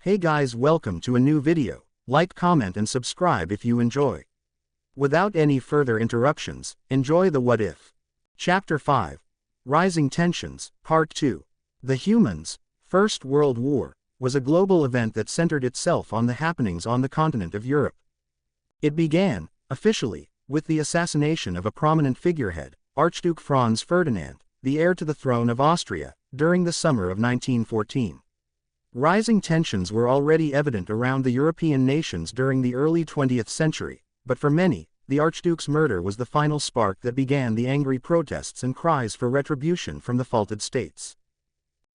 Hey guys, welcome to a new video. Like, comment and subscribe if you enjoy. Without any further interruptions, enjoy the What If. Chapter 5. Rising Tensions, Part 2. The Humans' First World War was a global event that centered itself on the happenings on the continent of Europe. It began, officially, with the assassination of a prominent figurehead, Archduke Franz Ferdinand, the heir to the throne of Austria, during the summer of 1914. Rising tensions were already evident around the European nations during the early 20th century, but for many, the Archduke's murder was the final spark that began the angry protests and cries for retribution from the faulted states.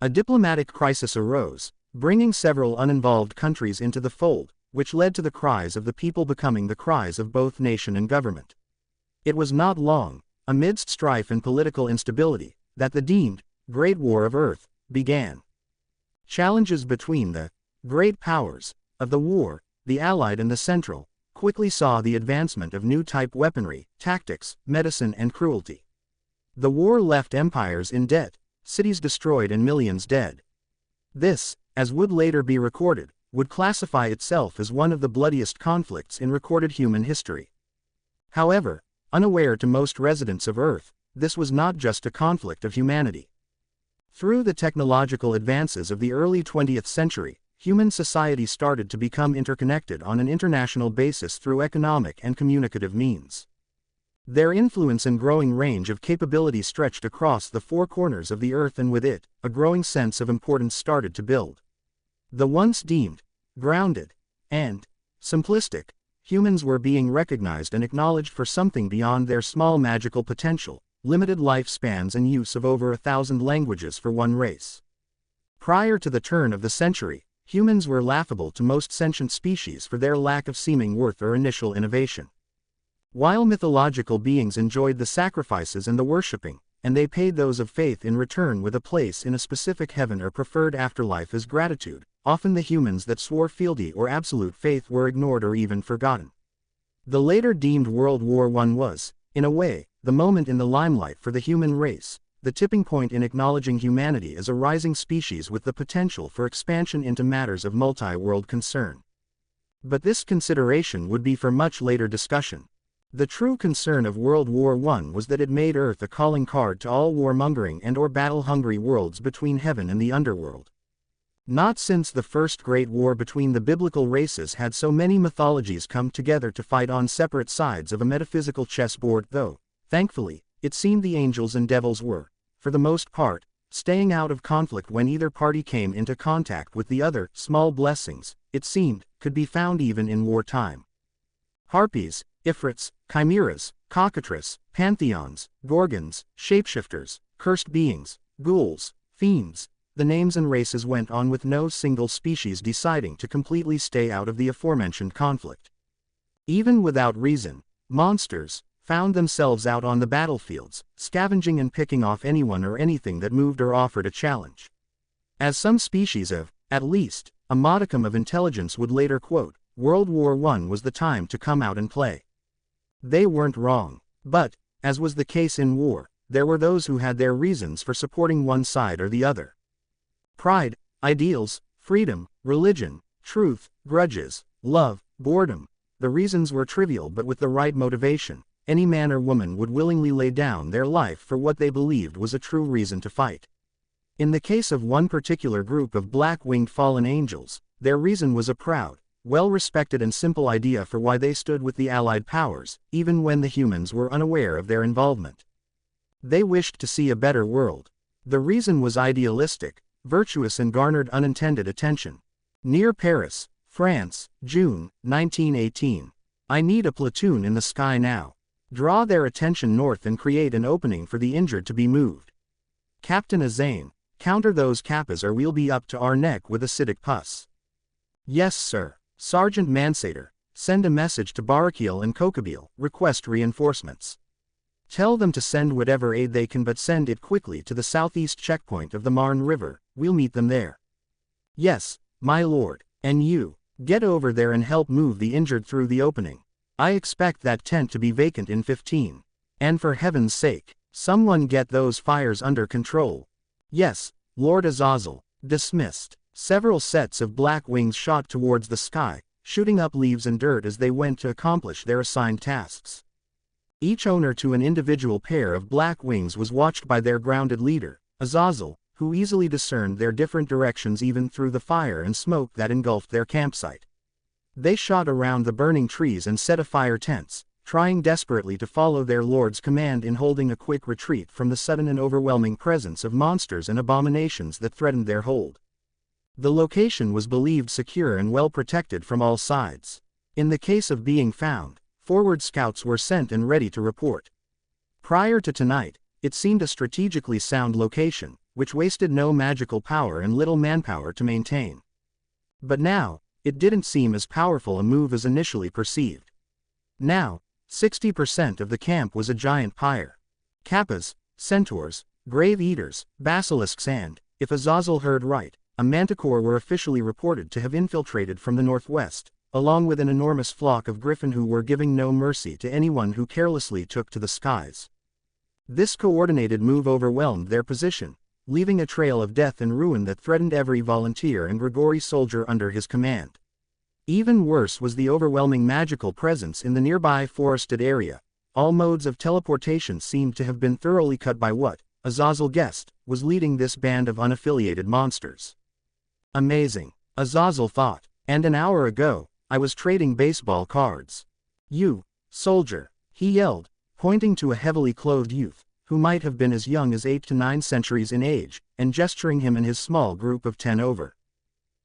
A diplomatic crisis arose, bringing several uninvolved countries into the fold, which led to the cries of the people becoming the cries of both nation and government. It was not long, amidst strife and political instability, that the deemed Great War of Earth began. Challenges between the great powers of the war, the Allied and the Central, quickly saw the advancement of new type weaponry, tactics, medicine and cruelty. The war left empires in debt, cities destroyed and millions dead. This, as would later be recorded, would classify itself as one of the bloodiest conflicts in recorded human history. However, unaware to most residents of Earth, this was not just a conflict of humanity. Through the technological advances of the early 20th century, human society started to become interconnected on an international basis through economic and communicative means. Their influence and growing range of capability stretched across the four corners of the earth, and with it, a growing sense of importance started to build. The once deemed grounded and simplistic humans were being recognized and acknowledged for something beyond their small magical potential, limited lifespans and use of over 1,000 languages for one race. Prior to the turn of the century, humans were laughable to most sentient species for their lack of seeming worth or initial innovation. While mythological beings enjoyed the sacrifices and the worshipping, and they paid those of faith in return with a place in a specific heaven or preferred afterlife as gratitude, often the humans that swore fealty or absolute faith were ignored or even forgotten. The later deemed World War I was, in a way, the moment in the limelight for the human race, the tipping point in acknowledging humanity as a rising species with the potential for expansion into matters of multi-world concern. But this consideration would be for much later discussion. The true concern of World War I was that it made Earth a calling card to all warmongering and or battle-hungry worlds between heaven and the underworld. Not since the First Great War between the biblical races had so many mythologies come together to fight on separate sides of a metaphysical chessboard, though, thankfully, it seemed the angels and devils were, for the most part, staying out of conflict when either party came into contact with the other. Small blessings, it seemed, could be found even in wartime. Harpies, ifrits, chimeras, cockatrices, pantheons, gorgons, shapeshifters, cursed beings, ghouls, fiends, the names and races went on with no single species deciding to completely stay out of the aforementioned conflict. Even without reason, monsters found themselves out on the battlefields, scavenging and picking off anyone or anything that moved or offered a challenge. As some species of, at least, a modicum of intelligence would later quote, World War I was the time to come out and play. They weren't wrong. But, as was the case in war, there were those who had their reasons for supporting one side or the other. Pride, ideals, freedom, religion, truth, grudges, love, boredom. The reasons were trivial, but with the right motivation, any man or woman would willingly lay down their life for what they believed was a true reason to fight. In the case of one particular group of black-winged fallen angels, their reason was a proud, well-respected and simple idea for why they stood with the Allied powers, even when the humans were unaware of their involvement. They wished to see a better world. The reason was idealistic, virtuous and garnered unintended attention. Near Paris, France, June, 1918. I need a platoon in the sky now. Draw their attention north and create an opening for the injured to be moved. Captain Azane, counter those kappas or we'll be up to our neck with acidic pus. Yes sir. Sergeant Mansader, send a message to Barakil and Coqueville, request reinforcements. Tell them to send whatever aid they can, but send it quickly to the southeast checkpoint of the Marne River, we'll meet them there. Yes, my lord, and you, get over there and help move the injured through the opening. I expect that tent to be vacant in 15. And for heaven's sake, someone get those fires under control. Yes, Lord Azazel, dismissed. Several sets of black wings shot towards the sky, shooting up leaves and dirt as they went to accomplish their assigned tasks. Each owner to an individual pair of black wings was watched by their grounded leader, Azazel, who easily discerned their different directions even through the fire and smoke that engulfed their campsite. They shot around the burning trees and set afire tents, trying desperately to follow their lord's command in holding a quick retreat from the sudden and overwhelming presence of monsters and abominations that threatened their hold. The location was believed secure and well protected from all sides. In the case of being found, forward scouts were sent and ready to report. Prior to tonight, it seemed a strategically sound location, which wasted no magical power and little manpower to maintain. But now, it didn't seem as powerful a move as initially perceived. Now, 60% of the camp was a giant pyre. Kappas, centaurs, grave eaters, basilisks and, if Azazel heard right, a manticore were officially reported to have infiltrated from the northwest, along with an enormous flock of griffin who were giving no mercy to anyone who carelessly took to the skies. This coordinated move overwhelmed their position, leaving a trail of death and ruin that threatened every volunteer and Grigori soldier under his command. Even worse was the overwhelming magical presence in the nearby forested area. All modes of teleportation seemed to have been thoroughly cut by what, Azazel guessed, was leading this band of unaffiliated monsters. Amazing, Azazel thought, and an hour ago, I was trading baseball cards. You, soldier, he yelled, pointing to a heavily clothed youth, who might have been as young as 8 to 9 centuries in age, and gesturing him and his small group of 10 over.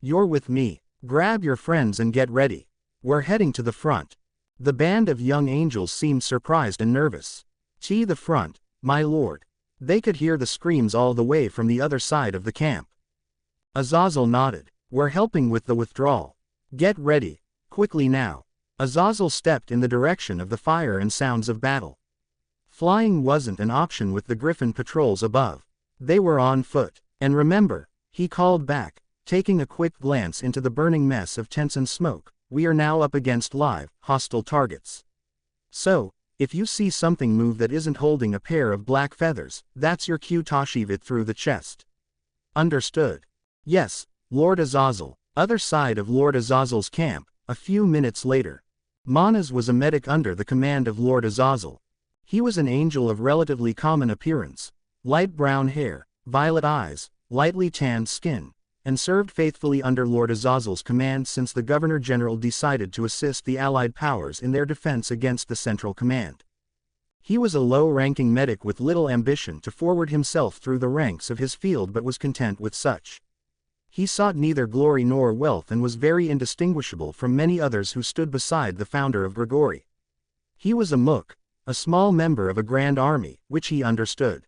You're with me, grab your friends and get ready. We're heading to the front. The band of young angels seemed surprised and nervous. To the front, my lord. They could hear the screams all the way from the other side of the camp. Azazel nodded. We're helping with the withdrawal. Get ready, quickly now. Azazel stepped in the direction of the fire and sounds of battle. Flying wasn't an option with the griffin patrols above. They were on foot. And remember, he called back, taking a quick glance into the burning mess of tents and smoke, we are now up against live, hostile targets. So, if you see something move that isn't holding a pair of black feathers, that's your cue to shove it through the chest. Understood. Yes, Lord Azazel. Other side of Lord Azazel's camp, a few minutes later. Manas was a medic under the command of Lord Azazel. He was an angel of relatively common appearance, light brown hair, violet eyes, lightly tanned skin, and served faithfully under Lord Azazel's command since the Governor-General decided to assist the Allied powers in their defense against the Central Command. He was a low-ranking medic with little ambition to forward himself through the ranks of his field but was content with such. He sought neither glory nor wealth and was very indistinguishable from many others who stood beside the founder of Grigori. He was a mook, a small member of a grand army, which he understood.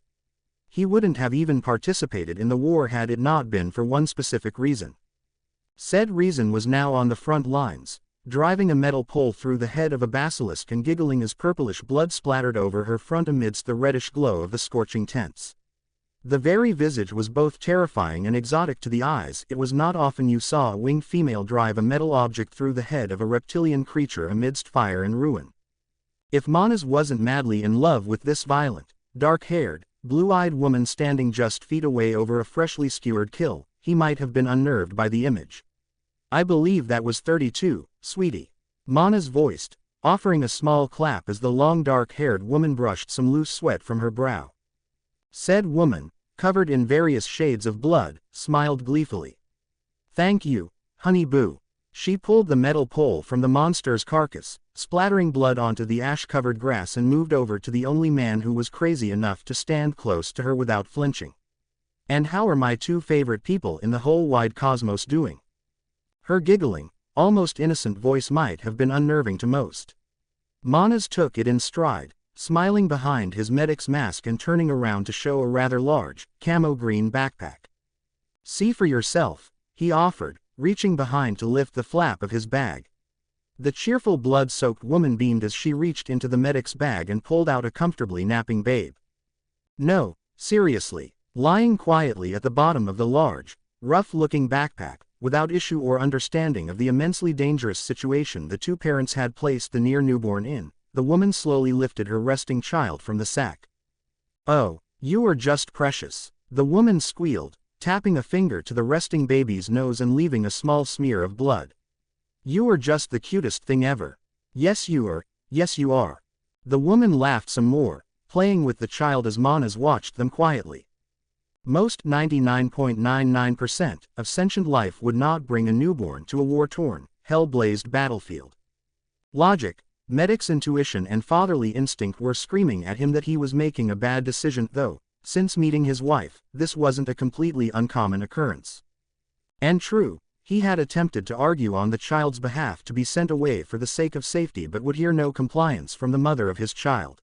He wouldn't have even participated in the war had it not been for one specific reason. Said reason was now on the front lines, driving a metal pole through the head of a basilisk and giggling as purplish blood splattered over her front amidst the reddish glow of the scorching tents. The very visage was both terrifying and exotic to the eyes. It was not often you saw a winged female drive a metal object through the head of a reptilian creature amidst fire and ruin. If Manas wasn't madly in love with this violent, dark-haired, blue-eyed woman standing just feet away over a freshly skewered kill, he might have been unnerved by the image. I believe that was 32, sweetie. Manas voiced, offering a small clap as the long dark-haired woman brushed some loose sweat from her brow. Said woman, covered in various shades of blood, smiled gleefully. Thank you, honey boo. She pulled the metal pole from the monster's carcass, splattering blood onto the ash-covered grass and moved over to the only man who was crazy enough to stand close to her without flinching. And how are my two favorite people in the whole wide cosmos doing? Her giggling, almost innocent voice might have been unnerving to most. Manas took it in stride, smiling behind his medic's mask and turning around to show a rather large, camo-green backpack. See for yourself, he offered, reaching behind to lift the flap of his bag. The cheerful blood-soaked woman beamed as she reached into the medic's bag and pulled out a comfortably napping babe. No, seriously, lying quietly at the bottom of the large, rough-looking backpack, without issue or understanding of the immensely dangerous situation the two parents had placed the near newborn in, the woman slowly lifted her resting child from the sack. Oh, you are just precious, the woman squealed, tapping a finger to the resting baby's nose and leaving a small smear of blood. "You are just the cutest thing ever." "Yes you are, yes you are." The woman laughed some more, playing with the child as Manas watched them quietly. Most 99.99% of sentient life would not bring a newborn to a war-torn, hell-blazed battlefield. Logic, Medic's intuition and fatherly instinct were screaming at him that he was making a bad decision, though, since meeting his wife, this wasn't a completely uncommon occurrence. And true, he had attempted to argue on the child's behalf to be sent away for the sake of safety but would hear no compliance from the mother of his child.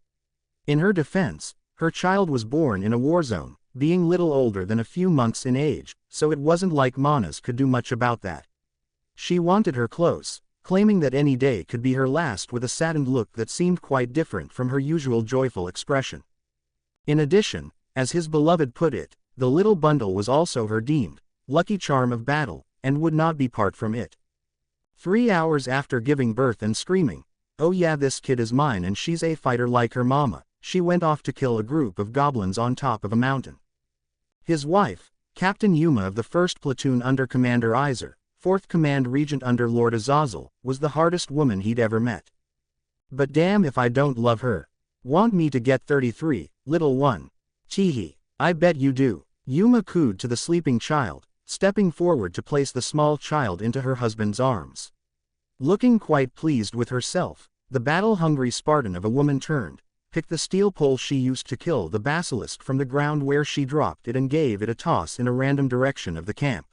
In her defense, her child was born in a war zone, being little older than a few months in age, so it wasn't like Manas could do much about that. She wanted her close, claiming that any day could be her last, with a saddened look that seemed quite different from her usual joyful expression. In addition, as his beloved put it, the little bundle was also her deemed lucky charm of battle, and would not be part from it. 3 hours after giving birth and screaming, "Oh yeah, this kid is mine and she's a fighter like her mama," she went off to kill a group of goblins on top of a mountain. His wife, Captain Yuma of the 1st Platoon under Commander Iser, 4th Command Regent under Lord Azazel, was the hardest woman he'd ever met. "But damn if I don't love her. Want me to get 33, little one?" "Teehee, I bet you do," Yuma cooed to the sleeping child, stepping forward to place the small child into her husband's arms. Looking quite pleased with herself, the battle-hungry Spartan of a woman turned, picked the steel pole she used to kill the basilisk from the ground where she dropped it and gave it a toss in a random direction of the camp.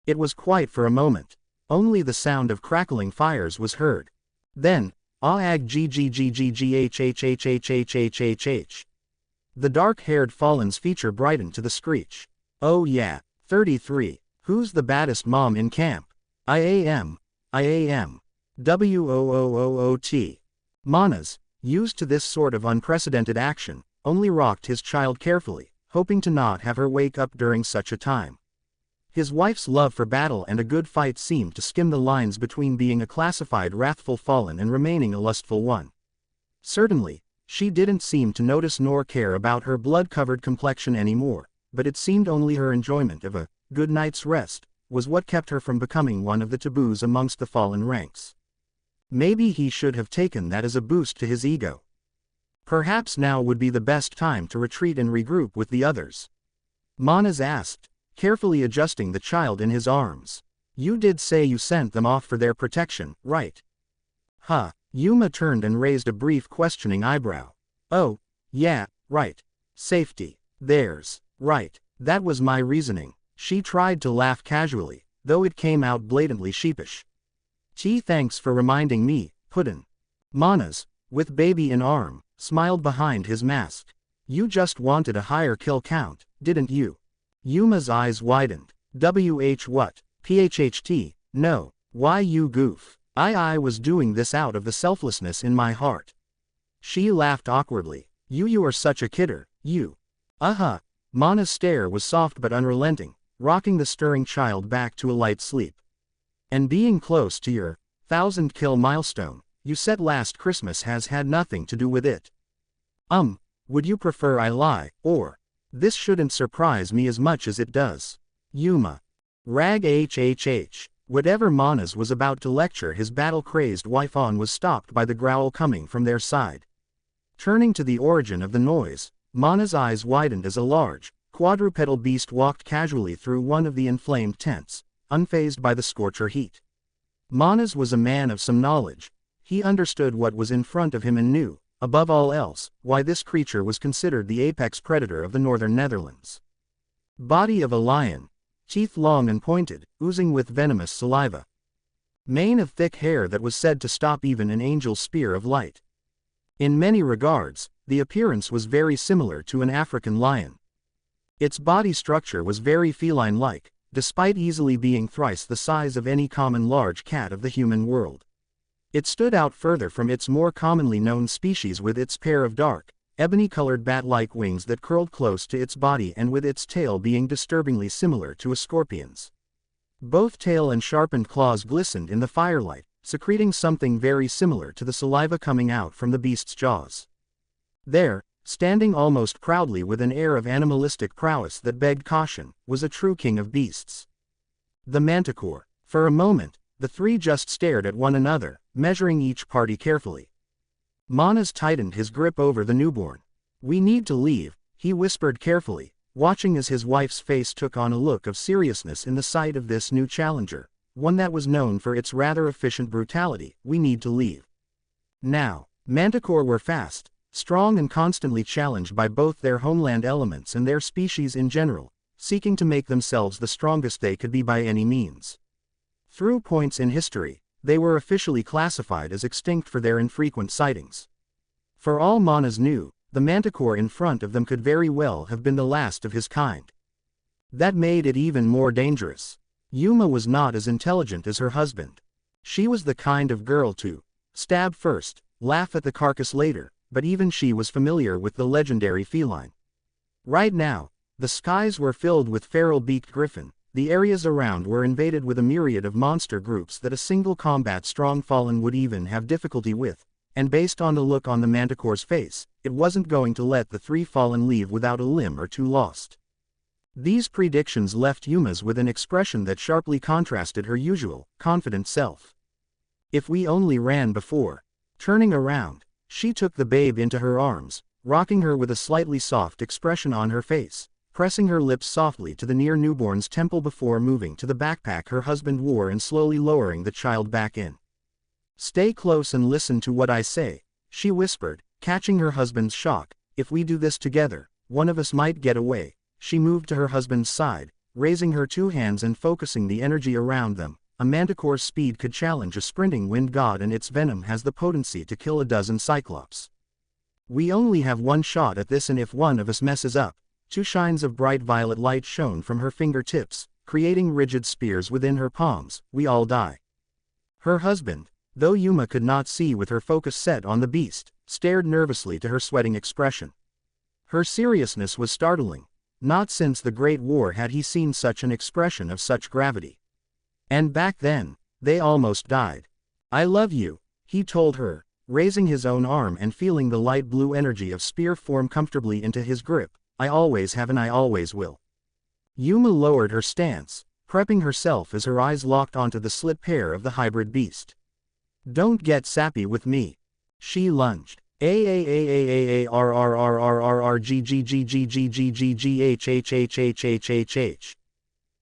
It was quiet for a moment. Only the sound of crackling fires was heard. Then, "Ah-ag g-g-g-g-g-h-h-h-h-h-h-h-h-h-h." The dark-haired fallen's feature brightened to the screech. "Oh yeah, 33. Who's the baddest mom in camp?" "I am. Woot." Manas, used to this sort of unprecedented action, only rocked his child carefully, hoping to not have her wake up during such a time. His wife's love for battle and a good fight seemed to skim the lines between being a classified wrathful fallen and remaining a lustful one. Certainly, she didn't seem to notice nor care about her blood-covered complexion anymore, but it seemed only her enjoyment of a good night's rest was what kept her from becoming one of the taboos amongst the fallen ranks. Maybe he should have taken that as a boost to his ego. Perhaps now would be the best time to retreat and regroup with the others. Manas asked, carefully adjusting the child in his arms. "You did say you sent them off for their protection, right?" "Huh." Yuma turned and raised a brief questioning eyebrow. "Oh, yeah, right. Safety. Theirs. Right. That was my reasoning." She tried to laugh casually, though it came out blatantly sheepish. Thanks for reminding me, Puddin'." Manas, with baby in arm, smiled behind his mask. "You just wanted a higher kill count, didn't you?" Yuma's eyes widened. What? PHHT, no, why you goof. I was doing this out of the selflessness in my heart." She laughed awkwardly. You are such a kidder, you." Mana's stare was soft but unrelenting, rocking the stirring child back to a light sleep. "And being close to your 1,000-kill milestone you set last Christmas has had nothing to do with it." Would you prefer I lie, or? This shouldn't surprise me as much as it does." Yuma. Rag HHH. Whatever Manas was about to lecture his battle-crazed wife on was stopped by the growl coming from their side. Turning to the origin of the noise, Mana's eyes widened as a large, quadrupedal beast walked casually through one of the inflamed tents, unfazed by the scorcher heat. Manas was a man of some knowledge. He understood what was in front of him and knew, above all else, why this creature was considered the apex predator of the northern Netherlands. Body of a lion. Teeth long and pointed, oozing with venomous saliva. Mane of thick hair that was said to stop even an angel's spear of light. In many regards, the appearance was very similar to an African lion. Its body structure was very feline-like, despite easily being thrice the size of any common large cat of the human world. It stood out further from its more commonly known species with its pair of dark, ebony-colored bat-like wings that curled close to its body and with its tail being disturbingly similar to a scorpion's. Both tail and sharpened claws glistened in the firelight, secreting something very similar to the saliva coming out from the beast's jaws. There, standing almost proudly with an air of animalistic prowess that begged caution, was a true king of beasts. The Manticore. For a moment, the three just stared at one another, measuring each party carefully. Manas tightened his grip over the newborn. "We need to leave," he whispered carefully, watching as his wife's face took on a look of seriousness in the sight of this new challenger, one that was known for its rather efficient brutality. "We need to leave now." Manticore were fast, strong and constantly challenged by both their homeland elements and their species in general, seeking to make themselves the strongest they could be by any means. Through points in history, they were officially classified as extinct for their infrequent sightings. For all Manas knew, the Manticore in front of them could very well have been the last of his kind. That made it even more dangerous. Yuma was not as intelligent as her husband. She was the kind of girl to stab first, laugh at the carcass later, but even she was familiar with the legendary feline. Right now, the skies were filled with feral-beaked griffin, the areas around were invaded with a myriad of monster groups that a single combat-strong fallen would even have difficulty with, and based on the look on the Manticore's face, it wasn't going to let the three fallen leave without a limb or two lost. These predictions left Yuma's with an expression that sharply contrasted her usual, confident self. "If we only ran before." Turning around, she took the babe into her arms, rocking her with a slightly soft expression on her face, pressing her lips softly to the near newborn's temple before moving to the backpack her husband wore and slowly lowering the child back in. "Stay close and listen to what I say," she whispered, catching her husband's shock. "If we do this together, one of us might get away." She moved to her husband's side, raising her two hands and focusing the energy around them. A Manticore's speed could challenge a sprinting wind god, and its venom has the potency to kill a dozen cyclops. "We only have one shot at this, and if one of us messes up..." Two shines of bright violet light shone from her fingertips, creating rigid spears within her palms. "We all die." Her husband, though Yuma could not see with her focus set on the beast, stared nervously to her sweating expression. Her seriousness was startling. Not since the Great War had he seen such an expression of such gravity. And back then, they almost died. "I love you," he told her, raising his own arm and feeling the light blue energy of spear form comfortably into his grip. "I always have and I always will." Yuma lowered her stance, prepping herself as her eyes locked onto the slit pair of the hybrid beast. "Don't get sappy with me." She lunged.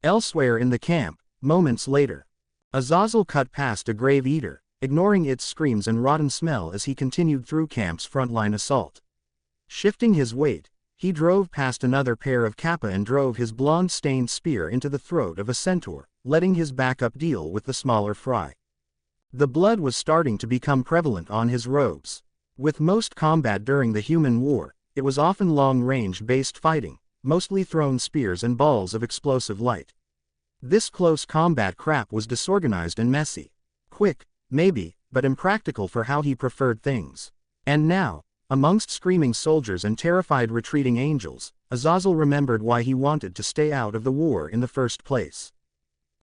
Elsewhere in the camp, moments later, Azazel cut past a grave eater, ignoring its screams and rotten smell as he continued through camp's frontline assault. Shifting his weight, he drove past another pair of kappa and drove his blonde-stained spear into the throat of a centaur, letting his backup deal with the smaller fry. The blood was starting to become prevalent on his robes. With most combat during the human war, it was often long-range based fighting, mostly thrown spears and balls of explosive light. This close combat crap was disorganized and messy. Quick, maybe, but impractical for how he preferred things. And now, amongst screaming soldiers and terrified retreating angels, Azazel remembered why he wanted to stay out of the war in the first place.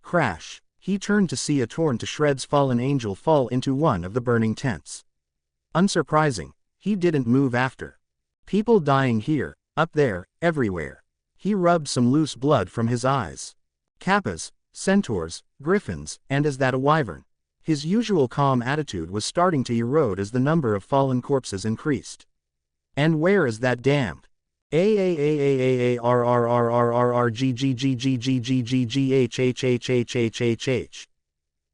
Crash! He turned to see a torn to shreds fallen angel fall into one of the burning tents. Unsurprising, he didn't move after. People dying here, up there, everywhere. He rubbed some loose blood from his eyes. Kappas, centaurs, griffins, and is that a wyvern? His usual calm attitude was starting to erode as the number of fallen corpses increased. And where is that damned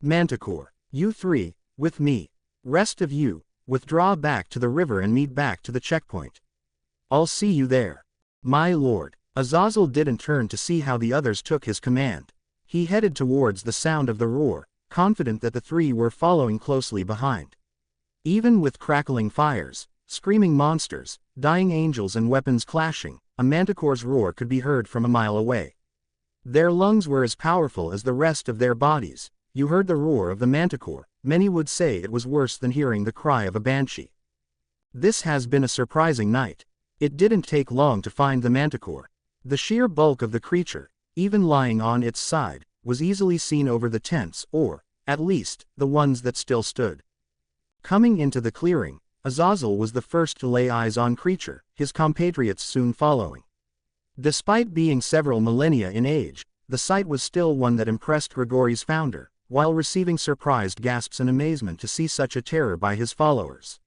Manticore? "You three, with me. Rest of you, withdraw back to the river and meet back to the checkpoint. I'll see you there." "My lord." Azazel didn't turn to see how the others took his command. He headed towards the sound of the roar, confident that the three were following closely behind. Even with crackling fires, screaming monsters, dying angels and weapons clashing, a Manticore's roar could be heard from a mile away. Their lungs were as powerful as the rest of their bodies. You heard the roar of the Manticore. Many would say it was worse than hearing the cry of a banshee. This has been a surprising night. It didn't take long to find the Manticore. The sheer bulk of the creature, even lying on its side, was easily seen over the tents, or, at least, the ones that still stood. Coming into the clearing, Azazel was the first to lay eyes on creature, his compatriots soon following. Despite being several millennia in age, the sight was still one that impressed Grigori's founder, while receiving surprised gasps and amazement to see such a terror by his followers.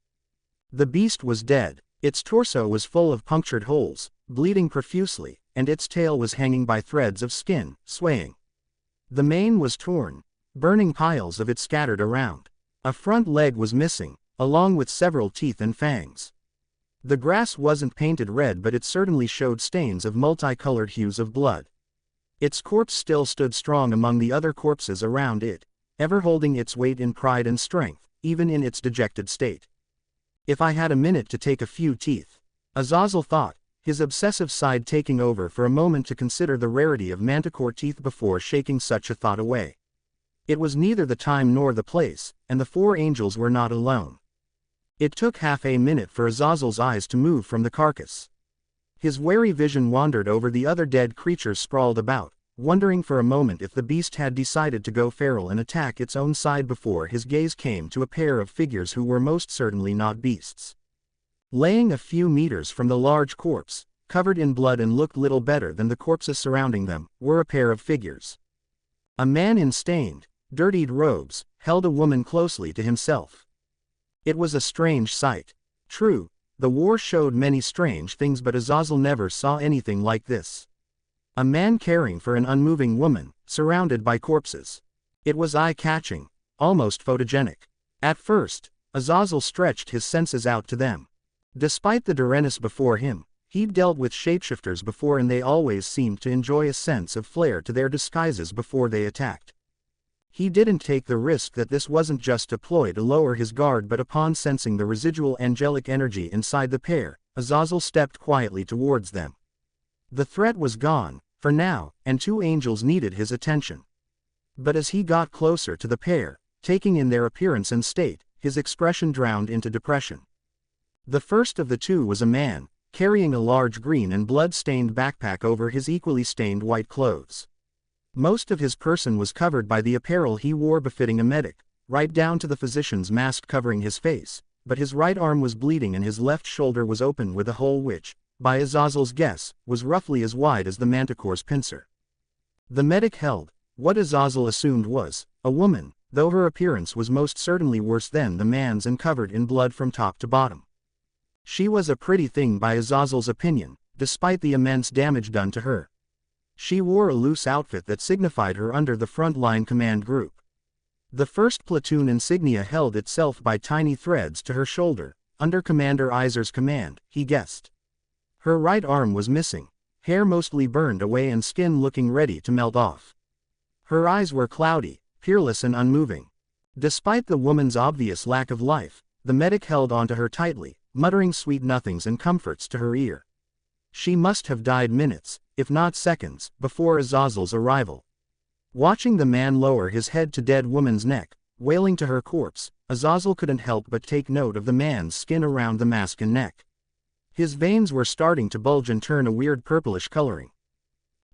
The beast was dead, its torso was full of punctured holes, bleeding profusely, and its tail was hanging by threads of skin, swaying. The mane was torn, burning piles of it scattered around. A front leg was missing, along with several teeth and fangs. The grass wasn't painted red, but it certainly showed stains of multicolored hues of blood. Its corpse still stood strong among the other corpses around it, ever holding its weight in pride and strength, even in its dejected state. If I had a minute to take a few teeth, Azazel thought, his obsessive side taking over for a moment to consider the rarity of manticore teeth before shaking such a thought away. It was neither the time nor the place, and the four angels were not alone. It took half a minute for Azazel's eyes to move from the carcass. His wary vision wandered over the other dead creatures sprawled about, wondering for a moment if the beast had decided to go feral and attack its own side before his gaze came to a pair of figures who were most certainly not beasts. Laying a few meters from the large corpse, covered in blood and looked little better than the corpses surrounding them, were a pair of figures. A man in stained, dirtied robes held a woman closely to himself. It was a strange sight. True, the war showed many strange things, but Azazel never saw anything like this. A man caring for an unmoving woman, surrounded by corpses. It was eye-catching, almost photogenic. At first, Azazel stretched his senses out to them. Despite the Durenis before him, he'd dealt with shapeshifters before, and they always seemed to enjoy a sense of flair to their disguises before they attacked. He didn't take the risk that this wasn't just a ploy to lower his guard, but upon sensing the residual angelic energy inside the pair, Azazel stepped quietly towards them. The threat was gone, for now, and two angels needed his attention. But as he got closer to the pair, taking in their appearance and state, his expression drowned into depression. The first of the two was a man, carrying a large green and blood-stained backpack over his equally stained white clothes. Most of his person was covered by the apparel he wore befitting a medic, right down to the physician's mask covering his face, but his right arm was bleeding and his left shoulder was open with a hole which, by Azazel's guess, was roughly as wide as the manticore's pincer. The medic held what Azazel assumed was a woman, though her appearance was most certainly worse than the man's and covered in blood from top to bottom. She was a pretty thing by Azazel's opinion, despite the immense damage done to her. She wore a loose outfit that signified her under the front-line command group. The first platoon insignia held itself by tiny threads to her shoulder, under Commander Iser's command, he guessed. Her right arm was missing, hair mostly burned away and skin looking ready to melt off. Her eyes were cloudy, peerless and unmoving. Despite the woman's obvious lack of life, the medic held onto her tightly, muttering sweet nothings and comforts to her ear. She must have died minutes, if not seconds, before Azazel's arrival. Watching the man lower his head to dead woman's neck, wailing to her corpse, Azazel couldn't help but take note of the man's skin around the mask and neck. His veins were starting to bulge and turn a weird purplish coloring.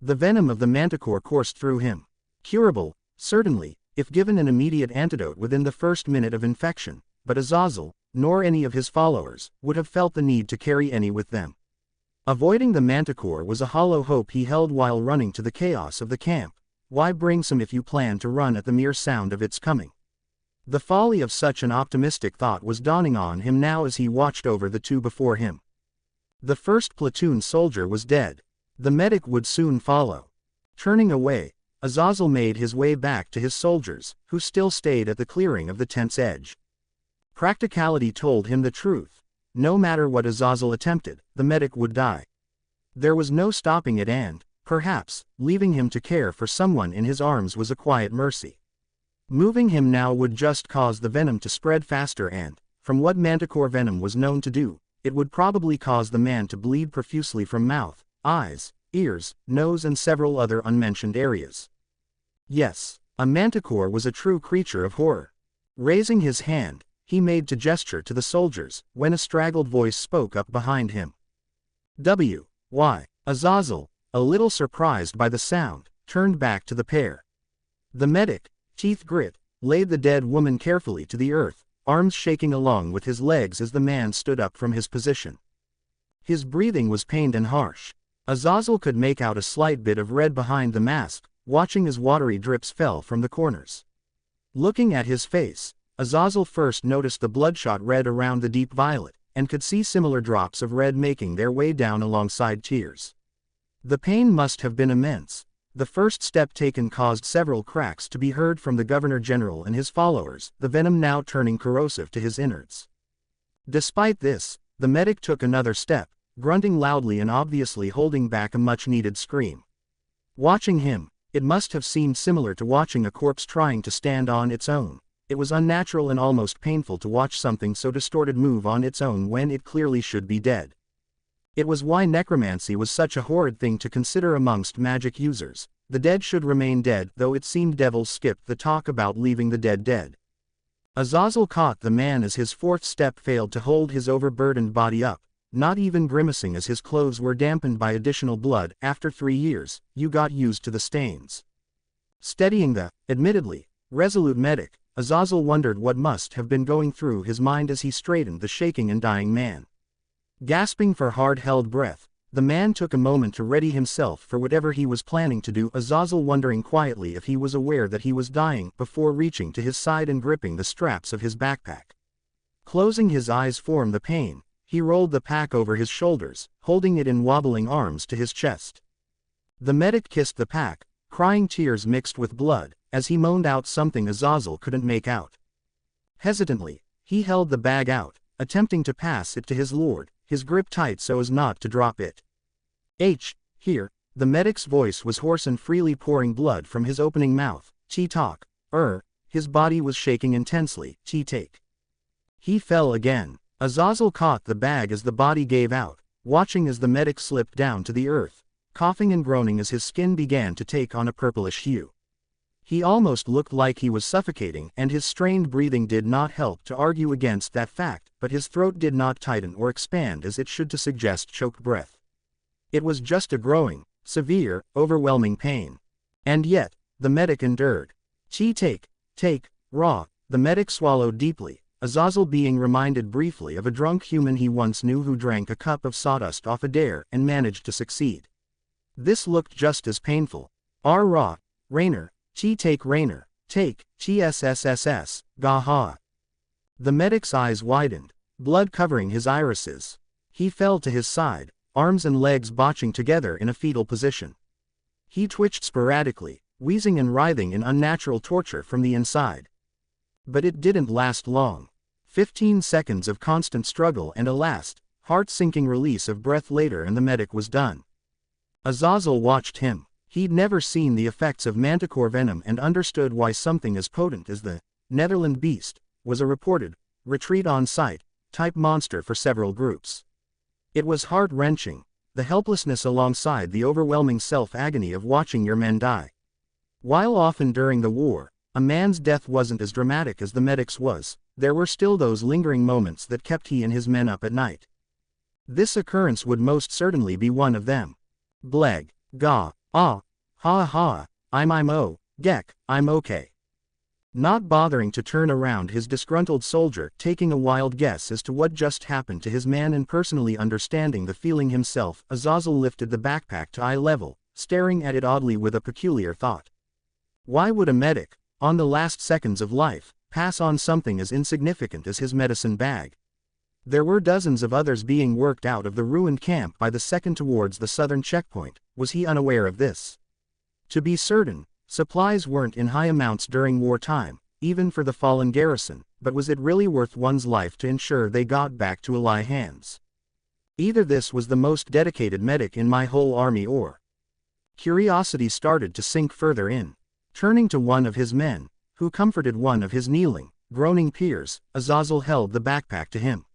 The venom of the manticore coursed through him. Curable, certainly, if given an immediate antidote within the first minute of infection, but Azazel, nor any of his followers, would have felt the need to carry any with them. Avoiding the manticore was a hollow hope he held while running to the chaos of the camp. Why bring some if you plan to run at the mere sound of its coming? The folly of such an optimistic thought was dawning on him now as he watched over the two before him. The first platoon soldier was dead. The medic would soon follow. Turning away, Azazel made his way back to his soldiers, who still stayed at the clearing of the tent's edge. Practicality told him the truth. No matter what Azazel attempted, the medic would die. There was no stopping it, and, perhaps, leaving him to care for someone in his arms was a quiet mercy. Moving him now would just cause the venom to spread faster and, from what manticore venom was known to do, it would probably cause the man to bleed profusely from mouth, eyes, ears, nose and several other unmentioned areas. Yes, a manticore was a true creature of horror. Raising his hand, he made to gesture to the soldiers, when a straggled voice spoke up behind him. "W.Y." Azazel, a little surprised by the sound, turned back to the pair. The medic, teeth grit, laid the dead woman carefully to the earth, arms shaking along with his legs as the man stood up from his position. His breathing was pained and harsh. Azazel could make out a slight bit of red behind the mask, watching as watery drips fell from the corners. Looking at his face, Azazel first noticed the bloodshot red around the deep violet, and could see similar drops of red making their way down alongside tears. The pain must have been immense. The first step taken caused several cracks to be heard from the Governor-General and his followers, the venom now turning corrosive to his innards. Despite this, the medic took another step, grunting loudly and obviously holding back a much-needed scream. Watching him, it must have seemed similar to watching a corpse trying to stand on its own. It was unnatural and almost painful to watch something so distorted move on its own when it clearly should be dead. It was why necromancy was such a horrid thing to consider amongst magic users. The dead should remain dead, though it seemed devils skipped the talk about leaving the dead dead. Azazel caught the man as his fourth step failed to hold his overburdened body up, not even grimacing as his clothes were dampened by additional blood. After 3 years, you got used to the stains. Steadying the, admittedly, resolute medic, Azazel wondered what must have been going through his mind as he straightened the shaking and dying man. Gasping for hard-held breath, the man took a moment to ready himself for whatever he was planning to do, Azazel wondering quietly if he was aware that he was dying before reaching to his side and gripping the straps of his backpack. Closing his eyes from the pain, he rolled the pack over his shoulders, holding it in wobbling arms to his chest. The medic kissed the pack, crying tears mixed with blood, as he moaned out something Azazel couldn't make out. Hesitantly, he held the bag out, attempting to pass it to his lord, his grip tight so as not to drop it. Here, the medic's voice was hoarse and freely pouring blood from his opening mouth. Talk. His body was shaking intensely. Take. He fell again. Azazel caught the bag as the body gave out, watching as the medic slipped down to the earth, coughing and groaning as his skin began to take on a purplish hue. He almost looked like he was suffocating, and his strained breathing did not help to argue against that fact, but his throat did not tighten or expand as it should to suggest choked breath. It was just a growing, severe, overwhelming pain. And yet, the medic endured. Take, raw. The medic swallowed deeply, Azazel being reminded briefly of a drunk human he once knew who drank a cup of sawdust off a dare and managed to succeed. This looked just as painful. Raw. Rainer. Take Rainer. Take, SSSS, Gaha. The medic's eyes widened, blood covering his irises. He fell to his side, arms and legs botching together in a fetal position. He twitched sporadically, wheezing and writhing in unnatural torture from the inside. But it didn't last long. 15 seconds of constant struggle and a last, heart-sinking release of breath later and the medic was done. Azazel watched him. He'd never seen the effects of manticore venom and understood why something as potent as the Netherland beast was a reported retreat on site type monster for several groups. It was heart-wrenching, the helplessness alongside the overwhelming self-agony of watching your men die. While often during the war, a man's death wasn't as dramatic as the medic's was, there were still those lingering moments that kept he and his men up at night. This occurrence would most certainly be one of them. Bleg. Ga. Ha, I'm okay. Not bothering to turn around his disgruntled soldier, taking a wild guess as to what just happened to his man and personally understanding the feeling himself, Azazel lifted the backpack to eye level, staring at it oddly with a peculiar thought. Why would a medic, on the last seconds of life, pass on something as insignificant as his medicine bag? There were dozens of others being worked out of the ruined camp by the second towards the southern checkpoint. Was he unaware of this? To be certain, supplies weren't in high amounts during wartime, even for the fallen garrison, but was it really worth one's life to ensure they got back to ally hands? Either this was the most dedicated medic in my whole army or... Curiosity started to sink further in. Turning to one of his men, who comforted one of his kneeling, groaning peers, Azazel held the backpack to him.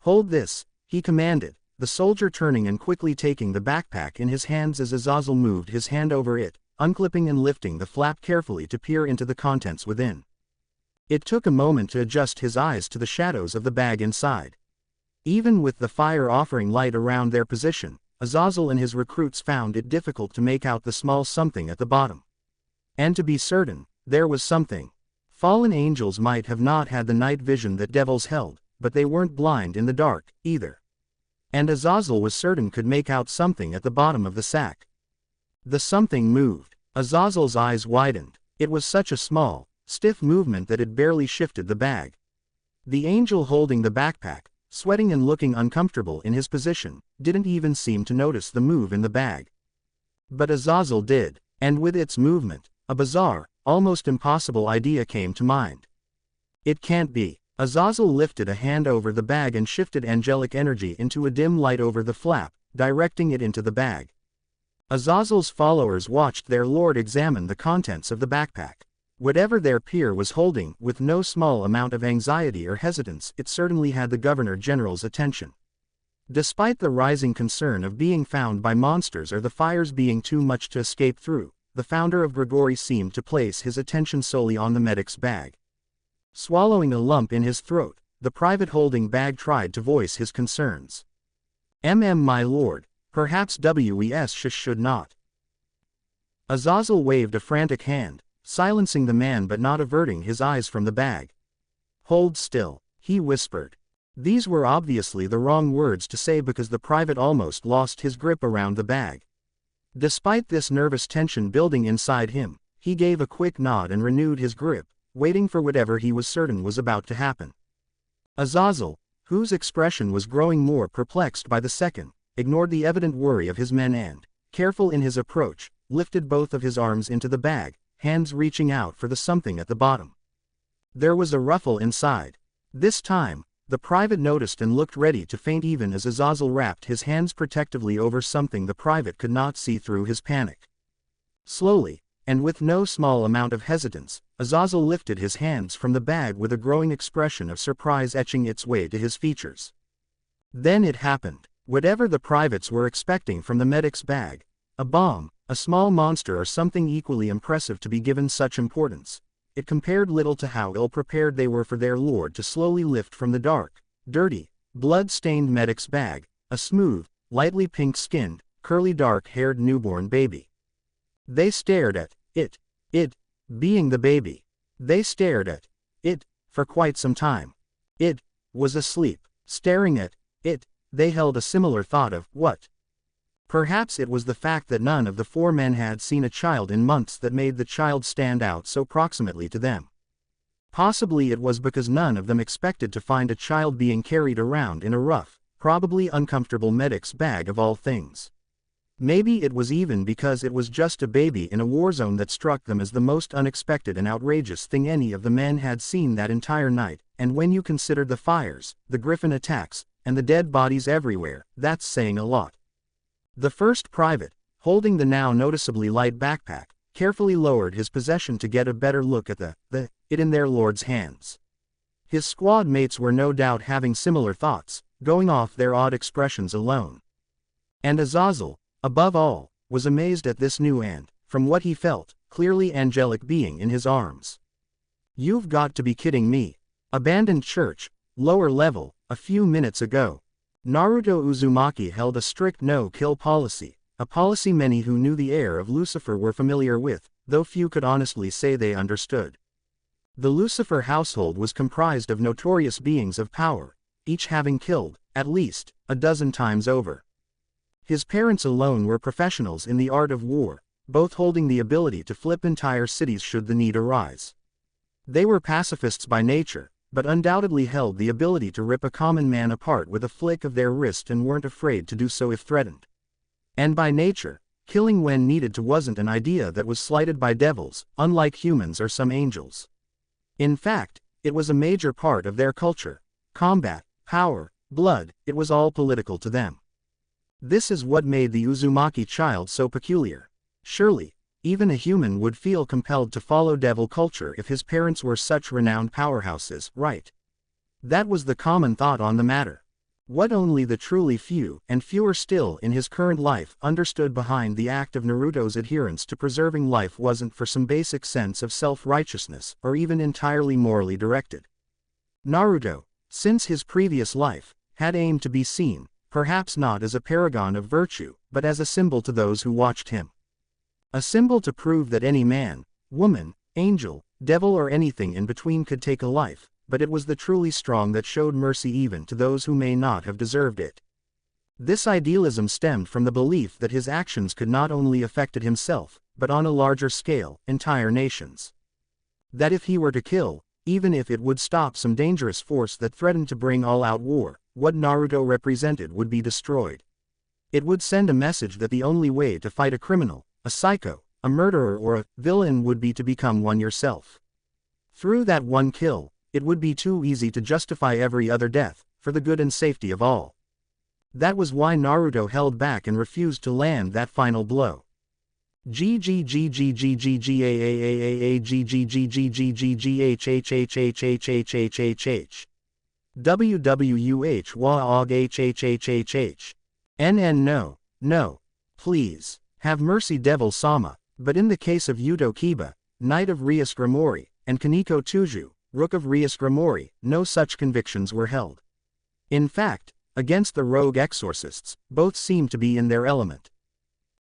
Hold this, he commanded, the soldier turning and quickly taking the backpack in his hands as Azazel moved his hand over it, unclipping and lifting the flap carefully to peer into the contents within. It took a moment to adjust his eyes to the shadows of the bag inside. Even with the fire offering light around their position, Azazel and his recruits found it difficult to make out the small something at the bottom. And to be certain, there was something. Fallen angels might have not had the night vision that devils held, but they weren't blind in the dark, either. And Azazel was certain could make out something at the bottom of the sack. The something moved. Azazel's eyes widened. It was such a small, stiff movement that it barely shifted the bag. The angel holding the backpack, sweating and looking uncomfortable in his position, didn't even seem to notice the move in the bag. But Azazel did, and with its movement, a bizarre, almost impossible idea came to mind. It can't be. Azazel lifted a hand over the bag and shifted angelic energy into a dim light over the flap, directing it into the bag. Azazel's followers watched their lord examine the contents of the backpack. Whatever their peer was holding, with no small amount of anxiety or hesitance, it certainly had the Governor-General's attention. Despite the rising concern of being found by monsters or the fires being too much to escape through, the founder of Grigori seemed to place his attention solely on the medic's bag. Swallowing a lump in his throat, the private holding bag tried to voice his concerns. My lord, perhaps WES should not. Azazel waved a frantic hand, silencing the man but not averting his eyes from the bag. Hold still, he whispered. These were obviously the wrong words to say because the private almost lost his grip around the bag. Despite this nervous tension building inside him, he gave a quick nod and renewed his grip, waiting for whatever he was certain was about to happen. Azazel, whose expression was growing more perplexed by the second, ignored the evident worry of his men and, careful in his approach, lifted both of his arms into the bag, hands reaching out for the something at the bottom. There was a ruffle inside. This time, the private noticed and looked ready to faint even as Azazel wrapped his hands protectively over something the private could not see through his panic. Slowly, and with no small amount of hesitance, Azazel lifted his hands from the bag with a growing expression of surprise etching its way to his features. Then it happened. Whatever the privates were expecting from the medic's bag, a bomb, a small monster or something equally impressive to be given such importance, it compared little to how ill-prepared they were for their lord to slowly lift from the dark, dirty, blood-stained medic's bag, a smooth, lightly pink-skinned, curly dark-haired newborn baby. They stared at it, being the baby. They stared at it for quite some time. It was asleep. Staring at it, they held a similar thought of what? Perhaps it was the fact that none of the four men had seen a child in months that made the child stand out so proximately to them. Possibly it was because none of them expected to find a child being carried around in a rough, probably uncomfortable medic's bag of all things. Maybe it was even because it was just a baby in a war zone that struck them as the most unexpected and outrageous thing any of the men had seen that entire night, and when you consider the fires, the griffin attacks, and the dead bodies everywhere, that's saying a lot. The first private, holding the now noticeably light backpack, carefully lowered his possession to get a better look at it in their lord's hands. His squad mates were no doubt having similar thoughts, going off their odd expressions alone. And Azazel, above all, was amazed at this new and, from what he felt, clearly angelic being in his arms. You've got to be kidding me. Abandoned church, lower level, a few minutes ago. Naruto Uzumaki held a strict no-kill policy, a policy many who knew the heir of Lucifer were familiar with, though few could honestly say they understood. The Lucifer household was comprised of notorious beings of power, each having killed, at least, a dozen times over. His parents alone were professionals in the art of war, both holding the ability to flip entire cities should the need arise. They were pacifists by nature, but undoubtedly held the ability to rip a common man apart with a flick of their wrist and weren't afraid to do so if threatened. And by nature, killing when needed to wasn't an idea that was slighted by devils, unlike humans or some angels. In fact, it was a major part of their culture. Combat, power, blood, it was all political to them. This is what made the Uzumaki child so peculiar. Surely, even a human would feel compelled to follow devil culture if his parents were such renowned powerhouses, right? That was the common thought on the matter. What only the truly few, and fewer still in his current life, understood behind the act of Naruto's adherence to preserving life wasn't for some basic sense of self-righteousness, or even entirely morally directed. Naruto, since his previous life, had aimed to be seen, perhaps not as a paragon of virtue, but as a symbol to those who watched him. A symbol to prove that any man, woman, Angel, devil or anything in between could take a life, but it was the truly strong that showed mercy even to those who may not have deserved it. This idealism stemmed from the belief that his actions could not only affect himself, but on a larger scale, entire nations. That if he were to kill, even if it would stop some dangerous force that threatened to bring all-out war, what Naruto represented would be destroyed. It would send a message that the only way to fight a criminal, a psycho, a murderer or a villain would be to become one yourself. Through that one kill, it would be too easy to justify every other death, for the good and safety of all. That was why Naruto held back and refused to land that final blow. No, please, have mercy Devil-sama. But in the case of Yuto Kiba, Knight of Rias Grimori, and Kaneko Tuju, Rook of Rias Grimori, no such convictions were held. In fact, against the rogue exorcists, both seemed to be in their element.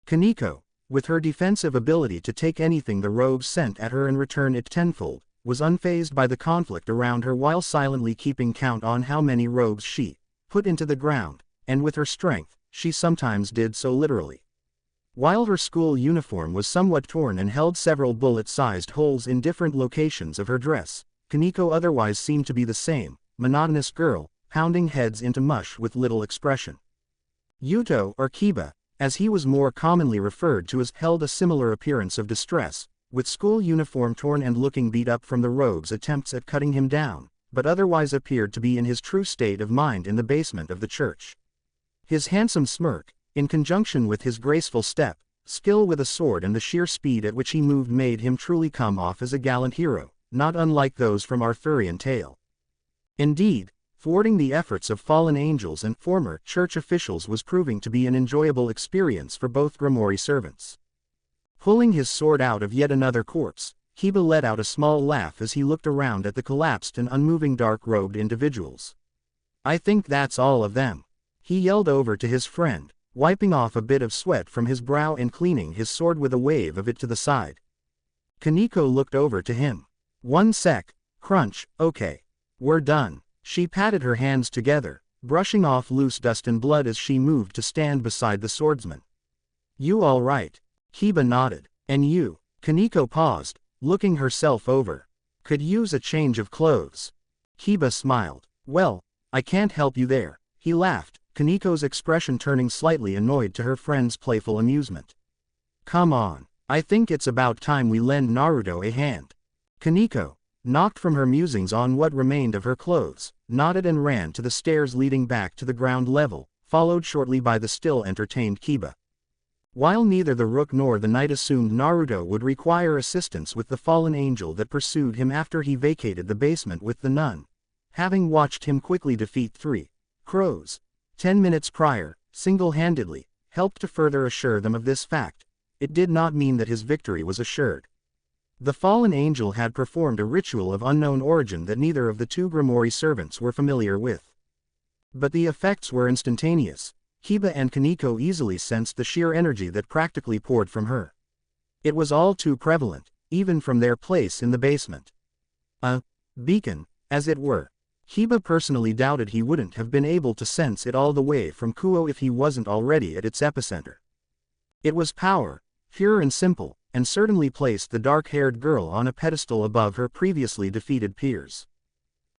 Kaneko, with her defensive ability to take anything the rogues sent at her and return it tenfold, was unfazed by the conflict around her while silently keeping count on how many rogues she put into the ground, and with her strength, she sometimes did so literally. While her school uniform was somewhat torn and held several bullet-sized holes in different locations of her dress, Kaneko otherwise seemed to be the same, monotonous girl, pounding heads into mush with little expression. Yuto, or Kiba, as he was more commonly referred to as, held a similar appearance of distress, with school uniform torn and looking beat up from the rogues' attempts at cutting him down, but otherwise appeared to be in his true state of mind in the basement of the church. His handsome smirk, in conjunction with his graceful step, skill with a sword and the sheer speed at which he moved made him truly come off as a gallant hero, not unlike those from Arthurian tale. Indeed, thwarting the efforts of fallen angels and former church officials was proving to be an enjoyable experience for both Grimori servants. Pulling his sword out of yet another corpse, Kiba let out a small laugh as he looked around at the collapsed and unmoving dark-robed individuals. "I think that's all of them," he yelled over to his friend, wiping off a bit of sweat from his brow and cleaning his sword with a wave of it to the side. Kaneko looked over to him. "One sec, crunch, okay. We're done." She patted her hands together, brushing off loose dust and blood as she moved to stand beside the swordsman. "You all right?" Kiba nodded. "And you?" Kaneko paused, looking herself over. "Could use a change of clothes." Kiba smiled. "Well, I can't help you there," he laughed, Kaneko's expression turning slightly annoyed to her friend's playful amusement. "Come on, I think it's about time we lend Naruto a hand." Kaneko, knocked from her musings on what remained of her clothes, nodded and ran to the stairs leading back to the ground level, followed shortly by the still entertained Kiba. While neither the Rook nor the Knight assumed Naruto would require assistance with the fallen angel that pursued him after he vacated the basement with the nun, having watched him quickly defeat 3 crows 10 minutes prior, single-handedly, helped to further assure them of this fact, it did not mean that his victory was assured. The fallen angel had performed a ritual of unknown origin that neither of the two Grimori servants were familiar with. But the effects were instantaneous. Kiba and Kaneko easily sensed the sheer energy that practically poured from her. It was all too prevalent, even from their place in the basement. A beacon, as it were. Kiba personally doubted he wouldn't have been able to sense it all the way from Kuo if he wasn't already at its epicenter. It was power, pure and simple, and certainly placed the dark-haired girl on a pedestal above her previously defeated peers.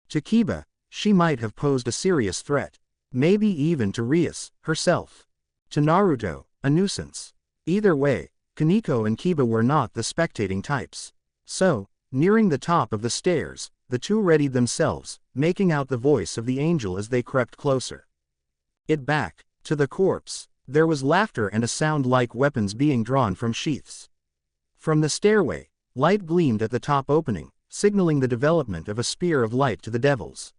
To Kiba, she might have posed a serious threat, maybe even to Rias herself. To Naruto, a nuisance. Either way, Kaneko and Kiba were not the spectating types. So, nearing the top of the stairs, the two readied themselves, making out the voice of the angel as they crept closer. It back, to the corpse, there was laughter and a sound like weapons being drawn from sheaths. From the stairway, light gleamed at the top opening, signaling the development of a spear of light to the devils.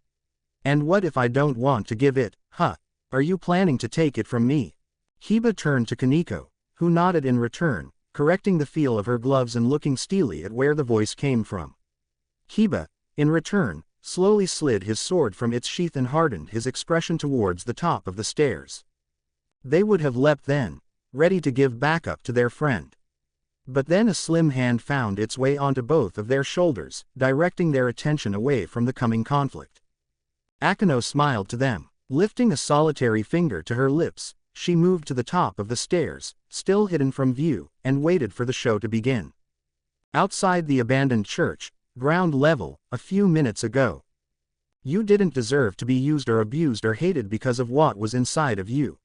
"And what if I don't want to give it, huh? Are you planning to take it from me?" Kiba turned to Kaneko, who nodded in return, correcting the feel of her gloves and looking steely at where the voice came from. Kiba, in return, slowly slid his sword from its sheath and hardened his expression towards the top of the stairs. They would have leapt then, ready to give backup to their friend. But then a slim hand found its way onto both of their shoulders, directing their attention away from the coming conflict. Akano smiled to them. Lifting a solitary finger to her lips, she moved to the top of the stairs, still hidden from view, and waited for the show to begin. Outside the abandoned church, ground level, a few minutes ago. You didn't deserve to be used or abused or hated because of what was inside of you.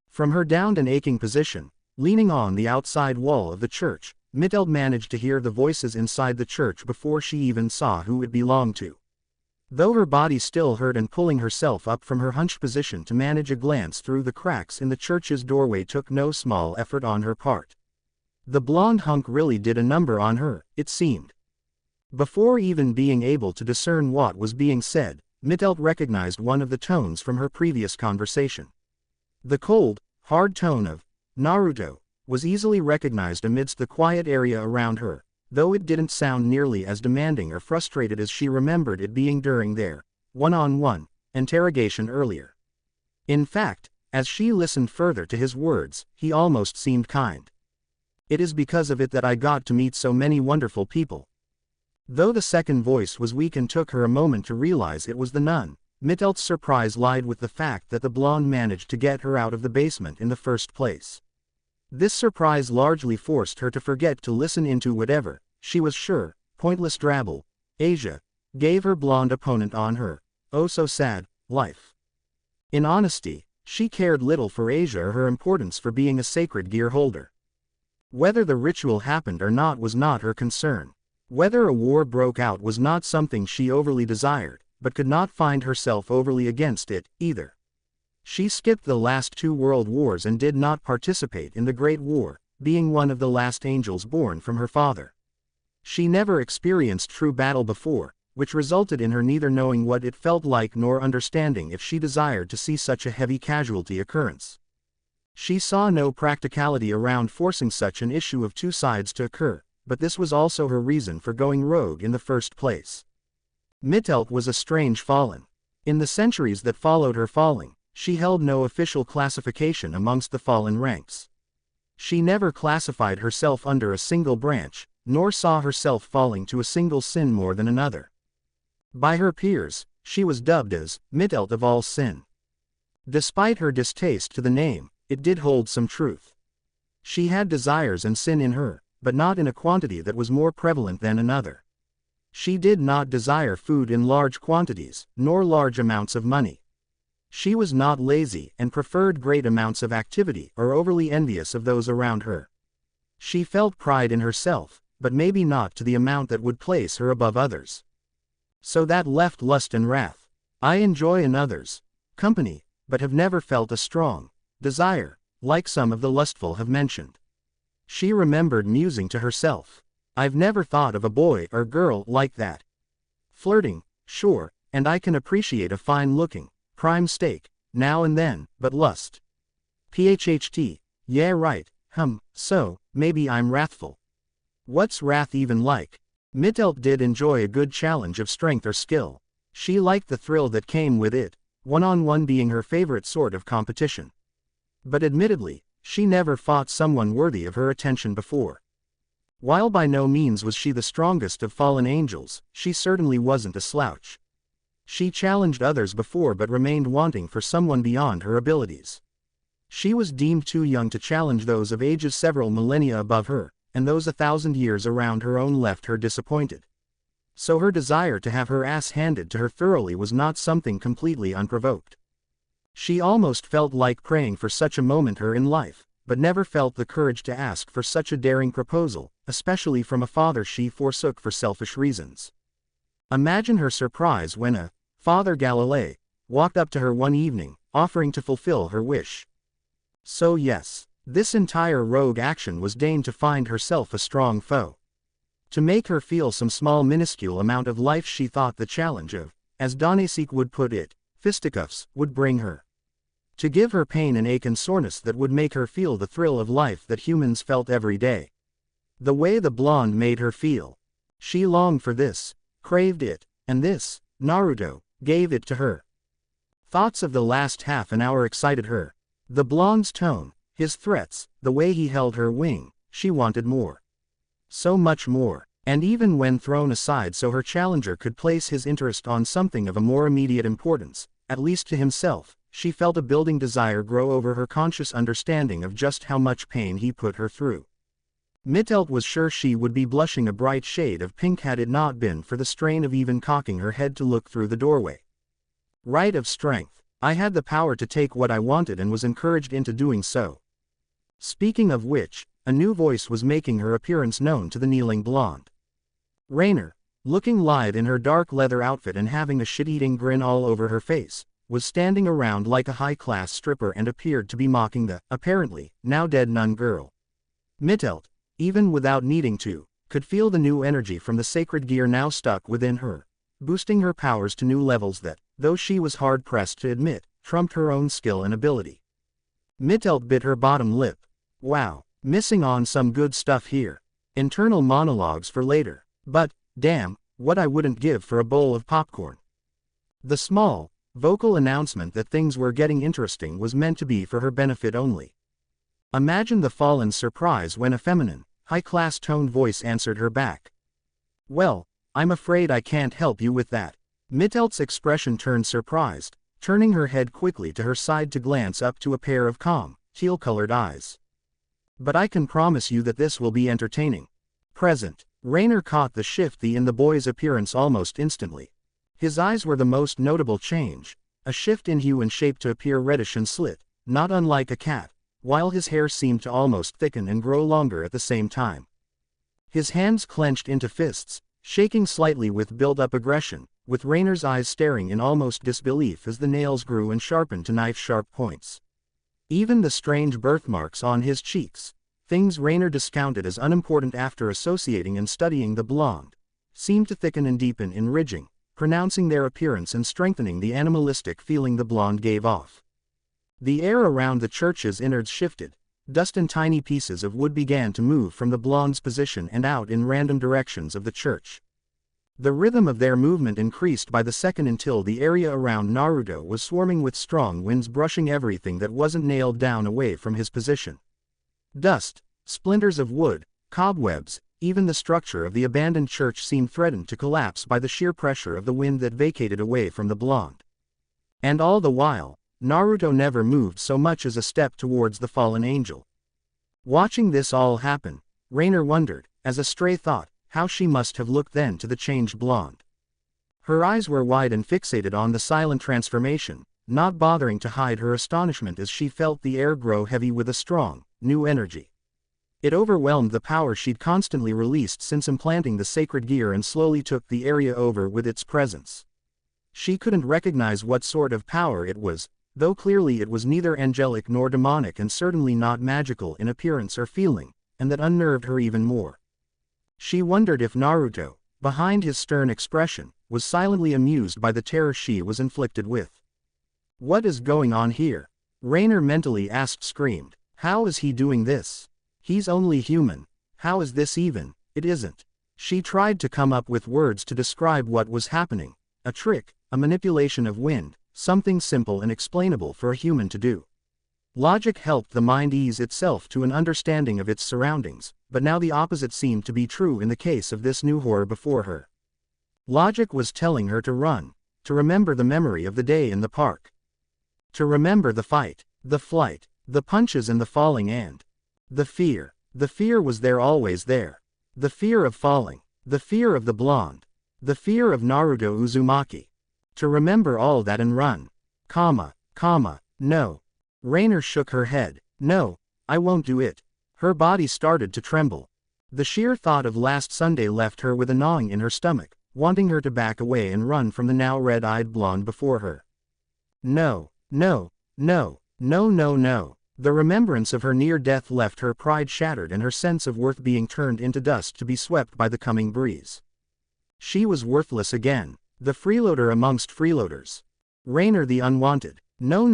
From her downed and aching position, leaning on the outside wall of the church, Mitheld managed to hear the voices inside the church before she even saw who it belonged to. Though her body still hurt, and pulling herself up from her hunched position to manage a glance through the cracks in the church's doorway took no small effort on her part. The blonde hunk really did a number on her, it seemed. Before even being able to discern what was being said, Mitheld recognized one of the tones from her previous conversation. The cold, hard tone of Naruto was easily recognized amidst the quiet area around her, though it didn't sound nearly as demanding or frustrated as she remembered it being during their one-on-one interrogation earlier. In fact, as she listened further to his words, he almost seemed kind. It is because of it that I got to meet so many wonderful people. Though the second voice was weak and took her a moment to realize it was the nun, Mitheld's surprise lied with the fact that the blonde managed to get her out of the basement in the first place. This surprise largely forced her to forget to listen into whatever, she was sure, pointless drabble, Asia gave her blonde opponent on her, oh so sad, life. In honesty, she cared little for Asia or her importance for being a sacred gear holder. Whether the ritual happened or not was not her concern. Whether a war broke out was not something she overly desired, but could not find herself overly against it, either. She skipped the last 2 world wars and did not participate in the Great War, being one of the last angels born from her father. She never experienced true battle before, which resulted in her neither knowing what it felt like nor understanding if she desired to see such a heavy casualty occurrence. She saw no practicality around forcing such an issue of 2 sides to occur, but this was also her reason for going rogue in the first place. Mitheld was a strange fallen. In the centuries that followed her falling, she held no official classification amongst the fallen ranks. She never classified herself under a single branch, nor saw herself falling to a single sin more than another. By her peers, she was dubbed as Mitheld of all sin. Despite her distaste to the name, it did hold some truth. She had desires and sin in her, but not in a quantity that was more prevalent than another. She did not desire food in large quantities, nor large amounts of money. She was not lazy and preferred great amounts of activity or overly envious of those around her. She felt pride in herself, but maybe not to the amount that would place her above others. So that left lust and wrath. I enjoy another's company, but have never felt a strong desire, like some of the lustful have mentioned. She remembered musing to herself, I've never thought of a boy or girl like that. Flirting, sure, and I can appreciate a fine-looking, prime steak, now and then, but lust. PHHT, yeah right, so, maybe I'm wrathful. What's wrath even like? Mitheld did enjoy a good challenge of strength or skill. She liked the thrill that came with it, one-on-one being her favorite sort of competition. But admittedly, she never fought someone worthy of her attention before. While by no means was she the strongest of fallen angels, she certainly wasn't a slouch. She challenged others before but remained wanting for someone beyond her abilities. She was deemed too young to challenge those of ages several millennia above her, and those 1,000 years around her own left her disappointed. So her desire to have her ass handed to her thoroughly was not something completely unprovoked. She almost felt like praying for such a moment her in life, but never felt the courage to ask for such a daring proposal, especially from a father she forsook for selfish reasons. Imagine her surprise when a Father Galilei walked up to her one evening, offering to fulfill her wish. So yes, this entire rogue action was deigned to find herself a strong foe. To make her feel some small minuscule amount of life she thought the challenge of, as Donasek would put it, fisticuffs, would bring her. To give her pain and ache and soreness that would make her feel the thrill of life that humans felt every day. The way the blonde made her feel. She longed for this, craved it, and this, Naruto, gave it to her. Thoughts of the last half an hour excited her. The blonde's tone, his threats, the way he held her wing, she wanted more. So much more. And even when thrown aside so her challenger could place his interest on something of a more immediate importance, at least to himself, she felt a building desire grow over her conscious understanding of just how much pain he put her through. Mudsaur was sure she would be blushing a bright shade of pink had it not been for the strain of even cocking her head to look through the doorway. Right of strength. I had the power to take what I wanted and was encouraged into doing so. Speaking of which, a new voice was making her appearance known to the kneeling blonde. Rainer, looking lithe in her dark leather outfit and having a shit-eating grin all over her face, was standing around like a high-class stripper and appeared to be mocking the, apparently, now dead nun girl. Mudsaur, even without needing to, could feel the new energy from the sacred gear now stuck within her, boosting her powers to new levels that, though she was hard-pressed to admit, trumped her own skill and ability. Mudsaur bit her bottom lip. Wow, missing on some good stuff here. Internal monologues for later. But, damn, what I wouldn't give for a bowl of popcorn. The small, vocal announcement that things were getting interesting was meant to be for her benefit only. Imagine the fallen's surprise when a feminine, high-class toned voice answered her back. Well, I'm afraid I can't help you with that. Mudsaur's expression turned surprised, turning her head quickly to her side to glance up to a pair of calm, teal-colored eyes. But I can promise you that this will be entertaining. Present. Rainer caught the shift in the boy's appearance almost instantly. His eyes were the most notable change, a shift in hue and shape to appear reddish and slit, not unlike a cat, while his hair seemed to almost thicken and grow longer at the same time. His hands clenched into fists, shaking slightly with built-up aggression, with Rainer's eyes staring in almost disbelief as the nails grew and sharpened to knife-sharp points. Even the strange birthmarks on his cheeks, things Rainer discounted as unimportant after associating and studying the blonde, seemed to thicken and deepen in ridging, pronouncing their appearance and strengthening the animalistic feeling the blonde gave off. The air around the church's innards shifted, dust and tiny pieces of wood began to move from the blonde's position and out in random directions of the church. The rhythm of their movement increased by the second until the area around Naruto was swarming with strong winds brushing everything that wasn't nailed down away from his position. Dust, splinters of wood, cobwebs, even the structure of the abandoned church seemed threatened to collapse by the sheer pressure of the wind that vacated away from the blonde. And all the while, Naruto never moved so much as a step towards the fallen angel. Watching this all happen, Rainer wondered, as a stray thought, how she must have looked then to the changed blonde. Her eyes were wide and fixated on the silent transformation, not bothering to hide her astonishment as she felt the air grow heavy with a strong, new energy. It overwhelmed the power she'd constantly released since implanting the sacred gear and slowly took the area over with its presence. She couldn't recognize what sort of power it was, though clearly it was neither angelic nor demonic and certainly not magical in appearance or feeling, and that unnerved her even more. She wondered if Naruto, behind his stern expression, was silently amused by the terror she was inflicted with. What is going on here? Rainer mentally screamed. How is he doing this? He's only human. How is this even? It isn't. She tried to come up with words to describe what was happening. A trick, a manipulation of wind, something simple and explainable for a human to do. Logic helped the mind ease itself to an understanding of its surroundings, but now the opposite seemed to be true in the case of this new horror before her. Logic was telling her to run, to remember the memory of the day in the park. To remember the fight, the flight, the punches and the falling and the fear. The fear was there, always there. The fear of falling, the fear of the blonde, the fear of Naruto Uzumaki. To remember all that and run. No. Rainer shook her head. No, I won't do it. Her body started to tremble. The sheer thought of last Sunday left her with a gnawing in her stomach, wanting her to back away and run from the now red-eyed blonde before her. No. The remembrance of her near death left her pride shattered and her sense of worth being turned into dust to be swept by the coming breeze. She was worthless again, the freeloader amongst freeloaders. Rainer the unwanted. No.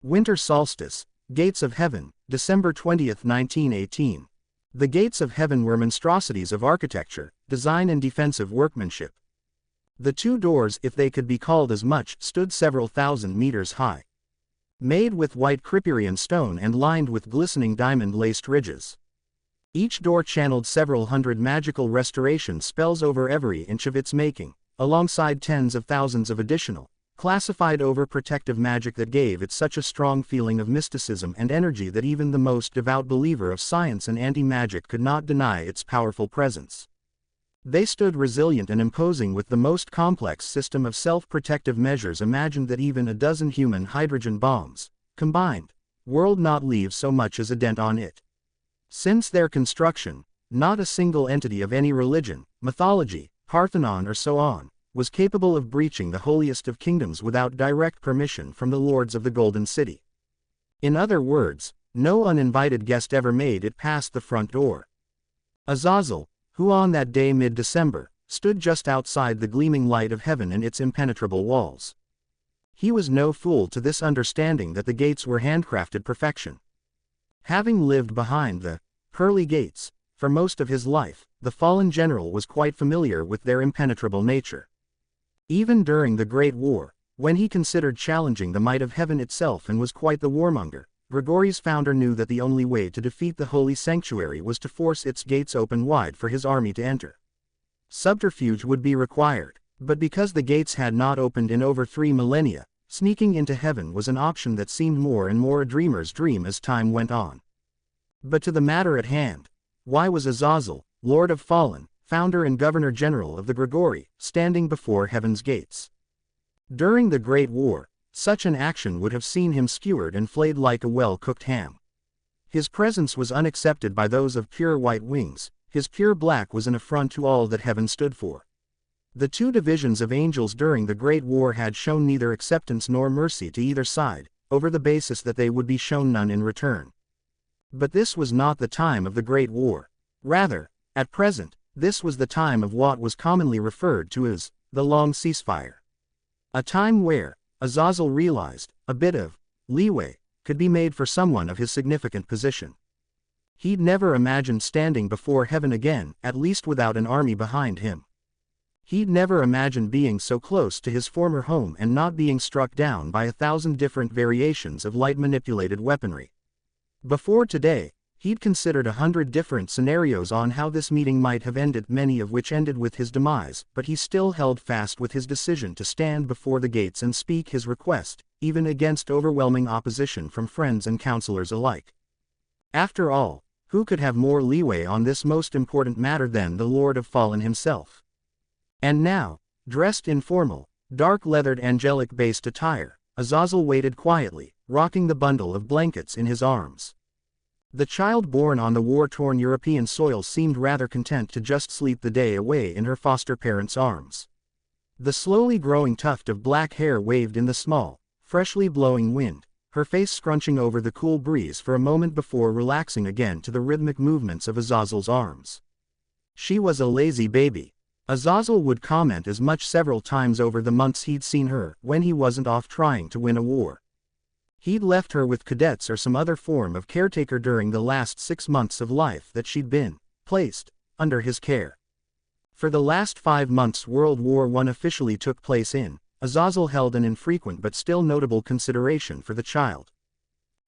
Winter solstice, Gates of Heaven, December 20th, 1918. The gates of heaven were monstrosities of architecture, design and defensive workmanship. The two doors, if they could be called as much, stood several thousand meters high. Made with white Crippurian stone and lined with glistening diamond-laced ridges. Each door channeled several hundred magical restoration spells over every inch of its making, alongside tens of thousands of additional, classified overprotective magic that gave it such a strong feeling of mysticism and energy that even the most devout believer of science and anti-magic could not deny its powerful presence. They stood resilient and imposing with the most complex system of self-protective measures imagined that even a dozen human hydrogen bombs, combined, would not leave so much as a dent on it. Since their construction, not a single entity of any religion, mythology, Parthenon or so on, was capable of breaching the holiest of kingdoms without direct permission from the lords of the Golden City. In other words, no uninvited guest ever made it past the front door. Azazel, who on that day mid-December, stood just outside the gleaming light of heaven and its impenetrable walls. He was no fool to this understanding that the gates were handcrafted perfection. Having lived behind the pearly gates for most of his life, the fallen general was quite familiar with their impenetrable nature. Even during the Great War, when he considered challenging the might of heaven itself and was quite the warmonger, Grigory's founder knew that the only way to defeat the holy sanctuary was to force its gates open wide for his army to enter. Subterfuge would be required, but because the gates had not opened in over 3 millennia, sneaking into heaven was an option that seemed more and more a dreamer's dream as time went on. But to the matter at hand, why was Azazel, Lord of Fallen, founder and governor-general of the Grigory, standing before heaven's gates? During the Great War, such an action would have seen him skewered and flayed like a well-cooked ham. His presence was unaccepted by those of pure white wings, his pure black was an affront to all that heaven stood for. The two divisions of angels during the Great War had shown neither acceptance nor mercy to either side, over the basis that they would be shown none in return. But this was not the time of the Great War. Rather, at present, this was the time of what was commonly referred to as the long ceasefire. A time where, Azazel realized, a bit of leeway could be made for someone of his significant position. He'd never imagined standing before heaven again, at least without an army behind him. He'd never imagined being so close to his former home and not being struck down by 1,000 different variations of light-manipulated weaponry. Before today, he'd considered 100 different scenarios on how this meeting might have ended, many of which ended with his demise, but he still held fast with his decision to stand before the gates and speak his request, even against overwhelming opposition from friends and counselors alike. After all, who could have more leeway on this most important matter than the Lord of Fallen himself? And now, dressed in formal, dark-leathered angelic-based attire, Azazel waited quietly, rocking the bundle of blankets in his arms. The child born on the war-torn European soil seemed rather content to just sleep the day away in her foster parents' arms. The slowly growing tuft of black hair waved in the small, freshly blowing wind, her face scrunching over the cool breeze for a moment before relaxing again to the rhythmic movements of Azazel's arms. She was a lazy baby. Azazel would comment as much several times over the months he'd seen her when he wasn't off trying to win a war. He'd left her with cadets or some other form of caretaker during the last 6 months of life that she'd been placed under his care. For the last 5 months World War I officially took place in, Azazel held an infrequent but still notable consideration for the child.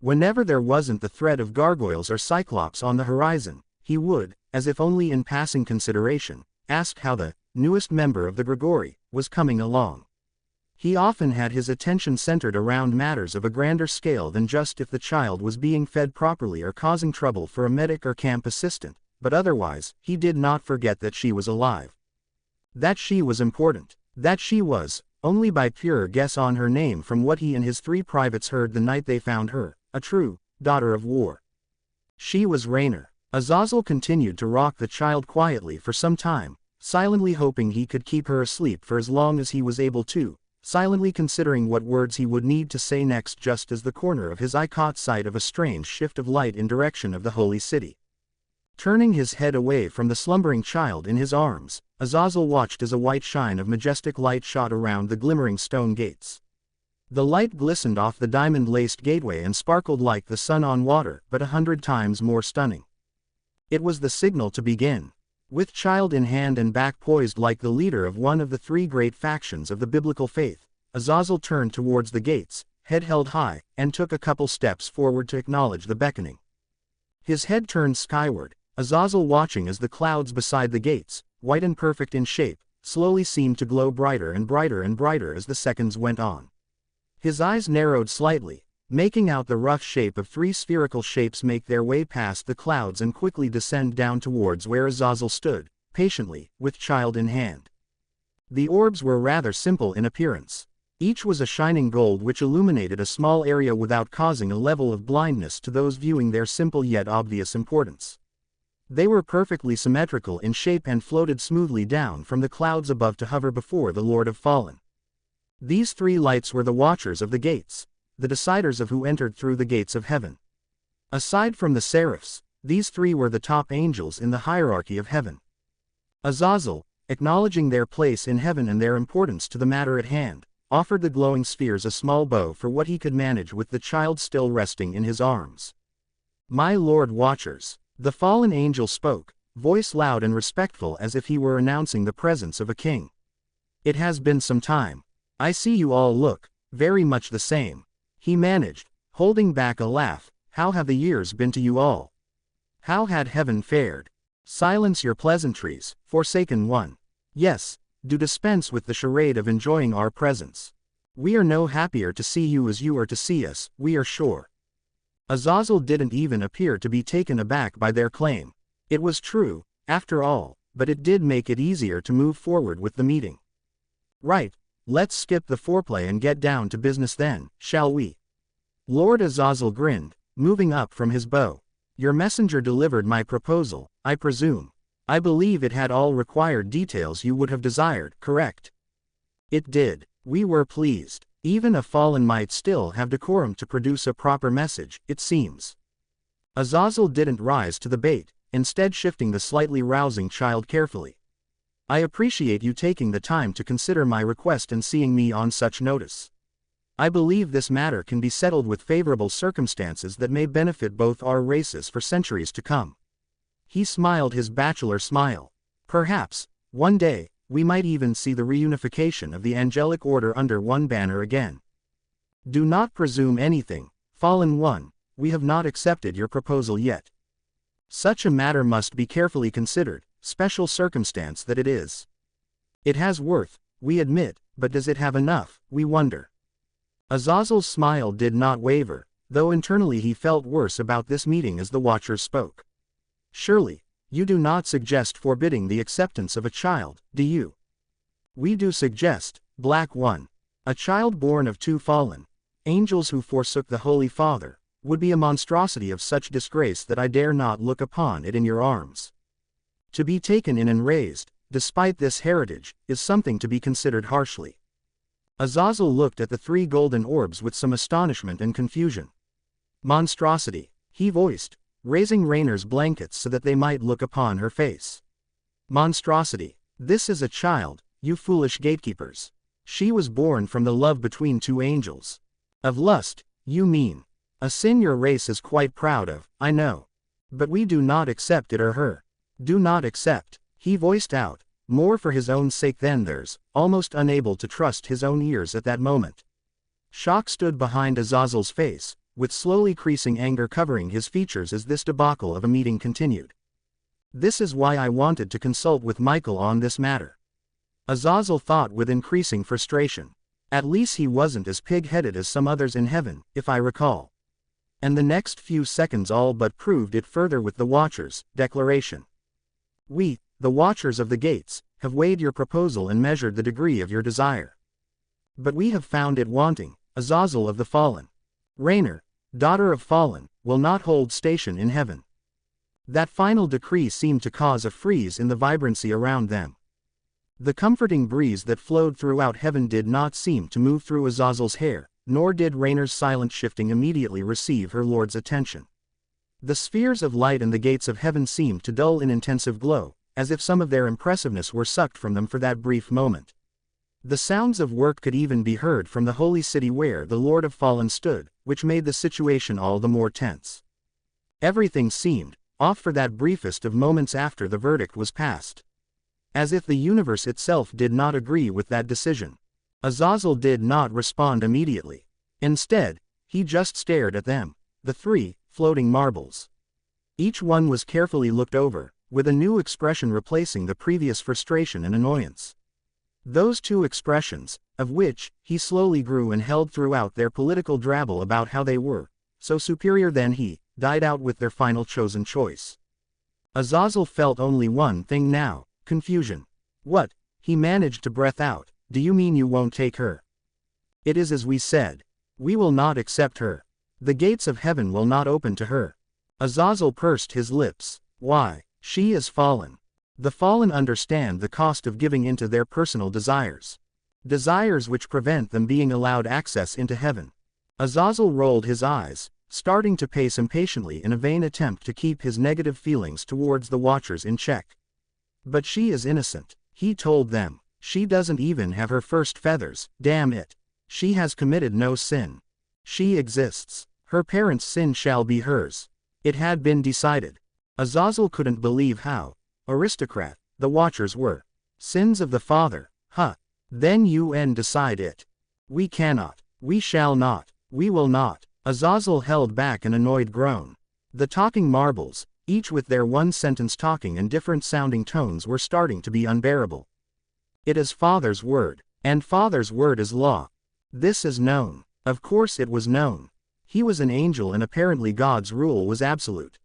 Whenever there wasn't the threat of gargoyles or cyclops on the horizon, he would, as if only in passing consideration, ask how the newest member of the Grigory was coming along. He often had his attention centered around matters of a grander scale than just if the child was being fed properly or causing trouble for a medic or camp assistant, but otherwise, he did not forget that she was alive. That she was important. That she was, only by pure guess on her name from what he and his 3 privates heard the night they found her, a true daughter of war. She was Raynor. Azazel continued to rock the child quietly for some time, silently hoping he could keep her asleep for as long as he was able to, silently considering what words he would need to say next just as the corner of his eye caught sight of a strange shift of light in direction of the holy city. Turning his head away from the slumbering child in his arms, Azazel watched as a white shine of majestic light shot around the glimmering stone gates. The light glistened off the diamond-laced gateway and sparkled like the sun on water, but 100 times more stunning. It was the signal to begin. With child in hand and back poised like the leader of one of the 3 great factions of the biblical faith, Azazel turned towards the gates, head held high, and took a couple steps forward to acknowledge the beckoning. His head turned skyward, Azazel, watching as the clouds beside the gates, white and perfect in shape, slowly seemed to glow brighter and brighter and brighter as the seconds went on. His eyes narrowed slightly, making out the rough shape of three spherical shapes make their way past the clouds and quickly descend down towards where Azazel stood, patiently, with child in hand. The orbs were rather simple in appearance. Each was a shining gold which illuminated a small area without causing a level of blindness to those viewing their simple yet obvious importance. They were perfectly symmetrical in shape and floated smoothly down from the clouds above to hover before the Lord of Fallen. These three lights were the watchers of the gates, the deciders of who entered through the gates of heaven. Aside from the seraphs, these three were the top angels in the hierarchy of heaven. Azazel, acknowledging their place in heaven and their importance to the matter at hand, offered the glowing spheres a small bow for what he could manage with the child still resting in his arms. "My Lord Watchers," the fallen angel spoke, voice loud and respectful as if he were announcing the presence of a king. "It has been some time. I see you all look very much the same," he managed, holding back a laugh. "How have the years been to you all? How had heaven fared? Silence your pleasantries, Forsaken One. Yes, do dispense with the charade of enjoying our presence. We are no happier to see you as you are to see us, we are sure." Azazel didn't even appear to be taken aback by their claim. It was true, after all, but it did make it easier to move forward with the meeting. "Right, let's skip the foreplay and get down to business then, shall we?" Lord Azazel grinned, moving up from his bow. "Your messenger delivered my proposal, I presume. I believe it had all required details you would have desired, correct?" "It did. We were pleased. Even a fallen might still have decorum to produce a proper message, it seems." Azazel didn't rise to the bait, instead shifting the slightly rousing child carefully. "I appreciate you taking the time to consider my request and seeing me on such notice. I believe this matter can be settled with favorable circumstances that may benefit both our races for centuries to come." He smiled his bachelor smile. "Perhaps, one day, we might even see the reunification of the angelic order under one banner again." "Do not presume anything, Fallen One, we have not accepted your proposal yet. Such a matter must be carefully considered, special circumstance that it is. It has worth, we admit, but does it have enough, we wonder." Azazel's smile did not waver, though internally he felt worse about this meeting as the Watchers spoke. "Surely, you do not suggest forbidding the acceptance of a child, do you?" "We do suggest, Black One. A child born of two fallen angels who forsook the Holy Father would be a monstrosity of such disgrace that I dare not look upon it in your arms. To be taken in and raised, despite this heritage, is something to be considered harshly." Azazel looked at the three golden orbs with some astonishment and confusion. "Monstrosity," he voiced, raising Rainer's blankets so that they might look upon her face. "Monstrosity. This is a child, you foolish gatekeepers. She was born from the love between two angels. Of lust, you mean. A sin your race is quite proud of, I know. But we do not accept it or her. Do not accept," he voiced out, more for his own sake than theirs, almost unable to trust his own ears at that moment. Shock stood behind Azazel's face, with slowly creasing anger covering his features as this debacle of a meeting continued. "This is why I wanted to consult with Michael on this matter." Azazel thought with increasing frustration. At least he wasn't as pig-headed as some others in heaven, if I recall. And the next few seconds all but proved it further with the Watchers' declaration. "We, the Watchers of the Gates, have weighed your proposal and measured the degree of your desire. But we have found it wanting, Azazel of the Fallen. Rainer, daughter of Fallen, will not hold station in heaven." That final decree seemed to cause a freeze in the vibrancy around them. The comforting breeze that flowed throughout heaven did not seem to move through Azazel's hair, nor did Rainer's silent shifting immediately receive her lord's attention. The spheres of light and the gates of heaven seemed to dull in intensive glow, as if some of their impressiveness were sucked from them for that brief moment. The sounds of work could even be heard from the holy city where the Lord of Fallen stood, which made the situation all the more tense. Everything seemed off for that briefest of moments after the verdict was passed. As if the universe itself did not agree with that decision. Azazel did not respond immediately. Instead, he just stared at them, the three floating marbles. Each one was carefully looked over, with a new expression replacing the previous frustration and annoyance. Those two expressions, of which he slowly grew and held throughout their political drabble about how they were so superior than he, died out with their final chosen choice. Azazel felt only one thing now: confusion. What? He managed to breath out. Do you mean you won't take her? It is as we said. We will not accept her. The gates of heaven will not open to her. Azazel pursed his lips. Why? She is fallen. The fallen understand the cost of giving into their personal desires. Desires which prevent them being allowed access into heaven. Azazel rolled his eyes, starting to pace impatiently in a vain attempt to keep his negative feelings towards the Watchers in check. But she is innocent, he told them. She doesn't even have her first feathers, damn it. She has committed no sin. She exists. Her parents' sin shall be hers. It had been decided. Azazel couldn't believe how aristocrat the Watchers were. Sins of the father, huh? Then UN decide it. We cannot. We shall not. We will not. Azazel held back an annoyed groan. The talking marbles, each with their one-sentence talking and different-sounding tones, were starting to be unbearable. It is Father's word, and Father's word is law. This is known. Of course it was known. He was an angel and apparently God's rule was absolute.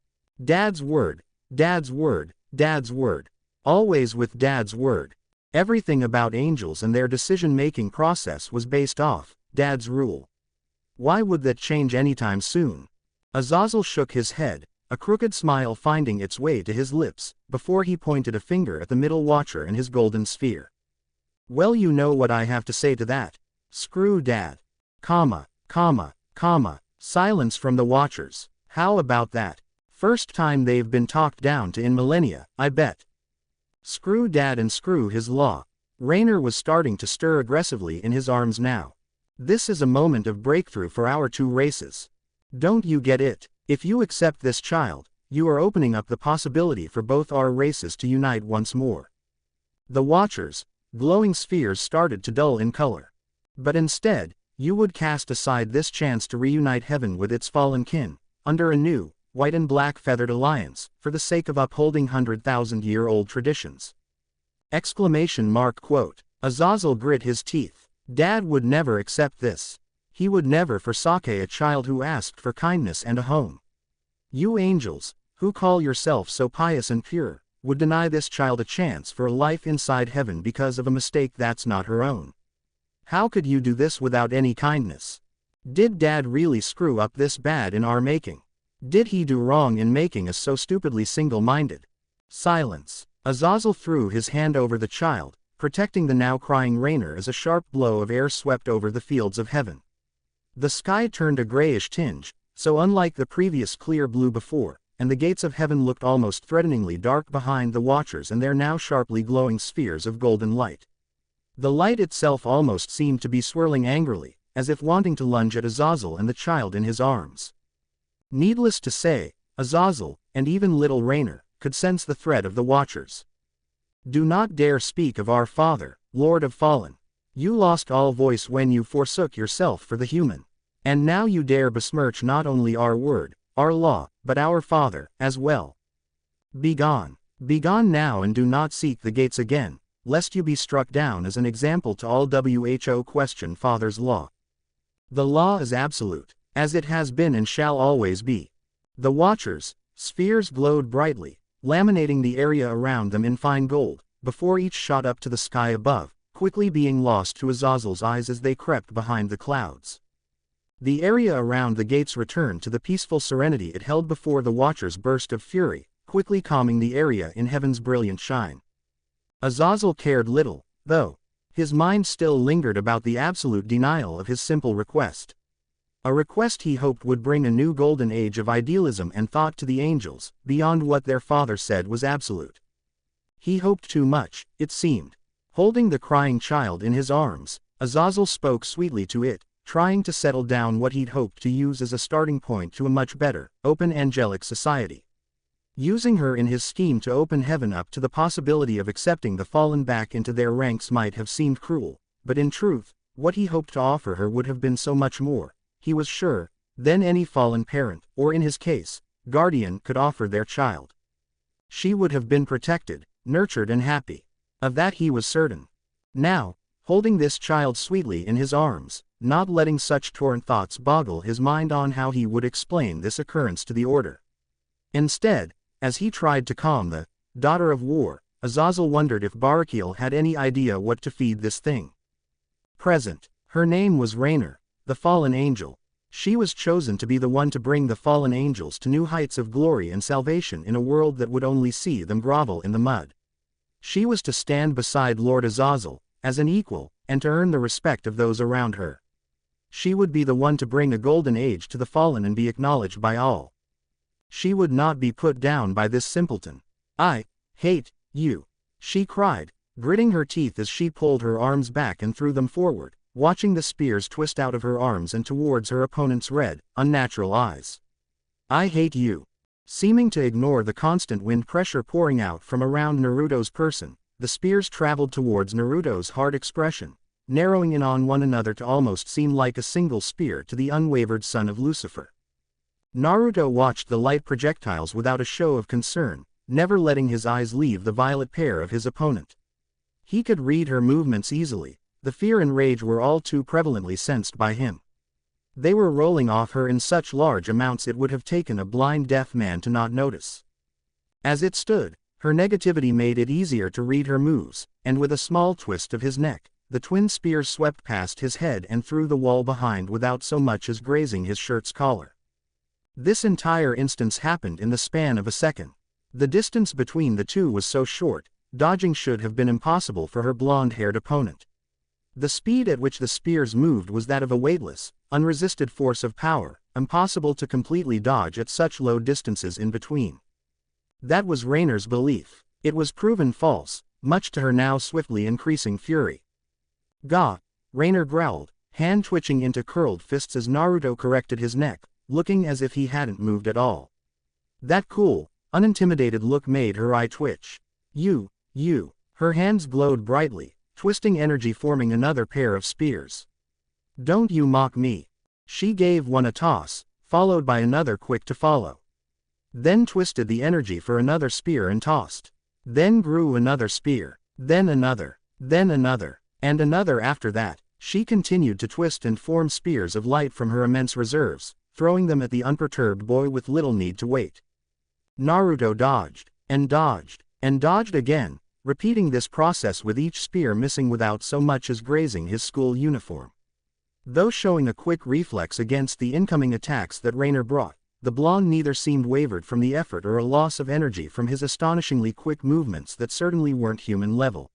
Dad's word, Dad's word, Dad's word. Always with Dad's word. Everything about angels and their decision-making process was based off Dad's rule. Why would that change anytime soon? Azazel shook his head, a crooked smile finding its way to his lips, before he pointed a finger at the middle Watcher and his golden sphere. Well, you know what I have to say to that. Screw Dad. Comma, comma, comma. Silence from the Watchers. How about that? First time they've been talked down to in millennia, I bet. Screw Dad and screw his law. Raynor was starting to stir aggressively in his arms now. This is a moment of breakthrough for our two races. Don't you get it? If you accept this child, you are opening up the possibility for both our races to unite once more. The Watchers' glowing spheres started to dull in color. But instead, you would cast aside this chance to reunite heaven with its fallen kin, under a new, white and black feathered alliance, for the sake of upholding 100,000-year-old traditions. Exclamation mark quote. Azazel grit his teeth. Dad would never accept this. He would never forsake a child who asked for kindness and a home. You angels, who call yourself so pious and pure, would deny this child a chance for a life inside heaven because of a mistake that's not her own. How could you do this without any kindness? Did Dad really screw up this bad in our making? Did he do wrong in making us so stupidly single-minded? Silence. Azazel threw his hand over the child, protecting the now crying Raynor as a sharp blow of air swept over the fields of heaven. The sky turned a grayish tinge, so unlike the previous clear blue before, and the gates of heaven looked almost threateningly dark behind the Watchers and their now sharply glowing spheres of golden light. The light itself almost seemed to be swirling angrily, as if wanting to lunge at Azazel and the child in his arms. Needless to say, Azazel, and even little Raynor, could sense the threat of the Watchers. Do not dare speak of our Father, Lord of Fallen. You lost all voice when you forsook yourself for the human. And now you dare besmirch not only our word, our law, but our Father, as well. Begone. Begone now and do not seek the gates again, lest you be struck down as an example to all who question Father's law. The law is absolute, as it has been and shall always be. The Watchers' spheres glowed brightly, laminating the area around them in fine gold, before each shot up to the sky above, quickly being lost to Azazel's eyes as they crept behind the clouds. The area around the gates returned to the peaceful serenity it held before the Watchers' burst of fury, quickly calming the area in heaven's brilliant shine. Azazel cared little, though. His mind still lingered about the absolute denial of his simple request. A request he hoped would bring a new golden age of idealism and thought to the angels, beyond what their father said was absolute. He hoped too much, it seemed. Holding the crying child in his arms, Azazel spoke sweetly to it, trying to settle down what he'd hoped to use as a starting point to a much better, open angelic society. Using her in his scheme to open heaven up to the possibility of accepting the fallen back into their ranks might have seemed cruel, but in truth, what he hoped to offer her would have been so much more, he was sure, than any fallen parent, or in his case, guardian could offer their child. She would have been protected, nurtured and happy. Of that he was certain. Now, holding this child sweetly in his arms, not letting such torrent thoughts boggle his mind on how he would explain this occurrence to the Order. Instead, as he tried to calm the daughter of war, Azazel wondered if Barakiel had any idea what to feed this thing. Present. Her name was Rainer, the fallen angel. She was chosen to be the one to bring the fallen angels to new heights of glory and salvation in a world that would only see them grovel in the mud. She was to stand beside Lord Azazel, as an equal, and to earn the respect of those around her. She would be the one to bring a golden age to the fallen and be acknowledged by all. She would not be put down by this simpleton. "I hate you," she cried, gritting her teeth as she pulled her arms back and threw them forward, watching the spears twist out of her arms and towards her opponent's red, unnatural eyes. "I hate you." Seeming to ignore the constant wind pressure pouring out from around Naruto's person, the spears traveled towards Naruto's hard expression, narrowing in on one another to almost seem like a single spear to the unwavered son of Lucifer. Naruto watched the light projectiles without a show of concern, never letting his eyes leave the violet pair of his opponent. He could read her movements easily. The fear and rage were all too prevalently sensed by him. They were rolling off her in such large amounts it would have taken a blind deaf man to not notice. As it stood, her negativity made it easier to read her moves, and with a small twist of his neck, the twin spears swept past his head and through the wall behind without so much as grazing his shirt's collar. This entire instance happened in the span of a second. The distance between the two was so short, dodging should have been impossible for her blonde-haired opponent. The speed at which the spears moved was that of a weightless, unresisted force of power, impossible to completely dodge at such low distances in between. That was Rainer's belief. It was proven false, much to her now swiftly increasing fury. "Gah!" Rainer growled, hand twitching into curled fists as Naruto corrected his neck, looking as if he hadn't moved at all. That cool, unintimidated look made her eye twitch. You. Her hands glowed brightly, twisting energy forming another pair of spears. "Don't you mock me." She gave one a toss, followed by another quick to follow. Then twisted the energy for another spear and tossed. Then grew another spear, then another, and another after that. She continued to twist and form spears of light from her immense reserves, throwing them at the unperturbed boy with little need to wait. Naruto dodged, and dodged, and dodged again, repeating this process with each spear missing without so much as grazing his school uniform. Though showing a quick reflex against the incoming attacks that Rainer brought, the blonde neither seemed wavered from the effort or a loss of energy from his astonishingly quick movements that certainly weren't human level.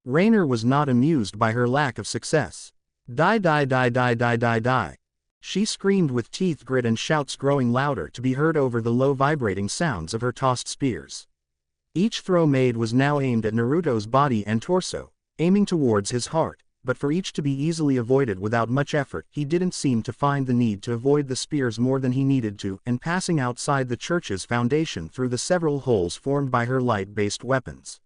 Rainer was not amused by her lack of success. Die. She screamed with teeth grit and shouts growing louder to be heard over the low vibrating sounds of her tossed spears. Each throw made was now aimed at Naruto's body and torso, aiming towards his heart, but for each to be easily avoided without much effort. He didn't seem to find the need to avoid the spears more than he needed to, and passing outside the church's foundation through the several holes formed by her light-based weapons.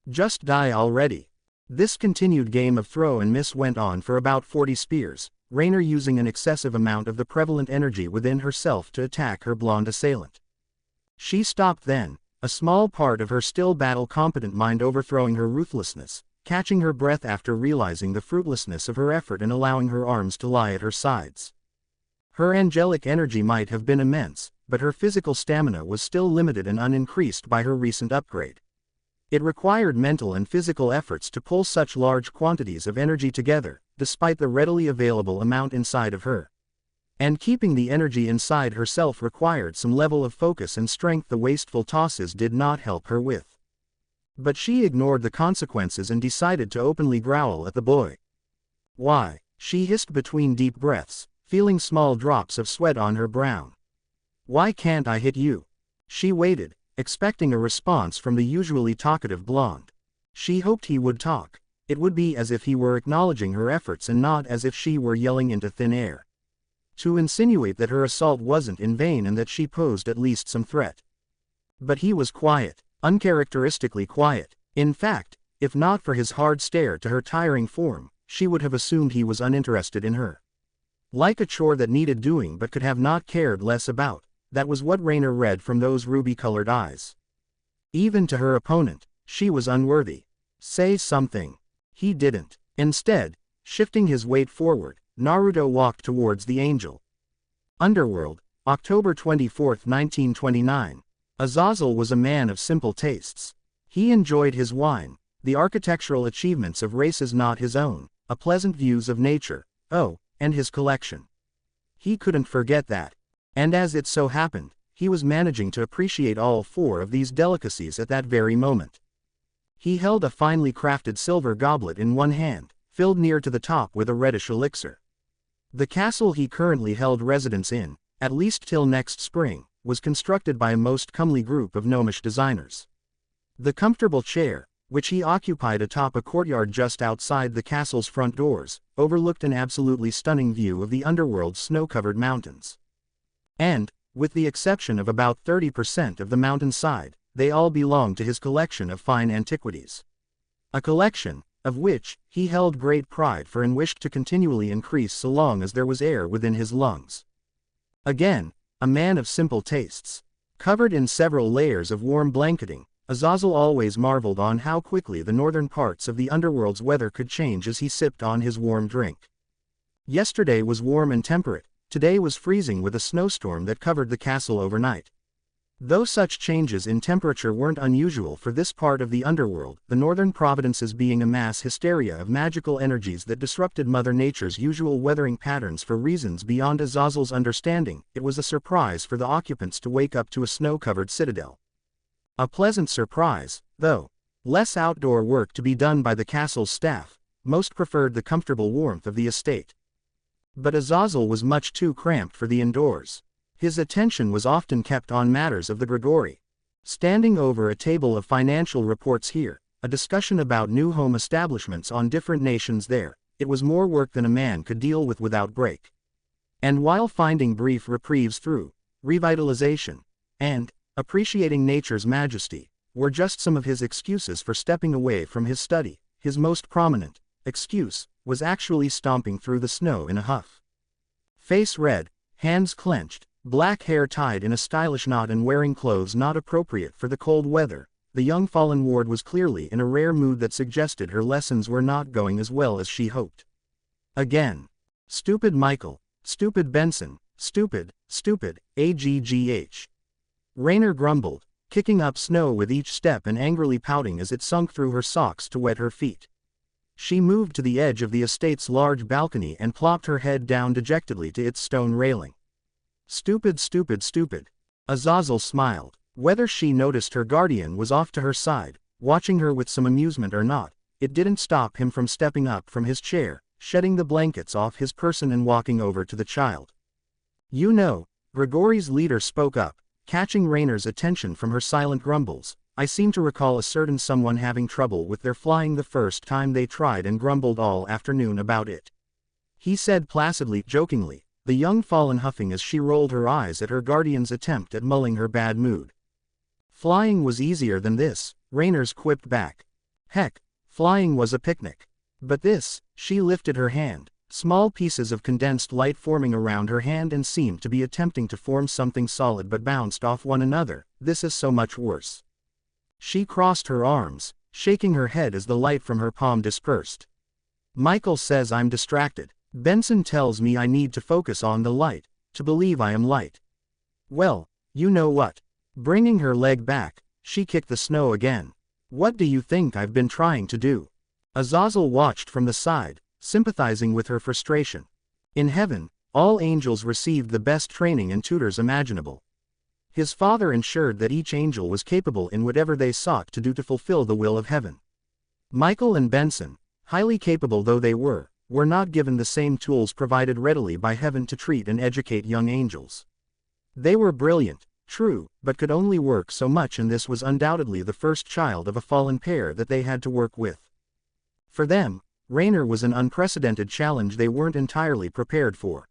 Just die already. This continued game of throw and miss went on for about 40 spears, Rainer using an excessive amount of the prevalent energy within herself to attack her blonde assailant. She stopped then, a small part of her still battle-competent mind overthrowing her ruthlessness, catching her breath after realizing the fruitlessness of her effort and allowing her arms to lie at her sides. Her angelic energy might have been immense, but her physical stamina was still limited and unincreased by her recent upgrade. It required mental and physical efforts to pull such large quantities of energy together, despite the readily available amount inside of her. And keeping the energy inside herself required some level of focus and strength the wasteful tosses did not help her with. But she ignored the consequences and decided to openly growl at the boy. "Why?" she hissed between deep breaths, feeling small drops of sweat on her brow. "Why can't I hit you?" She waited, expecting a response from the usually talkative blonde. She hoped he would talk. It would be as if he were acknowledging her efforts and not as if she were yelling into thin air. To insinuate that her assault wasn't in vain and that she posed at least some threat. But he was quiet, uncharacteristically quiet. In fact, if not for his hard stare to her tiring form, she would have assumed he was uninterested in her. Like a chore that needed doing but could have not cared less about, That was what Raynor read from those ruby-colored eyes. Even to her opponent, she was unworthy. Say something. He didn't. Instead, shifting his weight forward, Naruto walked towards the angel. Underworld, October 24, 1929. Azazel was a man of simple tastes. He enjoyed his wine, the architectural achievements of races not his own, a pleasant views of nature, and his collection. He couldn't forget that. And as it so happened, he was managing to appreciate all four of these delicacies at that very moment. He held a finely crafted silver goblet in one hand, filled near to the top with a reddish elixir. The castle he currently held residence in, at least till next spring, was constructed by a most comely group of gnomish designers. The comfortable chair, which he occupied atop a courtyard just outside the castle's front doors, overlooked an absolutely stunning view of the underworld's snow-covered mountains. And, with the exception of about 30% of the mountainside, they all belonged to his collection of fine antiquities. A collection, of which he held great pride for and wished to continually increase so long as there was air within his lungs. Again, a man of simple tastes. Covered in several layers of warm blanketing, Azazel always marveled on how quickly the northern parts of the underworld's weather could change as he sipped on his warm drink. Yesterday was warm and temperate, today was freezing with a snowstorm that covered the castle overnight. Though such changes in temperature weren't unusual for this part of the underworld, the northern provinces being a mass hysteria of magical energies that disrupted Mother Nature's usual weathering patterns for reasons beyond Azazel's understanding, it was a surprise for the occupants to wake up to a snow-covered citadel. A pleasant surprise, though. Less outdoor work to be done by the castle's staff, most preferred the comfortable warmth of the estate. But Azazel was much too cramped for the indoors. His attention was often kept on matters of the Grigori. Standing over a table of financial reports here, a discussion about new home establishments on different nations there, it was more work than a man could deal with without break. And while finding brief reprieves through revitalization and appreciating nature's majesty were just some of his excuses for stepping away from his study, his most prominent excuse was actually stomping through the snow in a huff. Face red, hands clenched, black hair tied in a stylish knot and wearing clothes not appropriate for the cold weather, the young fallen ward was clearly in a rare mood that suggested her lessons were not going as well as she hoped. Again. Stupid Michael, stupid Benson, stupid, aggh. Raynor grumbled, kicking up snow with each step and angrily pouting as it sunk through her socks to wet her feet. She moved to the edge of the estate's large balcony and plopped her head down dejectedly to its stone railing. Stupid. Azazel smiled. Whether she noticed her guardian was off to her side, watching her with some amusement or not, it didn't stop him from stepping up from his chair, shedding the blankets off his person and walking over to the child. You know, Grigori's leader spoke up, catching Raynor's attention from her silent grumbles. I seem to recall a certain someone having trouble with their flying the first time they tried and grumbled all afternoon about it. He said placidly, jokingly, the young fallen huffing as she rolled her eyes at her guardian's attempt at mulling her bad mood. Flying was easier than this, Raynor's quipped back. Heck, flying was a picnic. But this, she lifted her hand, small pieces of condensed light forming around her hand and seemed to be attempting to form something solid but bounced off one another. This is so much worse. She crossed her arms, shaking her head as the light from her palm dispersed. Michael says I'm distracted. Benson tells me I need to focus on the light, to believe I am light. Well, you know what? Bringing her leg back, she kicked the snow again. What do you think I've been trying to do? Azazel watched from the side, sympathizing with her frustration. In heaven, all angels received the best training and tutors imaginable. His father ensured that each angel was capable in whatever they sought to do to fulfill the will of heaven. Michael and Benson, highly capable though they were not given the same tools provided readily by heaven to treat and educate young angels. They were brilliant, true, but could only work so much, and this was undoubtedly the first child of a fallen pair that they had to work with. For them, Raynor was an unprecedented challenge they weren't entirely prepared for.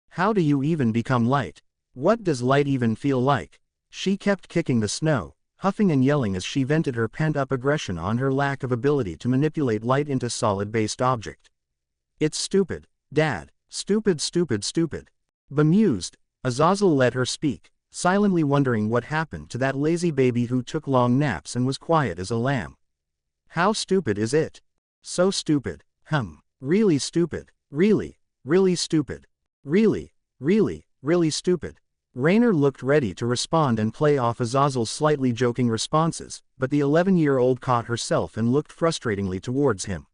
How do you even become light? What does light even feel like? She kept kicking the snow, huffing and yelling as she vented her pent-up aggression on her lack of ability to manipulate light into solid-based object. It's stupid, Dad. Stupid. Bemused, Azazel let her speak, silently wondering what happened to that lazy baby who took long naps and was quiet as a lamb. How stupid is it? So stupid. Really stupid. Really, really stupid. Really, really stupid. Rainer looked ready to respond and play off Azazel's slightly joking responses, but the 11-year-old caught herself and looked frustratingly towards him.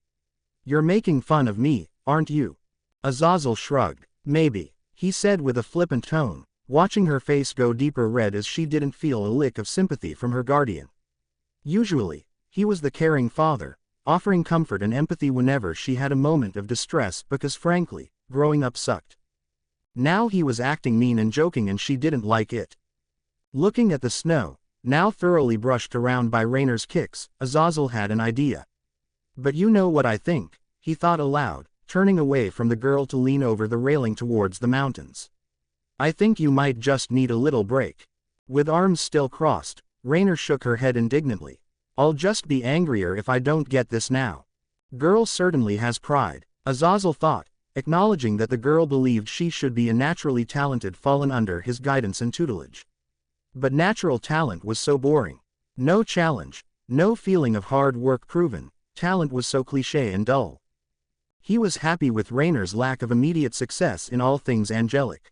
You're making fun of me, aren't you? Azazel shrugged. Maybe, he said with a flippant tone, watching her face go deeper red as she didn't feel a lick of sympathy from her guardian. Usually, he was the caring father, offering comfort and empathy whenever she had a moment of distress because frankly, growing up sucked. Now he was acting mean and joking and she didn't like it. Looking at the snow, now thoroughly brushed around by Rainer's kicks, Azazel had an idea. But you know what I think, he thought aloud, turning away from the girl to lean over the railing towards the mountains. I think you might just need a little break. With arms still crossed, Rainer shook her head indignantly. I'll just be angrier if I don't get this now. Girl certainly has pride, Azazel thought, acknowledging that the girl believed she should be a naturally talented fallen under his guidance and tutelage. But natural talent was so boring. No challenge, no feeling of hard work proven, talent was so cliché and dull. He was happy with Rainer's lack of immediate success in all things angelic.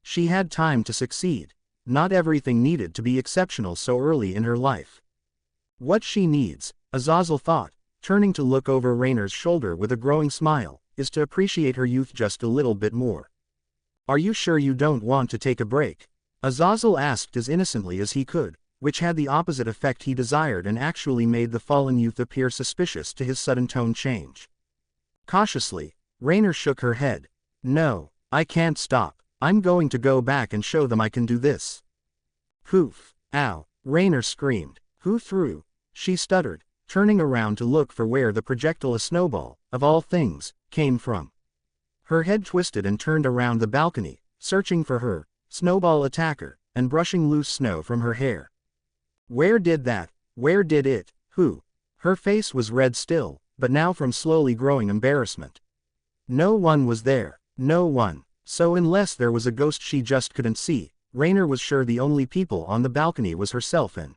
She had time to succeed. Not everything needed to be exceptional so early in her life. What she needs, Azazel thought, turning to look over Rainer's shoulder with a growing smile, is to appreciate her youth just a little bit more. Are you sure you don't want to take a break? Azazel asked as innocently as he could, which had the opposite effect he desired and actually made the fallen youth appear suspicious to his sudden tone change. Cautiously, Rainer shook her head. No, I can't stop. I'm going to go back and show them I can do this. Poof! Ow! Rainer screamed. Who threw? She stuttered, turning around to look for where the projectile, a snowball, of all things, came from. Her head twisted and turned around the balcony, searching for her snowball attacker, and brushing loose snow from her hair. Where did it, who? Her face was red still, but now from slowly growing embarrassment. No one was there, no one, so unless there was a ghost she just couldn't see, Rainer was sure the only people on the balcony was herself and.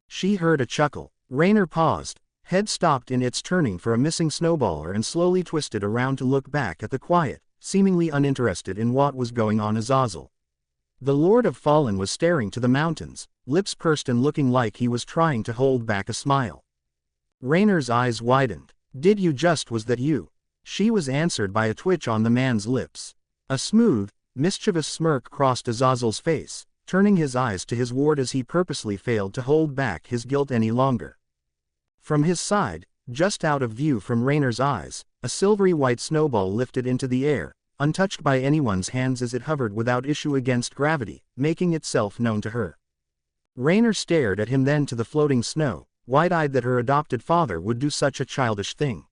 She heard a chuckle. Rainer paused, head stopped in its turning for a missing snowballer and slowly twisted around to look back at the quiet, seemingly uninterested in what was going on Azazel. The Lord of Fallen was staring to the mountains, lips pursed and looking like he was trying to hold back a smile. Rainer's eyes widened. Was that you? She was answered by a twitch on the man's lips. A smooth, mischievous smirk crossed Azazel's face, turning his eyes to his ward as he purposely failed to hold back his guilt any longer. From his side, just out of view from Rainer's eyes, a silvery white snowball lifted into the air, untouched by anyone's hands as it hovered without issue against gravity, making itself known to her. Rainer stared at him, then to the floating snow, wide-eyed that her adopted father would do such a childish thing.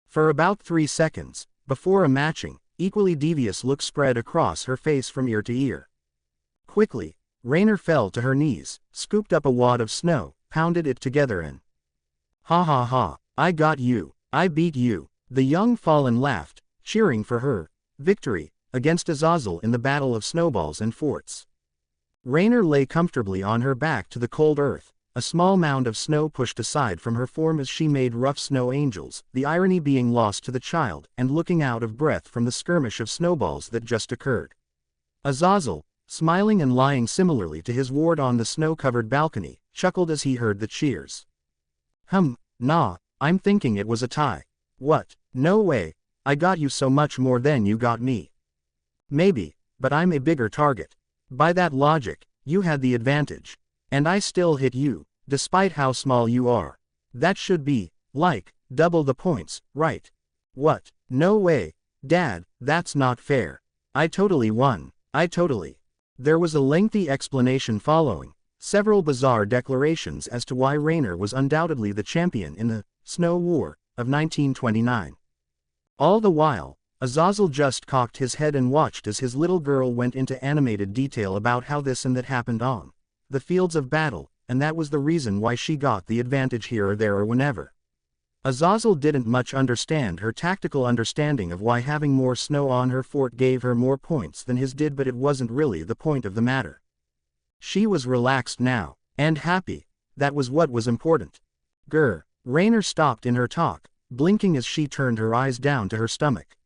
For about 3 seconds, before a matching, equally devious look spread across her face from ear to ear. Quickly, Rainer fell to her knees, scooped up a wad of snow, pounded it together and. Ha ha ha, I got you, I beat you. The young fallen laughed, cheering for her victory against Azazel in the battle of snowballs and forts. Rainer lay comfortably on her back to the cold earth, a small mound of snow pushed aside from her form as she made rough snow angels, the irony being lost to the child, and looking out of breath from the skirmish of snowballs that just occurred. Azazel, smiling and lying similarly to his ward on the snow-covered balcony, chuckled as he heard the cheers. Nah, I'm thinking it was a tie. What? No way, I got you so much more than you got me. Maybe, but I'm a bigger target. By that logic, you had the advantage. And I still hit you, despite how small you are. That should be, like, double the points, right? What? No way, Dad, that's not fair. I totally won. There was a lengthy explanation following, several bizarre declarations as to why Rainer was undoubtedly the champion in the Snow War of 1929. All the while, Azazel just cocked his head and watched as his little girl went into animated detail about how this and that happened on the fields of battle, and that was the reason why she got the advantage here or there or whenever. Azazel didn't much understand her tactical understanding of why having more snow on her fort gave her more points than his did, but it wasn't really the point of the matter. She was relaxed now, and happy. That was what was important. Grr. Raynor stopped in her talk, blinking as she turned her eyes down to her stomach.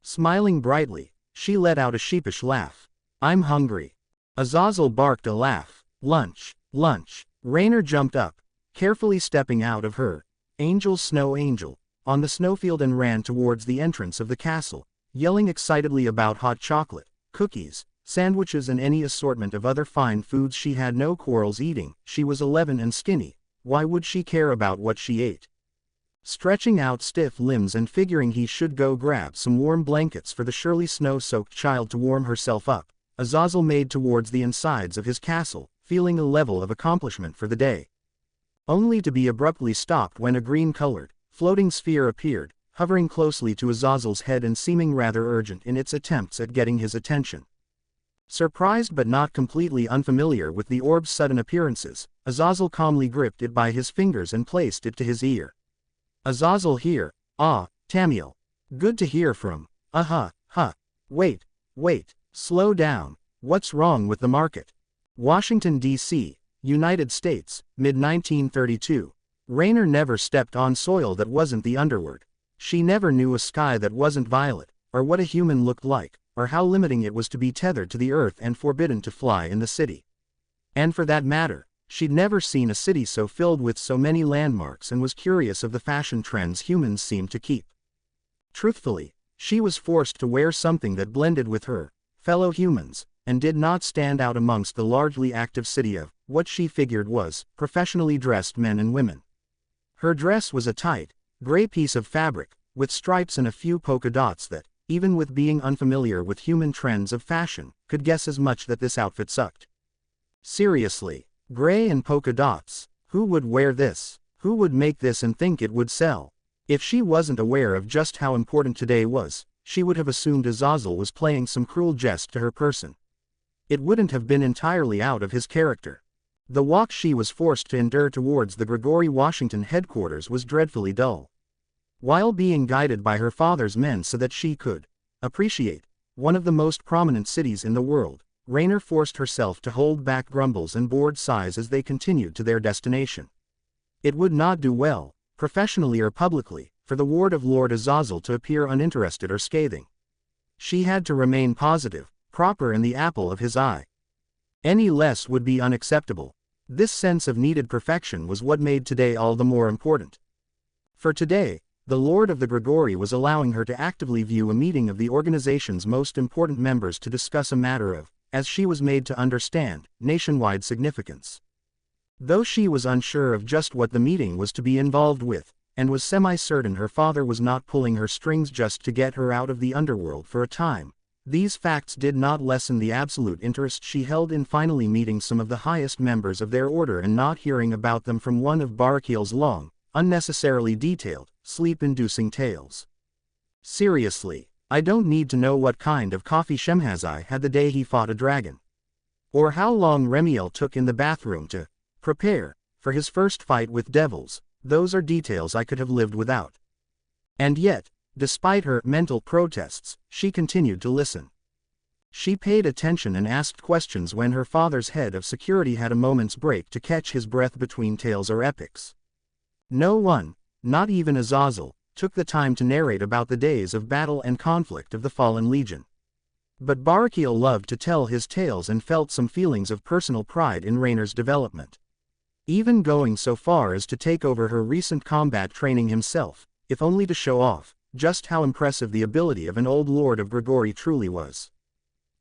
Smiling brightly, she let out a sheepish laugh. I'm hungry. Azazel barked a laugh. Lunch, lunch. Raynor jumped up, carefully stepping out of her snow angel, on the snowfield and ran towards the entrance of the castle, yelling excitedly about hot chocolate, cookies, sandwiches and any assortment of other fine foods she had no quarrels eating. She was 11 and skinny, why would she care about what she ate? Stretching out stiff limbs and figuring he should go grab some warm blankets for the surely snow-soaked child to warm herself up, Azazel made towards the insides of his castle, feeling a level of accomplishment for the day. Only to be abruptly stopped when a green-colored, floating sphere appeared, hovering closely to Azazel's head and seeming rather urgent in its attempts at getting his attention. Surprised but not completely unfamiliar with the orb's sudden appearances, Azazel calmly gripped it by his fingers and placed it to his ear. Azazel here, Tamiel. Good to hear from. Wait, slow down, what's wrong with the market? Washington, D.C., United States, mid-1932. Raynor never stepped on soil that wasn't the underworld. She never knew a sky that wasn't violet, or what a human looked like, or how limiting it was to be tethered to the earth and forbidden to fly in the city. And for that matter, she'd never seen a city so filled with so many landmarks and was curious of the fashion trends humans seemed to keep. Truthfully, she was forced to wear something that blended with her fellow humans, and did not stand out amongst the largely active city of what she figured was professionally dressed men and women. Her dress was a tight, gray piece of fabric, with stripes and a few polka dots that, even with being unfamiliar with human trends of fashion, could guess as much that this outfit sucked. Seriously, gray and polka dots, who would wear this? Who would make this and think it would sell? If she wasn't aware of just how important today was, she would have assumed Azazel was playing some cruel jest to her person. It wouldn't have been entirely out of his character. The walk she was forced to endure towards the Gregory Washington headquarters was dreadfully dull. While being guided by her father's men so that she could appreciate one of the most prominent cities in the world, Raynor forced herself to hold back grumbles and bored sighs as they continued to their destination. It would not do well, professionally or publicly, for the ward of Lord Azazel to appear uninterested or scathing. She had to remain positive, proper and the apple of his eye. Any less would be unacceptable. This sense of needed perfection was what made today all the more important. For today, the Lord of the Gregory was allowing her to actively view a meeting of the organization's most important members to discuss a matter of, as she was made to understand, nationwide significance. Though she was unsure of just what the meeting was to be involved with, and was semi-certain her father was not pulling her strings just to get her out of the underworld for a time, these facts did not lessen the absolute interest she held in finally meeting some of the highest members of their order and not hearing about them from one of Barakiel's long, unnecessarily detailed, sleep-inducing tales. Seriously, I don't need to know what kind of coffee Shemhazai had the day he fought a dragon. Or how long Remiel took in the bathroom to prepare for his first fight with devils. Those are details I could have lived without. And yet, despite her mental protests, she continued to listen. She paid attention and asked questions when her father's head of security had a moment's break to catch his breath between tales or epics. No one, not even Azazel, took the time to narrate about the days of battle and conflict of the fallen legion. But Barakiel loved to tell his tales and felt some feelings of personal pride in Raynor's development. Even going so far as to take over her recent combat training himself, if only to show off just how impressive the ability of an old Lord of Gregory truly was.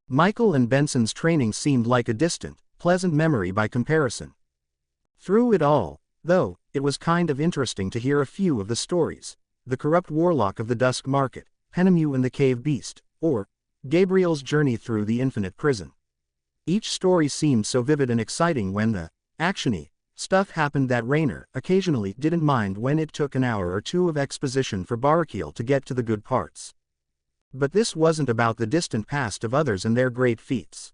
Michael and Benson's training seemed like a distant, pleasant memory by comparison. Through it all, though, it was kind of interesting to hear a few of the stories: the corrupt warlock of the Dusk Market, Penemu and the Cave Beast, or Gabriel's journey through the infinite prison. Each story seemed so vivid and exciting when the actiony stuff happened that Raynor occasionally didn't mind when it took an hour or two of exposition for Barakiel to get to the good parts. But this wasn't about the distant past of others and their great feats.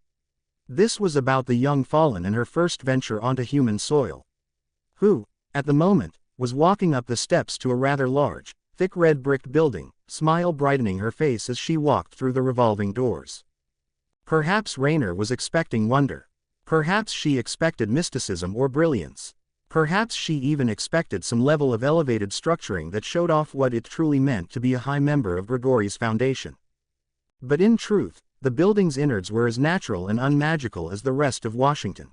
This was about the young Fallen and her first venture onto human soil. Who, at the moment, was walking up the steps to a rather large, thick red brick building, smile brightening her face as she walked through the revolving doors. Perhaps Raynor was expecting wonder. Perhaps she expected mysticism or brilliance. Perhaps she even expected some level of elevated structuring that showed off what it truly meant to be a high member of Grigori's foundation. But in truth, the building's innards were as natural and unmagical as the rest of Washington.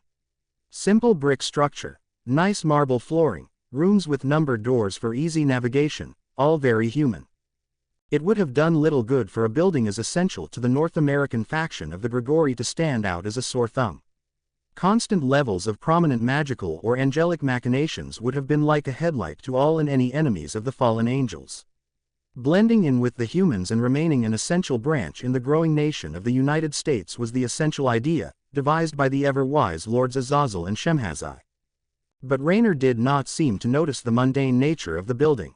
Simple brick structure, nice marble flooring, rooms with numbered doors for easy navigation, all very human. It would have done little good for a building as essential to the North American faction of the Grigori to stand out as a sore thumb. Constant levels of prominent magical or angelic machinations would have been like a headlight to all and any enemies of the fallen angels. Blending in with the humans and remaining an essential branch in the growing nation of the United States was the essential idea, devised by the ever-wise Lords Azazel and Shemhazai. But Raynor did not seem to notice the mundane nature of the building.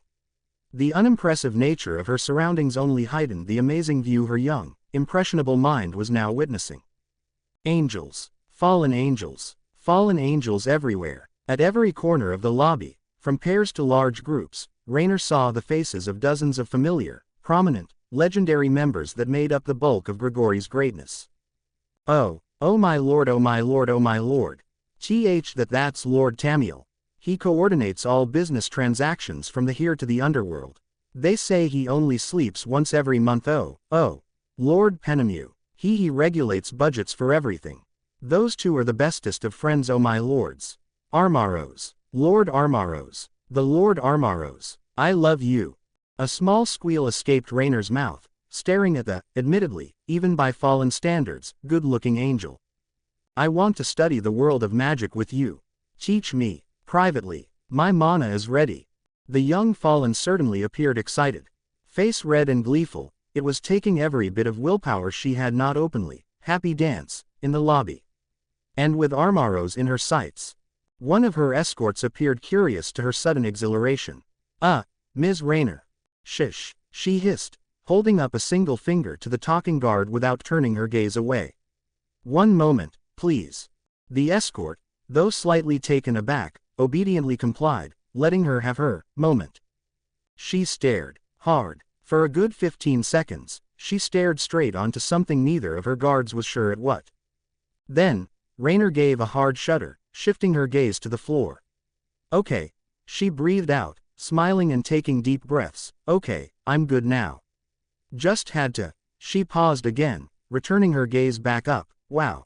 The unimpressive nature of her surroundings only heightened the amazing view her young, impressionable mind was now witnessing. Angels. Fallen angels everywhere. At every corner of the lobby, from pairs to large groups, Raynor saw the faces of dozens of familiar, prominent, legendary members that made up the bulk of Grigori's greatness. Oh my lord, oh my lord, oh my lord. That's Lord Tamiel. He coordinates all business transactions from the here to the underworld. They say he only sleeps once every month. Oh. Lord Penamu. He regulates budgets for everything. Those two are the bestest of friends, oh my lords. Armaros. Lord Armaros. The Lord Armaros. I love you. A small squeal escaped Raynor's mouth, staring at the, admittedly, even by fallen standards, good-looking angel. I want to study the world of magic with you. Teach me, privately. My mana is ready. The young fallen certainly appeared excited. Face red and gleeful, it was taking every bit of willpower she had not openly, happy dance, in the lobby. And with Armaros in her sights. One of her escorts appeared curious to her sudden exhilaration. Ms. Raynor. Shish, she hissed, holding up a single finger to the talking guard without turning her gaze away. One moment, please. The escort, though slightly taken aback, obediently complied, letting her have her moment. She stared, hard. For a good 15 seconds, she stared straight onto something neither of her guards was sure at what. Then, Raynor gave a hard shudder, shifting her gaze to the floor. Okay, she breathed out, smiling and taking deep breaths. Okay, I'm good now. Just had to. She paused again, returning her gaze back up. Wow.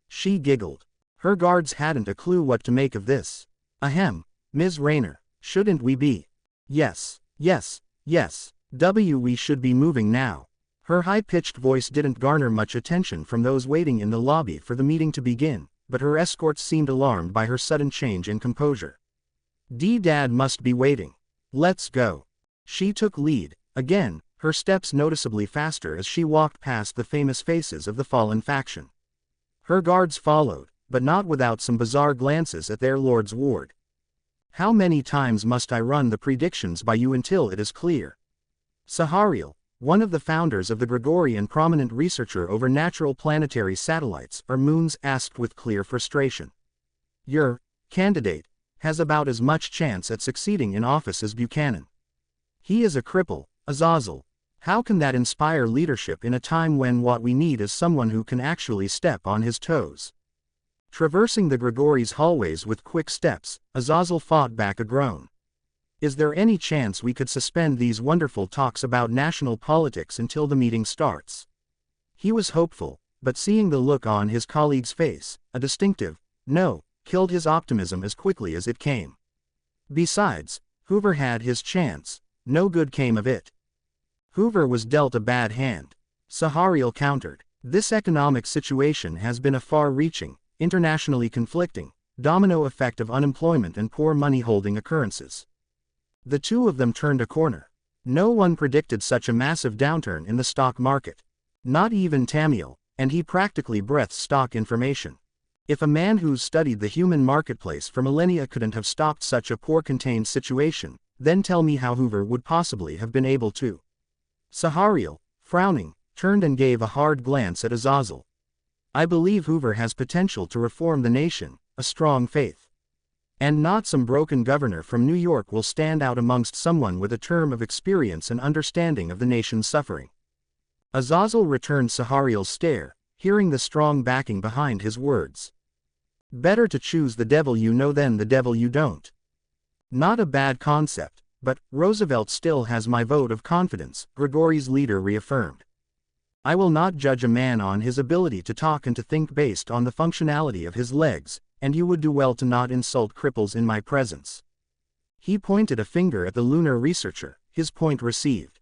She giggled. Her guards hadn't a clue what to make of this. Ahem, Ms. Raynor, shouldn't we be? Yes. We should be moving now. Her high-pitched voice didn't garner much attention from those waiting in the lobby for the meeting to begin, but her escorts seemed alarmed by her sudden change in composure. Dad must be waiting. Let's go. She took lead, again, her steps noticeably faster as she walked past the famous faces of the fallen faction. Her guards followed, but not without some bizarre glances at their lord's ward. How many times must I run the predictions by you until it is clear? Sahariel, one of the founders of the Grigori and prominent researcher over natural planetary satellites or moons, asked with clear frustration. Your candidate has about as much chance at succeeding in office as Buchanan. He is a cripple, Azazel. How can that inspire leadership in a time when what we need is someone who can actually step on his toes? Traversing the Grigori's hallways with quick steps, Azazel fought back a groan. Is there any chance we could suspend these wonderful talks about national politics until the meeting starts? He was hopeful, but seeing the look on his colleague's face, a distinctive no, killed his optimism as quickly as it came. Besides, Hoover had his chance. No good came of it. Hoover was dealt a bad hand. Sahariel countered. This economic situation has been a far-reaching, internationally conflicting, domino effect of unemployment and poor money-holding occurrences. The two of them turned a corner. No one predicted such a massive downturn in the stock market. Not even Tamiel, and he practically breathed stock information. If a man who's studied the human marketplace for millennia couldn't have stopped such a poor contained situation, then tell me how Hoover would possibly have been able to. Sahariel, frowning, turned and gave a hard glance at Azazel. I believe Hoover has potential to reform the nation, a strong faith. And not some broken governor from New York will stand out amongst someone with a term of experience and understanding of the nation's suffering. Azazel returned Sahariel's stare, hearing the strong backing behind his words. Better to choose the devil you know than the devil you don't. Not a bad concept, but Roosevelt still has my vote of confidence, Grigory's leader reaffirmed. I will not judge a man on his ability to talk and to think based on the functionality of his legs, and you would do well to not insult cripples in my presence. He pointed a finger at the lunar researcher, his point received.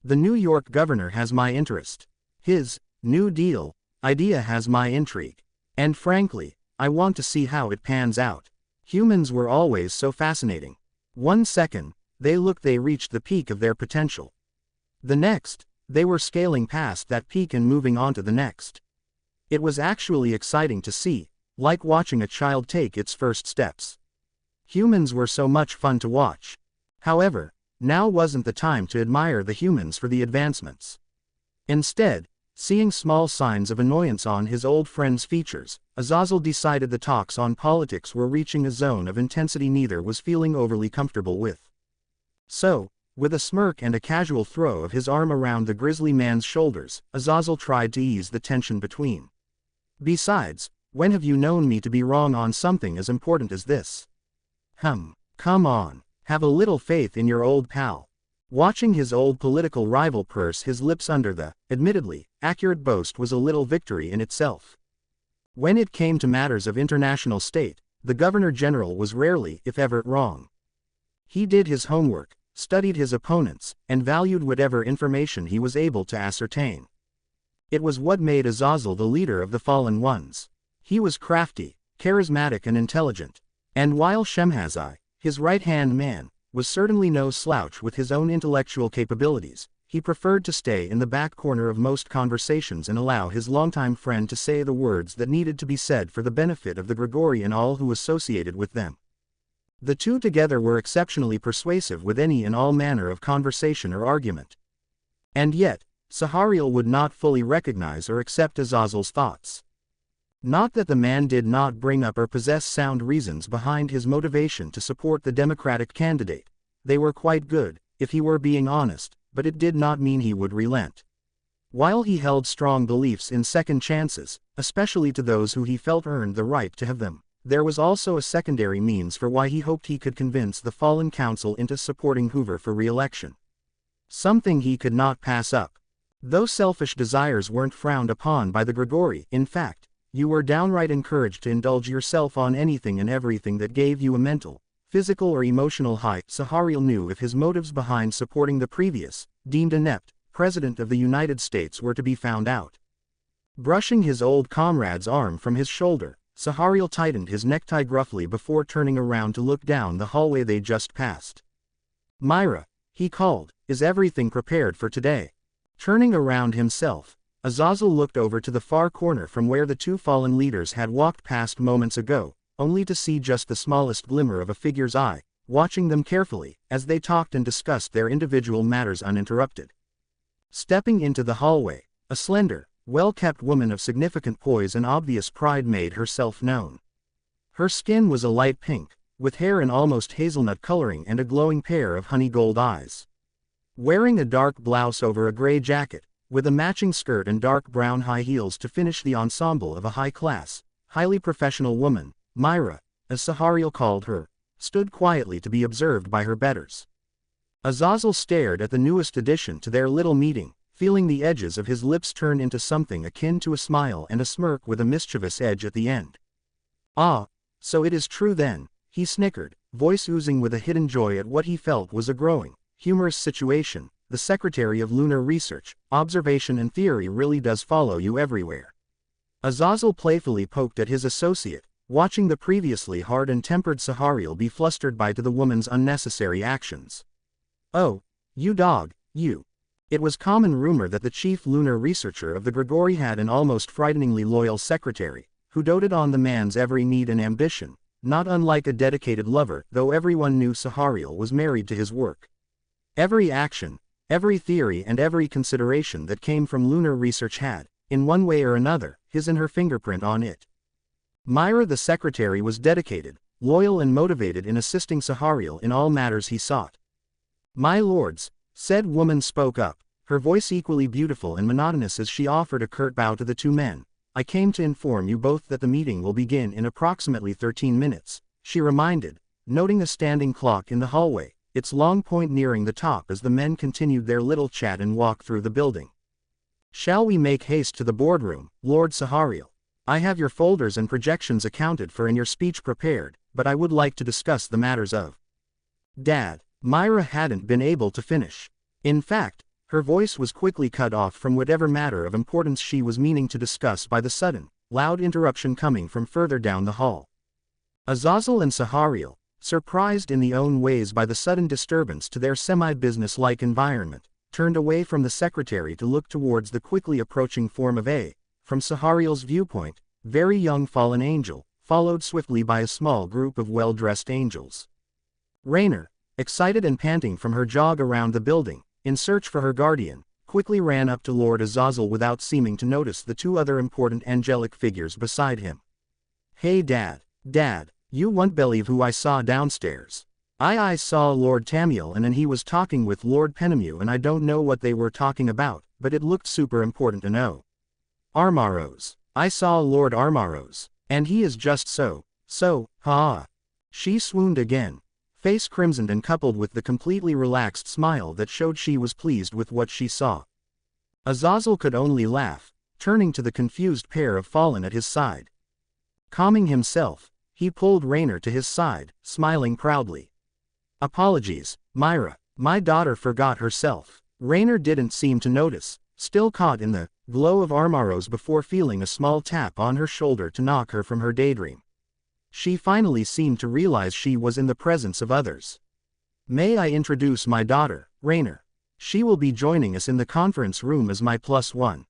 The New York governor has my interest. His New Deal idea has my intrigue. And frankly, I want to see how it pans out. Humans were always so fascinating. One second, they reached the peak of their potential. The next, they were scaling past that peak and moving on to the next. It was actually exciting to see, like watching a child take its first steps. Humans were so much fun to watch. However, now wasn't the time to admire the humans for the advancements. Instead, seeing small signs of annoyance on his old friend's features, Azazel decided the talks on politics were reaching a zone of intensity neither was feeling overly comfortable with. So, with a smirk and a casual throw of his arm around the grizzly man's shoulders, Azazel tried to ease the tension between. Besides, when have you known me to be wrong on something as important as this? Come on, have a little faith in your old pal. Watching his old political rival purse his lips under the, admittedly, accurate boast was a little victory in itself. When it came to matters of international state, the Governor-General was rarely, if ever, wrong. He did his homework, studied his opponents, and valued whatever information he was able to ascertain. It was what made Azazel the leader of the fallen ones. He was crafty, charismatic and intelligent. And while Shemhazai, his right-hand man, was certainly no slouch with his own intellectual capabilities, he preferred to stay in the back corner of most conversations and allow his longtime friend to say the words that needed to be said for the benefit of the Grigori and all who associated with them. The two together were exceptionally persuasive with any and all manner of conversation or argument. And yet, Sahariel would not fully recognize or accept Azazel's thoughts. Not that the man did not bring up or possess sound reasons behind his motivation to support the Democratic candidate. They were quite good, if he were being honest, but it did not mean he would relent. While he held strong beliefs in second chances, especially to those who he felt earned the right to have them, there was also a secondary means for why he hoped he could convince the fallen council into supporting Hoover for re-election. Something he could not pass up. Though selfish desires weren't frowned upon by the Grigori, in fact, you were downright encouraged to indulge yourself on anything and everything that gave you a mental, physical or emotional high. Sahariel knew if his motives behind supporting the previous, deemed inept, President of the United States were to be found out. Brushing his old comrade's arm from his shoulder, Sahariel tightened his necktie gruffly before turning around to look down the hallway they just passed. "Myra," he called, "is everything prepared for today?" Turning around himself, Azazel looked over to the far corner from where the two fallen leaders had walked past moments ago, only to see just the smallest glimmer of a figure's eye, watching them carefully, as they talked and discussed their individual matters uninterrupted. Stepping into the hallway, a slender, well-kept woman of significant poise and obvious pride made herself known. Her skin was a light pink, with hair in almost hazelnut coloring and a glowing pair of honey gold eyes. Wearing a dark blouse over a gray jacket, with a matching skirt and dark brown high heels to finish the ensemble of a high-class, highly professional woman, Myra, as Sahariel called her, stood quietly to be observed by her betters. Azazel stared at the newest addition to their little meeting, feeling the edges of his lips turn into something akin to a smile and a smirk with a mischievous edge at the end. "Ah, so it is true then," he snickered, voice oozing with a hidden joy at what he felt was a growing, humorous situation. "The Secretary of Lunar Research, Observation and Theory really does follow you everywhere." Azazel playfully poked at his associate, watching the previously hard and tempered Sahariel be flustered by the woman's unnecessary actions. "Oh, you dog, you." It was common rumor that the chief lunar researcher of the Grigori had an almost frighteningly loyal secretary, who doted on the man's every need and ambition, not unlike a dedicated lover, though everyone knew Sahariel was married to his work. Every action, every theory and every consideration that came from lunar research had, in one way or another, his and her fingerprint on it. Myra the secretary was dedicated, loyal and motivated in assisting Sahariel in all matters he sought. "My lords," said woman spoke up, her voice equally beautiful and monotonous as she offered a curt bow to the two men, I came to inform you both that the meeting will begin in approximately 13 minutes, she reminded, noting a standing clock in the hallway, its long point nearing the top as the men continued their little chat and walk through the building. Shall we make haste to the boardroom, Lord Sahariel? I have your folders and projections accounted for and your speech prepared, but I would like to discuss the matters of Dad. Myra hadn't been able to finish. In fact, her voice was quickly cut off from whatever matter of importance she was meaning to discuss by the sudden, loud interruption coming from further down the hall. Azazel and Sahariel, surprised in their own ways by the sudden disturbance to their semi-business-like environment, turned away from the secretary to look towards the quickly approaching form of a, from Sahariel's viewpoint, very young fallen angel, followed swiftly by a small group of well-dressed angels. Raynor, excited and panting from her jog around the building, in search for her guardian, quickly ran up to Lord Azazel without seeming to notice the two other important angelic figures beside him. Hey Dad, you won't believe who I saw downstairs. I saw Lord Tamiel and he was talking with Lord Penamu and I don't know what they were talking about, but it looked super important to know. Armaros. I saw Lord Armaros, and he is just so, ha. She swooned again, face crimsoned and coupled with the completely relaxed smile that showed she was pleased with what she saw. Azazel could only laugh, turning to the confused pair of fallen at his side. Calming himself, he pulled Raynor to his side, smiling proudly. Apologies, Myra, my daughter forgot herself. Raynor didn't seem to notice, still caught in the glow of Armaros before feeling a small tap on her shoulder to knock her from her daydream. She finally seemed to realize she was in the presence of others. May I introduce my daughter, Raynor? She will be joining us in the conference room as my +1.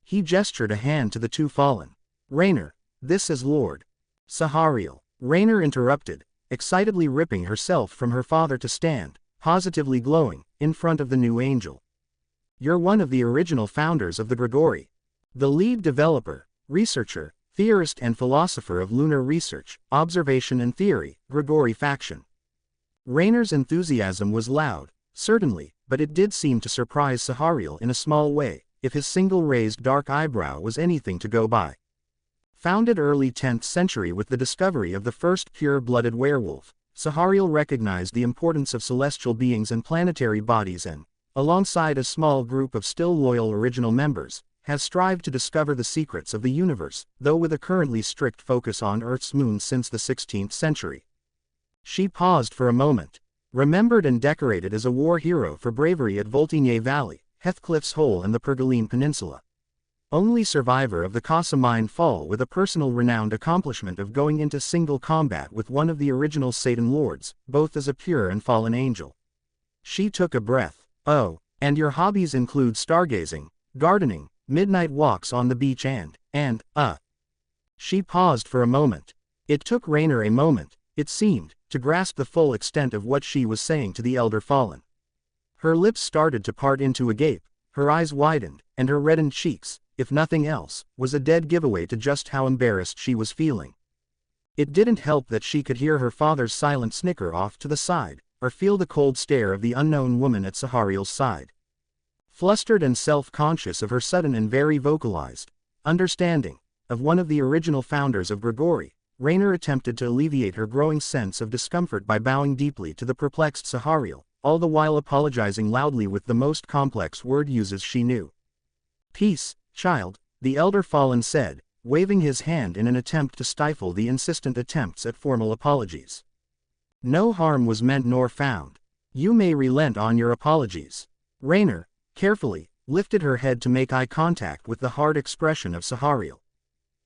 He gestured a hand to the two fallen. Raynor, this is Lord Sahariel. Raynor interrupted, excitedly ripping herself from her father to stand, positively glowing, in front of the new angel. You're one of the original founders of the Grigori. The lead developer, researcher, theorist and philosopher of lunar research, observation and theory, Grigori faction. Raynor's enthusiasm was loud, certainly, but it did seem to surprise Sahariel in a small way, if his single raised dark eyebrow was anything to go by. Founded early 10th century with the discovery of the first pure-blooded werewolf, Sahariel recognized the importance of celestial beings and planetary bodies and, alongside a small group of still loyal original members, has strived to discover the secrets of the universe, though with a currently strict focus on Earth's moon since the 16th century. She paused for a moment. Remembered and decorated as a war hero for bravery at Voltigny Valley, Heathcliff's Hole and the Pergoline Peninsula. Only survivor of the Casa Mine Fall with a personal renowned accomplishment of going into single combat with one of the original Satan Lords, both as a pure and fallen angel. She took a breath. Oh, and your hobbies include stargazing, gardening, midnight walks on the beach and. She paused for a moment. It took Raynor a moment, it seemed, to grasp the full extent of what she was saying to the elder fallen. Her lips started to part into a gape, her eyes widened, and her reddened cheeks, if nothing else, was a dead giveaway to just how embarrassed she was feeling. It didn't help that she could hear her father's silent snicker off to the side, or feel the cold stare of the unknown woman at Sahariel's side. Flustered and self-conscious of her sudden and very vocalized understanding of one of the original founders of Grigori, Raynor attempted to alleviate her growing sense of discomfort by bowing deeply to the perplexed Sahariel, all the while apologizing loudly with the most complex word uses she knew. Peace, child, the elder fallen said, waving his hand in an attempt to stifle the insistent attempts at formal apologies. No harm was meant nor found. You may relent on your apologies. Raynor, carefully, lifted her head to make eye contact with the hard expression of Sahariel.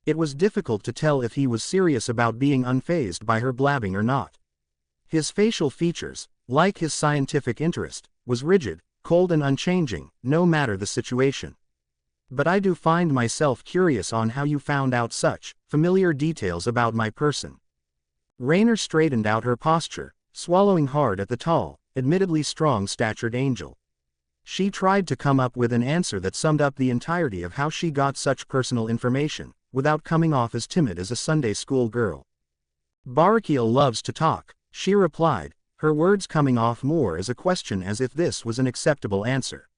It was difficult to tell if he was serious about being unfazed by her blabbing or not. His facial features, like his scientific interest, was rigid, cold and unchanging, no matter the situation. But I do find myself curious on how you found out such familiar details about my person. Raynor straightened out her posture, swallowing hard at the tall, admittedly strong-statured angel. She tried to come up with an answer that summed up the entirety of how she got such personal information, without coming off as timid as a Sunday school girl. Barakiel loves to talk, she replied, her words coming off more as a question as if this was an acceptable answer.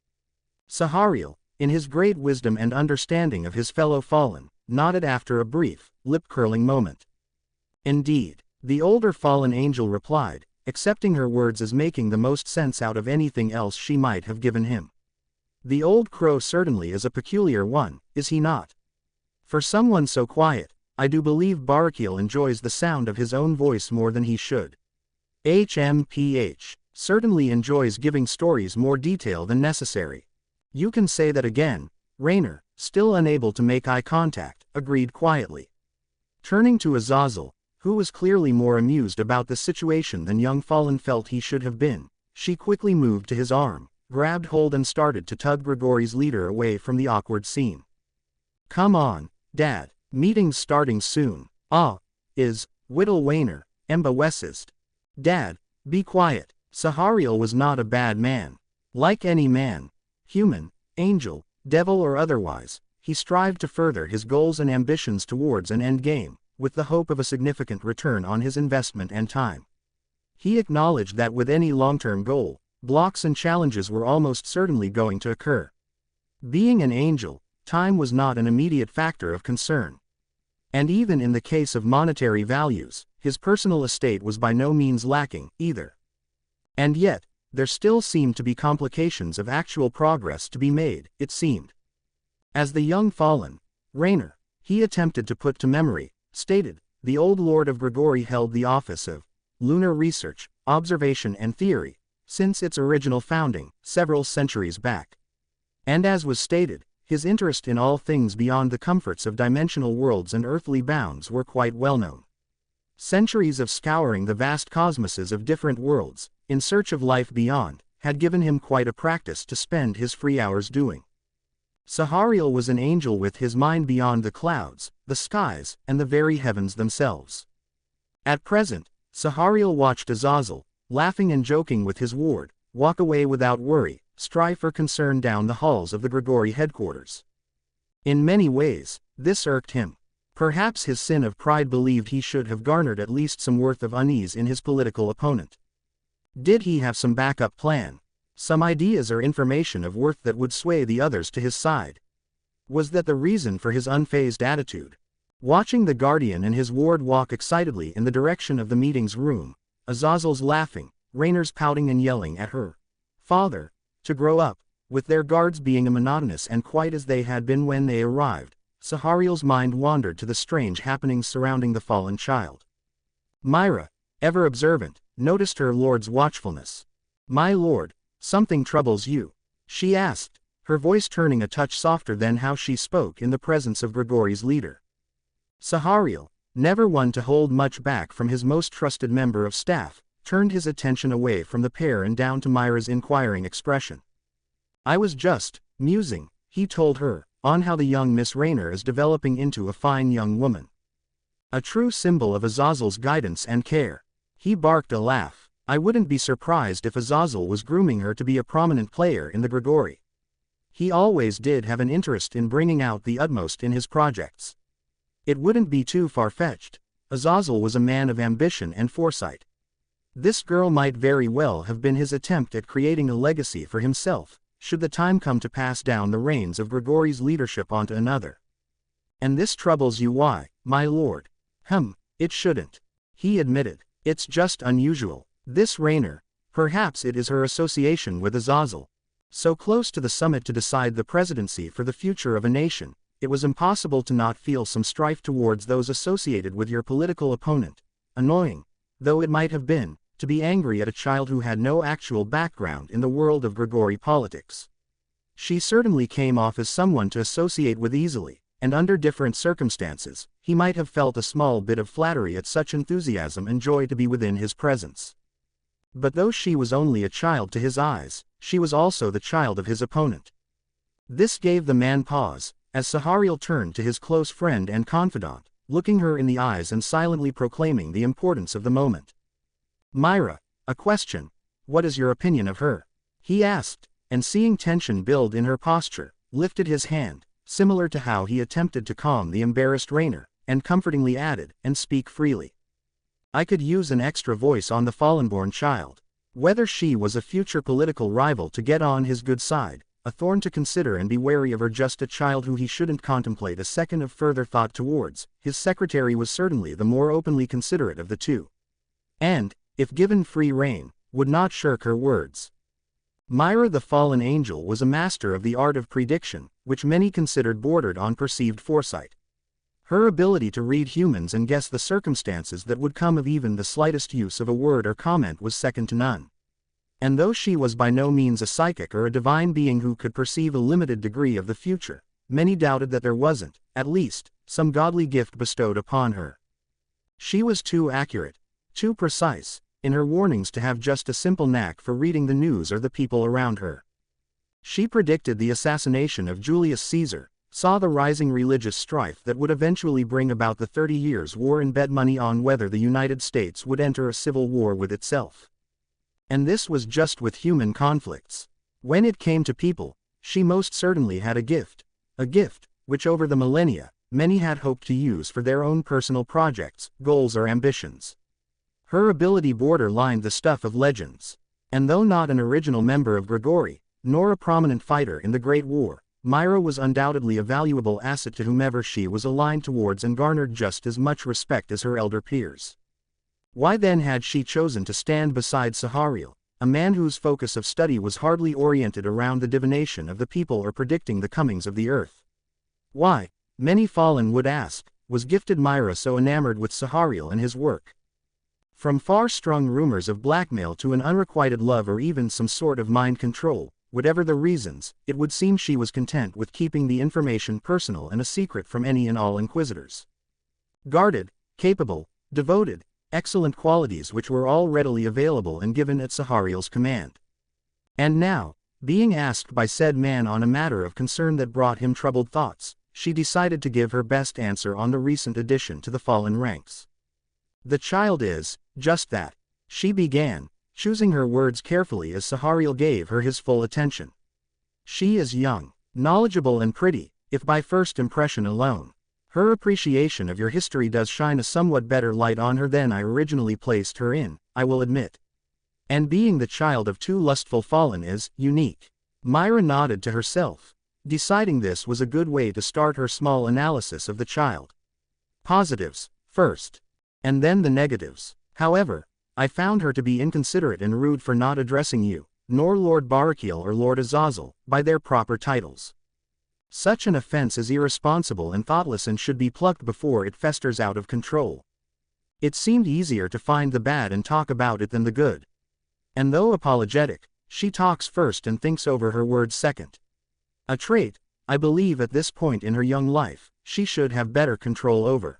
Sahariel, in his great wisdom and understanding of his fellow fallen, nodded after a brief, lip-curling moment. Indeed, the older fallen angel replied, accepting her words as making the most sense out of anything else she might have given him. The old crow certainly is a peculiar one, is he not? For someone so quiet, I do believe Barakiel enjoys the sound of his own voice more than he should. HMPH certainly enjoys giving stories more detail than necessary. You can say that again, Rainer, still unable to make eye contact, agreed quietly. Turning to Azazel, who was clearly more amused about the situation than young Fallen felt he should have been, she quickly moved to his arm, grabbed hold and started to tug Grigori's leader away from the awkward scene. Come on, Dad, meeting's starting soon. Whittle Wainer, Emba Wessist. Dad, be quiet. Sahariel was not a bad man. Like any man, human, angel, devil or otherwise, he strived to further his goals and ambitions towards an end game, with the hope of a significant return on his investment and time. He acknowledged that with any long-term goal, blocks and challenges were almost certainly going to occur. Being an angel, time was not an immediate factor of concern. And even in the case of monetary values, his personal estate was by no means lacking, either. And yet, there still seemed to be complications of actual progress to be made, it seemed. As the young Fallen, Rainer, he attempted to put to memory, stated, the old Lord of Grigori held the office of Lunar Research, Observation and Theory, since its original founding, several centuries back. And as was stated, his interest in all things beyond the comforts of dimensional worlds and earthly bounds were quite well known. Centuries of scouring the vast cosmoses of different worlds, in search of life beyond, had given him quite a practice to spend his free hours doing. Sahariel was an angel with his mind beyond the clouds, the skies, and the very heavens themselves. At present, Sahariel watched Azazel, laughing and joking with his ward, walk away without worry, strife or concern down the halls of the Grigori headquarters. In many ways, this irked him. Perhaps his sin of pride believed he should have garnered at least some worth of unease in his political opponent. Did he have some backup plan? Some ideas or information of worth that would sway the others to his side? Was that the reason for his unfazed attitude? Watching the Guardian and his ward walk excitedly in the direction of the meeting's room, Azazel's laughing, Rainer's pouting and yelling at her father to grow up, with their guards being monotonous and quite as they had been when they arrived, Sahariel's mind wandered to the strange happenings surrounding the fallen child. Myra, ever observant, noticed her lord's watchfulness. My lord, something troubles you? She asked, her voice turning a touch softer than how she spoke in the presence of Grigori's leader. Sahariel, never one to hold much back from his most trusted member of staff, turned his attention away from the pair and down to Myra's inquiring expression. I was just musing, he told her, on how the young Miss Rainer is developing into a fine young woman. A true symbol of Azazel's guidance and care. He barked a laugh. I wouldn't be surprised if Azazel was grooming her to be a prominent player in the Grigori. He always did have an interest in bringing out the utmost in his projects. It wouldn't be too far-fetched. Azazel was a man of ambition and foresight. This girl might very well have been his attempt at creating a legacy for himself, should the time come to pass down the reins of Grigori's leadership onto another. And this troubles you, why, my lord? It shouldn't. He admitted. It's just unusual. This Rainer, perhaps it is her association with Azazel. So close to the summit to decide the presidency for the future of a nation, it was impossible to not feel some strife towards those associated with your political opponent. Annoying, though it might have been, to be angry at a child who had no actual background in the world of Grigori politics. She certainly came off as someone to associate with easily, and under different circumstances, he might have felt a small bit of flattery at such enthusiasm and joy to be within his presence. But though she was only a child to his eyes, she was also the child of his opponent. This gave the man pause, as Sahariel turned to his close friend and confidant, looking her in the eyes and silently proclaiming the importance of the moment. Myra, a question. What is your opinion of her? He asked, and seeing tension build in her posture, lifted his hand, similar to how he attempted to calm the embarrassed Rainer, and comfortingly added, and speak freely. I could use an extra voice on the fallen-born child. Whether she was a future political rival to get on his good side, a thorn to consider and be wary of, or just a child who he shouldn't contemplate a second of further thought towards. His secretary was certainly the more openly considerate of the two. And, if given free rein, would not shirk her words. Myra the fallen angel was a master of the art of prediction, which many considered bordered on perceived foresight. Her ability to read humans and guess the circumstances that would come of even the slightest use of a word or comment was second to none. And though she was by no means a psychic or a divine being who could perceive a limited degree of the future, many doubted that there wasn't, at least, some godly gift bestowed upon her. She was too accurate, too precise, in her warnings to have just a simple knack for reading the news or the people around her. She predicted the assassination of Julius Caesar, saw the rising religious strife that would eventually bring about the 30 Years' War, and bet money on whether the United States would enter a civil war with itself. And this was just with human conflicts. When it came to people, she most certainly had a gift which over the millennia, many had hoped to use for their own personal projects, goals or ambitions. Her ability borderlined the stuff of legends. And though not an original member of Grigori, nor a prominent fighter in the Great War, Myra was undoubtedly a valuable asset to whomever she was aligned towards, and garnered just as much respect as her elder peers. Why then had she chosen to stand beside Sahariel, a man whose focus of study was hardly oriented around the divination of the people or predicting the comings of the earth? Why, many fallen would ask, was gifted Myra so enamored with Sahariel and his work? From far-strung rumors of blackmail to an unrequited love or even some sort of mind control, whatever the reasons, it would seem she was content with keeping the information personal and a secret from any and all inquisitors. Guarded, capable, devoted, excellent qualities which were all readily available and given at Sahariel's command. And now, being asked by said man on a matter of concern that brought him troubled thoughts, she decided to give her best answer on the recent addition to the fallen ranks. The child is, just that, she began, choosing her words carefully as Sahariel gave her his full attention. She is young, knowledgeable and pretty, if by first impression alone. Her appreciation of your history does shine a somewhat better light on her than I originally placed her in, I will admit. And being the child of two lustful fallen is unique. Myra nodded to herself, deciding this was a good way to start her small analysis of the child. Positives, first. And then the negatives. However, I found her to be inconsiderate and rude for not addressing you, nor Lord Barakiel or Lord Azazel, by their proper titles. Such an offense is irresponsible and thoughtless and should be plucked before it festers out of control. It seemed easier to find the bad and talk about it than the good. And though apologetic, she talks first and thinks over her words second. A trait, I believe at this point in her young life, she should have better control over.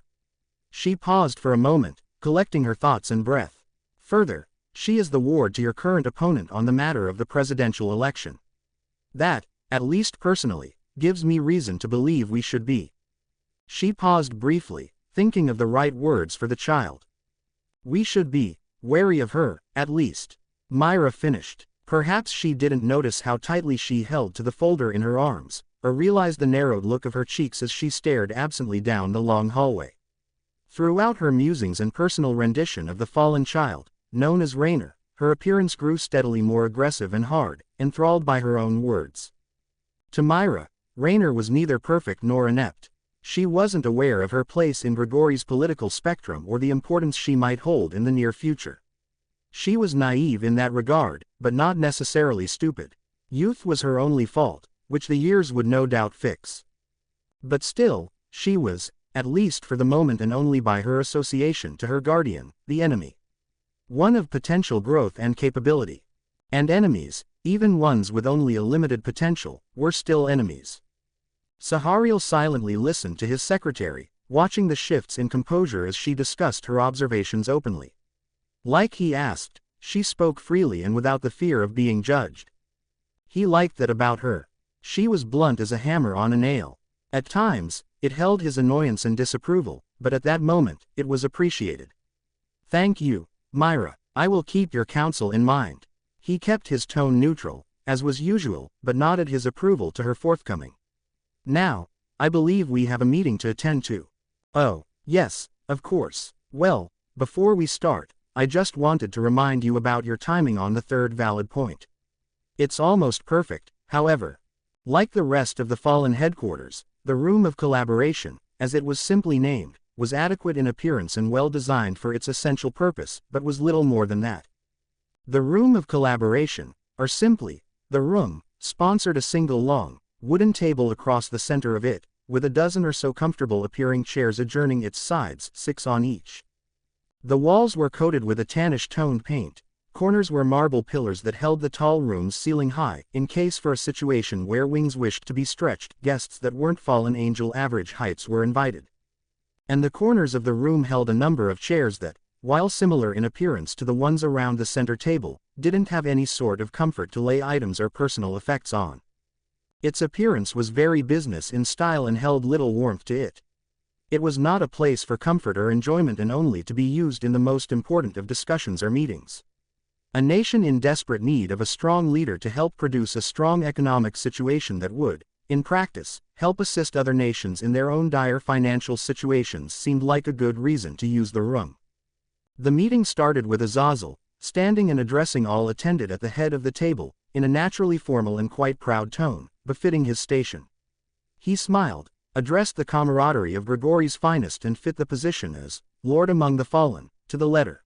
She paused for a moment, collecting her thoughts and breath. Further, she is the ward to your current opponent on the matter of the presidential election. That, at least personally, gives me reason to believe we should be. She paused briefly, thinking of the right words for the child. We should be wary of her, at least. Myra finished. Perhaps she didn't notice how tightly she held to the folder in her arms, or realized the narrowed look of her cheeks as she stared absently down the long hallway. Throughout her musings and personal rendition of the fallen child, known as Rainer, her appearance grew steadily more aggressive and hard, enthralled by her own words. To Myra, Rainer was neither perfect nor inept. She wasn't aware of her place in Grigori's political spectrum or the importance she might hold in the near future. She was naive in that regard, but not necessarily stupid. Youth was her only fault, which the years would no doubt fix. But still, she was, at least for the moment and only by her association to her guardian, the enemy. One of potential growth and capability. And enemies, even ones with only a limited potential, were still enemies. Sahariel silently listened to his secretary, watching the shifts in composure as she discussed her observations openly. Like he asked, she spoke freely and without the fear of being judged. He liked that about her. She was blunt as a hammer on a nail. At times, it held his annoyance and disapproval, but at that moment, it was appreciated. Thank you, Myra, I will keep your counsel in mind. He kept his tone neutral, as was usual, but nodded his approval to her forthcoming. Now, I believe we have a meeting to attend to. Oh, yes, of course. Well, before we start, I just wanted to remind you about your timing on the third valid point. It's almost perfect, however. Like the rest of the fallen headquarters, the Room of Collaboration, as it was simply named, was adequate in appearance and well designed for its essential purpose, but was little more than that. The Room of Collaboration, or simply, the room, sponsored a single long, wooden table across the center of it, with a dozen or so comfortable appearing chairs adjoining its sides, 6 on each. The walls were coated with a tannish toned paint. Corners were marble pillars that held the tall room's ceiling high, in case for a situation where wings wished to be stretched, guests that weren't fallen angel average heights were invited. And the corners of the room held a number of chairs that, while similar in appearance to the ones around the center table, didn't have any sort of comfort to lay items or personal effects on. Its appearance was very business in style and held little warmth to it. It was not a place for comfort or enjoyment and only to be used in the most important of discussions or meetings. A nation in desperate need of a strong leader to help produce a strong economic situation that would, in practice, help assist other nations in their own dire financial situations seemed like a good reason to use the room. The meeting started with Azazel, standing and addressing all attended at the head of the table, in a naturally formal and quite proud tone, befitting his station. He smiled, addressed the camaraderie of Grigori's finest and fit the position as Lord among the fallen, to the letter.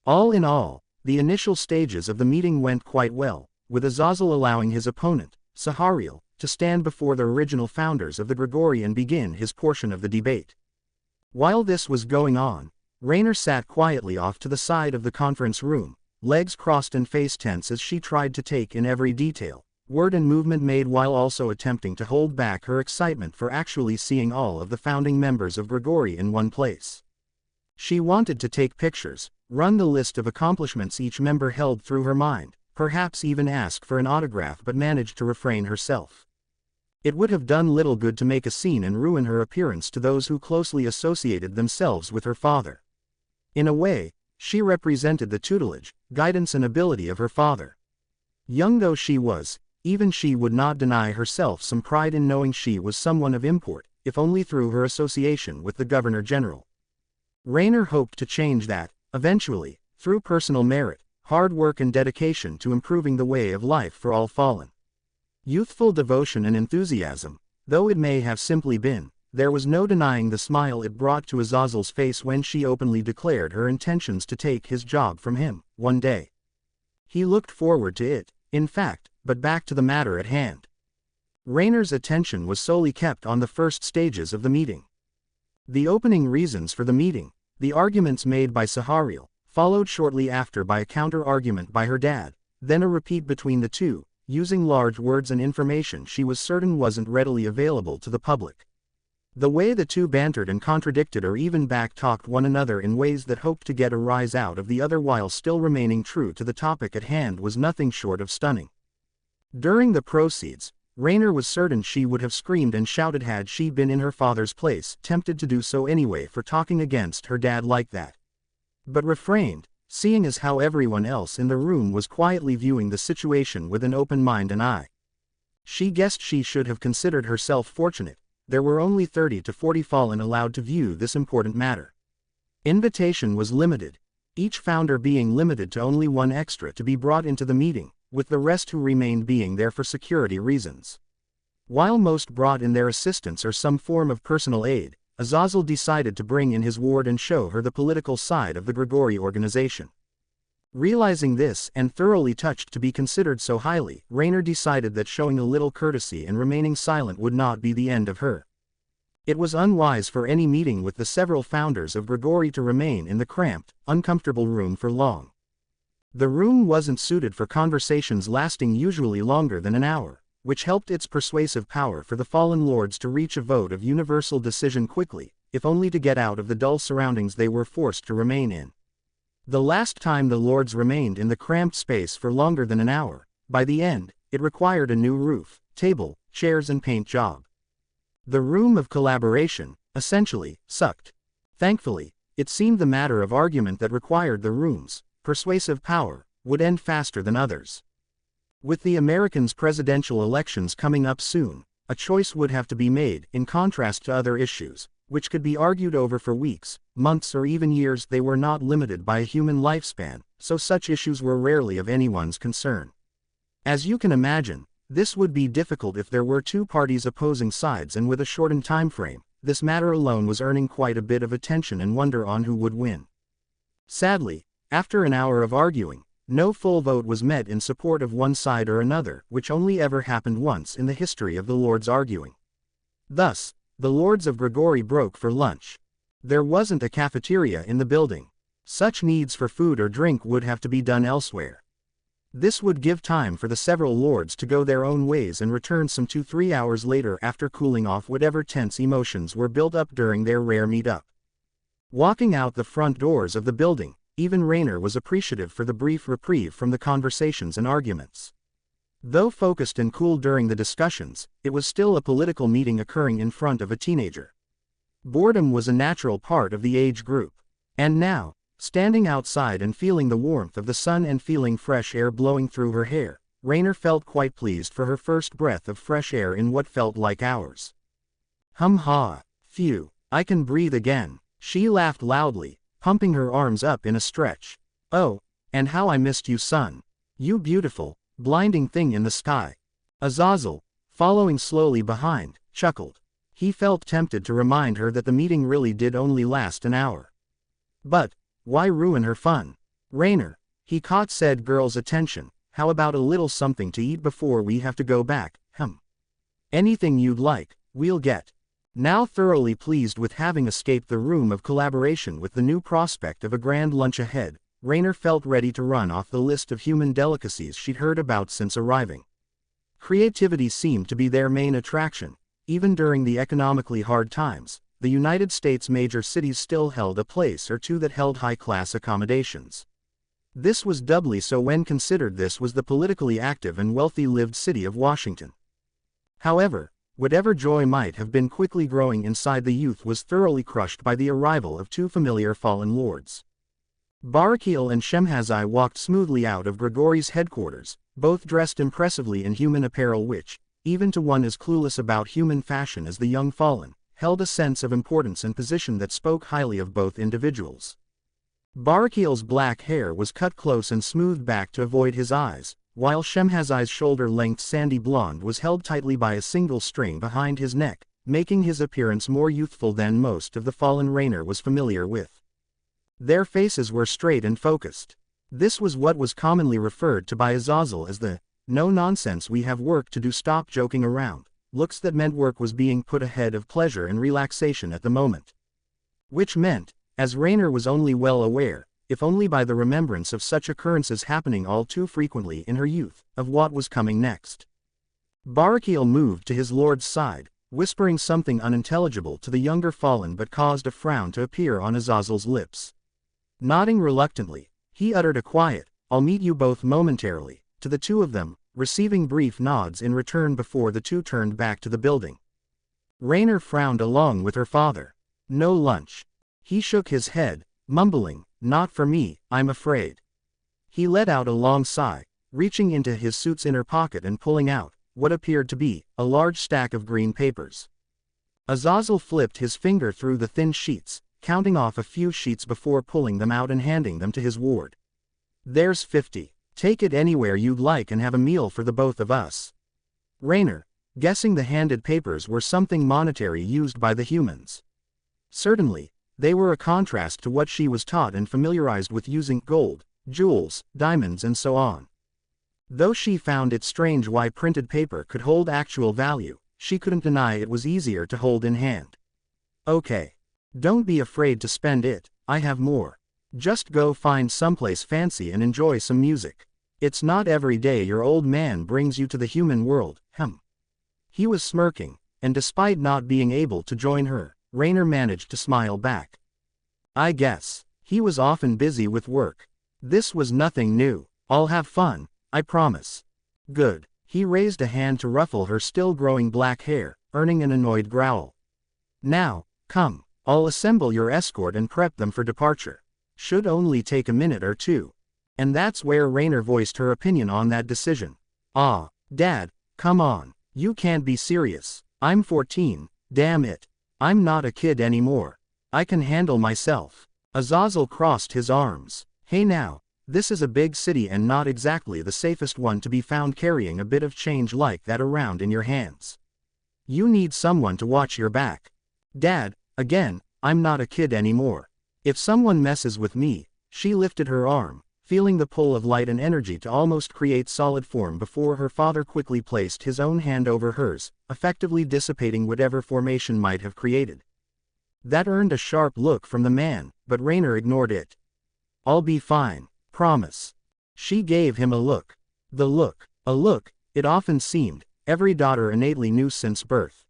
All in all, the initial stages of the meeting went quite well, with Azazel allowing his opponent, Sahariel, to stand before the original founders of the Grigori and begin his portion of the debate. While this was going on, Raynor sat quietly off to the side of the conference room, legs crossed and face tense as she tried to take in every detail, word and movement made while also attempting to hold back her excitement for actually seeing all of the founding members of Grigori in one place. She wanted to take pictures, run the list of accomplishments each member held through her mind, perhaps even ask for an autograph, but managed to refrain herself. It would have done little good to make a scene and ruin her appearance to those who closely associated themselves with her father. In a way, she represented the tutelage, guidance and ability of her father. Young though she was, even she would not deny herself some pride in knowing she was someone of import, if only through her association with the Governor-General. Raynor hoped to change that, eventually, through personal merit, hard work and dedication to improving the way of life for all fallen. Youthful devotion and enthusiasm, though it may have simply been, there was no denying the smile it brought to Azazel's face when she openly declared her intentions to take his job from him, one day. He looked forward to it, in fact, but back to the matter at hand. Raynor's attention was solely kept on the first stages of the meeting. The opening reasons for the meeting, the arguments made by Sahariel, followed shortly after by a counter-argument by her dad, then a repeat between the two, using large words and information she was certain wasn't readily available to the public. The way the two bantered and contradicted or even back-talked one another in ways that hoped to get a rise out of the other while still remaining true to the topic at hand was nothing short of stunning. During the proceeds, Raynor was certain she would have screamed and shouted had she been in her father's place, tempted to do so anyway for talking against her dad like that. But refrained, seeing as how everyone else in the room was quietly viewing the situation with an open mind and eye. She guessed she should have considered herself fortunate. There were only 30 to 40 fallen allowed to view this important matter. Invitation was limited, each founder being limited to only one extra to be brought into the meeting, with the rest who remained being there for security reasons. While most brought in their assistance or some form of personal aid, Azazel decided to bring in his ward and show her the political side of the Grigori organization. Realizing this and thoroughly touched to be considered so highly, Raynor decided that showing a little courtesy and remaining silent would not be the end of her. It was unwise for any meeting with the several founders of Grigori to remain in the cramped, uncomfortable room for long. The room wasn't suited for conversations lasting usually longer than an hour, which helped its persuasive power for the fallen lords to reach a vote of universal decision quickly, if only to get out of the dull surroundings they were forced to remain in. The last time the lords remained in the cramped space for longer than an hour, by the end, it required a new roof, table, chairs and paint job. The Room of Collaboration, essentially, sucked. Thankfully, it seemed the matter of argument that required the room's persuasive power would end faster than others. With the Americans' presidential elections coming up soon, a choice would have to be made, in contrast to other issues, which could be argued over for weeks, months or even years. They were not limited by a human lifespan, so such issues were rarely of anyone's concern. As you can imagine, This would be difficult if there were two parties opposing sides, and with a shortened time frame, this matter alone was earning quite a bit of attention and wonder on who would win. Sadly, after an hour of arguing, no full vote was met in support of one side or another, which only ever happened once in the history of the Lords arguing. Thus, the Lords of Grigori broke for lunch. There wasn't a cafeteria in the building. Such needs for food or drink would have to be done elsewhere. This would give time for the several lords to go their own ways and return some 2-3 hours later after cooling off whatever tense emotions were built up during their rare meet-up. Walking out the front doors of the building, even Rainer was appreciative for the brief reprieve from the conversations and arguments. Though focused and cool during the discussions, it was still a political meeting occurring in front of a teenager. Boredom was a natural part of the age group. And now, standing outside and feeling the warmth of the sun and feeling fresh air blowing through her hair, Rainer felt quite pleased for her first breath of fresh air in what felt like hours. Ha! Phew, I can breathe again, she laughed loudly, pumping her arms up in a stretch. Oh, and how I missed you, son. You beautiful, blinding thing in the sky. Azazel, following slowly behind, chuckled. He felt tempted to remind her that the meeting really did only last an hour. But, why ruin her fun? Rainer, he caught said girl's attention, how about a little something to eat before we have to go back, Anything you'd like, we'll get. Now thoroughly pleased with having escaped the room of collaboration with the new prospect of a grand lunch ahead, Rainer felt ready to run off the list of human delicacies she'd heard about since arriving. Creativity seemed to be their main attraction. Even during the economically hard times, the United States major cities still held a place or two that held high-class accommodations. This was doubly so when considered this was the politically active and wealthy lived city of Washington. However, whatever joy might have been quickly growing inside the youth was thoroughly crushed by the arrival of two familiar fallen lords. Barakiel and Shemhazai walked smoothly out of Grigori's headquarters, both dressed impressively in human apparel which, even to one as clueless about human fashion as the young fallen, held a sense of importance and position that spoke highly of both individuals. Barakiel's black hair was cut close and smoothed back to avoid his eyes, while Shemhazai's shoulder-length sandy blonde was held tightly by a single string behind his neck, making his appearance more youthful than most of the fallen Rainer was familiar with. Their faces were straight and focused. This was what was commonly referred to by Azazel as the "no nonsense, we have work to do, stop joking around" looks that meant work was being put ahead of pleasure and relaxation at the moment. Which meant, as Rainer was only well aware, if only by the remembrance of such occurrences happening all too frequently in her youth, of what was coming next. Barakiel moved to his lord's side, whispering something unintelligible to the younger fallen, but caused a frown to appear on Azazel's lips. Nodding reluctantly, he uttered a quiet, "I'll meet you both momentarily," to the two of them, receiving brief nods in return before the two turned back to the building. Rainer frowned along with her father. No lunch. He shook his head, mumbling, "Not for me, I'm afraid." He let out a long sigh, reaching into his suit's inner pocket and pulling out what appeared to be a large stack of green papers. Azazel flipped his finger through the thin sheets, counting off a few sheets before pulling them out and handing them to his ward. "There's 50. Take it anywhere you'd like and have a meal for the both of us." Rainer, guessing the handed papers were something monetary used by the humans. Certainly, they were a contrast to what she was taught and familiarized with, using gold, jewels, diamonds and so on. Though she found it strange why printed paper could hold actual value, she couldn't deny it was easier to hold in hand. "Okay. Don't be afraid to spend it, I have more. Just go find someplace fancy and enjoy some music. It's not every day your old man brings you to the human world, He was smirking, and despite not being able to join her, Rainer managed to smile back. I guess. He was often busy with work. This was nothing new. I'll have fun, I promise. Good. He raised a hand to ruffle her still growing black hair, earning an annoyed growl. Now, come, I'll assemble your escort and prep them for departure. Should only take a minute or two. And that's where Rainer voiced her opinion on that decision. "Ah, Dad, come on, you can't be serious. I'm 14, damn it. I'm not a kid anymore. I can handle myself." Azazel crossed his arms. "Hey now, This is a big city and not exactly the safest one to be found carrying a bit of change like that around in your hands. You need someone to watch your back. Dad, again, I'm not a kid anymore. If someone messes with me," she lifted her arm, feeling the pull of light and energy to almost create solid form before her father quickly placed his own hand over hers, effectively dissipating whatever formation might have created. That earned a sharp look from the man, but Rainer ignored it. "I'll be fine, promise." She gave him a look. A look, it often seemed, every daughter innately knew since birth.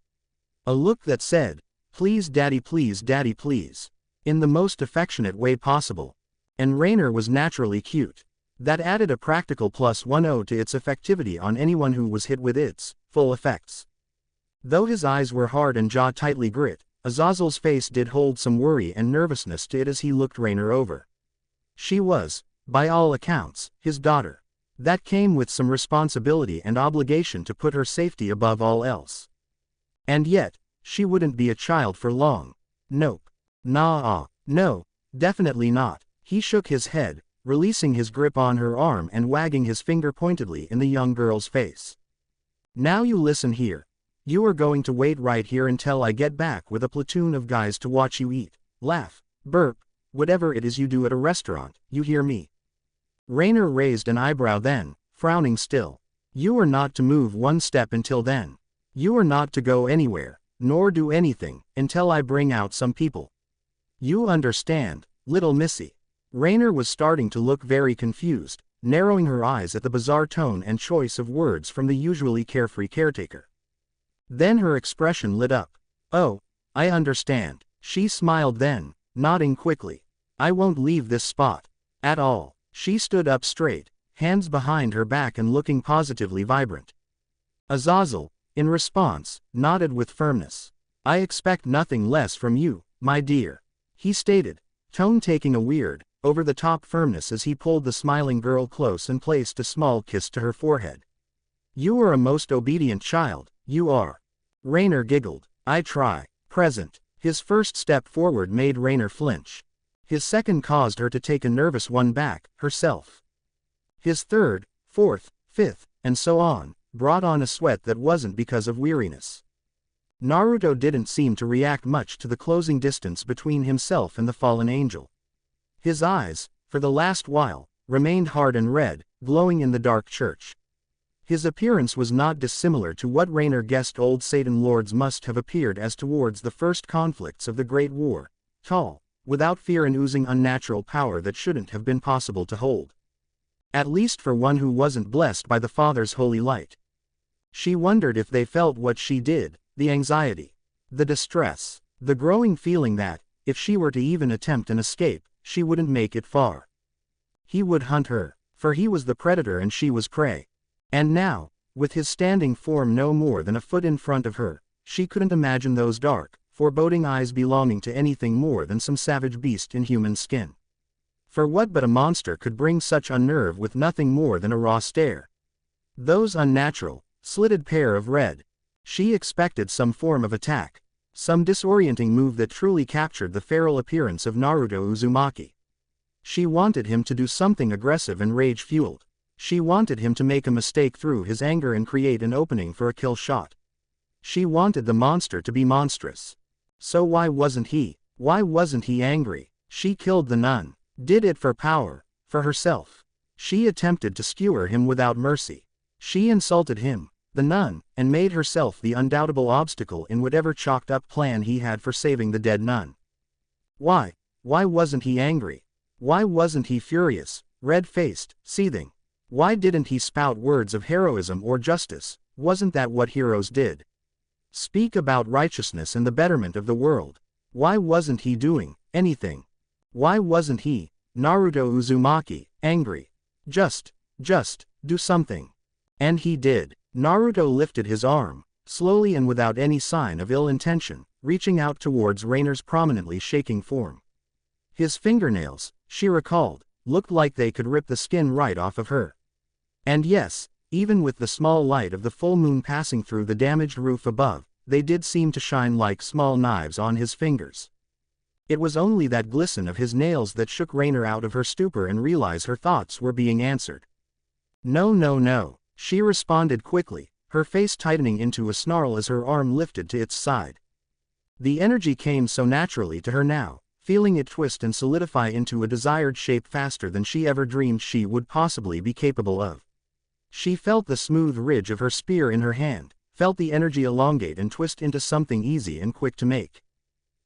A look that said, please daddy, please, in the most affectionate way possible. And Rainer was naturally cute. That added a practical +10 to its effectivity on anyone who was hit with its full effects. Though his eyes were hard and jaw tightly grit, Azazel's face did hold some worry and nervousness to it as he looked Rainer over. She was, by all accounts, his daughter. That came with some responsibility and obligation to put her safety above all else. And yet, she wouldn't be a child for long. Nope. No, definitely not. He shook his head, releasing his grip on her arm and wagging his finger pointedly in the young girl's face. "Now you listen here. You are going to wait right here until I get back with a platoon of guys to watch you eat, laugh, burp, whatever it is you do at a restaurant, you hear me?" Rainer raised an eyebrow then, frowning still. "You are not to move one step until then. You are not to go anywhere, nor do anything, until I bring out some people. You understand, little missy?" Rainer was starting to look very confused, narrowing her eyes at the bizarre tone and choice of words from the usually carefree caretaker. Then her expression lit up. "Oh, I understand." She smiled then, nodding quickly. "I won't leave this spot. At all." She stood up straight, hands behind her back and looking positively vibrant. Azazel, in response, nodded with firmness. "I expect nothing less from you, my dear," he stated, tone taking a weird, over-the-top firmness as he pulled the smiling girl close and placed a small kiss to her forehead. "You are a most obedient child, you are." Rainer giggled. "I try." Present. His first step forward made Rainer flinch. His second caused her to take a nervous one back, herself. His third, fourth, fifth, and so on, brought on a sweat that wasn't because of weariness. Naruto didn't seem to react much to the closing distance between himself and the fallen angel. His eyes, for the last while, remained hard and red, glowing in the dark church. His appearance was not dissimilar to what Rainer guessed old Satan lords must have appeared as towards the first conflicts of the Great War, tall, without fear and oozing unnatural power that shouldn't have been possible to hold. At least for one who wasn't blessed by the Father's holy light. She wondered if they felt what she did, the anxiety, the distress, the growing feeling that, if she were to even attempt an escape, she wouldn't make it far. He would hunt her, for he was the predator and she was prey. And now, with his standing form no more than a foot in front of her, she couldn't imagine those dark, foreboding eyes belonging to anything more than some savage beast in human skin. For what but a monster could bring such unnerve with nothing more than a raw stare? Those unnatural, slitted pair of red. She expected some form of attack. Some disorienting move that truly captured the feral appearance of Naruto Uzumaki. She wanted him to do something aggressive and rage-fueled. She wanted him to make a mistake through his anger and create an opening for a kill shot. She wanted the monster to be monstrous. So why wasn't he? Why wasn't he angry? She killed the nun. Did it for power, for herself. She attempted to skewer him without mercy. She insulted him, the nun, and made herself the undoubtable obstacle in whatever chalked-up plan he had for saving the dead nun. Why wasn't he angry? Why wasn't he furious, red-faced, seething? Why didn't he spout words of heroism or justice? Wasn't that what heroes did? Speak about righteousness and the betterment of the world. Why wasn't he doing anything? Why wasn't he, Naruto Uzumaki, angry? Just do something. And he did. Naruto lifted his arm, slowly and without any sign of ill intention, reaching out towards Rainer's prominently shaking form. His fingernails, she recalled, looked like they could rip the skin right off of her. And yes, even with the small light of the full moon passing through the damaged roof above, they did seem to shine like small knives on his fingers. It was only that glisten of his nails that shook Rainer out of her stupor and realized her thoughts were being answered. No, no, no, she responded quickly, her face tightening into a snarl as her arm lifted to its side. The energy came so naturally to her now, feeling it twist and solidify into a desired shape faster than she ever dreamed she would possibly be capable of. She felt the smooth ridge of her spear in her hand, felt the energy elongate and twist into something easy and quick to make.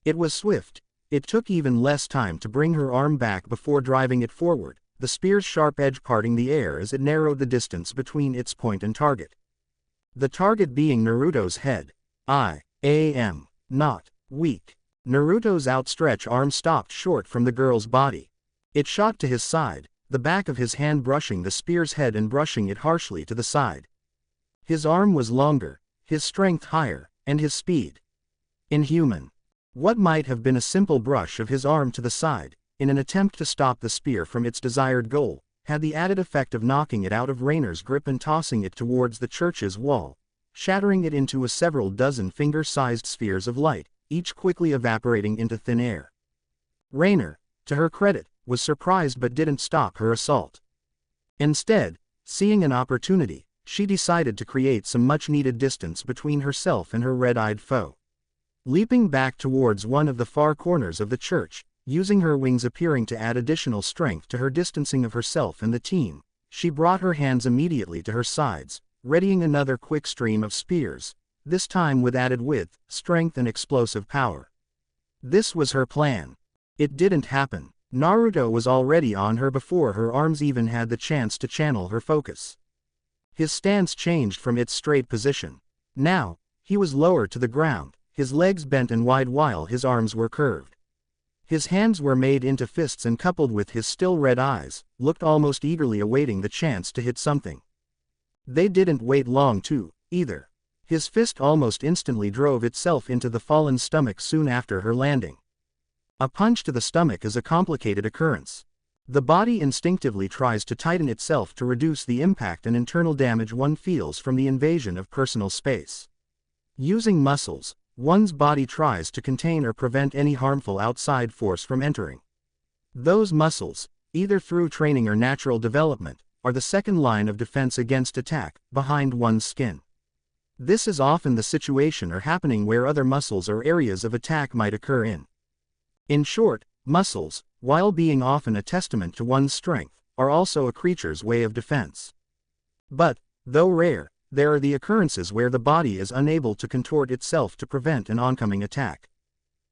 It was swift. It took even less time to bring her arm back before driving it forward, the spear's sharp edge parting the air as it narrowed the distance between its point and target. The target being Naruto's head. I am not weak. Naruto's outstretched arm stopped short from the girl's body. It shot to his side, the back of his hand brushing the spear's head and brushing it harshly to the side. His arm was longer, his strength higher, and his speed inhuman. What might have been a simple brush of his arm to the side, in an attempt to stop the spear from its desired goal, had the added effect of knocking it out of Rainer's grip and tossing it towards the church's wall, shattering it into a several dozen finger-sized spheres of light, each quickly evaporating into thin air. Rainer, to her credit, was surprised but didn't stop her assault. Instead, seeing an opportunity, she decided to create some much-needed distance between herself and her red-eyed foe. Leaping back towards one of the far corners of the church, using her wings appearing to add additional strength to her distancing of herself and the team, she brought her hands immediately to her sides, readying another quick stream of spears, this time with added width, strength and explosive power. This was her plan. It didn't happen. Naruto was already on her before her arms even had the chance to channel her focus. His stance changed from its straight position. Now, he was lower to the ground, his legs bent and wide while his arms were curved. His hands were made into fists and coupled with his still red eyes, looked almost eagerly awaiting the chance to hit something. They didn't wait long too, either. His fist almost instantly drove itself into the fallen's stomach soon after her landing. A punch to the stomach is a complicated occurrence. The body instinctively tries to tighten itself to reduce the impact and internal damage one feels from the invasion of personal space. Using muscles, one's body tries to contain or prevent any harmful outside force from entering. Those muscles, either through training or natural development, are the second line of defense against attack, behind one's skin. This is often the situation or happening where other muscles or areas of attack might occur in. In short, muscles, while being often a testament to one's strength, are also a creature's way of defense. But, though rare, there are the occurrences where the body is unable to contort itself to prevent an oncoming attack.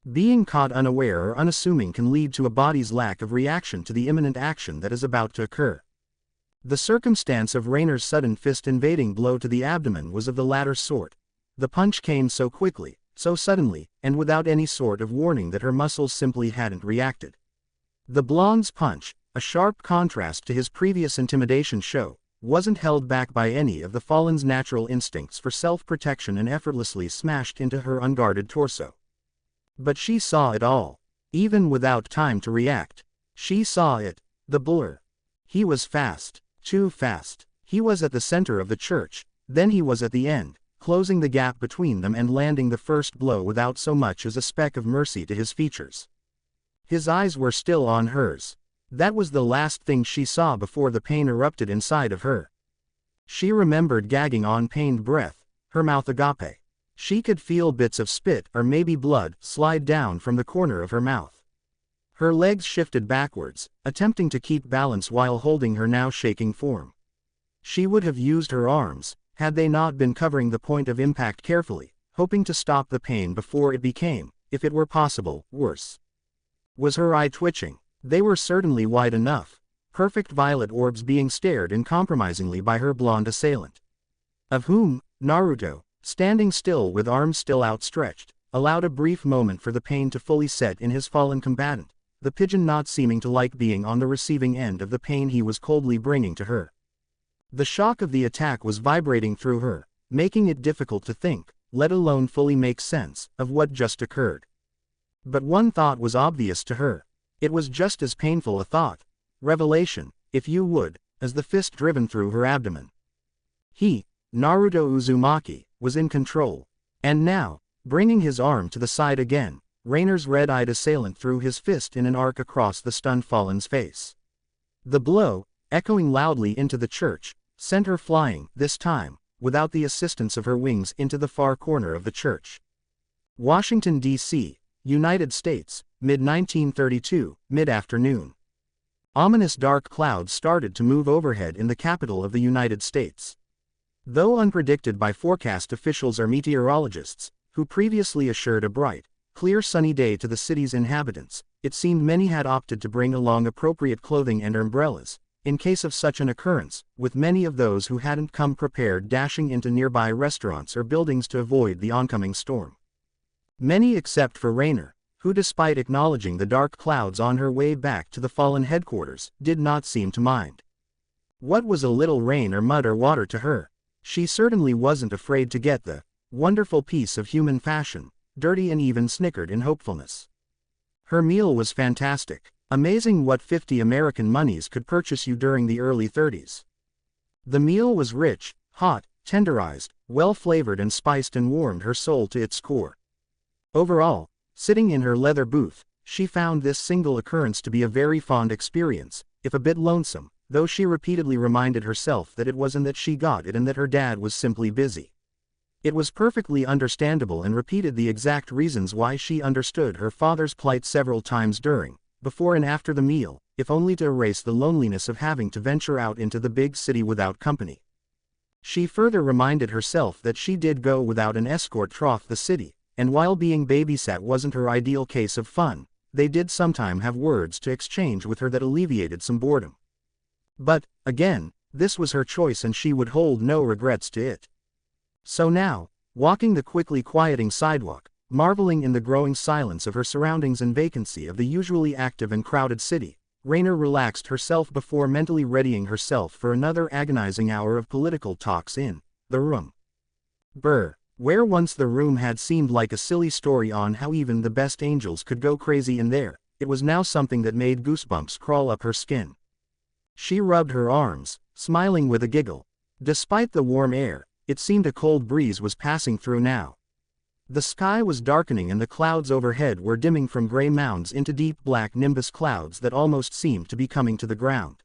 Being caught unaware or unassuming can lead to a body's lack of reaction to the imminent action that is about to occur. The circumstance of Rainer's sudden fist-invading blow to the abdomen was of the latter sort. The punch came so quickly, so suddenly, and without any sort of warning that her muscles simply hadn't reacted. The blonde's punch, a sharp contrast to his previous intimidation show, wasn't held back by any of the fallen's natural instincts for self-protection and effortlessly smashed into her unguarded torso. But she saw it all. Even without time to react. She saw it. The blur. He was fast. Too fast. He was at the center of the church, then he was at the end, closing the gap between them and landing the first blow without so much as a speck of mercy to his features. His eyes were still on hers. That was the last thing she saw before the pain erupted inside of her. She remembered gagging on pained breath, her mouth agape. She could feel bits of spit or maybe blood slide down from the corner of her mouth. Her legs shifted backwards, attempting to keep balance while holding her now shaking form. She would have used her arms, had they not been covering the point of impact carefully, hoping to stop the pain before it became, if it were possible, worse. Was her eye twitching? They were certainly wide enough, perfect violet orbs being stared uncompromisingly by her blonde assailant. Of whom, Naruto, standing still with arms still outstretched, allowed a brief moment for the pain to fully set in his fallen combatant, the pigeon not seeming to like being on the receiving end of the pain he was coldly bringing to her. The shock of the attack was vibrating through her, making it difficult to think, let alone fully make sense, of what just occurred. But one thought was obvious to her. It was just as painful a thought, revelation, if you would, as the fist driven through her abdomen. He, Naruto Uzumaki, was in control, and now, bringing his arm to the side again, Raynor's red-eyed assailant threw his fist in an arc across the stunned fallen's face. The blow, echoing loudly into the church, sent her flying, this time, without the assistance of her wings, into the far corner of the church. Washington, D.C., United States, mid-1932, mid-afternoon. Ominous dark clouds started to move overhead in the capital of the United States. Though unpredicted by forecast officials or meteorologists, who previously assured a bright, clear sunny day to the city's inhabitants, it seemed many had opted to bring along appropriate clothing and umbrellas, in case of such an occurrence, with many of those who hadn't come prepared dashing into nearby restaurants or buildings to avoid the oncoming storm. Many except for Raynor, who despite acknowledging the dark clouds on her way back to the fallen headquarters, did not seem to mind. What was a little rain or mud or water to her? She certainly wasn't afraid to get the wonderful piece of human fashion, dirty, and even snickered in hopefulness. Her meal was fantastic. Amazing what 50 American monies could purchase you during the early 30s. The meal was rich, hot, tenderized, well-flavored and spiced, and warmed her soul to its core. Overall, sitting in her leather booth, she found this single occurrence to be a very fond experience, if a bit lonesome, though she repeatedly reminded herself that it wasn't that she got it and that her dad was simply busy. It was perfectly understandable, and repeated the exact reasons why she understood her father's plight several times during, before and after the meal, if only to erase the loneliness of having to venture out into the big city without company. She further reminded herself that she did go without an escort through the city, and while being babysat wasn't her ideal case of fun, they did sometime have words to exchange with her that alleviated some boredom. But, again, this was her choice and she would hold no regrets to it. So now, walking the quickly quieting sidewalk, marveling in the growing silence of her surroundings and vacancy of the usually active and crowded city, Raynor relaxed herself before mentally readying herself for another agonizing hour of political talks in the room. Brr. Where once the room had seemed like a silly story on how even the best angels could go crazy in there, it was now something that made goosebumps crawl up her skin. She rubbed her arms, smiling with a giggle. Despite the warm air, it seemed a cold breeze was passing through now. The sky was darkening and the clouds overhead were dimming from gray mounds into deep black nimbus clouds that almost seemed to be coming to the ground.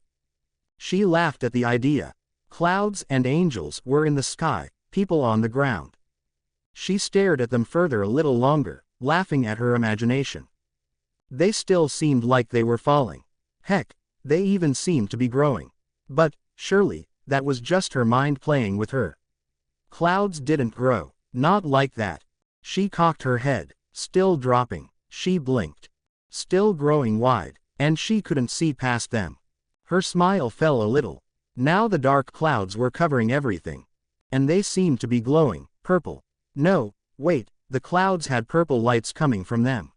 She laughed at the idea. Clouds and angels were in the sky, people on the ground. She stared at them further a little longer, laughing at her imagination. They still seemed like they were falling. Heck, they even seemed to be growing. But, surely, that was just her mind playing with her. Clouds didn't grow. Not like that. She cocked her head. Still dropping. She blinked. Still growing wide, and she couldn't see past them. Her smile fell a little. Now the dark clouds were covering everything. And they seemed to be glowing, purple. No, wait, the clouds had purple lights coming from them.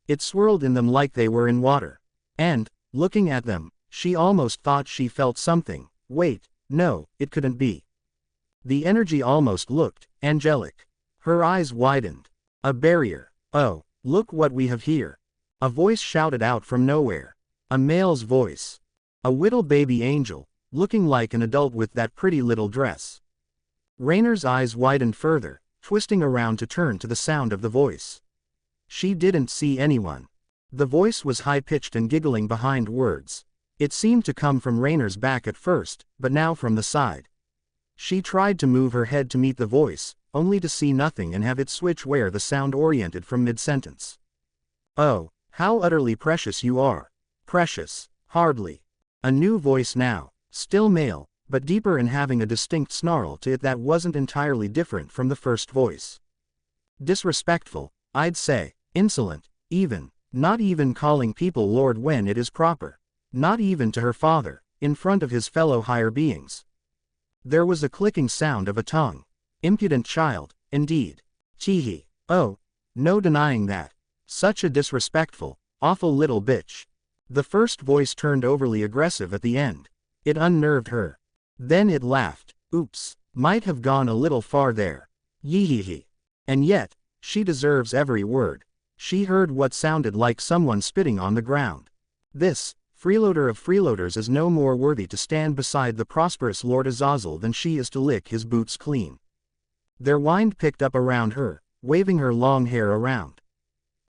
It swirled in them like they were in water. And, looking at them, she almost thought she felt something. Wait, no, it couldn't be. The energy almost looked angelic. Her eyes widened. A barrier. Oh, look what we have here. A voice shouted out from nowhere. A male's voice. A little baby angel, looking like an adult with that pretty little dress. Raynor's eyes widened further, twisting around to turn to the sound of the voice. She didn't see anyone. The voice was high-pitched and giggling behind words. It seemed to come from Raynor's back at first, but now from the side. She tried to move her head to meet the voice, only to see nothing and have it switch where the sound oriented from mid-sentence. Oh, how utterly precious you are. Precious, hardly. A new voice now, still male, but deeper and having a distinct snarl to it that wasn't entirely different from the first voice. Disrespectful, I'd say, insolent, even, not even calling people Lord when it is proper. Not even to her father, in front of his fellow higher beings. There was a clicking sound of a tongue. Impudent child, indeed. Teehee. Oh, no denying that. Such a disrespectful, awful little bitch. The first voice turned overly aggressive at the end. It unnerved her. Then it laughed. Oops, might have gone a little far there. Yee-hee-hee. And yet, she deserves every word. She heard what sounded like someone spitting on the ground. This freeloader of freeloaders is no more worthy to stand beside the prosperous Lord Azazel than she is to lick his boots clean. Their wind picked up around her, waving her long hair around.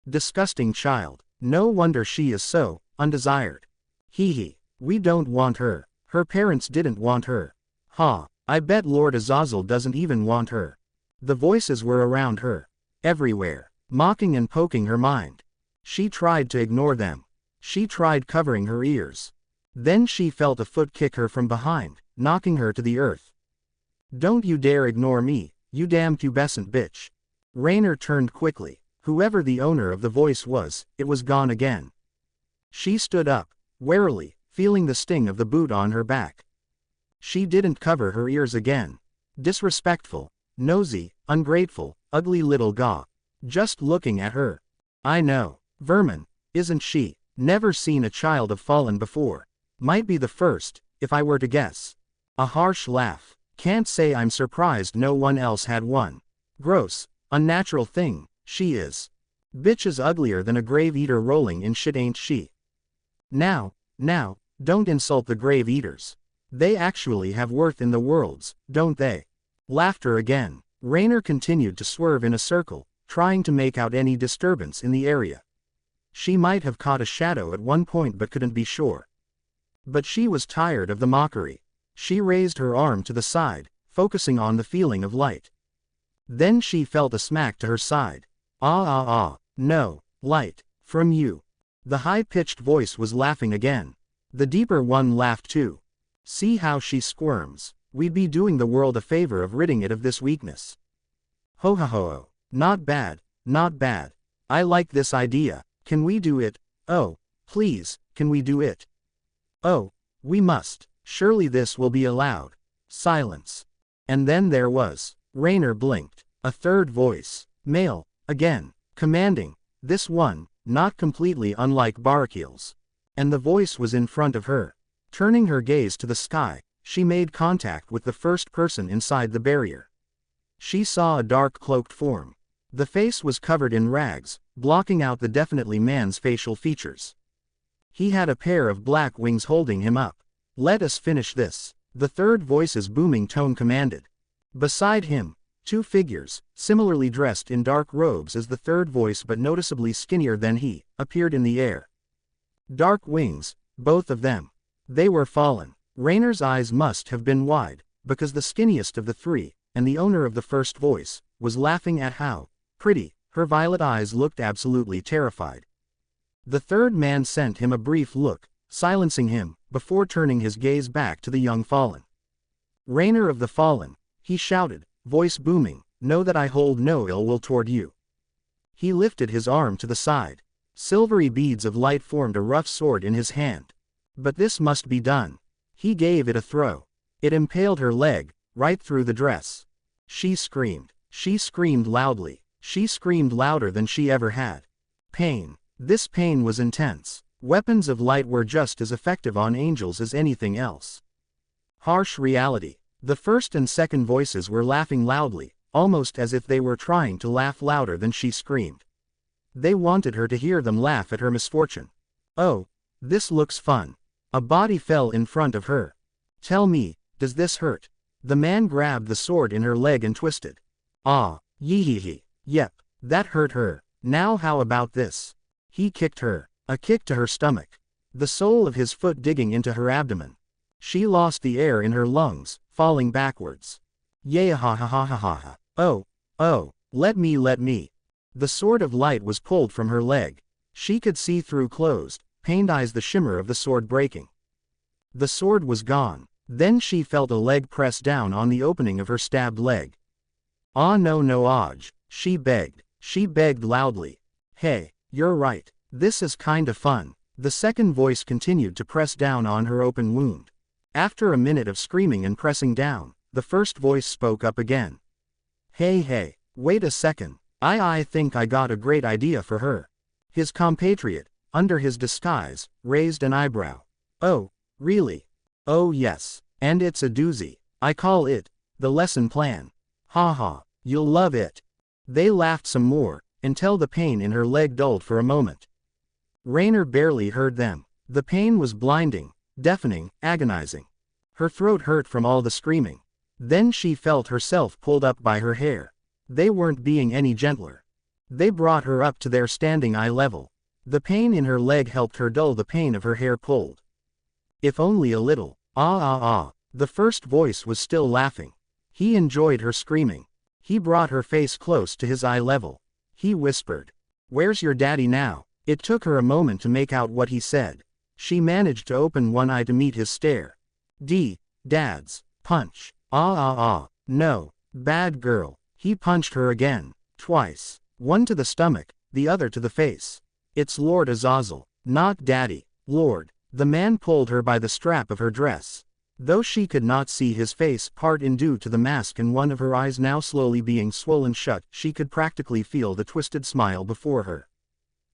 Disgusting child. No wonder she is so undesired. Hee hee. We don't want her. Her parents didn't want her. Ha, I bet Lord Azazel doesn't even want her. The voices were around her. Everywhere. Mocking and poking her mind. She tried to ignore them. She tried covering her ears. Then she felt a foot kick her from behind, knocking her to the earth. Don't you dare ignore me, you damn pubescent bitch. Rainer turned quickly. Whoever the owner of the voice was, it was gone again. She stood up, warily, feeling the sting of the boot on her back. She didn't cover her ears again. Disrespectful, nosy, ungrateful, ugly little gaw. Just looking at her. I know. Vermin, isn't she? Never seen a child of fallen before. Might be the first, if I were to guess. A harsh laugh. Can't say I'm surprised no one else had one. Gross, unnatural thing, she is. Bitch is uglier than a grave eater rolling in shit, ain't she? Now, don't insult the grave eaters. They actually have worth in the worlds, don't they? Laughter again. Rainer continued to swerve in a circle, trying to make out any disturbance in the area. She might have caught a shadow at one point but couldn't be sure. But she was tired of the mockery. She raised her arm to the side, focusing on the feeling of light. Then she felt a smack to her side. No, light, from you. The high-pitched voice was laughing again. The deeper one laughed too. See how she squirms. We'd be doing the world a favor of ridding it of this weakness. Ho ho ho. Not bad, not bad. I like this idea. Can we do it? Oh, please, can we do it? Oh, we must. Surely this will be allowed. Silence. And then there was. Rainer blinked. A third voice. Male, again. Commanding. This one, not completely unlike Barakiel's. And the voice was in front of her. Turning her gaze to the sky, she made contact with the first person inside the barrier. She saw a dark cloaked form. The face was covered in rags, blocking out the definitely man's facial features. He had a pair of black wings holding him up. Let us finish this. The third voice's booming tone commanded. Beside him, two figures, similarly dressed in dark robes as the third voice but noticeably skinnier than he, appeared in the air. Dark wings, both of them. They were fallen. Rainer's eyes must have been wide, because the skinniest of the three, and the owner of the first voice, was laughing at how pretty her violet eyes looked, absolutely terrified. The third man sent him a brief look, silencing him, before turning his gaze back to the young fallen. Rainer of the Fallen, he shouted, voice booming, know that I hold no ill will toward you. He lifted his arm to the side. Silvery beads of light formed a rough sword in his hand. But this must be done. He gave it a throw. It impaled her leg, right through the dress. She screamed. She screamed loudly. She screamed louder than she ever had. Pain. This pain was intense. Weapons of light were just as effective on angels as anything else. Harsh reality. The first and second voices were laughing loudly, almost as if they were trying to laugh louder than she screamed. They wanted her to hear them laugh at her misfortune. Oh, this looks fun. A body fell in front of her. Tell me, does this hurt? The man grabbed the sword in her leg and twisted. Ah, yee. Yep, that hurt her. Now how about this? He kicked her. A kick to her stomach. The sole of his foot digging into her abdomen. She lost the air in her lungs, falling backwards. Yeah ha ha ha ha ha. Oh, let me. The sword of light was pulled from her leg. She could see through closed, pained eyes the shimmer of the sword breaking. The sword was gone. Then she felt a leg press down on the opening of her stabbed leg. Ah no Aj, she begged loudly. Hey, you're right, this is kinda fun. The second voice continued to press down on her open wound. After a minute of screaming and pressing down, the first voice spoke up again. Hey, wait a second, I think I got a great idea for her. His compatriot, under his disguise, raised an eyebrow. Oh, really? Oh yes, and it's a doozy. I call it, the lesson plan. Ha ha, you'll love it. They laughed some more, until the pain in her leg dulled for a moment. Rainer barely heard them. The pain was blinding, deafening, agonizing. Her throat hurt from all the screaming. Then she felt herself pulled up by her hair. They weren't being any gentler. They brought her up to their standing eye level. The pain in her leg helped her dull the pain of her hair pulled. If only a little. Ah ah ah. The first voice was still laughing. He enjoyed her screaming. He brought her face close to his eye level. He whispered, "Where's your daddy now?" It took her a moment to make out what he said. She managed to open one eye to meet his stare. Dad's. Punch. Ah ah ah. No. Bad girl. He punched her again. Twice. One to the stomach, the other to the face. It's Lord Azazel, not Daddy. Lord. The man pulled her by the strap of her dress. Though she could not see his face part in due to the mask and one of her eyes now slowly being swollen shut, she could practically feel the twisted smile before her.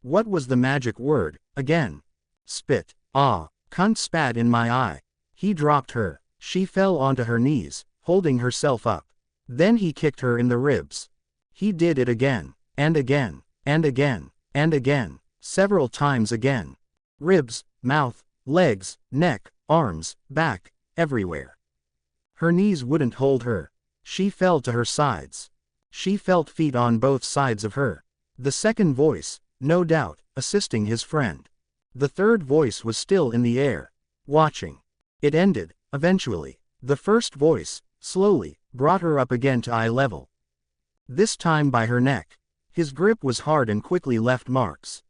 What was the magic word, again? Spit. Ah, cunt spat in my eye. He dropped her. She fell onto her knees, holding herself up. Then he kicked her in the ribs. He did it again, and again, and again, and again, several times again. Ribs, mouth, legs, neck, arms, back, everywhere. Her knees wouldn't hold her. She fell to her sides. She felt feet on both sides of her. The second voice, no doubt, assisting his friend. The third voice was still in the air, watching. It ended, eventually. The first voice, slowly, brought her up again to eye level. This time by her neck. His grip was hard and quickly left marks.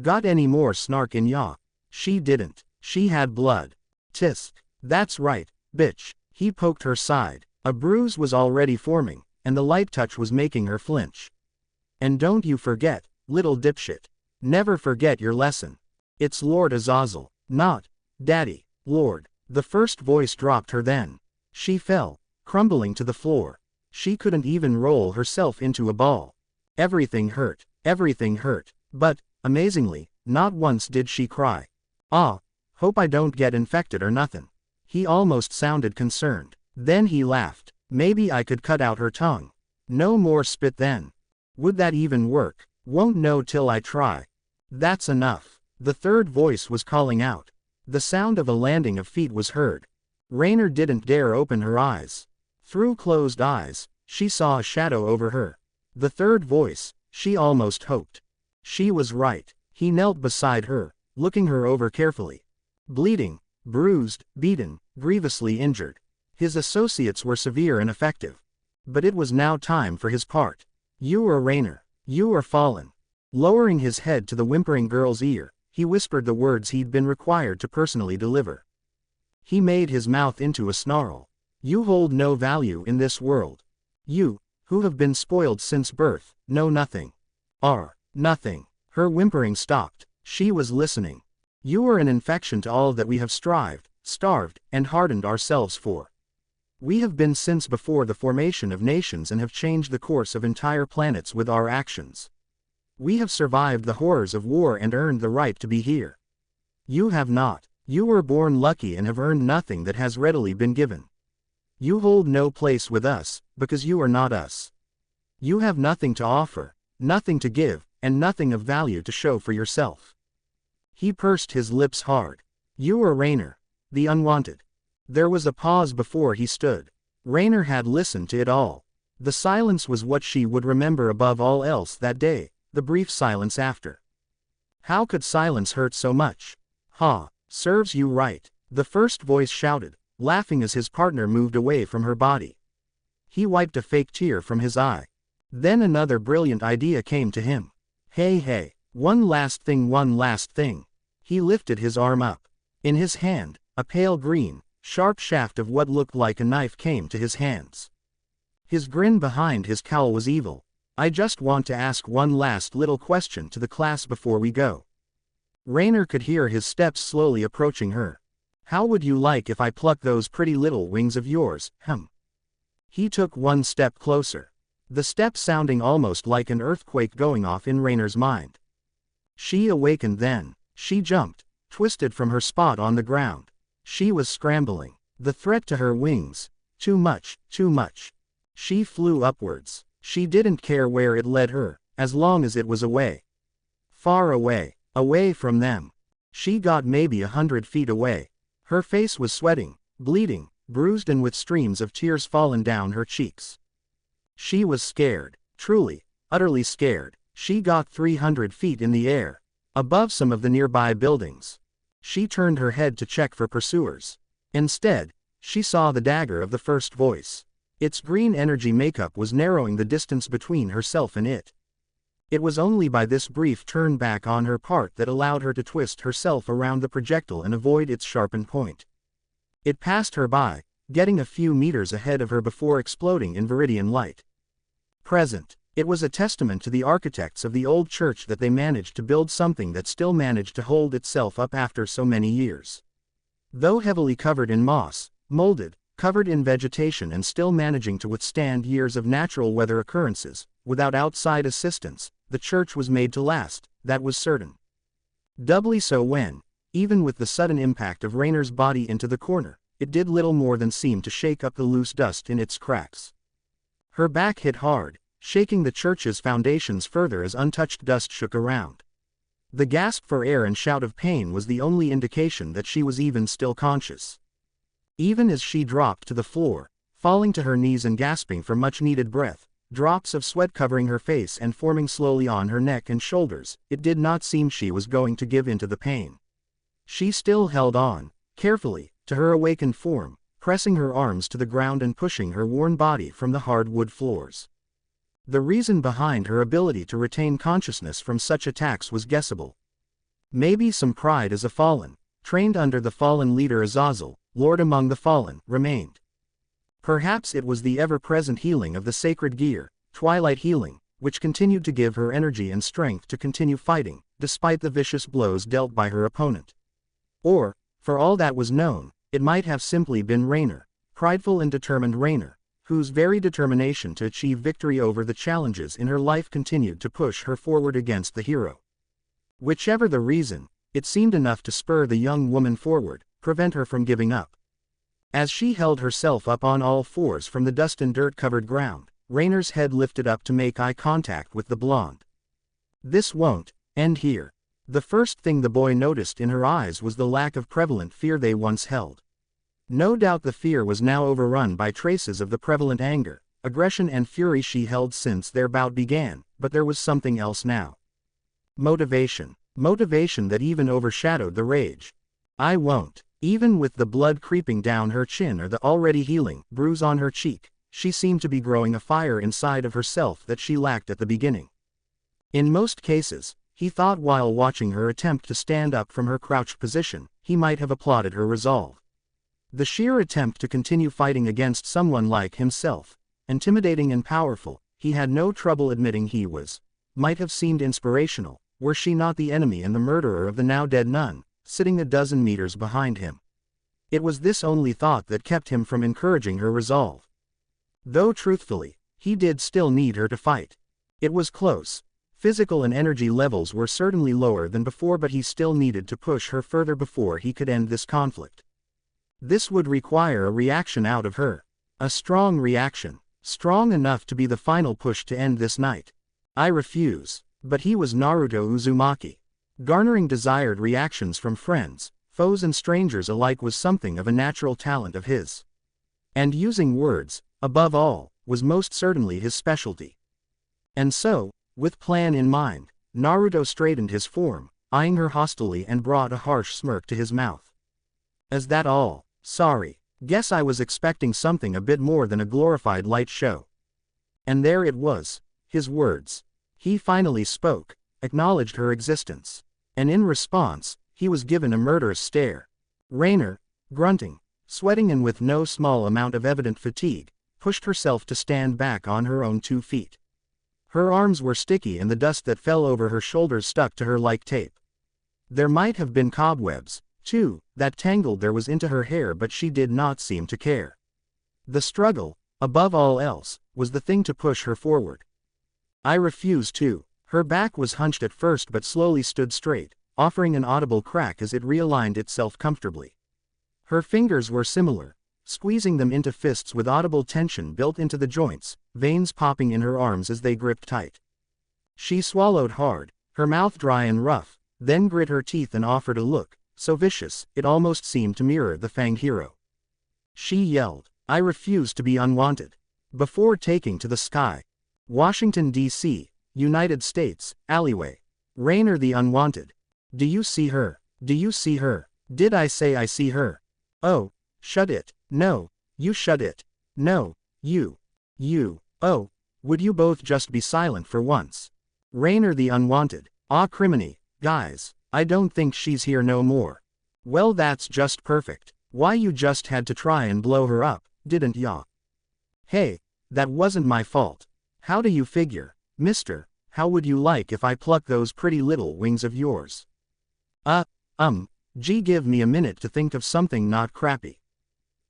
Got any more snark in ya? She didn't. She had blood. Tisk. That's right, bitch. He poked her side. A bruise was already forming, and the light touch was making her flinch. And don't you forget, little dipshit. Never forget your lesson. It's Lord Azazel, not Daddy. Lord. The first voice dropped her then. She fell, crumbling to the floor. She couldn't even roll herself into a ball. Everything hurt, but, amazingly, not once did she cry. Ah, hope I don't get infected or nothing. He almost sounded concerned. Then he laughed. Maybe I could cut out her tongue. No more spit then. Would that even work? Won't know till I try. That's enough. The third voice was calling out. The sound of a landing of feet was heard. Rainer didn't dare open her eyes. Through closed eyes, she saw a shadow over her. The third voice, she almost hoped. She was right. He knelt beside her, looking her over carefully. Bleeding, bruised, beaten, grievously injured. His associates were severe and effective. But it was now time for his part. You are Rainer. You are fallen. Lowering his head to the whimpering girl's ear, he whispered the words he'd been required to personally deliver. He made his mouth into a snarl. You hold no value in this world. You, who have been spoiled since birth, know nothing. Are nothing. Her whimpering stopped. She was listening. You are an infection to all that we have strived, starved, and hardened ourselves for. We have been since before the formation of nations and have changed the course of entire planets with our actions. We have survived the horrors of war and earned the right to be here. You have not. You were born lucky and have earned nothing that has readily been given. You hold no place with us, because you are not us. You have nothing to offer, nothing to give, and nothing of value to show for yourself. He pursed his lips hard. You are Rainer, the unwanted. There was a pause before he stood. Rainer had listened to it all. The silence was what she would remember above all else that day, the brief silence after. How could silence hurt so much? Ha, serves you right, the first voice shouted, laughing as his partner moved away from her body. He wiped a fake tear from his eye. Then another brilliant idea came to him. Hey, one last thing. He lifted his arm up. In his hand, a pale green, sharp shaft of what looked like a knife came to his hands. His grin behind his cowl was evil. I just want to ask one last little question to the class before we go. Rainer could hear his steps slowly approaching her. How would you like if I pluck those pretty little wings of yours, He took one step closer. The step sounding almost like an earthquake going off in Rainer's mind. She awakened then. She jumped, twisted from her spot on the ground. She was scrambling. The threat to her wings. Too much. She flew upwards. She didn't care where it led her, as long as it was away. Far away. Away from them. She got maybe 100 feet away. Her face was sweating, bleeding, bruised and with streams of tears fallen down her cheeks. She was scared. Truly, utterly scared. She got 300 feet in the air, above some of the nearby buildings. She turned her head to check for pursuers. Instead, she saw the dagger of the first voice. Its green energy makeup was narrowing the distance between herself and it. It was only by this brief turn back on her part that allowed her to twist herself around the projectile and avoid its sharpened point. It passed her by, getting a few meters ahead of her before exploding in viridian light. Present. It was a testament to the architects of the old church that they managed to build something that still managed to hold itself up after so many years. Though heavily covered in moss, molded, covered in vegetation and still managing to withstand years of natural weather occurrences, without outside assistance, the church was made to last, that was certain. Doubly so when, even with the sudden impact of Raynor's body into the corner, it did little more than seem to shake up the loose dust in its cracks. Her back hit hard, shaking the church's foundations further as untouched dust shook around. The gasp for air and shout of pain was the only indication that she was even still conscious. Even as she dropped to the floor, falling to her knees and gasping for much-needed breath, drops of sweat covering her face and forming slowly on her neck and shoulders, it did not seem she was going to give in to the pain. She still held on, carefully, to her awakened form, pressing her arms to the ground and pushing her worn body from the hard wood floors. The reason behind her ability to retain consciousness from such attacks was guessable. Maybe some pride as a fallen, trained under the fallen leader Azazel, Lord among the fallen, remained. Perhaps it was the ever-present healing of the sacred gear, twilight healing, which continued to give her energy and strength to continue fighting, despite the vicious blows dealt by her opponent. Or, for all that was known, it might have simply been Raynor, prideful and determined Raynor, whose very determination to achieve victory over the challenges in her life continued to push her forward against the hero. Whichever the reason, it seemed enough to spur the young woman forward, prevent her from giving up. As she held herself up on all fours from the dust and dirt-covered ground, Raynor's head lifted up to make eye contact with the blonde. This won't end here. The first thing the boy noticed in her eyes was the lack of prevalent fear they once held. No doubt the fear was now overrun by traces of the prevalent anger, aggression and fury she held since their bout began, but there was something else now. Motivation. Motivation that even overshadowed the rage. I won't. Even with the blood creeping down her chin or the already healing bruise on her cheek, she seemed to be growing a fire inside of herself that she lacked at the beginning. In most cases, he thought while watching her attempt to stand up from her crouched position, he might have applauded her resolve. The sheer attempt to continue fighting against someone like himself, intimidating and powerful, he had no trouble admitting he was, might have seemed inspirational, were she not the enemy and the murderer of the now dead nun, sitting a dozen meters behind him. It was this only thought that kept him from encouraging her resolve. Though truthfully, he did still need her to fight. It was close. Physical and energy levels were certainly lower than before, but he still needed to push her further before he could end this conflict. This would require a reaction out of her. A strong reaction. Strong enough to be the final push to end this night. I refuse. But he was Naruto Uzumaki. Garnering desired reactions from friends, foes and strangers alike was something of a natural talent of his. And using words, above all, was most certainly his specialty. And so, with plan in mind, Naruto straightened his form, eyeing her hostilely and brought a harsh smirk to his mouth. Is that all? Sorry. Guess I was expecting something a bit more than a glorified light show. And there it was, his words. He finally spoke, acknowledged her existence. And in response, he was given a murderous stare. Raynor, grunting, sweating and with no small amount of evident fatigue, pushed herself to stand back on her own 2 feet. Her arms were sticky and the dust that fell over her shoulders stuck to her like tape. There might have been cobwebs, too, that tangled there was into her hair, but she did not seem to care. The struggle, above all else, was the thing to push her forward. I refuse to. Her back was hunched at first but slowly stood straight, offering an audible crack as it realigned itself comfortably. Her fingers were similar, squeezing them into fists with audible tension built into the joints, veins popping in her arms as they gripped tight. She swallowed hard, her mouth dry and rough, then grit her teeth and offered a look, so vicious, it almost seemed to mirror the fanged hero. She yelled, I refuse to be unwanted. Before taking to the sky. Washington, D.C., United States, alleyway. Rainer the Unwanted. Do you see her? Do you see her? Did I say I see her? Oh, shut it. No, you shut it. No, you. Oh, would you both just be silent for once? Rainer the Unwanted. Ah, criminy, guys, I don't think she's here no more. Well, that's just perfect. Why, you just had to try and blow her up, didn't ya? Hey, that wasn't my fault. How do you figure, mister? How would you like if I pluck those pretty little wings of yours? Gee, give me a minute to think of something not crappy.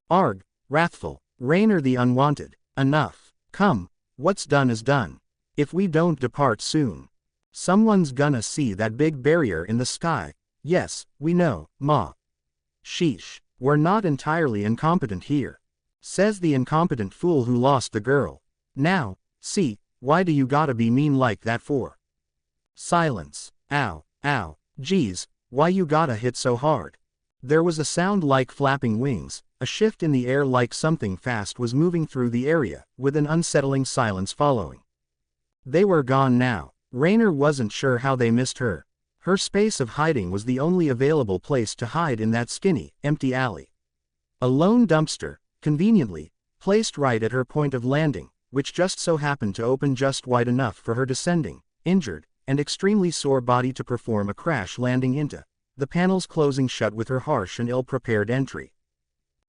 Arg, wrathful, Rainer the Unwanted, enough. Come, what's done is done. If we don't depart soon, someone's gonna see that big barrier in the sky. Yes, we know, ma. Sheesh, we're not entirely incompetent here, says the incompetent fool who lost the girl. Now, see, why do you gotta be mean like that for? Silence. Ow, geez, why you gotta hit so hard? There was a sound like flapping wings, a shift in the air like something fast was moving through the area, with an unsettling silence following. They were gone now. Rainer wasn't sure how they missed her. Her space of hiding was the only available place to hide in that skinny, empty alley. A lone dumpster, conveniently, placed right at her point of landing, which just so happened to open just wide enough for her descending, injured, and extremely sore body to perform a crash landing into, the panels closing shut with her harsh and ill-prepared entry.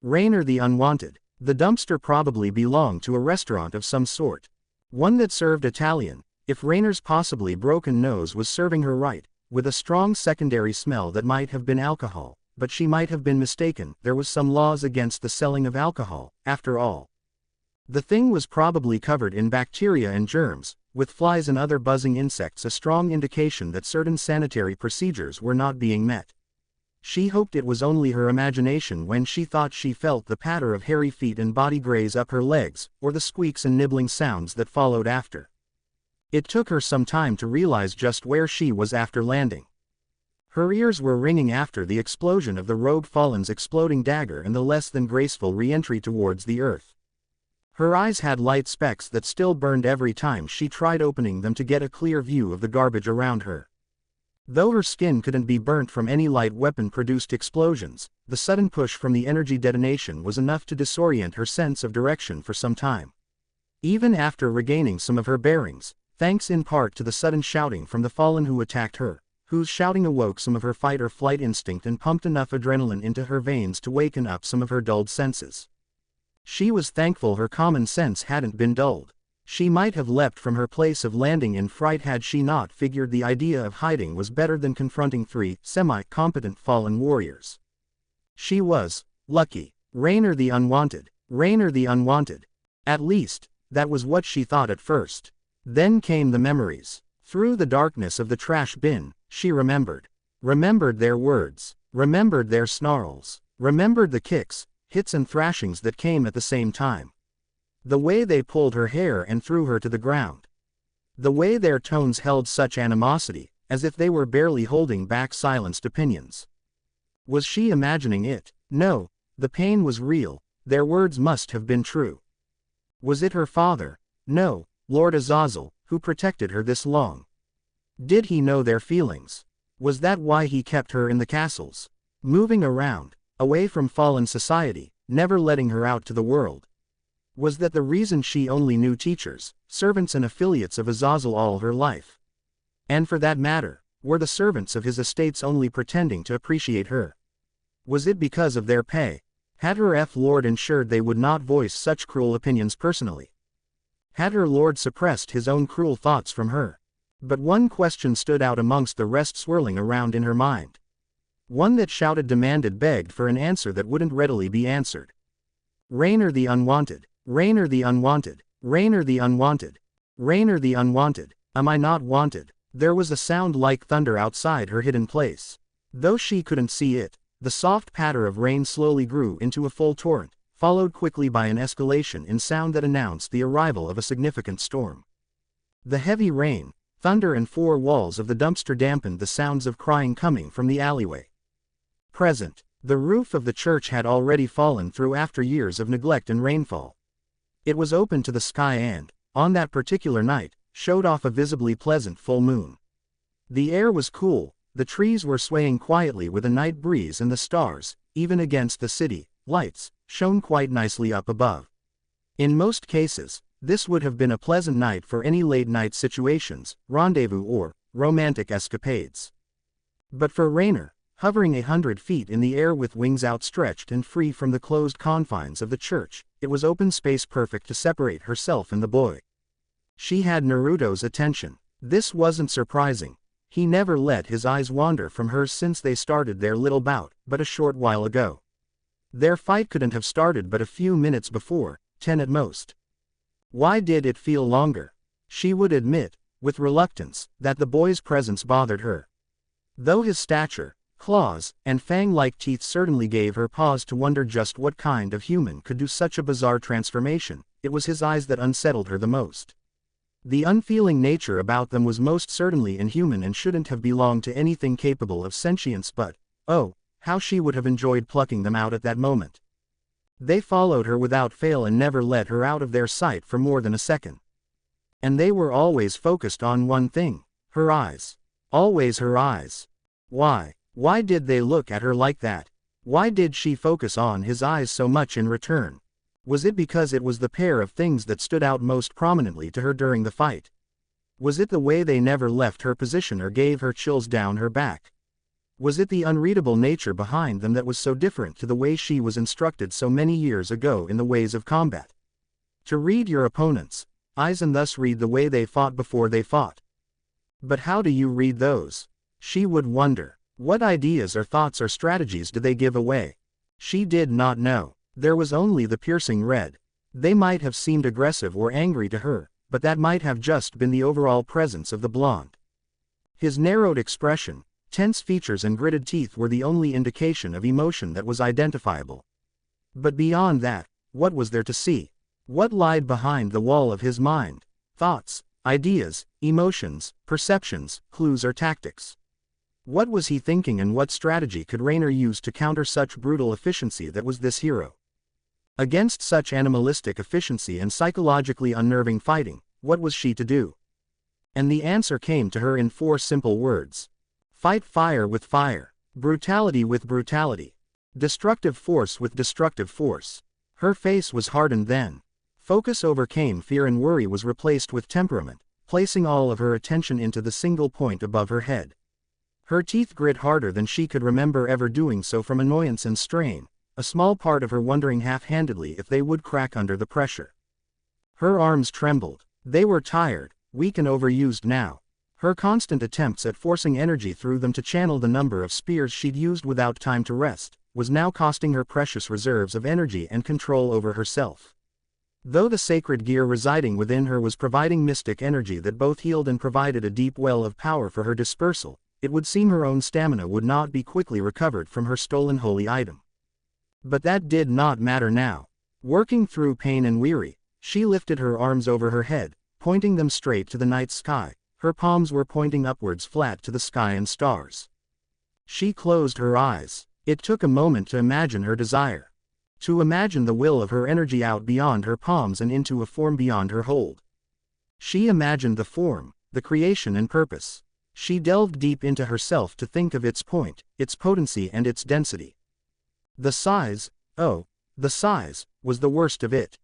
Rainer the Unwanted. The dumpster probably belonged to a restaurant of some sort. One that served Italian, if Rainer's possibly broken nose was serving her right, with a strong secondary smell that might have been alcohol, but she might have been mistaken. There was some laws against the selling of alcohol, after all. The thing was probably covered in bacteria and germs, with flies and other buzzing insects, a strong indication that certain sanitary procedures were not being met. She hoped it was only her imagination when she thought she felt the patter of hairy feet and body graze up her legs, or the squeaks and nibbling sounds that followed after. It took her some time to realize just where she was after landing. Her ears were ringing after the explosion of the rogue fallen's exploding dagger and the less than graceful re-entry towards the earth. Her eyes had light specks that still burned every time she tried opening them to get a clear view of the garbage around her. Though her skin couldn't be burnt from any light weapon-produced explosions, the sudden push from the energy detonation was enough to disorient her sense of direction for some time. Even after regaining some of her bearings, thanks in part to the sudden shouting from the fallen who attacked her, whose shouting awoke some of her fight-or-flight instinct and pumped enough adrenaline into her veins to waken up some of her dulled senses. She was thankful her common sense hadn't been dulled. She might have leapt from her place of landing in fright had she not figured the idea of hiding was better than confronting three semi-competent fallen warriors. She was lucky. Rainer the Unwanted. Rainer the Unwanted. At least, that was what she thought at first. Then came the memories. Through the darkness of the trash bin, she remembered. Remembered their words. Remembered their snarls. Remembered the kicks, hits and thrashings that came at the same time. The way they pulled her hair and threw her to the ground. The way their tones held such animosity, as if they were barely holding back silenced opinions. Was she imagining it? No, the pain was real, their words must have been true. Was it her father? No, Lord Azazel, who protected her this long. Did he know their feelings? Was that why he kept her in the castles? Moving around, away from fallen society, never letting her out to the world. Was that the reason she only knew teachers, servants and affiliates of Azazel all her life? And for that matter, were the servants of his estates only pretending to appreciate her? Was it because of their pay? Had her lord ensured they would not voice such cruel opinions personally? Had her lord suppressed his own cruel thoughts from her? But one question stood out amongst the rest swirling around in her mind. One that shouted, demanded, begged for an answer that wouldn't readily be answered. Rainer the Unwanted. Rainer the Unwanted. Rainer the Unwanted. Rainer the Unwanted. Am I not wanted? There was a sound like thunder outside her hidden place. Though she couldn't see it, the soft patter of rain slowly grew into a full torrent, followed quickly by an escalation in sound that announced the arrival of a significant storm. The heavy rain, thunder and four walls of the dumpster dampened the sounds of crying coming from the alleyway. Present, the roof of the church had already fallen through after years of neglect and rainfall. It was open to the sky and, on that particular night, showed off a visibly pleasant full moon. The air was cool, the trees were swaying quietly with a night breeze, and the stars, even against the city lights, shone quite nicely up above. In most cases, this would have been a pleasant night for any late-night situations, rendezvous or romantic escapades. But for Rainer, hovering 100 feet in the air with wings outstretched and free from the closed confines of the church, it was open space perfect to separate herself and the boy. She had Naruto's attention. This wasn't surprising. He never let his eyes wander from hers since they started their little bout, but a short while ago. Their fight couldn't have started but a few minutes before, 10 at most. Why did it feel longer? She would admit, with reluctance, that the boy's presence bothered her. Though his stature, claws, and fang-like teeth certainly gave her pause to wonder just what kind of human could do such a bizarre transformation, it was his eyes that unsettled her the most. The unfeeling nature about them was most certainly inhuman and shouldn't have belonged to anything capable of sentience, but, oh, how she would have enjoyed plucking them out at that moment. They followed her without fail and never let her out of their sight for more than a second. And they were always focused on one thing, her eyes. Always her eyes. Why? Why did they look at her like that? Why did she focus on his eyes so much in return? Was it because it was the pair of things that stood out most prominently to her during the fight? Was it the way they never left her position or gave her chills down her back? Was it the unreadable nature behind them that was so different to the way she was instructed so many years ago in the ways of combat? To read your opponent's eyes and thus read the way they fought before they fought. But how do you read those? She would wonder. What ideas or thoughts or strategies do they give away? She did not know. There was only the piercing red. They might have seemed aggressive or angry to her, but that might have just been the overall presence of the blonde. His narrowed expression, tense features and gritted teeth were the only indication of emotion that was identifiable. But beyond that, what was there to see? What lied behind the wall of his mind? Thoughts, ideas, emotions, perceptions, clues or tactics? What was he thinking, and what strategy could Rainer use to counter such brutal efficiency that was this hero? Against such animalistic efficiency and psychologically unnerving fighting, what was she to do? And the answer came to her in 4 simple words. Fight fire with fire. Brutality with brutality. Destructive force with destructive force. Her face was hardened then. Focus overcame fear and worry was replaced with temperament, placing all of her attention into the single point above her head. Her teeth grit harder than she could remember ever doing so from annoyance and strain, a small part of her wondering half-handedly if they would crack under the pressure. Her arms trembled. They were tired, weak and overused now. Her constant attempts at forcing energy through them to channel the number of spears she'd used without time to rest, was now costing her precious reserves of energy and control over herself. Though the sacred gear residing within her was providing mystic energy that both healed and provided a deep well of power for her dispersal, it would seem her own stamina would not be quickly recovered from her stolen holy item. But that did not matter now. Working through pain and weary, she lifted her arms over her head, pointing them straight to the night sky. Her palms were pointing upwards flat to the sky and stars. She closed her eyes. It took a moment to imagine her desire. To imagine the will of her energy out beyond her palms and into a form beyond her hold. She imagined the form, the creation and purpose. She delved deep into herself to think of its point, its potency and its density. The size, oh, the size, was the worst of it.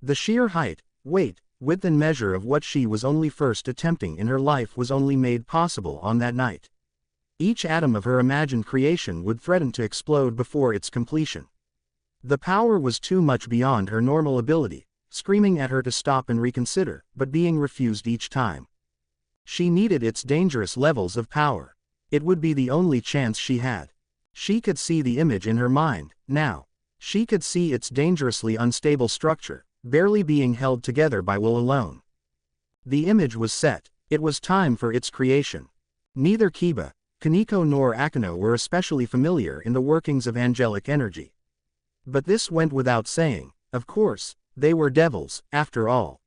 The sheer height, weight, width and measure of what she was only first attempting in her life was only made possible on that night. Each atom of her imagined creation would threaten to explode before its completion. The power was too much beyond her normal ability, screaming at her to stop and reconsider, but being refused each time. She needed its dangerous levels of power. It would be the only chance she had. She could see the image in her mind, now. She could see its dangerously unstable structure, barely being held together by will alone. The image was set. It was time for its creation. Neither Kiba, Kaneko nor Akeno were especially familiar in the workings of angelic energy. But this went without saying. Of course, they were devils, after all.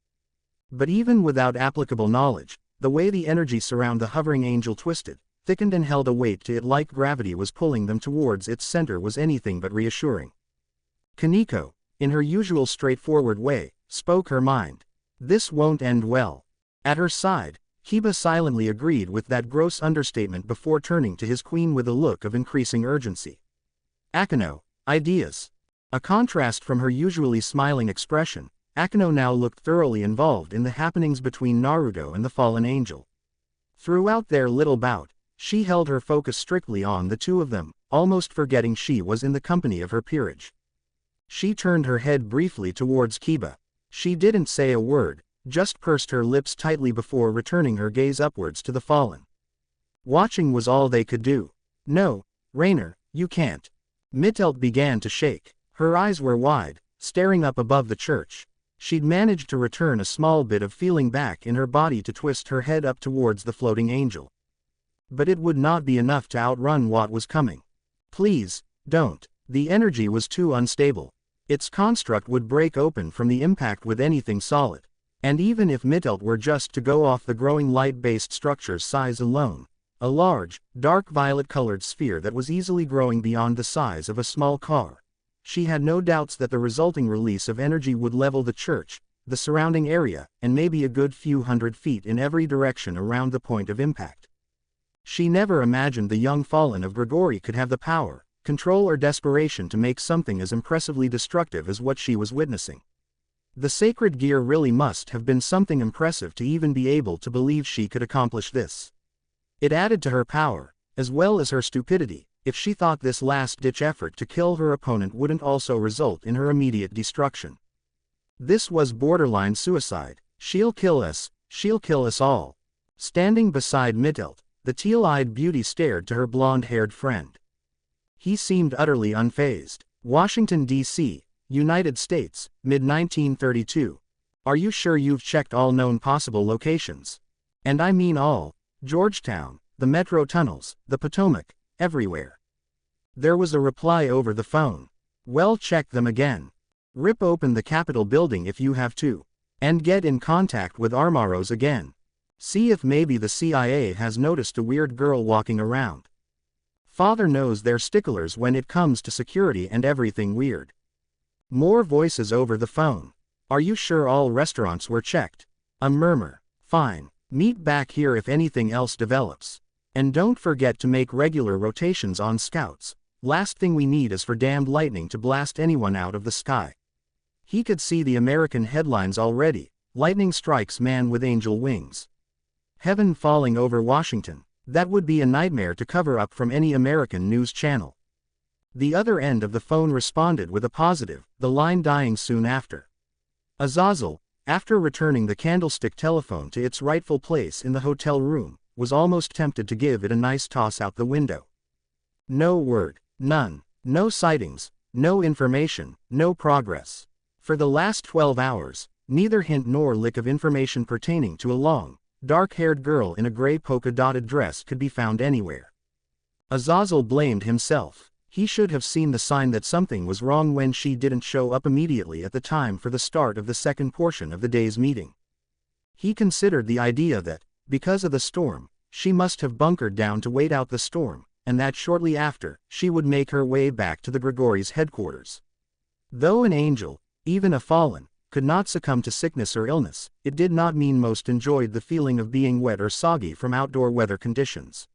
But even without applicable knowledge, the way the energy surround the hovering angel twisted, thickened and held a weight to it like gravity was pulling them towards its center was anything but reassuring. Kaneko, in her usual straightforward way, spoke her mind. This won't end well. At her side, Kiba silently agreed with that gross understatement before turning to his queen with a look of increasing urgency. Akeno, ideas. A contrast from her usually smiling expression, Akeno now looked thoroughly involved in the happenings between Naruto and the fallen angel. Throughout their little bout, she held her focus strictly on the two of them, almost forgetting she was in the company of her peerage. She turned her head briefly towards Kiba. She didn't say a word, just pursed her lips tightly before returning her gaze upwards to the fallen. Watching was all they could do. No, Rainer, you can't. Mittelt began to shake. Her eyes were wide, staring up above the church. She'd managed to return a small bit of feeling back in her body to twist her head up towards the floating angel. But it would not be enough to outrun what was coming. Please, don't. The energy was too unstable. Its construct would break open from the impact with anything solid. And even if Mittelt were just to go off the growing light-based structure's size alone, a large, dark violet-colored sphere that was easily growing beyond the size of a small car, she had no doubts that the resulting release of energy would level the church, the surrounding area, and maybe a good few hundred feet in every direction around the point of impact. She never imagined the young fallen of Grigori could have the power, control or desperation to make something as impressively destructive as what she was witnessing. The sacred gear really must have been something impressive to even be able to believe she could accomplish this. It added to her power, as well as her stupidity, if she thought this last-ditch effort to kill her opponent wouldn't also result in her immediate destruction. This was borderline suicide. She'll kill us all. Standing beside Mittelt, the teal-eyed beauty stared to her blonde-haired friend. He seemed utterly unfazed. Washington, D.C., United States, mid-1932. Are you sure you've checked all known possible locations? And I mean all. Georgetown, the metro tunnels, the Potomac, everywhere. There was a reply over the phone. Well, check them again. Rip open the Capitol building if you have to. And get in contact with Armaros again. See if maybe the CIA has noticed a weird girl walking around. Father knows they're sticklers when it comes to security and everything weird. More voices over the phone. Are you sure all restaurants were checked? A murmur. Fine. Meet back here if anything else develops. And don't forget to make regular rotations on scouts. Last thing we need is for damned lightning to blast anyone out of the sky. He could see the American headlines already. Lightning strikes man with angel wings. Heaven falling over Washington. That would be a nightmare to cover up from any American news channel. The other end of the phone responded with a positive, the line dying soon after. Azazel, after returning the candlestick telephone to its rightful place in the hotel room, was almost tempted to give it a nice toss out the window. No word, none, no sightings, no information, no progress. For the last 12 hours, neither hint nor lick of information pertaining to a long, dark-haired girl in a gray polka-dotted dress could be found anywhere. Azazel blamed himself. He should have seen the sign that something was wrong when she didn't show up immediately at the time for the start of the second portion of the day's meeting. He considered the idea that, because of the storm, she must have bunkered down to wait out the storm, and that shortly after, she would make her way back to the Grigori's headquarters. Though an angel, even a fallen, could not succumb to sickness or illness, it did not mean most enjoyed the feeling of being wet or soggy from outdoor weather conditions.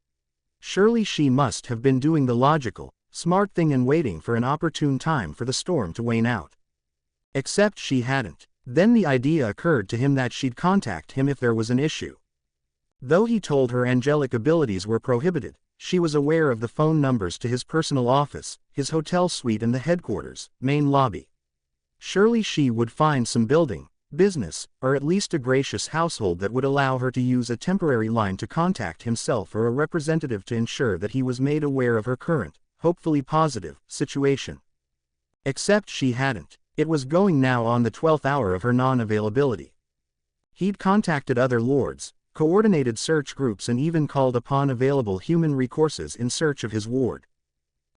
Surely she must have been doing the logical, smart thing and waiting for an opportune time for the storm to wane out. Except she hadn't. Then the idea occurred to him that she'd contact him if there was an issue. Though he told her angelic abilities were prohibited, she was aware of the phone numbers to his personal office, his hotel suite and the headquarters, main lobby. Surely she would find some building, business, or at least a gracious household that would allow her to use a temporary line to contact himself or a representative to ensure that he was made aware of her current, hopefully positive, situation. Except she hadn't. It was going now on the 12th hour of her non-availability. He'd contacted other lords, coordinated search groups and even called upon available human recourses in search of his ward.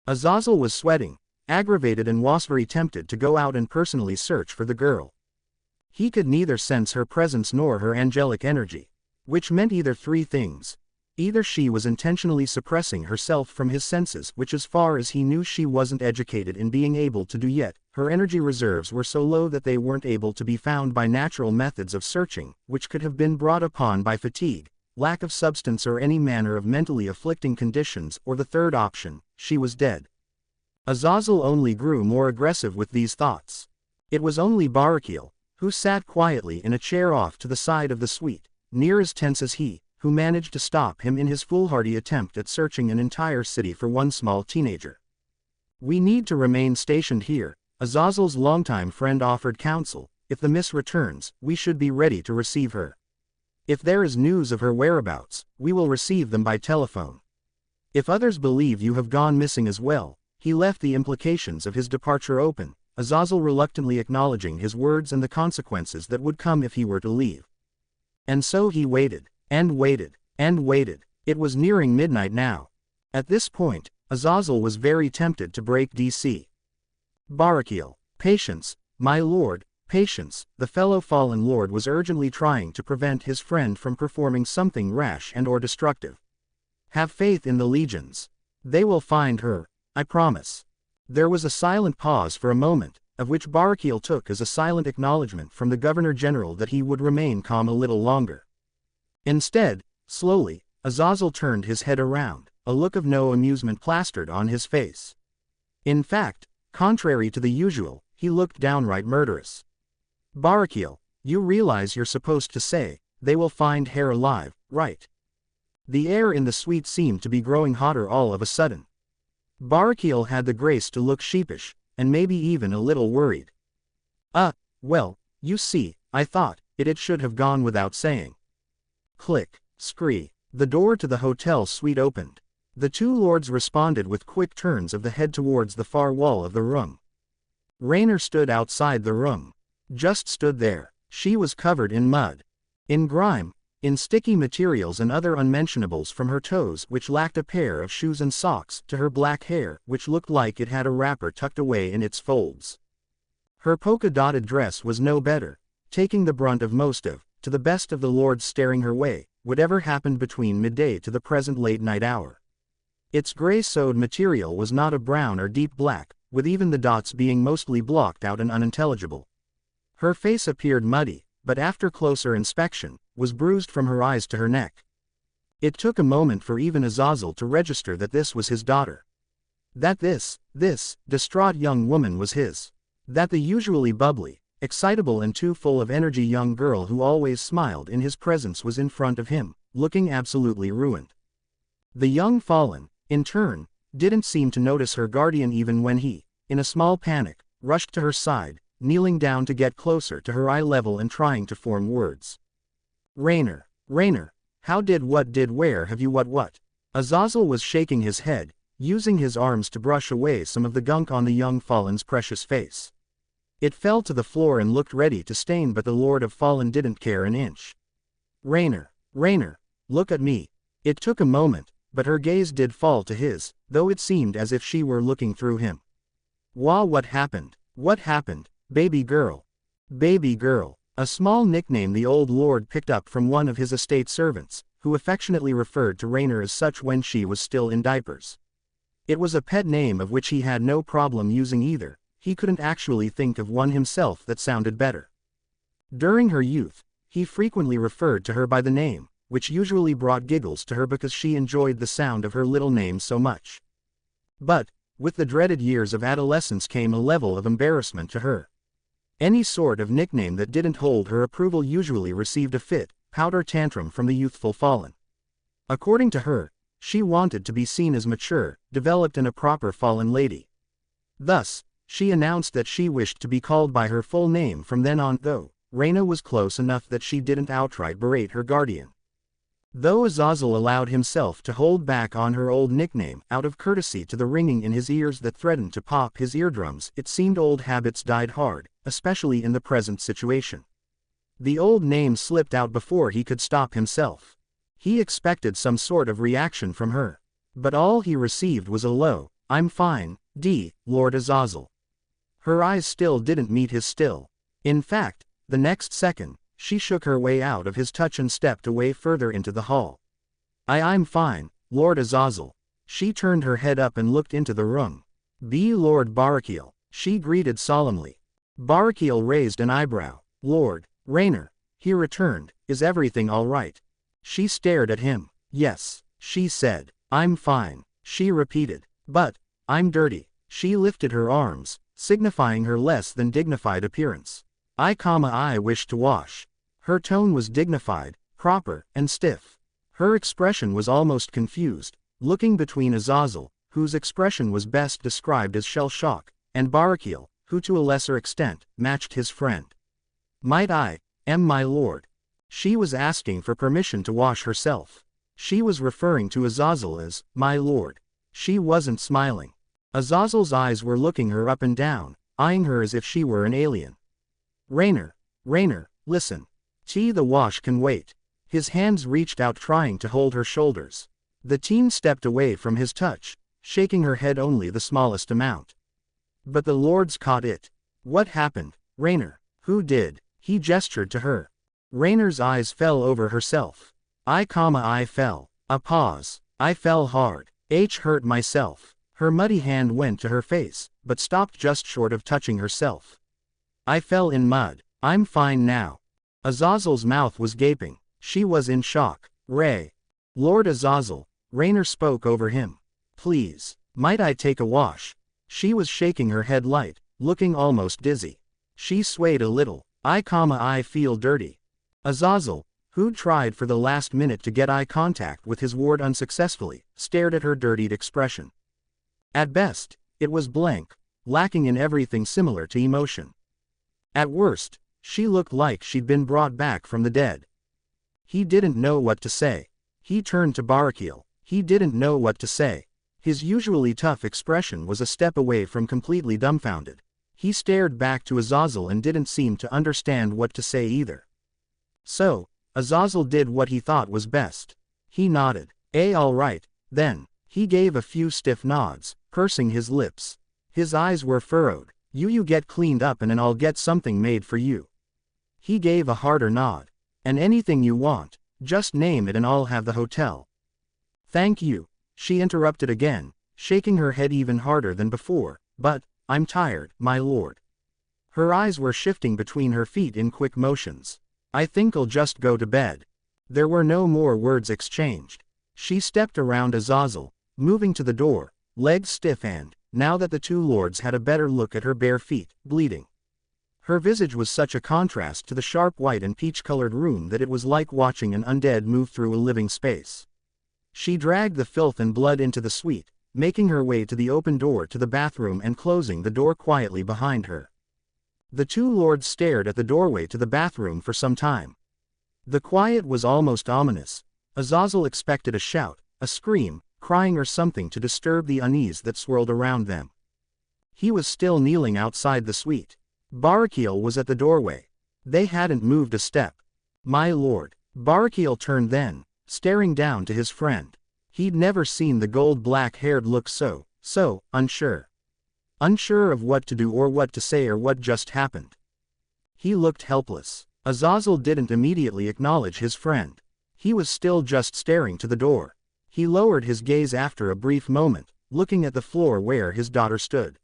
Azazel was sweating, aggravated and was very tempted to go out and personally search for the girl. He could neither sense her presence nor her angelic energy. Which meant either three things. Either she was intentionally suppressing herself from his senses, which as far as he knew she wasn't educated in being able to do yet, her energy reserves were so low that they weren't able to be found by natural methods of searching, which could have been brought upon by fatigue, lack of substance or any manner of mentally afflicting conditions, or the third option, she was dead. Azazel only grew more aggressive with these thoughts. It was only Barakiel, who sat quietly in a chair off to the side of the suite, near as tense as he, who managed to stop him in his foolhardy attempt at searching an entire city for one small teenager. "We need to remain stationed here," Azazel's longtime friend offered counsel. "If the miss returns, we should be ready to receive her. If there is news of her whereabouts, we will receive them by telephone. If others believe you have gone missing as well," he left the implications of his departure open, Azazel reluctantly acknowledging his words and the consequences that would come if he were to leave. And so he waited, and waited, and waited. It was nearing midnight now. At this point, Azazel was very tempted to break DC. "Barakiel, patience, my lord, patience," the fellow fallen lord was urgently trying to prevent his friend from performing something rash and or destructive. "Have faith in the legions. They will find her, I promise." There was a silent pause for a moment, of which Barakiel took as a silent acknowledgement from the Governor-General that he would remain calm a little longer. Instead, slowly, Azazel turned his head around, a look of no amusement plastered on his face. In fact, contrary to the usual, he looked downright murderous. "Barakiel, you realize you're supposed to say, they will find her alive, right?" The air in the suite seemed to be growing hotter all of a sudden. Barakiel had the grace to look sheepish, and maybe even a little worried. Well, you see, I thought, it should have gone without saying." Click, scree. The door to the hotel suite opened. The two lords responded with quick turns of the head towards the far wall of the room. Raynor stood outside the room. Just stood there. She was covered in mud, in grime, in sticky materials and other unmentionables, from her toes, which lacked a pair of shoes and socks, to her black hair, which looked like it had a wrapper tucked away in its folds. Her polka-dotted dress was no better, taking the brunt of most of, to the best of the lords staring her way, whatever happened between midday to the present late-night hour. Its gray-sewed material was not a brown or deep black, with even the dots being mostly blocked out and unintelligible. Her face appeared muddy, but after closer inspection, was bruised from her eyes to her neck. It took a moment for even Azazel to register that this was his daughter. That this distraught young woman was his. That the usually bubbly, excitable and too full of energy young girl who always smiled in his presence was in front of him, looking absolutely ruined. The young fallen, in turn, didn't seem to notice her guardian even when he, in a small panic, rushed to her side, kneeling down to get closer to her eye level and trying to form words. "Raynor, how did where have you what?" Azazel was shaking his head, using his arms to brush away some of the gunk on the young fallen's precious face. It fell to the floor and looked ready to stain, but the Lord of Fallen didn't care an inch. Raynor, look at me." It took a moment, but her gaze did fall to his, though it seemed as if she were looking through him. What happened? What happened, baby girl?" Baby girl, a small nickname the old lord picked up from one of his estate servants, who affectionately referred to Raynor as such when she was still in diapers. It was a pet name of which he had no problem using either. He couldn't actually think of one himself that sounded better. During her youth, he frequently referred to her by the name, which usually brought giggles to her because she enjoyed the sound of her little name so much. But, with the dreaded years of adolescence came a level of embarrassment to her. Any sort of nickname that didn't hold her approval usually received a powder tantrum from the youthful fallen. According to her, she wanted to be seen as mature, developed and a proper fallen lady. Thus, she announced that she wished to be called by her full name from then on, though Raina was close enough that she didn't outright berate her guardian. Though Azazel allowed himself to hold back on her old nickname out of courtesy to the ringing in his ears that threatened to pop his eardrums, it seemed old habits died hard, especially in the present situation. The old name slipped out before he could stop himself. He expected some sort of reaction from her, but all he received was a low, "I'm fine, Lord Azazel." Her eyes still didn't meet his still. In fact, the next second, she shook her way out of his touch and stepped away further into the hall. I'm fine, Lord Azazel. She turned her head up and looked into the room. Be Lord Barakiel, she greeted solemnly. Barakiel raised an eyebrow. Lord Raynor, he returned, is everything all right? She stared at him. Yes, she said. I'm fine, she repeated. But, I'm dirty. She lifted her arms, signifying her less than dignified appearance. I wish to wash. Her tone was dignified, proper, and stiff. Her expression was almost confused, looking between Azazel, whose expression was best described as shell-shock, and Barakiel, who to a lesser extent, matched his friend. Might I, my lord? She was asking for permission to wash herself. She was referring to Azazel as, my lord. She wasn't smiling. Azazel's eyes were looking her up and down, eyeing her as if she were an alien. Raynor, listen. The wash can wait. His hands reached out trying to hold her shoulders. The teen stepped away from his touch, shaking her head only the smallest amount. But the lords caught it. What happened, Raynor? Who did? He gestured to her. Raynor's eyes fell over herself. I fell. A pause. I fell hard. Hurt myself. Her muddy hand went to her face, but stopped just short of touching herself. I fell in mud. I'm fine now. Azazel's mouth was gaping. She was in shock. Lord Azazel, Raynor spoke over him. Please, might I take a wash? She was shaking her head light, looking almost dizzy. She swayed a little. I feel dirty. Azazel, who'd tried for the last minute to get eye contact with his ward unsuccessfully, stared at her dirtied expression. At best, it was blank, lacking in everything similar to emotion. At worst, she looked like she'd been brought back from the dead. He didn't know what to say. He turned to Barakiel. He didn't know what to say. His usually tough expression was a step away from completely dumbfounded. He stared back to Azazel and didn't seem to understand what to say either. So, Azazel did what he thought was best. He nodded. All right, then. He gave a few stiff nods, pursing his lips. His eyes were furrowed. You get cleaned up and I'll get something made for you. He gave a harder nod. And anything you want, just name it and I'll have the hotel. Thank you, she interrupted again, shaking her head even harder than before, but, I'm tired, my lord. Her eyes were shifting between her feet in quick motions. I think I'll just go to bed. There were no more words exchanged. She stepped around Azazel, moving to the door, legs stiff and, now that the two lords had a better look at her bare feet, bleeding. Her visage was such a contrast to the sharp white and peach-colored room that it was like watching an undead move through a living space. She dragged the filth and blood into the suite, making her way to the open door to the bathroom and closing the door quietly behind her. The two lords stared at the doorway to the bathroom for some time. The quiet was almost ominous. Azazel expected a shout, a scream, crying or something to disturb the unease that swirled around them. He was still kneeling outside the suite. Barakiel was at the doorway. They hadn't moved a step. My lord. Barakiel turned then, staring down to his friend. He'd never seen the gold-black-haired look so unsure. Unsure of what to do or what to say or what just happened. He looked helpless. Azazel didn't immediately acknowledge his friend. He was still just staring to the door. He lowered his gaze after a brief moment, looking at the floor where his daughter stood.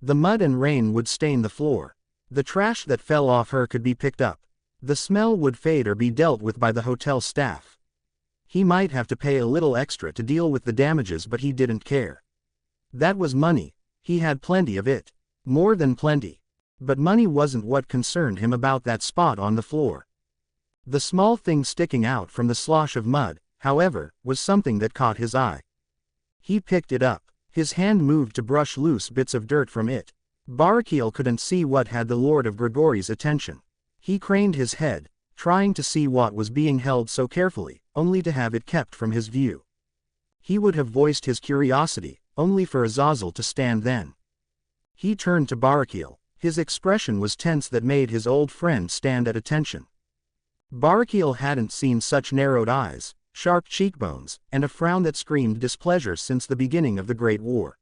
The mud and rain would stain the floor. The trash that fell off her could be picked up. The smell would fade or be dealt with by the hotel staff. He might have to pay a little extra to deal with the damages, but he didn't care. That was money. He had plenty of it. More than plenty. But money wasn't what concerned him about that spot on the floor. The small thing sticking out from the slosh of mud, however, was something that caught his eye. He picked it up. His hand moved to brush loose bits of dirt from it. Barakiel couldn't see what had the Lord of Grigori's attention. He craned his head, trying to see what was being held so carefully, only to have it kept from his view. He would have voiced his curiosity, only for Azazel to stand then. He turned to Barakiel. His expression was tense that made his old friend stand at attention. Barakiel hadn't seen such narrowed eyes, sharp cheekbones, and a frown that screamed displeasure since the beginning of the Great War.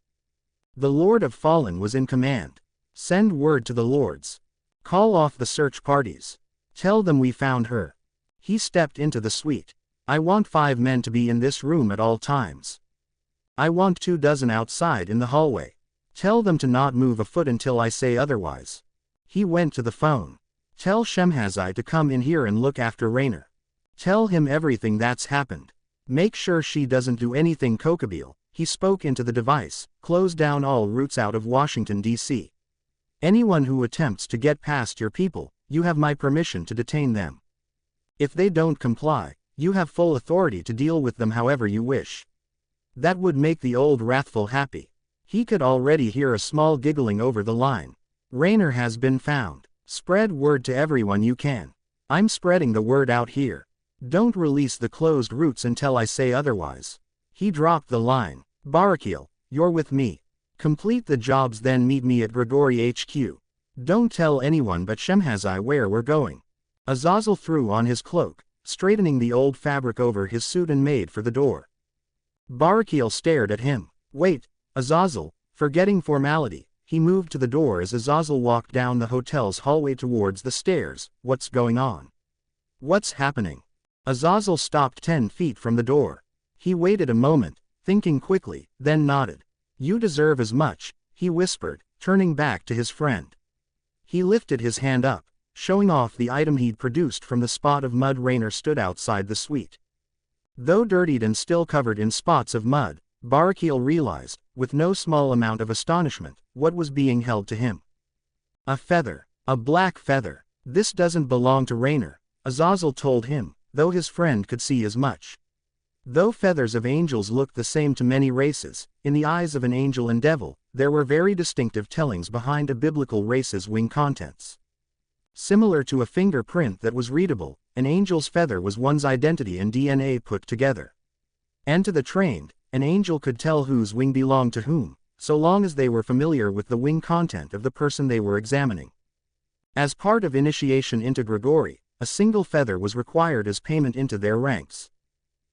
The Lord of Fallen was in command. Send word to the lords. Call off the search parties. Tell them we found her. He stepped into the suite. I want 5 men to be in this room at all times. I want 24 outside in the hallway. Tell them to not move a foot until I say otherwise. He went to the phone. Tell Shemhazai to come in here and look after Rainer. Tell him everything that's happened. Make sure she doesn't do anything Kokabeel. He spoke into the device. Close down all routes out of Washington, D.C. Anyone who attempts to get past your people, you have my permission to detain them. If they don't comply, you have full authority to deal with them however you wish. That would make the old Wrathful happy. He could already hear a small giggling over the line. Rainer has been found. Spread word to everyone you can. I'm spreading the word out here. Don't release the closed routes until I say otherwise. He dropped the line. Barakil, you're with me. Complete the jobs then meet me at Grigori HQ. Don't tell anyone but Shemhazai where we're going. Azazel threw on his cloak, straightening the old fabric over his suit and made for the door. Barakil stared at him. Wait, Azazel, forgetting formality. He moved to the door as Azazel walked down the hotel's hallway towards the stairs. What's going on? What's happening? Azazel stopped 10 feet from the door. He waited a moment, thinking quickly, then nodded. You deserve as much, he whispered, turning back to his friend. He lifted his hand up, showing off the item he'd produced from the spot of mud. Rainer stood outside the suite. Though dirtied and still covered in spots of mud, Barakil realized, with no small amount of astonishment, what was being held to him. A feather. A black feather. This doesn't belong to Rainer, Azazel told him, though his friend could see as much. Though feathers of angels looked the same to many races, in the eyes of an angel and devil, there were very distinctive tellings behind a biblical race's wing contents. Similar to a fingerprint that was readable, an angel's feather was one's identity and DNA put together. And to the trained, an angel could tell whose wing belonged to whom, so long as they were familiar with the wing content of the person they were examining. As part of initiation into Grigori, a single feather was required as payment into their ranks.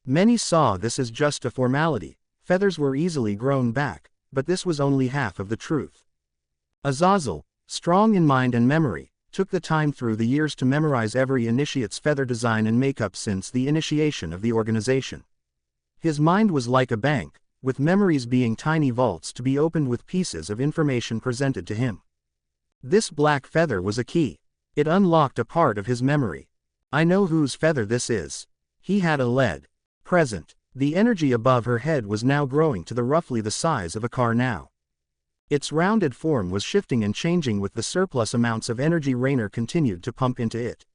Many saw this as just a formality. Feathers were easily grown back, but this was only half of the truth. Azazel, strong in mind and memory, took the time through the years to memorize every initiate's feather design and makeup since the initiation of the organization. His mind was like a bank, with memories being tiny vaults to be opened with pieces of information presented to him. This black feather was a key. It unlocked a part of his memory. I know whose feather this is. He had a lead. Present. The energy above her head was now growing to roughly the size of a car now. Its rounded form was shifting and changing with the surplus amounts of energy Rainer continued to pump into it.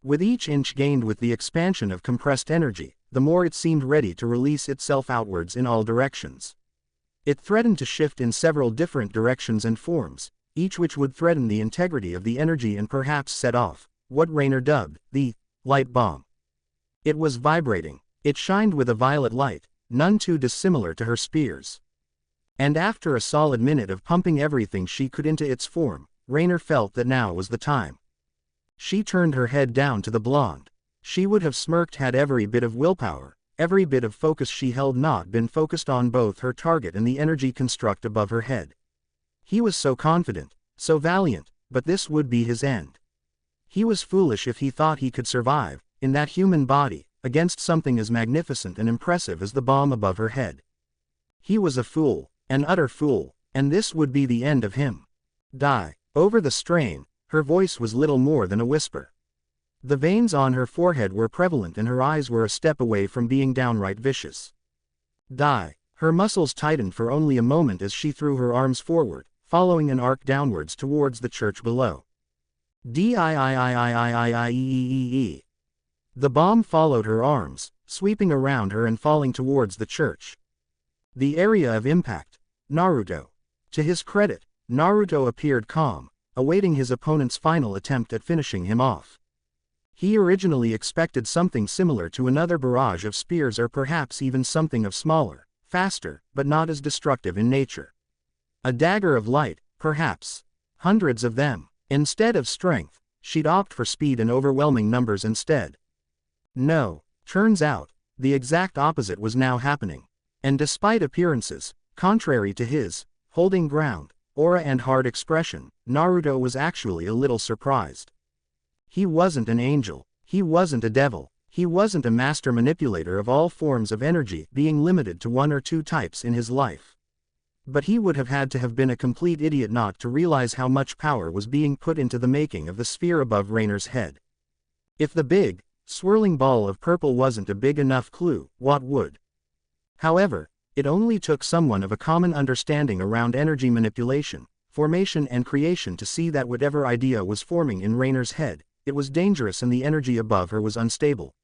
With each inch gained with the expansion of compressed energy, the more it seemed ready to release itself outwards in all directions. It threatened to shift in several different directions and forms, each which would threaten the integrity of the energy and perhaps set off what Rainer dubbed the light bomb. It was vibrating. It shined with a violet light, none too dissimilar to her spears. And after a solid minute of pumping everything she could into its form, Rainer felt that now was the time. She turned her head down to the blonde. She would have smirked had every bit of willpower, every bit of focus she held not been focused on both her target and the energy construct above her head. He was so confident, so valiant, but this would be his end. He was foolish if he thought he could survive, in that human body, against something as magnificent and impressive as the bomb above her head. He was a fool, an utter fool, and this would be the end of him. Die. Over the strain, her voice was little more than a whisper. The veins on her forehead were prevalent and her eyes were a step away from being downright vicious. Die. Her muscles tightened for only a moment as she threw her arms forward, following an arc downwards towards the church below. D-I-I-I-I-I-I-E-E-E-E. The bomb followed her arms, sweeping around her and falling towards the church. The area of impact. Naruto. To his credit, Naruto appeared calm, awaiting his opponent's final attempt at finishing him off. He originally expected something similar to another barrage of spears or perhaps even something of smaller, faster, but not as destructive in nature. A dagger of light, perhaps. Hundreds of them. Instead of strength, she'd opt for speed and overwhelming numbers instead. No, turns out, the exact opposite was now happening. And despite appearances, contrary to his holding ground aura and hard expression, Naruto was actually a little surprised. He wasn't an angel, he wasn't a devil, He wasn't a master manipulator of all forms of energy, being limited to one or two types in his life. But he would have had to have been a complete idiot not to realize how much power was being put into the making of the sphere above Rainer's head. If the big, swirling ball of purple wasn't a big enough clue, what would? However, it only took someone of a common understanding around energy manipulation, formation and creation to see that whatever idea was forming in Rainer's head, it was dangerous and the energy above her was unstable.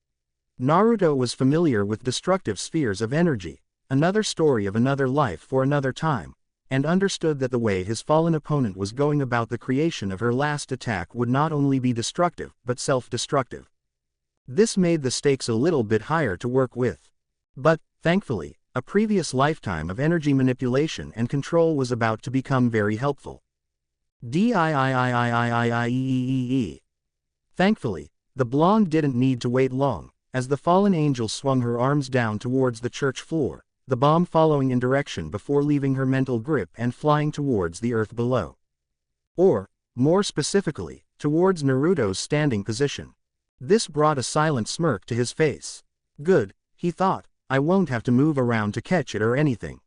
Naruto was familiar with destructive spheres of energy, another story of another life for another time, and understood that the way his fallen opponent was going about the creation of her last attack would not only be destructive but self-destructive. This made the stakes a little bit higher to work with. But, thankfully, a previous lifetime of energy manipulation and control was about to become very helpful. Thankfully, the blonde didn't need to wait long, as the fallen angel swung her arms down towards the church floor, the bomb following in direction before leaving her mental grip and flying towards the earth below. Or, more specifically, towards Naruto's standing position. This brought a silent smirk to his face. Good, he thought, I won't have to move around to catch it or anything.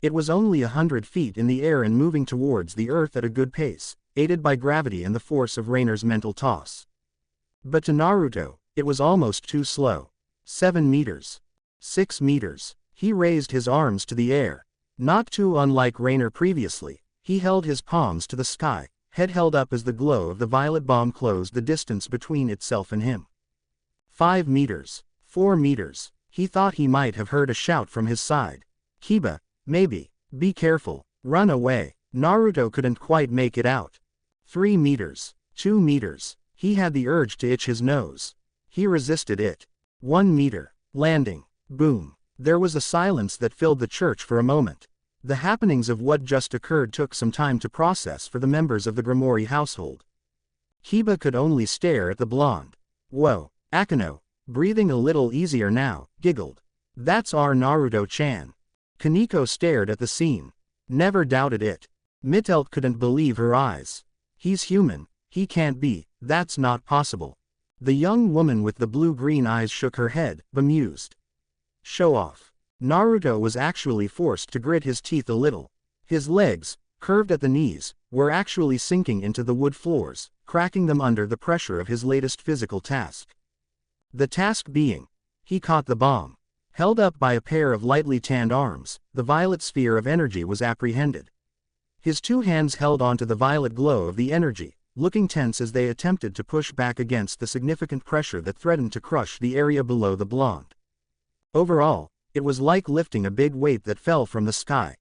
It was only 100 feet in the air and moving towards the earth at a good pace, aided by gravity and the force of Rainer's mental toss. But to Naruto, it was almost too slow. 7 meters. 6 meters. He raised his arms to the air. Not too unlike Rainer previously, he held his palms to the sky, head held up as the glow of the violet bomb closed the distance between itself and him. 5 meters. 4 meters. He thought he might have heard a shout from his side. Kiba, maybe. Be careful. Run away. Naruto couldn't quite make it out. 3 meters. 2 meters. He had the urge to itch his nose. He resisted it. 1 meter. Landing. Boom. There was a silence that filled the church for a moment. The happenings of what just occurred took some time to process for the members of the Grimoire household. Kiba could only stare at the blonde. Whoa, Akeno, breathing a little easier now, giggled. That's our Naruto-chan. Kaneko stared at the scene. Never doubted it. Mitelt couldn't believe her eyes. He's human, he can't be, that's not possible. The young woman with the blue-green eyes shook her head, bemused. Show off. Naruto was actually forced to grit his teeth a little. His legs, curved at the knees, were actually sinking into the wood floors, cracking them under the pressure of his latest physical task. The task being, he caught the bomb. Held up by a pair of lightly tanned arms, the violet sphere of energy was apprehended. His 2 hands held onto the violet glow of the energy, looking tense as they attempted to push back against the significant pressure that threatened to crush the area below the blonde. Overall, it was like lifting a big weight that fell from the sky.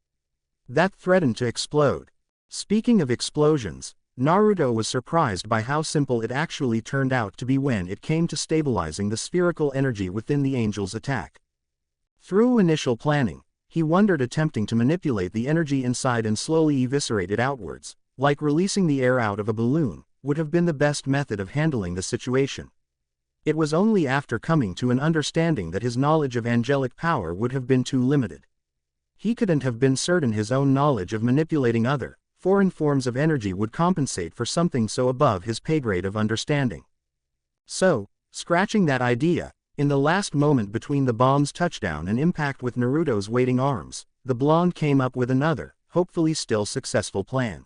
That threatened to explode. Speaking of explosions, Naruto was surprised by how simple it actually turned out to be when it came to stabilizing the spherical energy within the angel's attack. Through initial planning, he wondered attempting to manipulate the energy inside and slowly eviscerate it outwards, like releasing the air out of a balloon, would have been the best method of handling the situation. It was only after coming to an understanding that his knowledge of angelic power would have been too limited. He couldn't have been certain his own knowledge of manipulating other, foreign forms of energy would compensate for something so above his pay grade of understanding. So, scratching that idea, in the last moment between the bomb's touchdown and impact with Naruto's waiting arms, the blonde came up with another, hopefully still successful plan.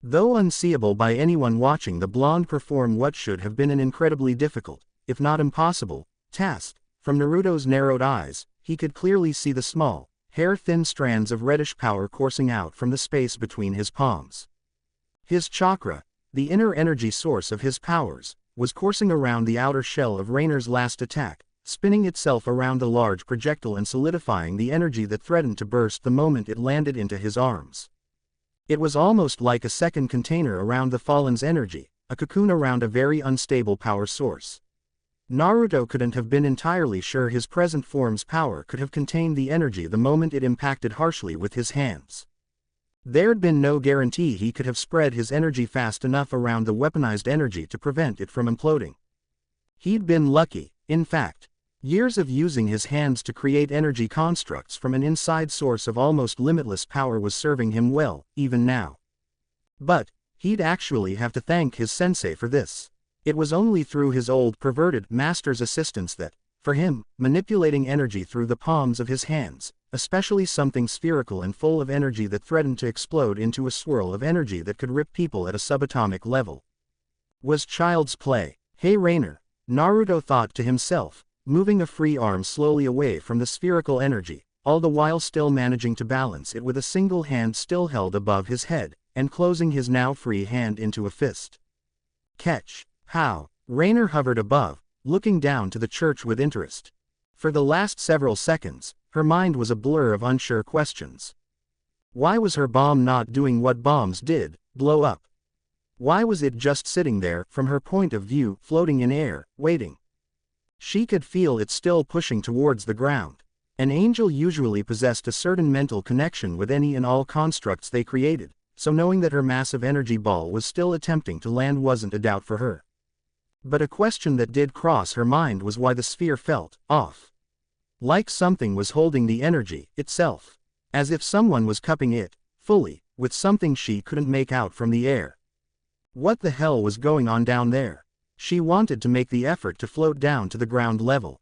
Though unseeable by anyone watching the blonde perform what should have been an incredibly difficult, if not impossible, task, from Naruto's narrowed eyes, he could clearly see the small, hair-thin strands of reddish power coursing out from the space between his palms. His chakra, the inner energy source of his powers, was coursing around the outer shell of Rainer's last attack, spinning itself around the large projectile and solidifying the energy that threatened to burst the moment it landed into his arms. It was almost like a second container around the fallen's energy, a cocoon around a very unstable power source. Naruto couldn't have been entirely sure his present form's power could have contained the energy the moment it impacted harshly with his hands. There'd been no guarantee he could have spread his energy fast enough around the weaponized energy to prevent it from imploding. He'd been lucky, in fact. Years of using his hands to create energy constructs from an inside source of almost limitless power was serving him well, even now. But, he'd actually have to thank his sensei for this. It was only through his old perverted master's assistance that, for him, manipulating energy through the palms of his hands, especially something spherical and full of energy that threatened to explode into a swirl of energy that could rip people at a subatomic level, was child's play. Hey Rainer, Naruto thought to himself, moving a free arm slowly away from the spherical energy, all the while still managing to balance it with a single hand still held above his head, and closing his now free hand into a fist. Catch. How? Rainer hovered above, looking down to the church with interest. For the last several seconds, her mind was a blur of unsure questions. Why was her bomb not doing what bombs did, blow up? Why was it just sitting there, from her point of view, floating in air, waiting? She could feel it still pushing towards the ground. An angel usually possessed a certain mental connection with any and all constructs they created, so knowing that her massive energy ball was still attempting to land wasn't a doubt for her. But a question that did cross her mind was why the sphere felt off. Like something was holding the energy itself. As if someone was cupping it, fully, with something she couldn't make out from the air. What the hell was going on down there? She wanted to make the effort to float down to the ground level.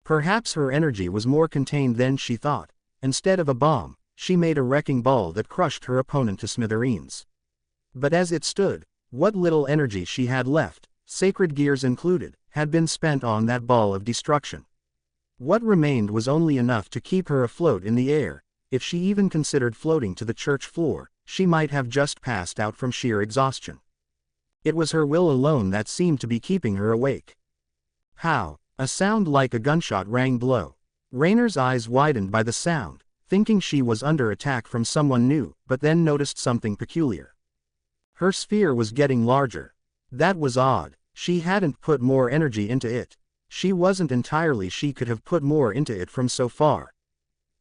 Perhaps her energy was more contained than she thought. Instead of a bomb, she made a wrecking ball that crushed her opponent to smithereens. But as it stood, what little energy she had left, sacred gears included, had been spent on that ball of destruction. What remained was only enough to keep her afloat in the air. If she even considered floating to the church floor, she might have just passed out from sheer exhaustion. It was her will alone that seemed to be keeping her awake. How? A sound like a gunshot rang below. Rainer's eyes widened by the sound, thinking she was under attack from someone new, but then noticed something peculiar. Her sphere was getting larger. That was odd. She hadn't put more energy into it. She wasn't entirely she could have put more into it from so far.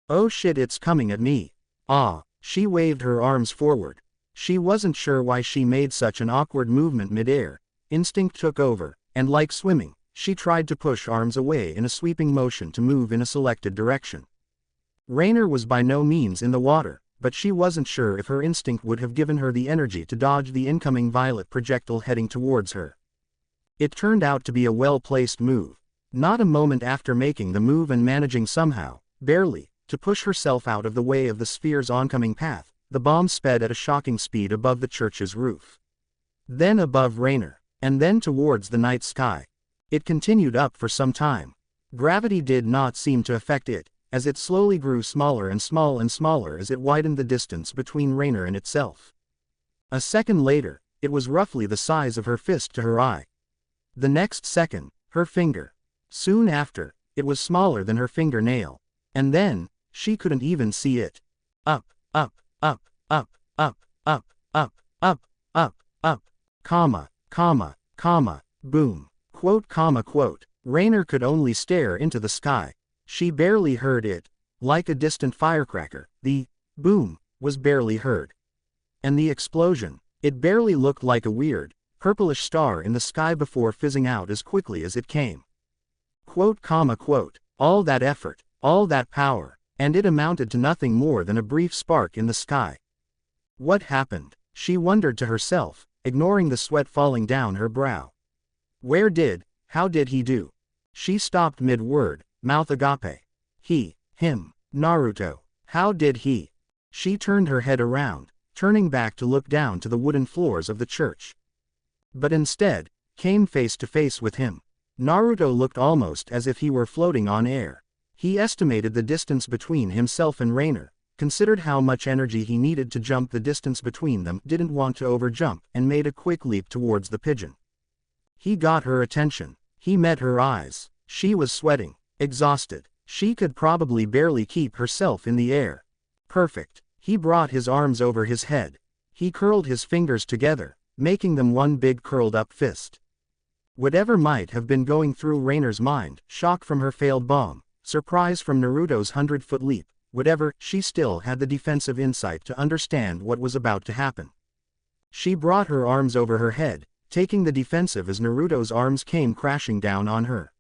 Oh shit, it's coming at me. Ah, she waved her arms forward. She wasn't sure why she made such an awkward movement mid-air. Instinct took over, and like swimming, she tried to push arms away in a sweeping motion to move in a selected direction. Rainer was by no means in the water, but she wasn't sure if her instinct would have given her the energy to dodge the incoming violet projectile heading towards her. It turned out to be a well-placed move. Not a moment after making the move and managing somehow, barely, to push herself out of the way of the sphere's oncoming path, the bomb sped at a shocking speed above the church's roof. Then above Rainer, and then towards the night sky. It continued up for some time. Gravity did not seem to affect it, as it slowly grew smaller and smaller as it widened the distance between Rainer and itself. A second later, it was roughly the size of her fist to her eye. The next second, her finger. Soon after, it was smaller than her fingernail. And then, she couldn't even see it. Up, up, up, up, up, up, up, up, up, up, comma, comma, comma, boom, quote, comma, quote. Rainer could only stare into the sky. She barely heard it. Like a distant firecracker, the boom was barely heard. And the explosion, it barely looked like a weird, purplish star in the sky before fizzing out as quickly as it came. Quote, comma, quote. All that effort, all that power, and it amounted to nothing more than a brief spark in the sky. What happened? She wondered to herself, ignoring the sweat falling down her brow. How did he do? She stopped mid-word, mouth agape. He, him, Naruto. How did he? She turned her head around, turning back to look down to the wooden floors of the church. But instead, came face to face with him. Naruto looked almost as if he were floating on air. He estimated the distance between himself and Rainer, considered how much energy he needed to jump the distance between them, didn't want to overjump, and made a quick leap towards the pigeon. He got her attention. He met her eyes. She was sweating, exhausted. She could probably barely keep herself in the air. Perfect. He brought his arms over his head. He curled his fingers together, making them one big curled-up fist. Whatever might have been going through Rainer's mind, shock from her failed bomb, surprise from Naruto's 100-foot leap, whatever, she still had the defensive insight to understand what was about to happen. She brought her arms over her head, taking the defensive as Naruto's arms came crashing down on her.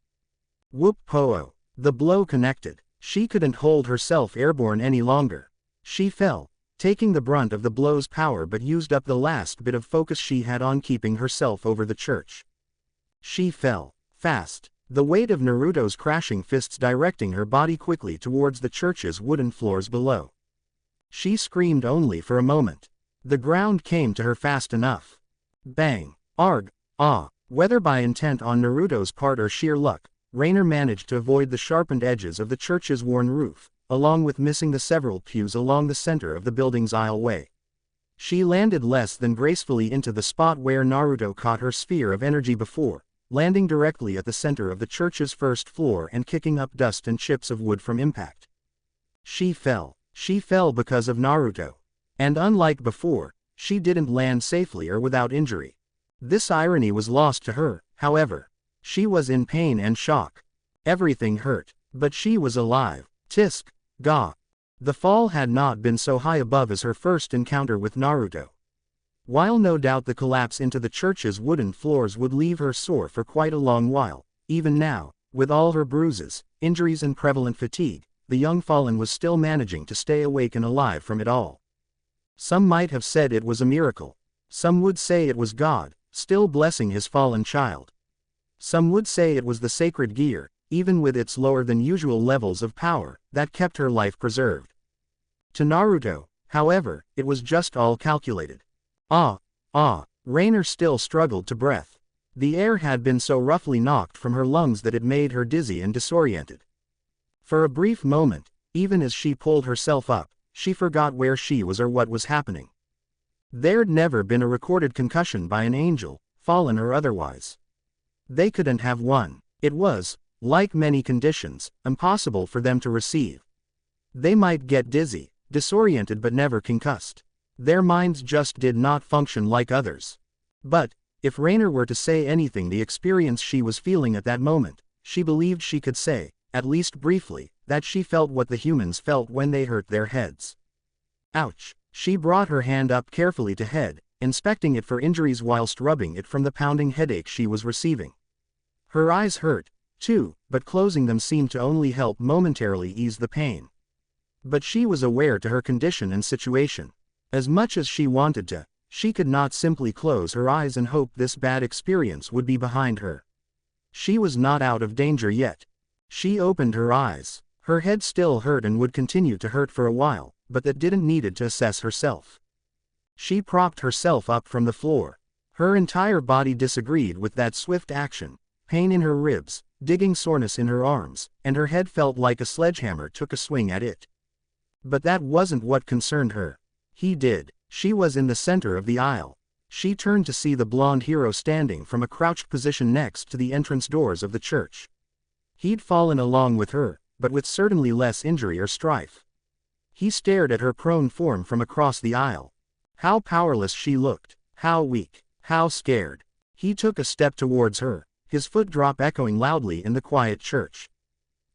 Whoop po-oh. The blow connected. She couldn't hold herself airborne any longer. She fell, taking the brunt of the blow's power, but used up the last bit of focus she had on keeping herself over the church. She fell. Fast. The weight of Naruto's crashing fists directing her body quickly towards the church's wooden floors below. She screamed only for a moment. The ground came to her fast enough. Bang. Arg. Ah. Whether by intent on Naruto's part or sheer luck, Rainer managed to avoid the sharpened edges of the church's worn roof, along with missing the several pews along the center of the building's aisleway. She landed less than gracefully into the spot where Naruto caught her sphere of energy before, landing directly at the center of the church's first floor and kicking up dust and chips of wood from impact. She fell. She fell because of Naruto. And unlike before, she didn't land safely or without injury. This irony was lost to her, however. She was in pain and shock. Everything hurt, but she was alive. Tisk. Ga. The fall had not been so high above as her first encounter with Naruto. While no doubt the collapse into the church's wooden floors would leave her sore for quite a long while, even now, with all her bruises, injuries and prevalent fatigue, the young fallen was still managing to stay awake and alive from it all. Some might have said it was a miracle. Some would say it was God, still blessing his fallen child. Some would say it was the sacred gear, even with its lower than usual levels of power, that kept her life preserved. To Naruto, however, it was just all calculated. Rainer still struggled to breath. The air had been so roughly knocked from her lungs that it made her dizzy and disoriented. For a brief moment, even as she pulled herself up, she forgot where she was or what was happening. There'd never been a recorded concussion by an angel, fallen or otherwise. They couldn't have won. It was, like many conditions, impossible for them to receive. They might get dizzy, disoriented but never concussed. Their minds just did not function like others. But, if Rainer were to say anything the experience she was feeling at that moment, she believed she could say, at least briefly, that she felt what the humans felt when they hurt their heads. Ouch. She brought her hand up carefully to head, inspecting it for injuries whilst rubbing it from the pounding headache she was receiving. Her eyes hurt, too, but closing them seemed to only help momentarily ease the pain. But she was aware to her condition and situation. As much as she wanted to, she could not simply close her eyes and hope this bad experience would be behind her. She was not out of danger yet. She opened her eyes. Her head still hurt and would continue to hurt for a while, but that didn't needed to assess herself. She propped herself up from the floor. Her entire body disagreed with that swift action, pain in her ribs, digging soreness in her arms, and her head felt like a sledgehammer took a swing at it. But that wasn't what concerned her. He did. She was in the center of the aisle. She turned to see the blonde hero standing from a crouched position next to the entrance doors of the church. He'd fallen along with her, but with certainly less injury or strife. He stared at her prone form from across the aisle. How powerless she looked, how weak, how scared. He took a step towards her, his foot drop echoing loudly in the quiet church.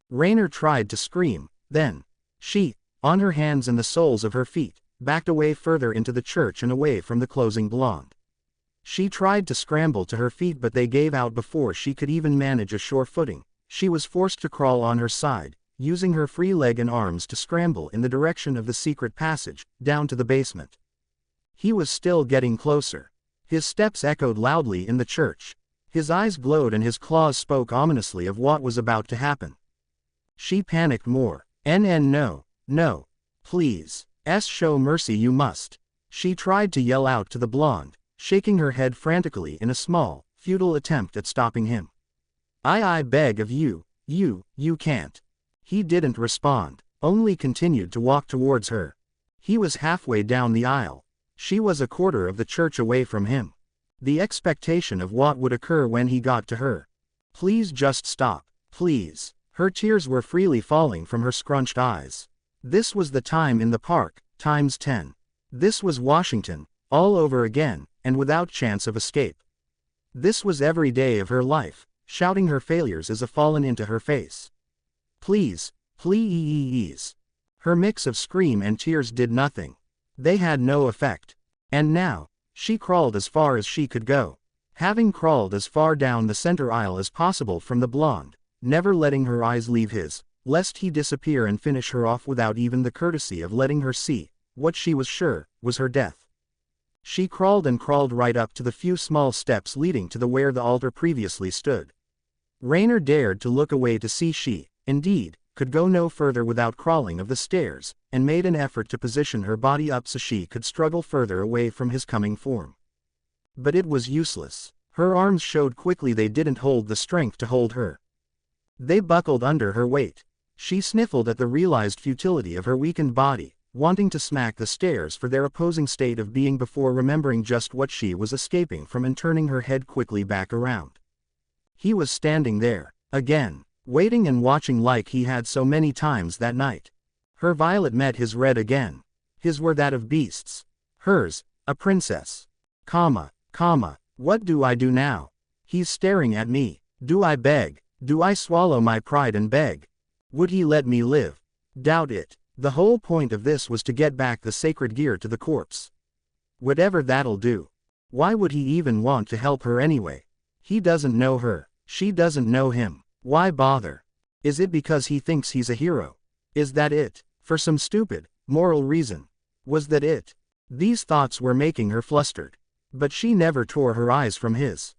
Rainer tried to scream, then, she, on her hands and the soles of her feet, backed away further into the church and away from the closing blonde. She tried to scramble to her feet but they gave out before she could even manage a sure footing. She was forced to crawl on her side, using her free leg and arms to scramble in the direction of the secret passage, down to the basement. He was still getting closer. His steps echoed loudly in the church. His eyes glowed and his claws spoke ominously of what was about to happen. She panicked more. No, no. Please. Show mercy you must. She tried to yell out to the blonde, shaking her head frantically in a small, futile attempt at stopping him. I beg of you, you can't. He didn't respond, only continued to walk towards her. He was halfway down the aisle. She was a quarter of the church away from him. The expectation of what would occur when he got to her. Please just stop, please. Her tears were freely falling from her scrunched eyes. This was the time in the park, times 10. This was Washington, all over again, and without chance of escape. This was every day of her life, shouting her failures as a fallen into her face. Please, please. Her mix of scream and tears did nothing. They had no effect. And now, she crawled as far as she could go. Having crawled as far down the center aisle as possible from the blonde, never letting her eyes leave his, lest he disappear and finish her off without even the courtesy of letting her see, what she was sure, was her death. She crawled and crawled right up to the few small steps leading to where the altar previously stood. Rainer dared to look away to see she, indeed, could go no further without crawling of the stairs, and made an effort to position her body up so she could struggle further away from his coming form. But it was useless. Her arms showed quickly they didn't hold the strength to hold her. They buckled under her weight. She sniffled at the realized futility of her weakened body, wanting to smack the stairs for their opposing state of being before remembering just what she was escaping from and turning her head quickly back around. He was standing there, again, waiting and watching like he had so many times that night. Her violet met his red again. His were that of beasts. Hers, a princess. What do I do now? He's staring at me. Do I beg? Do I swallow my pride and beg? Would he let me live? Doubt it. The whole point of this was to get back the sacred gear to the corpse. Whatever that'll do. Why would he even want to help her anyway? He doesn't know her. She doesn't know him. Why bother? Is it because he thinks he's a hero? Is that it? For some stupid, moral reason? Was that it? These thoughts were making her flustered. But she never tore her eyes from his.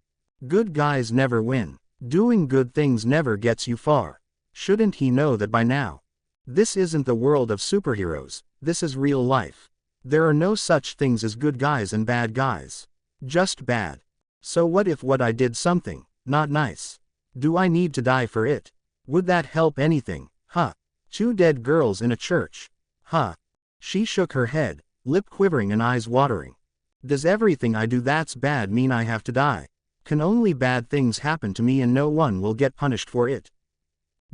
Good guys never win. Doing good things never gets you far. Shouldn't he know that by now? This isn't the world of superheroes, this is real life. There are no such things as good guys and bad guys. Just bad. So what if what I did something not nice? Do I need to die for it? Would that help anything? Huh. 2 dead girls in a church. Huh. She shook her head, lip quivering and eyes watering. Does everything I do that's bad mean I have to die? Can only bad things happen to me and no one will get punished for it?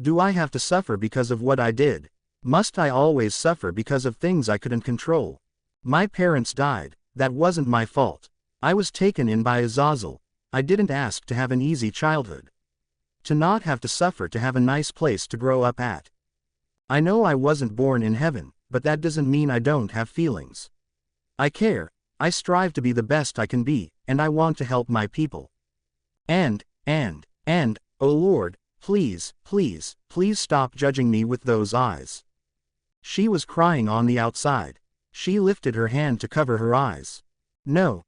Do I have to suffer because of what I did? Must I always suffer because of things I couldn't control? My parents died, that wasn't my fault. I was taken in by Azazel. I didn't ask to have an easy childhood. To not have to suffer to have a nice place to grow up at. I know I wasn't born in heaven, but that doesn't mean I don't have feelings. I care, I strive to be the best I can be, and I want to help my people. And, oh Lord, please stop judging me with those eyes. She was crying on the outside. She lifted her hand to cover her eyes. No,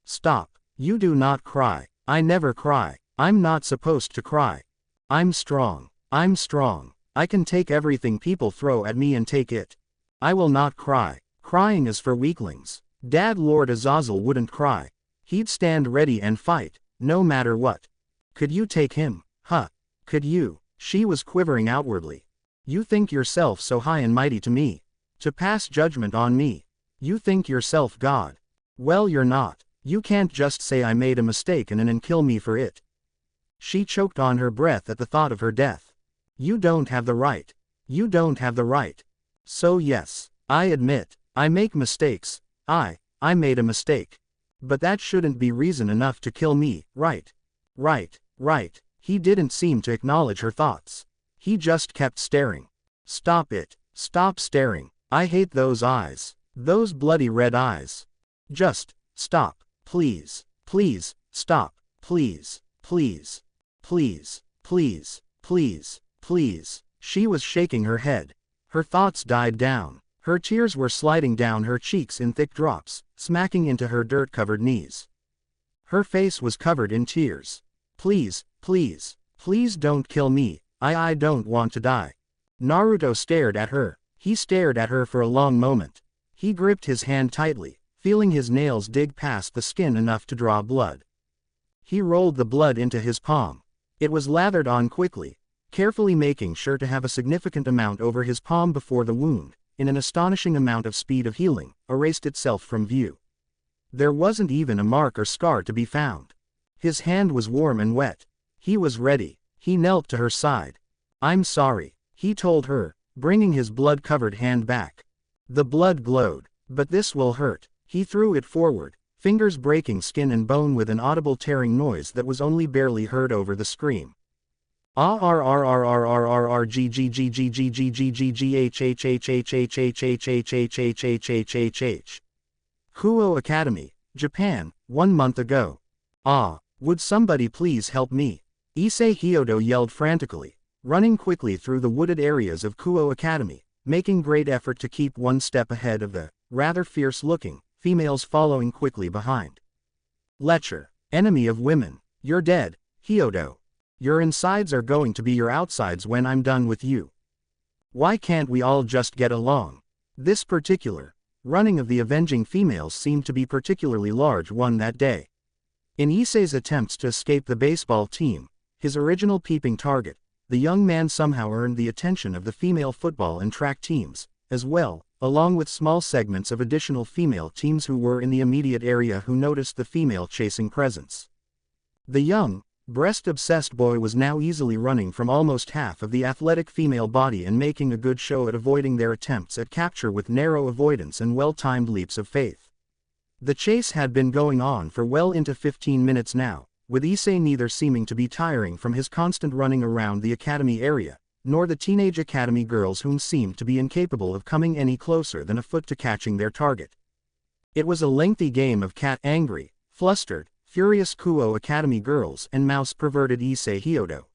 stop, you do not cry. I never cry. I'm not supposed to cry. I'm strong. I can take everything people throw at me and take it. I will not cry. Crying is for weaklings. Dad Lord Azazel wouldn't cry. He'd stand ready and fight, no matter what. Could you take him? Huh? Could you? She was quivering outwardly. You think yourself so high and mighty to me. To pass judgment on me. You think yourself God. Well, you're not. You can't just say I made a mistake and kill me for it. She choked on her breath at the thought of her death. You don't have the right. You don't have the right. So yes, I admit, I make mistakes. I made a mistake. But that shouldn't be reason enough to kill me, right? Right. He didn't seem to acknowledge her thoughts. He just kept staring. Stop it. Stop staring. I hate those eyes. Those bloody red eyes. Just stop. Please. Stop. Please. She was shaking her head. Her thoughts died down. Her tears were sliding down her cheeks in thick drops, smacking into her dirt-covered knees. Her face was covered in tears. Please don't kill me. I don't want to die. Naruto stared at her. He stared at her for a long moment. He gripped his hand tightly, feeling his nails dig past the skin enough to draw blood. He rolled the blood into his palm. It was lathered on quickly, carefully making sure to have a significant amount over his palm before the wound, in an astonishing amount of speed of healing, erased itself from view. There wasn't even a mark or scar to be found. His hand was warm and wet. He was ready. He knelt to her side. I'm sorry, he told her, bringing his blood-covered hand back. The blood glowed. But this will hurt. He threw it forward, fingers breaking skin and bone with an audible tearing noise that was only barely heard over the scream. Kuo Academy, Japan, 1 month ago. Would somebody please help me? Issei Hyodo yelled frantically, running quickly through the wooded areas of Kuo Academy, making great effort to keep one step ahead of the rather fierce-looking, females following quickly behind. Lecher, enemy of women, you're dead, Hyodo. Your insides are going to be your outsides when I'm done with you. Why can't we all just get along? This particular running of the avenging females seemed to be particularly large one that day. In Issei's attempts to escape the baseball team, his original peeping target, the young man somehow earned the attention of the female football and track teams, as well, along with small segments of additional female teams who were in the immediate area who noticed the female chasing presence. The young, breast-obsessed boy was now easily running from almost half of the athletic female body and making a good show at avoiding their attempts at capture with narrow avoidance and well-timed leaps of faith. The chase had been going on for well into 15 minutes now, with Issei neither seeming to be tiring from his constant running around the academy area, nor the teenage academy girls whom seemed to be incapable of coming any closer than a foot to catching their target. It was a lengthy game of cat angry, flustered, furious Kuo Academy girls and mouse perverted Issei Hyodo.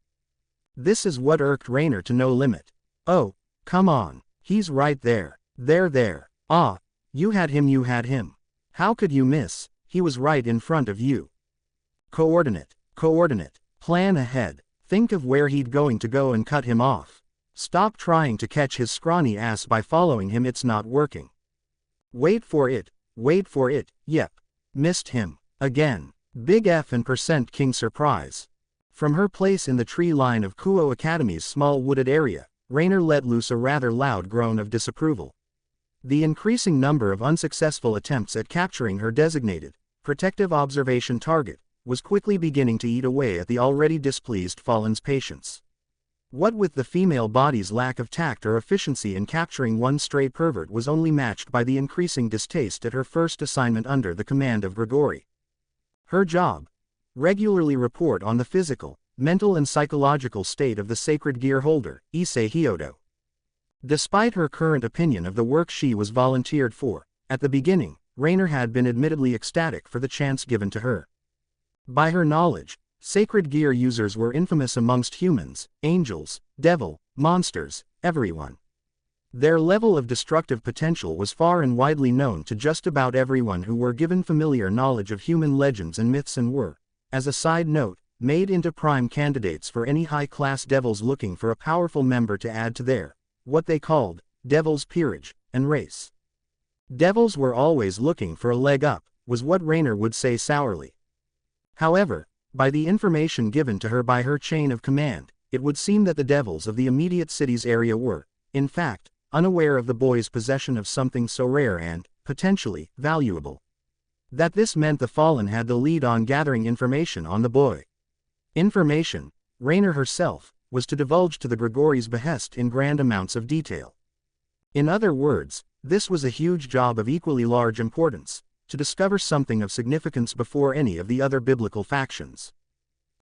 This is what irked Rainer to no limit. Oh, come on, he's right there. There. Ah, you had him. How could you miss? He was right in front of you. Coordinate. Plan ahead. Think of where he'd going to go and cut him off. Stop trying to catch his scrawny ass by following him, it's not working. Wait for it, yep. Missed him. Again. Big F and % King surprise. From her place in the tree line of Kuo Academy's small wooded area, Rainer let loose a rather loud groan of disapproval. The increasing number of unsuccessful attempts at capturing her designated, protective observation target, was quickly beginning to eat away at the already displeased Fallen's patience. What with the female body's lack of tact or efficiency in capturing one stray pervert was only matched by the increasing distaste at her first assignment under the command of Grigori. Her job? Regularly report on the physical, mental and psychological state of the sacred gear holder, Issei Hyodo. Despite her current opinion of the work she was volunteered for, at the beginning, Rainer had been admittedly ecstatic for the chance given to her. By her knowledge, sacred gear users were infamous amongst humans, angels, devil, monsters, everyone. Their level of destructive potential was far and widely known to just about everyone who were given familiar knowledge of human legends and myths and were, as a side note, made into prime candidates for any high-class devils looking for a powerful member to add to their, what they called, devil's peerage, and race. Devils were always looking for a leg up, was what Rainer would say sourly. However, by the information given to her by her chain of command, it would seem that the devils of the immediate city's area were, in fact, unaware of the boy's possession of something so rare and, potentially, valuable. That this meant the Fallen had the lead on gathering information on the boy. Information, Rainer herself, was to divulge to the Grigori's behest in grand amounts of detail. In other words, this was a huge job of equally large importance, to discover something of significance before any of the other biblical factions.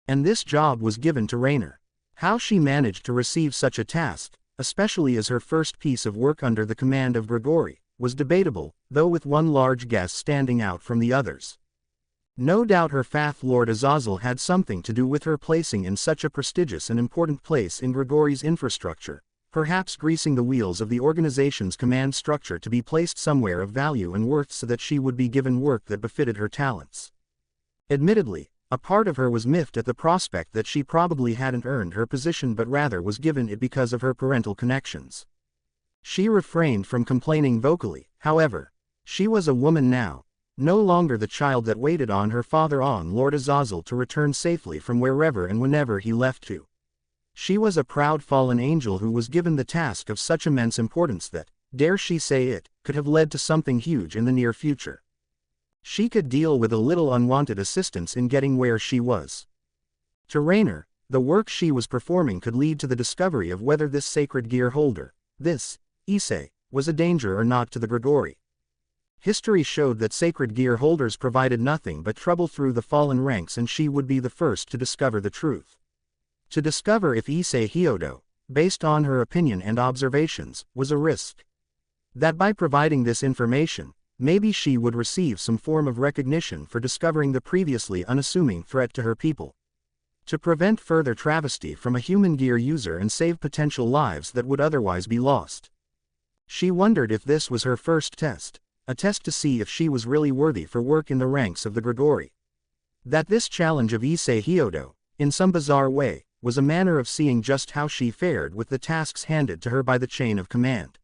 And this job was given to Rainer. How she managed to receive such a task, especially as her first piece of work under the command of Grigori, was debatable, though with one large guess standing out from the others. No doubt her faith Lord Azazel had something to do with her placing in such a prestigious and important place in Grigori's infrastructure, perhaps greasing the wheels of the organization's command structure to be placed somewhere of value and worth so that she would be given work that befitted her talents. Admittedly, a part of her was miffed at the prospect that she probably hadn't earned her position but rather was given it because of her parental connections. She refrained from complaining vocally, however. She was a woman now, no longer the child that waited on her father on Lord Azazel to return safely from wherever and whenever he left to. She was a proud fallen angel who was given the task of such immense importance that, dare she say it, could have led to something huge in the near future. She could deal with a little unwanted assistance in getting where she was. To Rainer, the work she was performing could lead to the discovery of whether this sacred gear holder, this, Issei, was a danger or not to the Grigori. History showed that sacred gear holders provided nothing but trouble through the fallen ranks and she would be the first to discover the truth. To discover if Issei Hyodo, based on her opinion and observations, was a risk. That by providing this information, maybe she would receive some form of recognition for discovering the previously unassuming threat to her people. To prevent further travesty from a human gear user and save potential lives that would otherwise be lost. She wondered if this was her first test, a test to see if she was really worthy for work in the ranks of the Grigori. That this challenge of Issei Hyodo, in some bizarre way, was a manner of seeing just how she fared with the tasks handed to her by the chain of command.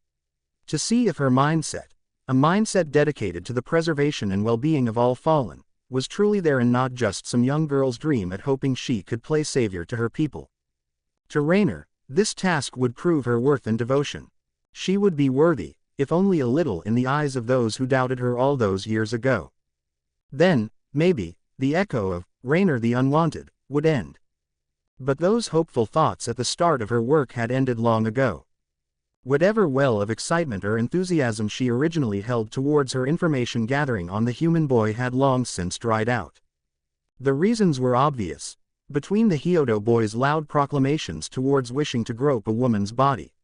To see if her mindset, a mindset dedicated to the preservation and well-being of all fallen, was truly there and not just some young girl's dream at hoping she could play savior to her people. To Rainer, this task would prove her worth and devotion. She would be worthy, if only a little in the eyes of those who doubted her all those years ago. Then, maybe, the echo of Rainer the Unwanted would end. But those hopeful thoughts at the start of her work had ended long ago. Whatever well of excitement or enthusiasm she originally held towards her information gathering on the human boy had long since dried out. The reasons were obvious. Between the Hyodo boy's loud proclamations towards wishing to grope a woman's body,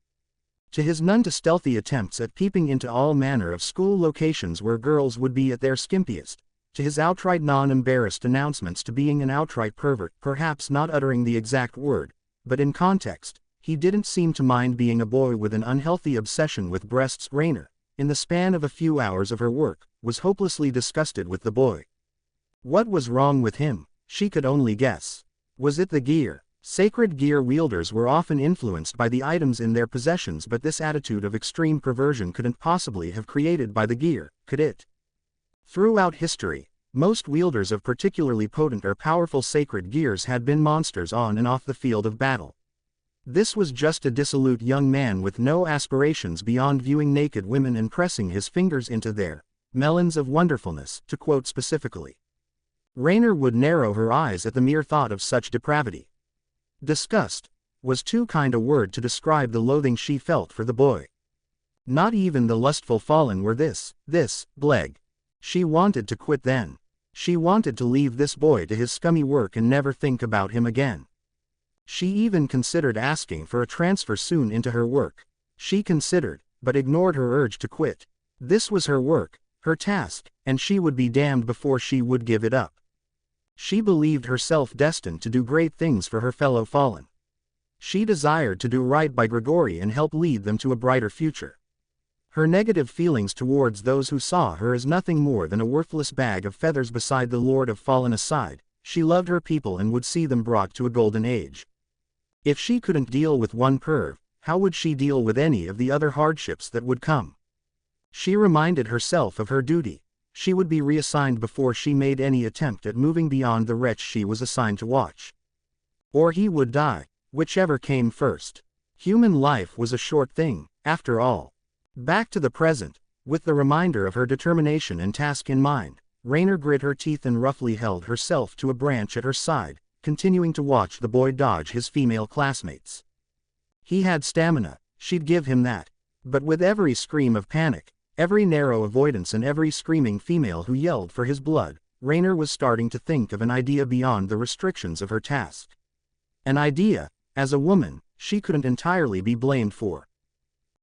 to his none too stealthy attempts at peeping into all manner of school locations where girls would be at their skimpiest, to his outright non-embarrassed announcements to being an outright pervert, perhaps not uttering the exact word, but in context, he didn't seem to mind being a boy with an unhealthy obsession with breasts. Rainer, in the span of a few hours of her work, was hopelessly disgusted with the boy. What was wrong with him? She could only guess. Was it the gear? Sacred gear wielders were often influenced by the items in their possessions, but this attitude of extreme perversion couldn't possibly have created by the gear, could it? Throughout history, most wielders of particularly potent or powerful sacred gears had been monsters on and off the field of battle. This was just a dissolute young man with no aspirations beyond viewing naked women and pressing his fingers into their melons of wonderfulness, to quote specifically. Rainer would narrow her eyes at the mere thought of such depravity. Disgust was too kind a word to describe the loathing she felt for the boy. Not even the lustful fallen were this bleg. She wanted to quit then. She wanted to leave this boy to his scummy work and never think about him again. She even considered asking for a transfer soon into her work. She considered, but ignored her urge to quit. This was her work, her task, and she would be damned before she would give it up. She believed herself destined to do great things for her fellow fallen. She desired to do right by Grigori and help lead them to a brighter future. Her negative feelings towards those who saw her as nothing more than a worthless bag of feathers beside the Lord of Fallen aside, she loved her people and would see them brought to a golden age. If she couldn't deal with one perv, how would she deal with any of the other hardships that would come? She reminded herself of her duty. She would be reassigned before she made any attempt at moving beyond the wretch she was assigned to watch. Or he would die, whichever came first. Human life was a short thing, after all. Back to the present, with the reminder of her determination and task in mind, Rainer grit her teeth and roughly held herself to a branch at her side, continuing to watch the boy dodge his female classmates. He had stamina, she'd give him that. But with every scream of panic, every narrow avoidance and every screaming female who yelled for his blood, Rainer was starting to think of an idea beyond the restrictions of her task. An idea, as a woman, she couldn't entirely be blamed for.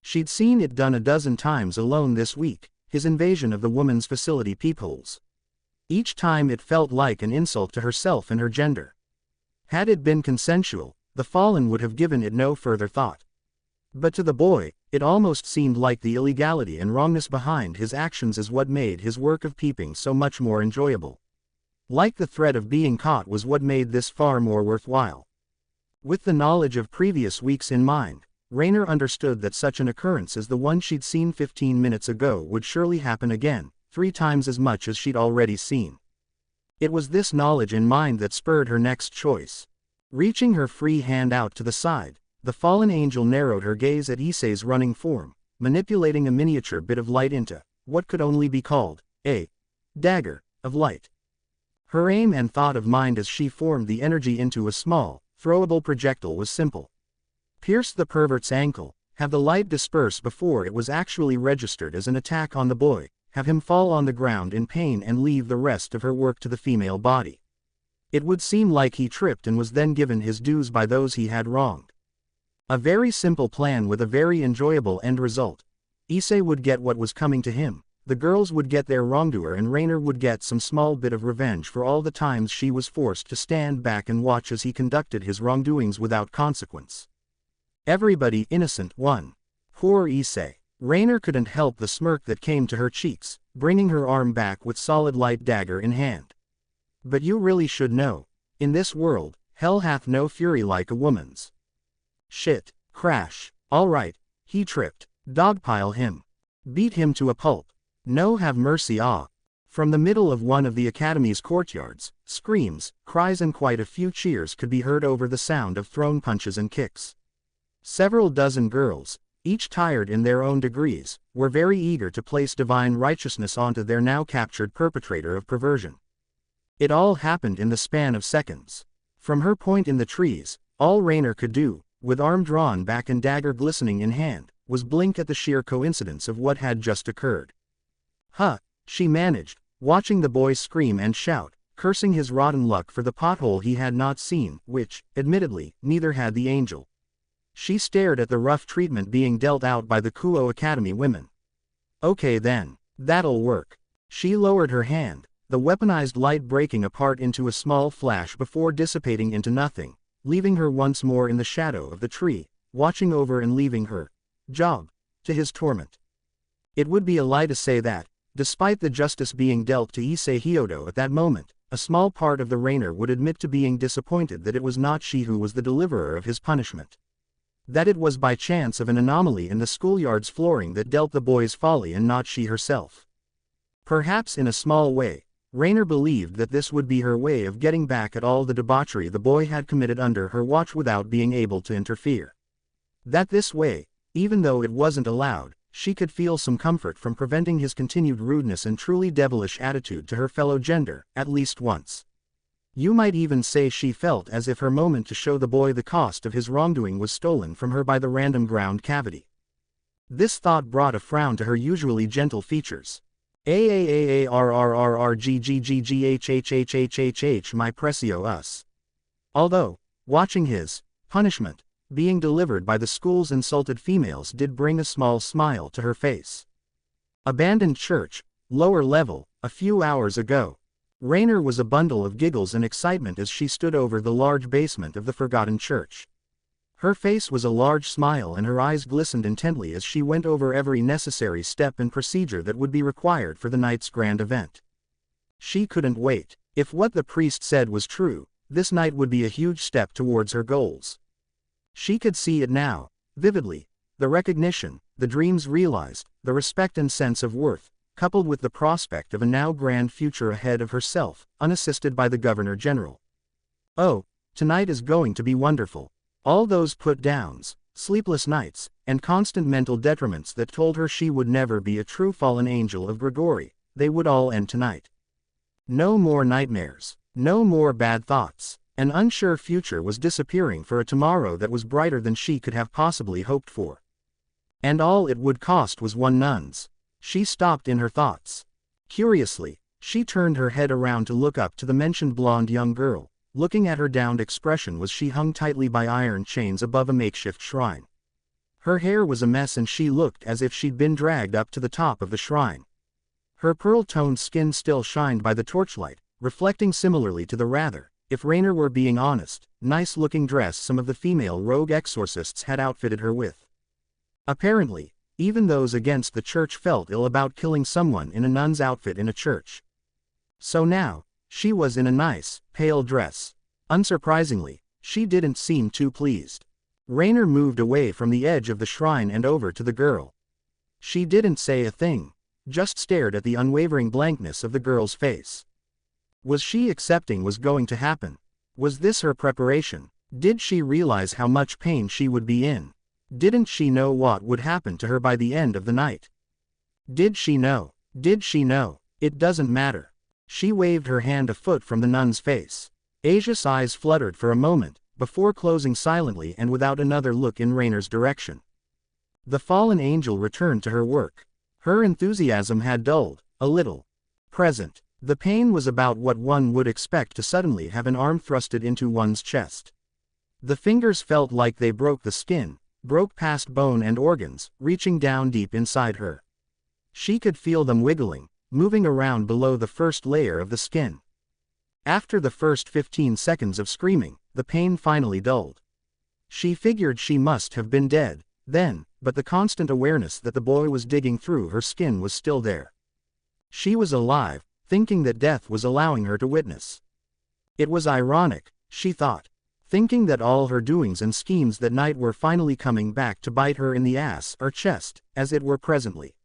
She'd seen it done a dozen times alone this week, his invasion of the woman's facility peepholes. Each time it felt like an insult to herself and her gender. Had it been consensual, the fallen would have given it no further thought. But to the boy, it almost seemed like the illegality and wrongness behind his actions is what made his work of peeping so much more enjoyable. Like the threat of being caught was what made this far more worthwhile. With the knowledge of previous weeks in mind, Rainer understood that such an occurrence as the one she'd seen 15 minutes ago would surely happen again, 3 times as much as she'd already seen. It was this knowledge in mind that spurred her next choice. Reaching her free hand out to the side, the fallen angel narrowed her gaze at Issei's running form, manipulating a miniature bit of light into what could only be called a dagger of light. Her aim and thought of mind as she formed the energy into a small, throwable projectile was simple. Pierce the pervert's ankle, have the light disperse before it was actually registered as an attack on the boy, have him fall on the ground in pain and leave the rest of her work to the female body. It would seem like he tripped and was then given his dues by those he had wronged. A very simple plan with a very enjoyable end result. Issei would get what was coming to him, the girls would get their wrongdoer, and Rainer would get some small bit of revenge for all the times she was forced to stand back and watch as he conducted his wrongdoings without consequence. Everybody innocent won. Poor Issei. Raynor couldn't help the smirk that came to her cheeks, bringing her arm back with solid light dagger in hand. But you really should know. In this world, hell hath no fury like a woman's. Shit. Crash. Alright. He tripped. Dogpile him. Beat him to a pulp. No have mercy ah. From the middle of one of the academy's courtyards, screams, cries and quite a few cheers could be heard over the sound of thrown punches and kicks. Several dozen girls, each tired in their own degrees, were very eager to place divine righteousness onto their now captured perpetrator of perversion. It all happened in the span of seconds. From her point in the trees, all Raynor could do, with arm drawn back and dagger glistening in hand, was blink at the sheer coincidence of what had just occurred. Huh, she managed, watching the boy scream and shout, cursing his rotten luck for the pothole he had not seen, which, admittedly, neither had the angel. She stared at the rough treatment being dealt out by the Kuo Academy women. Okay then, that'll work. She lowered her hand, the weaponized light breaking apart into a small flash before dissipating into nothing, leaving her once more in the shadow of the tree, watching over and leaving her job to his torment. It would be a lie to say that, despite the justice being dealt to Issei Hyodo at that moment, a small part of the Raynor would admit to being disappointed that it was not she who was the deliverer of his punishment. That it was by chance of an anomaly in the schoolyard's flooring that dealt the boy's folly and not she herself. Perhaps in a small way, Raynor believed that this would be her way of getting back at all the debauchery the boy had committed under her watch without being able to interfere. That this way, even though it wasn't allowed, she could feel some comfort from preventing his continued rudeness and truly devilish attitude to her fellow gender, at least once. You might even say she felt as if her moment to show the boy the cost of his wrongdoing was stolen from her by the random ground cavity. This thought brought a frown to her usually gentle features. AAAARRRRGGGGHHHHHH my precio us. Although, watching his punishment being delivered by the school's insulted females did bring a small smile to her face. Abandoned church, lower level, a few hours ago. Raynor was a bundle of giggles and excitement as she stood over the large basement of the forgotten church. Her face was a large smile and her eyes glistened intently as she went over every necessary step and procedure that would be required for the night's grand event. She couldn't wait. If what the priest said was true, this night would be a huge step towards her goals. She could see it now, vividly, the recognition, the dreams realized, the respect and sense of worth, coupled with the prospect of a now grand future ahead of herself, unassisted by the Governor General. Oh, tonight is going to be wonderful. All those put-downs, sleepless nights, and constant mental detriments that told her she would never be a true fallen angel of Grigori, they would all end tonight. No more nightmares, no more bad thoughts. An unsure future was disappearing for a tomorrow that was brighter than she could have possibly hoped for. And all it would cost was one nun's. She stopped in her thoughts. Curiously, she turned her head around to look up to the mentioned blonde young girl, looking at her downed expression as she hung tightly by iron chains above a makeshift shrine. Her hair was a mess and she looked as if she'd been dragged up to the top of the shrine. Her pearl-toned skin still shined by the torchlight, reflecting similarly to the rather, if Raynor were being honest, nice-looking dress some of the female rogue exorcists had outfitted her with. Apparently, even those against the church felt ill about killing someone in a nun's outfit in a church. So now, she was in a nice, pale dress. Unsurprisingly, she didn't seem too pleased. Raynor moved away from the edge of the shrine and over to the girl. She didn't say a thing, just stared at the unwavering blankness of the girl's face. Was she accepting was going to happen? Was this her preparation? Did she realize how much pain she would be in? Didn't she know what would happen to her by the end of the night? Did she know? Did she know? It doesn't matter. She waved her hand a foot from the nun's face. Asia's eyes fluttered for a moment, before closing silently and without another look in Raynor's direction. The fallen angel returned to her work. Her enthusiasm had dulled, a little. Present. The pain was about what one would expect to suddenly have an arm thrusted into one's chest. The fingers felt like they broke the skin, broke past bone and organs, reaching down deep inside her. She could feel them wiggling, moving around below the first layer of the skin. After the first 15 seconds of screaming, the pain finally dulled. She figured she must have been dead. Then, but the constant awareness that the boy was digging through her skin was still there. She was alive, thinking that death was allowing her to witness. It was ironic, she thought, thinking that all her doings and schemes that night were finally coming back to bite her in the ass or chest, as it were presently.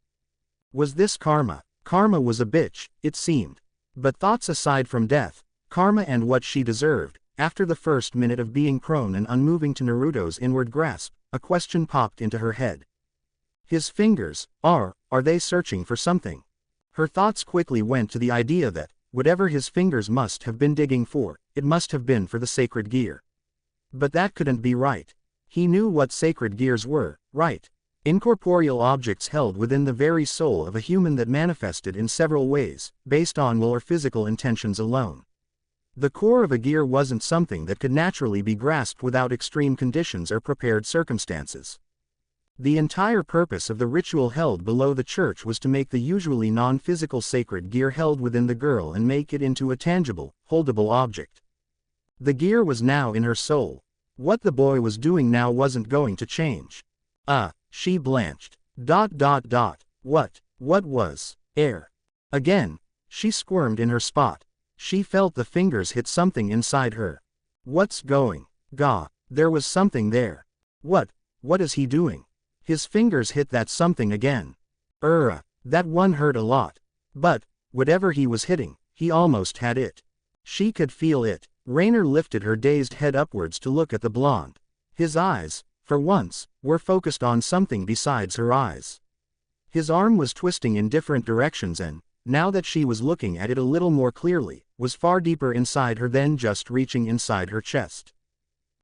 Was this karma? Karma was a bitch, it seemed. But thoughts aside from death, karma and what she deserved, after the first minute of being prone and unmoving to Naruto's inward grasp, a question popped into her head. His fingers, are they searching for something? Her thoughts quickly went to the idea that, whatever his fingers must have been digging for, it must have been for the sacred gear. But that couldn't be right. He knew what sacred gears were, right? Incorporeal objects held within the very soul of a human that manifested in several ways, based on will or physical intentions alone. The core of a gear wasn't something that could naturally be grasped without extreme conditions or prepared circumstances. The entire purpose of the ritual held below the church was to make the usually non-physical sacred gear held within the girl and make it into a tangible, holdable object. The gear was now in her soul. What the boy was doing now wasn't going to change. She blanched. What was, air? Again, she squirmed in her spot. She felt the fingers hit something inside her. What's going? There was something there. What is he doing? His fingers hit that something again. That one hurt a lot. But, whatever he was hitting, he almost had it. She could feel it. Rainer lifted her dazed head upwards to look at the blonde. His eyes, for once, were focused on something besides her eyes. His arm was twisting in different directions and, now that she was looking at it a little more clearly, was far deeper inside her than just reaching inside her chest.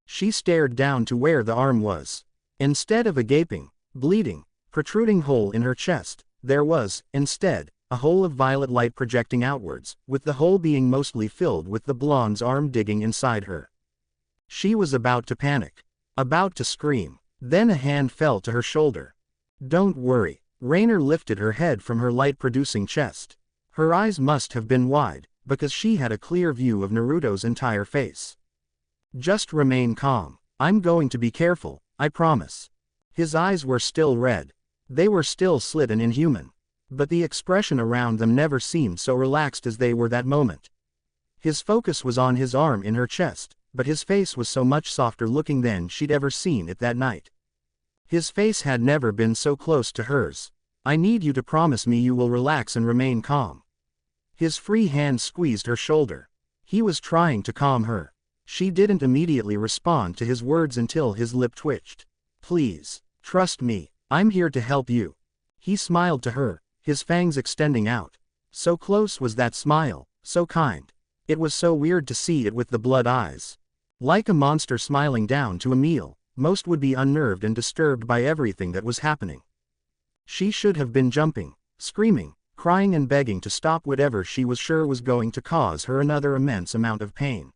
She stared down to where the arm was. Instead of a gaping, bleeding, protruding hole in her chest, there was, instead, a hole of violet light projecting outwards, with the hole being mostly filled with the blonde's arm digging inside her. She was about to panic. About to scream. Then a hand fell to her shoulder. Don't worry. Rainer lifted her head from her light-producing chest. Her eyes must have been wide, because she had a clear view of Naruto's entire face. Just remain calm. I'm going to be careful, I promise. His eyes were still red. They were still slit and inhuman. But the expression around them never seemed so relaxed as they were that moment. His focus was on his arm in her chest, but his face was so much softer looking than she'd ever seen it that night. His face had never been so close to hers. I need you to promise me you will relax and remain calm. His free hand squeezed her shoulder. He was trying to calm her. She didn't immediately respond to his words until his lip twitched. Please, trust me, I'm here to help you. He smiled to her, his fangs extending out. So close was that smile, so kind. It was so weird to see it with the blood eyes. Like a monster smiling down to a meal, most would be unnerved and disturbed by everything that was happening. She should have been jumping, screaming, crying and begging to stop whatever she was sure was going to cause her another immense amount of pain.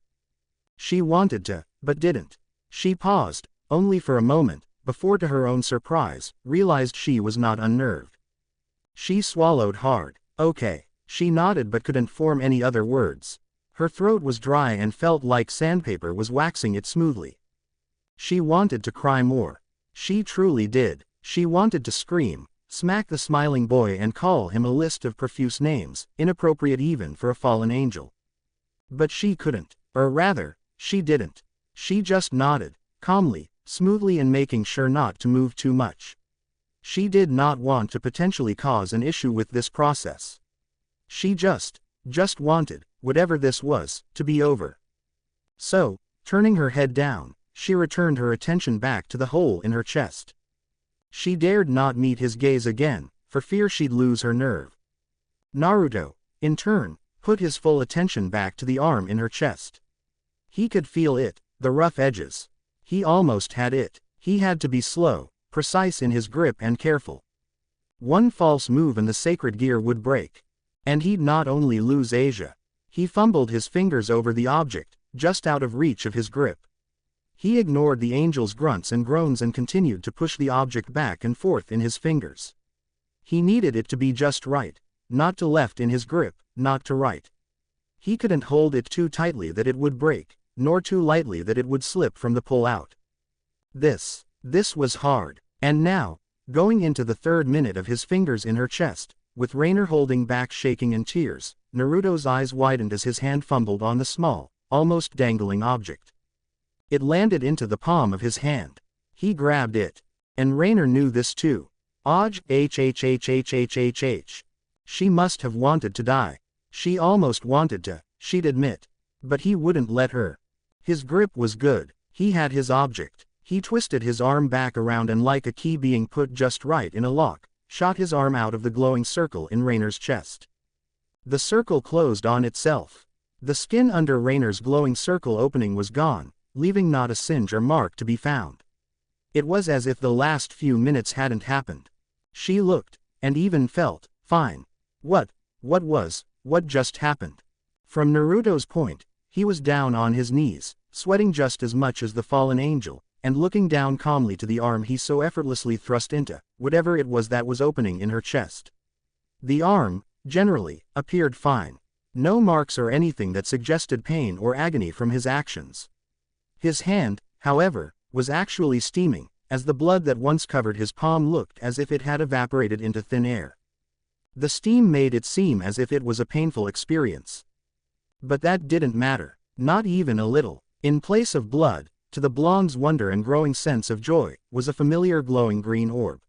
She wanted to, but didn't. She paused, only for a moment, before to her own surprise, realized she was not unnerved. She swallowed hard. Okay. She nodded but couldn't form any other words. Her throat was dry and felt like sandpaper was waxing it smoothly. She wanted to cry more. She truly did. She wanted to scream, smack the smiling boy and call him a list of profuse names, inappropriate even for a fallen angel. But she couldn't, or rather, she didn't. She just nodded, calmly, smoothly and making sure not to move too much. She did not want to potentially cause an issue with this process. She just wanted, whatever this was, to be over. So, turning her head down, she returned her attention back to the hole in her chest. She dared not meet his gaze again, for fear she'd lose her nerve. Naruto, in turn, put his full attention back to the arm in her chest. He could feel it, the rough edges. He almost had it. He had to be slow, precise in his grip and careful. One false move and the sacred gear would break. And he'd not only lose Asia. He fumbled his fingers over the object, just out of reach of his grip. He ignored the angel's grunts and groans and continued to push the object back and forth in his fingers. He needed it to be just right, not to left in his grip, not to right. He couldn't hold it too tightly that it would break, nor too lightly that it would slip from the pull-out. This was hard. And now, Going into the 3rd minute of his fingers in her chest, with Rainer holding back shaking in tears, Naruto's eyes widened as his hand fumbled on the small, almost dangling object. It landed into the palm of his hand. He grabbed it. And Rainer knew this too. Hhhhhhhh. She must have wanted to die. She almost wanted to, she'd admit. But he wouldn't let her. His grip was good. He had his object. He twisted his arm back around and, like a key being put just right in a lock, shot his arm out of the glowing circle in Rainer's chest. The circle closed on itself. The skin under Rainer's glowing circle opening was gone, leaving not a singe or mark to be found. It was as if the last few minutes hadn't happened. She looked, and even felt, fine. What just happened? From Naruto's point, he was down on his knees, sweating just as much as the fallen angel, and looking down calmly to the arm he so effortlessly thrust into, whatever it was that was opening in her chest. The arm, generally, appeared fine. No marks or anything that suggested pain or agony from his actions. His hand, however, was actually steaming, as the blood that once covered his palm looked as if it had evaporated into thin air. The steam made it seem as if it was a painful experience. But that didn't matter, not even a little. In place of blood, to the blonde's wonder and growing sense of joy, was a familiar glowing green orb.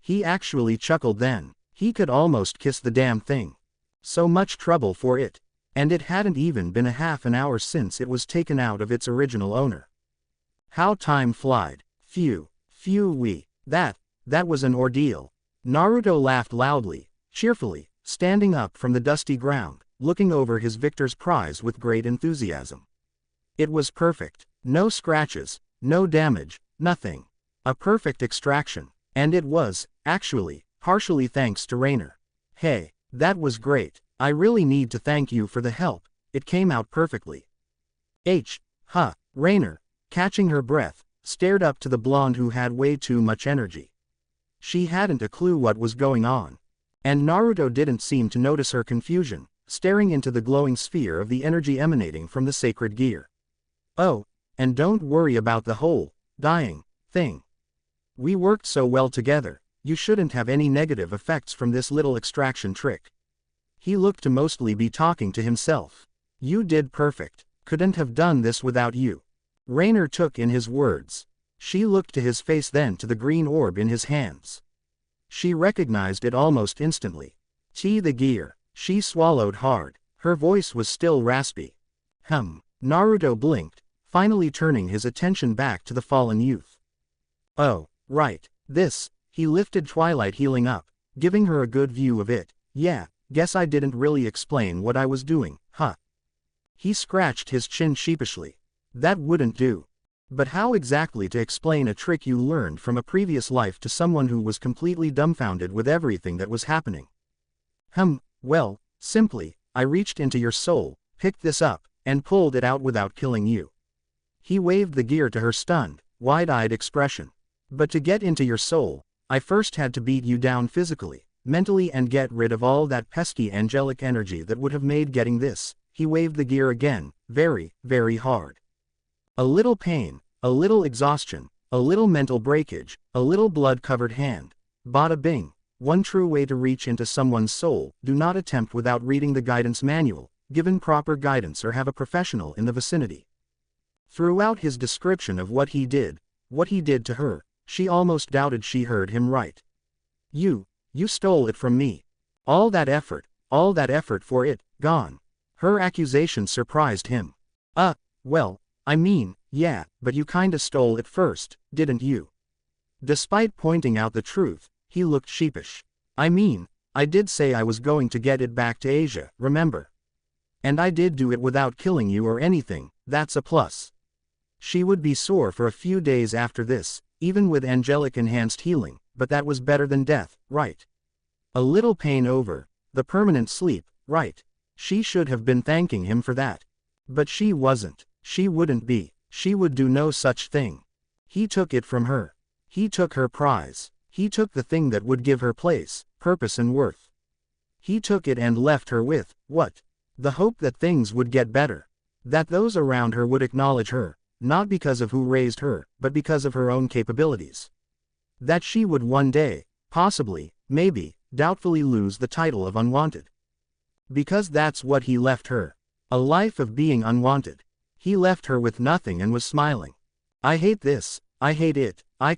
He actually chuckled then. He could almost kiss the damn thing. So much trouble for it. And it hadn't even been a half an hour since it was taken out of its original owner. How time flied. Phew wee. That was an ordeal. Naruto laughed loudly, cheerfully, standing up from the dusty ground, looking over his victor's prize with great enthusiasm. It was perfect. No scratches, no damage, nothing. A perfect extraction. And it was, actually, partially thanks to Rainer. Hey, that was great. I really need to thank you for the help. It came out perfectly. Rainer, catching her breath, stared up to the blonde who had way too much energy. She hadn't a clue what was going on. And Naruto didn't seem to notice her confusion, staring into the glowing sphere of the energy emanating from the sacred gear. Oh, and don't worry about the whole dying thing. We worked so well together, you shouldn't have any negative effects from this little extraction trick. He looked to mostly be talking to himself. You did perfect. Couldn't have done this without you. Rainer took in his words. She looked to his face, then to the green orb in his hands. She recognized it almost instantly. The gear. She swallowed hard. Her voice was still raspy. Naruto blinked, finally turning his attention back to the fallen youth. Oh, right. This. He lifted Twilight healing up, giving her a good view of it. Yeah, guess I didn't really explain what I was doing, huh? He scratched his chin sheepishly. That wouldn't do. But how exactly to explain a trick you learned from a previous life to someone who was completely dumbfounded with everything that was happening? Well, simply, I reached into your soul, picked this up, and pulled it out without killing you. He waved the gear to her stunned, wide-eyed expression. But to get into your soul, I first had to beat you down physically, mentally, and get rid of all that pesky angelic energy that would have made getting this. He waved the gear again, very, very hard. A little pain, a little exhaustion, a little mental breakage, a little blood-covered hand. Bada bing. One true way to reach into someone's soul: do not attempt without reading the guidance manual, given proper guidance, or have a professional in the vicinity. Throughout his description of what he did to her, she almost doubted she heard him right. You stole it from me. All that effort for it, gone. Her accusation surprised him. Well, I mean, yeah, but you kinda stole it first, didn't you? Despite pointing out the truth, he looked sheepish. I mean, I did say I was going to get it back to Asia, remember? And I did do it without killing you or anything. That's a plus. She would be sore for a few days after this, even with angelic enhanced healing, but that was better than death, right? A little pain over the permanent sleep, right? She should have been thanking him for that. But she wasn't. She wouldn't be. She would do no such thing. He took it from her. He took her prize. He took the thing that would give her place, purpose, and worth. He took it and left her with, what? The hope that things would get better. That those around her would acknowledge her, not because of who raised her, but because of her own capabilities. That she would one day, possibly, maybe, doubtfully lose the title of unwanted. Because that's what he left her. A life of being unwanted. He left her with nothing and was smiling. I hate this, I hate it, I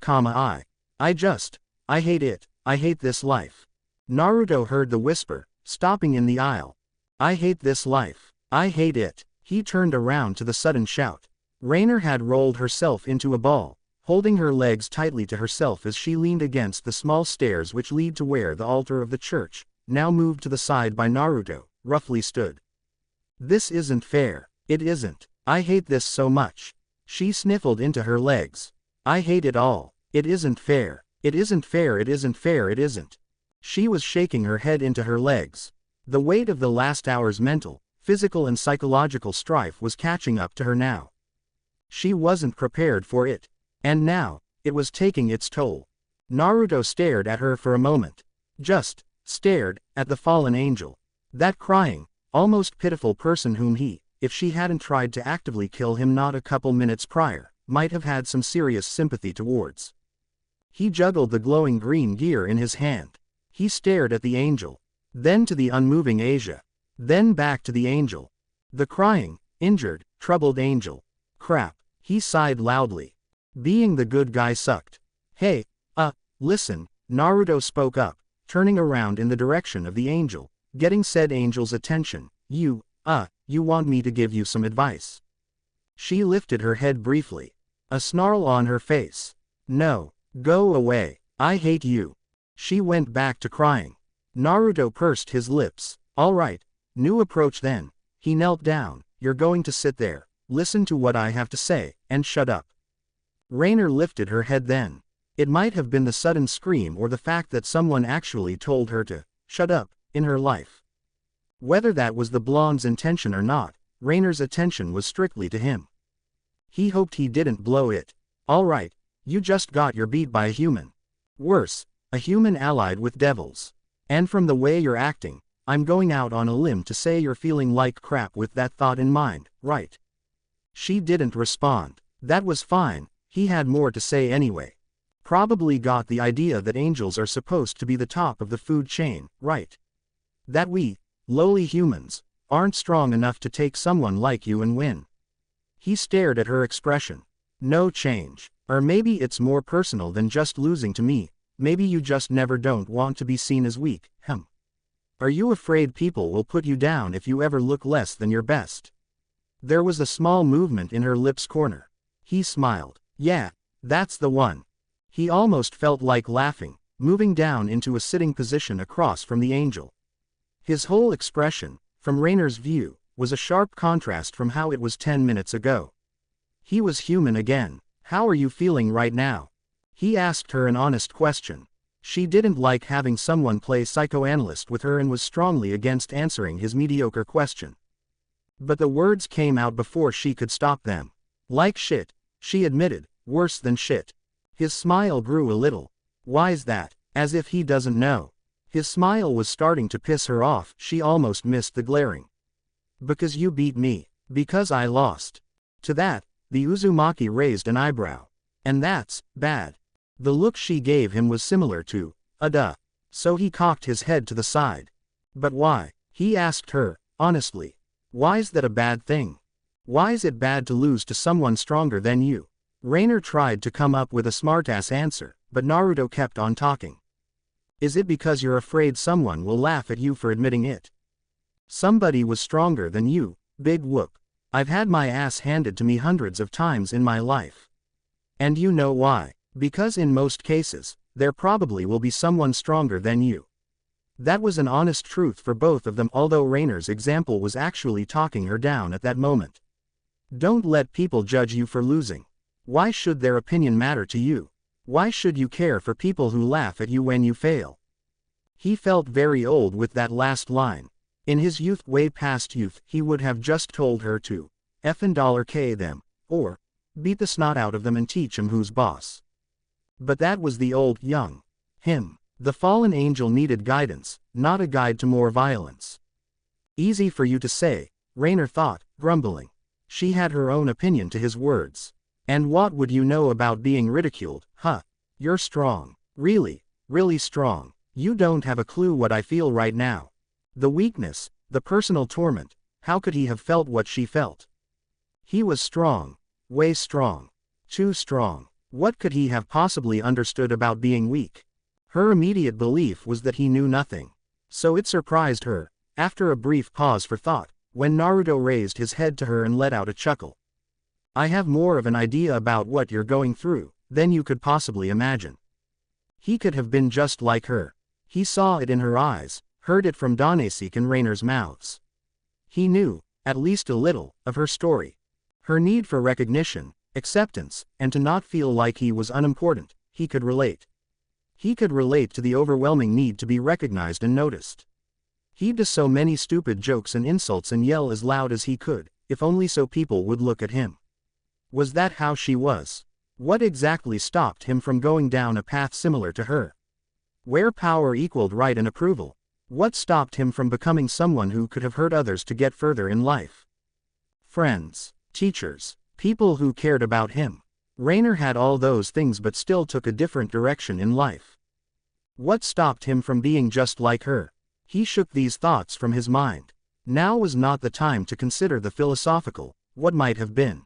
hate it, I hate this life. Naruto heard the whisper, stopping in the aisle. I hate this life, I hate it. He turned around to the sudden shout. Rainer had rolled herself into a ball, holding her legs tightly to herself as she leaned against the small stairs which lead to where the altar of the church, now moved to the side by Naruto, roughly stood. This isn't fair, it isn't. I hate this so much. She sniffled into her legs. I hate it all. It isn't fair. It isn't fair. It isn't fair. It isn't. She was shaking her head into her legs. The weight of the last hour's mental, physical and psychological strife was catching up to her now. She wasn't prepared for it. And now, it was taking its toll. Naruto stared at her for a moment. Just stared at the fallen angel. That crying, almost pitiful person whom he, if she hadn't tried to actively kill him not a couple minutes prior, might have had some serious sympathy towards. He juggled the glowing green gear in his hand. He stared at the angel, then to the unmoving Asia, then back to the angel. The crying, injured, troubled angel. Crap, he sighed loudly. Being the good guy sucked. Hey, listen, Naruto spoke up, turning around in the direction of the angel, getting said angel's attention. You want me to give you some advice? She lifted her head briefly. A snarl on her face. No, go away, I hate you. She went back to crying. Naruto pursed his lips. All right, new approach then. He knelt down. You're going to sit there, listen to what I have to say, and shut up. Rainer lifted her head then. It might have been the sudden scream or the fact that someone actually told her to shut up in her life. Whether that was the blonde's intention or not, Rainer's attention was strictly to him. He hoped he didn't blow it. All right, you just got your beat by a human. Worse, a human allied with devils. And from the way you're acting, I'm going out on a limb to say you're feeling like crap with that thought in mind, right? She didn't respond. That was fine, he had more to say anyway. Probably got the idea that angels are supposed to be the top of the food chain, right? That we, lowly humans, aren't strong enough to take someone like you and win. He stared at her expression. No change. Or maybe it's more personal than just losing to me, maybe you just never don't want to be seen as weak, Are you afraid people will put you down if you ever look less than your best? There was a small movement in her lips corner. He smiled. Yeah, that's the one. He almost felt like laughing, moving down into a sitting position across from the angel. His whole expression, from Rainer's view, was a sharp contrast from how it was 10 minutes ago. He was human again. How are you feeling right now? He asked her an honest question. She didn't like having someone play psychoanalyst with her and was strongly against answering his mediocre question. But the words came out before she could stop them. Like shit, she admitted, worse than shit. His smile grew a little. Why's that? As if he doesn't know. His smile was starting to piss her off. She almost missed the glaring. Because you beat me. Because I lost. To that, the Uzumaki raised an eyebrow. And that's bad. The look she gave him was similar to a duh. So he cocked his head to the side. But why? He asked her, honestly. Why's that a bad thing? Why's it bad to lose to someone stronger than you? Rainer tried to come up with a smartass answer, but Naruto kept on talking. Is it because you're afraid someone will laugh at you for admitting it? Somebody was stronger than you, big whoop. I've had my ass handed to me hundreds of times in my life. And you know why? Because in most cases, there probably will be someone stronger than you. That was an honest truth for both of them, although Rainer's example was actually talking her down at that moment. Don't let people judge you for losing. Why should their opinion matter to you? Why should you care for people who laugh at you when you fail? He felt very old with that last line. In his youth, way past youth, he would have just told her to $K them, or beat the snot out of them and teach 'em who's boss. But that was the old, young him. The fallen angel needed guidance, not a guide to more violence. Easy for you to say, Rainer thought, grumbling. She had her own opinion to his words. And what would you know about being ridiculed, huh? You're strong. Really, really strong. You don't have a clue what I feel right now. The weakness, the personal torment, how could he have felt what she felt? He was strong. Way strong. Too strong. What could he have possibly understood about being weak? Her immediate belief was that he knew nothing. So it surprised her, after a brief pause for thought, when Naruto raised his head to her and let out a chuckle. I have more of an idea about what you're going through than you could possibly imagine. He could have been just like her. He saw it in her eyes, heard it from Danesik and Rainer's mouths. He knew, at least a little, of her story. Her need for recognition, acceptance, and to not feel like he was unimportant. He could relate. He could relate to the overwhelming need to be recognized and noticed. He'd do so many stupid jokes and insults and yell as loud as he could, if only so people would look at him. Was that how she was? What exactly stopped him from going down a path similar to her? Where power equaled right and approval? What stopped him from becoming someone who could have hurt others to get further in life? Friends, teachers, people who cared about him. Rainer had all those things but still took a different direction in life. What stopped him from being just like her? He shook these thoughts from his mind. Now was not the time to consider the philosophical, what might have been.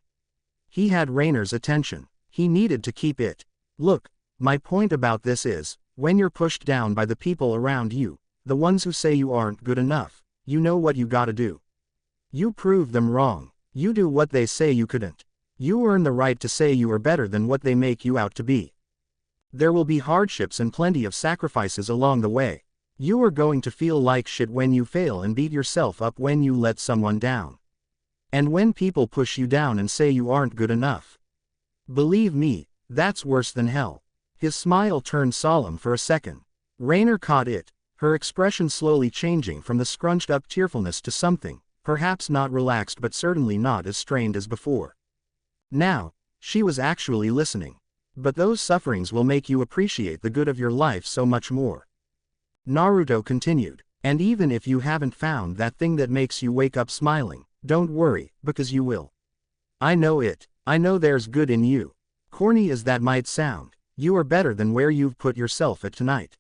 He had Rainer's attention. He needed to keep it. Look, my point about this is, when you're pushed down by the people around you, the ones who say you aren't good enough, you know what you gotta do. You prove them wrong. You do what they say you couldn't. You earn the right to say you are better than what they make you out to be. There will be hardships and plenty of sacrifices along the way. You are going to feel like shit when you fail and beat yourself up when you let someone down. And when people push you down and say you aren't good enough. Believe me, that's worse than hell. His smile turned solemn for a second. Rainer caught it, her expression slowly changing from the scrunched-up tearfulness to something, perhaps not relaxed but certainly not as strained as before. Now, she was actually listening. But those sufferings will make you appreciate the good of your life so much more. Naruto continued, and even if you haven't found that thing that makes you wake up smiling, don't worry, because you will. I know it. I know there's good in you. Corny as that might sound, you are better than where you've put yourself at tonight.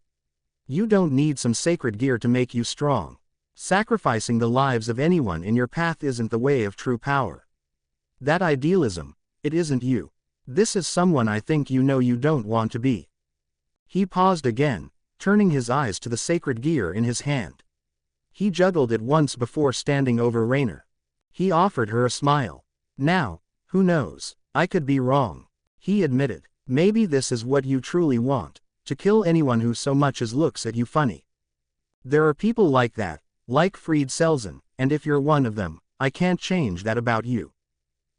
You don't need some sacred gear to make you strong. Sacrificing the lives of anyone in your path isn't the way of true power. That idealism, it isn't you. This is someone I think you know you don't want to be. He paused again, turning his eyes to the sacred gear in his hand. He juggled it once before standing over Rainer. He offered her a smile. Now, who knows, I could be wrong. He admitted, maybe this is what you truly want, to kill anyone who so much as looks at you funny. There are people like that, like Fried Selzen, and if you're one of them, I can't change that about you.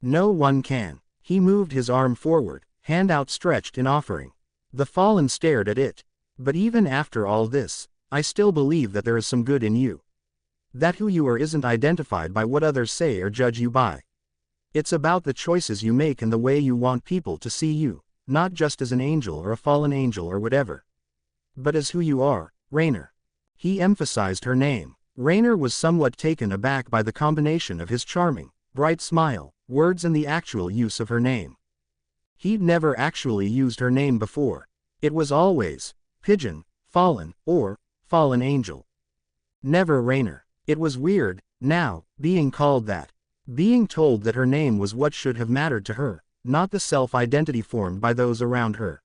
No one can. He moved his arm forward, hand outstretched in offering. The fallen stared at it. But even after all this, I still believe that there is some good in you. That who you are isn't identified by what others say or judge you by. It's about the choices you make and the way you want people to see you, not just as an angel or a fallen angel or whatever. But as who you are, Rainer. He emphasized her name. Rainer was somewhat taken aback by the combination of his charming, bright smile, words and the actual use of her name. He'd never actually used her name before. It was always Pigeon, Fallen, or Fallen Angel. Never Rainer. It was weird, now, being called that. Being told that her name was what should have mattered to her, not the self-identity formed by those around her.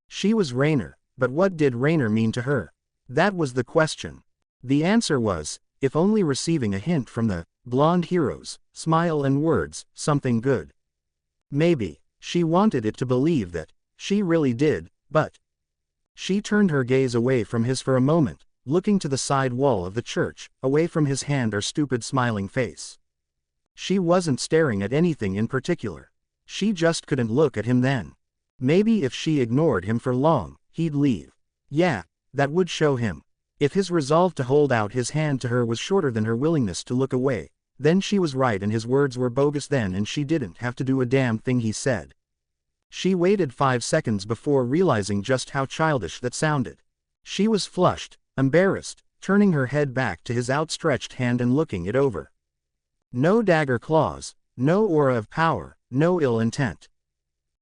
She was Rainer, but what did Rainer mean to her? That was the question. The answer was, if only receiving a hint from the blonde hero's smile and words, something good. Maybe, she wanted it to believe that she really did, but she turned her gaze away from his for a moment, looking to the side wall of the church, away from his hand or stupid smiling face. She wasn't staring at anything in particular. She just couldn't look at him then. Maybe if she ignored him for long, he'd leave. Yeah, that would show him. If his resolve to hold out his hand to her was shorter than her willingness to look away, then she was right and his words were bogus then and she didn't have to do a damn thing he said. She waited 5 seconds before realizing just how childish that sounded. She was flushed, embarrassed, turning her head back to his outstretched hand and looking it over. No dagger claws, no aura of power, no ill intent.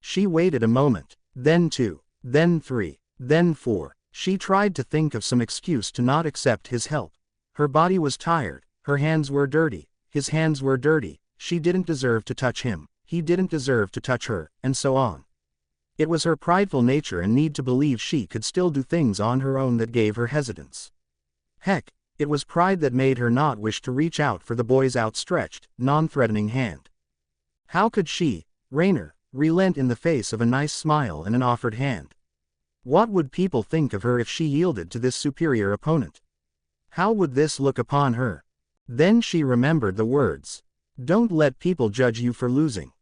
She waited a moment, then 2. then 3, then 4. She tried to think of some excuse to not accept his help. Her body was tired, her hands were dirty, his hands were dirty, she didn't deserve to touch him, he didn't deserve to touch her, and so on. It was her prideful nature and need to believe she could still do things on her own that gave her hesitance. Heck, it was pride that made her not wish to reach out for the boy's outstretched, non-threatening hand. How could she, Rainer, relent in the face of a nice smile and an offered hand? What would people think of her if she yielded to this superior opponent? How would this look upon her? Then she remembered the words. Don't let people judge you for losing.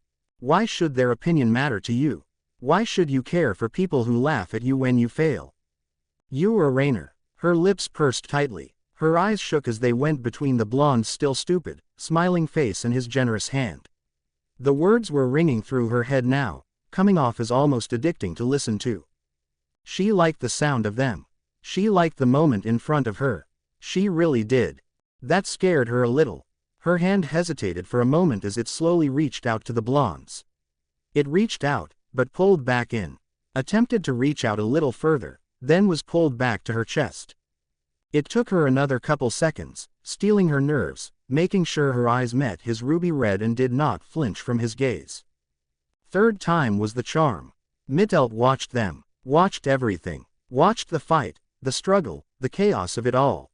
Why should their opinion matter to you? Why should you care for people who laugh at you when you fail? You are Rainer. Her lips pursed tightly. Her eyes shook as they went between the blonde's still stupid, smiling face and his generous hand. The words were ringing through her head now, coming off as almost addicting to listen to. She liked the sound of them. She liked the moment in front of her. She really did. That scared her a little. Her hand hesitated for a moment as it slowly reached out to the blonde's. It reached out, but pulled back in. Attempted to reach out a little further, then was pulled back to her chest. It took her another couple seconds, steeling her nerves, making sure her eyes met his ruby red and did not flinch from his gaze. Third time was the charm. Mittelt watched them, watched everything, watched the fight, the struggle, the chaos of it all.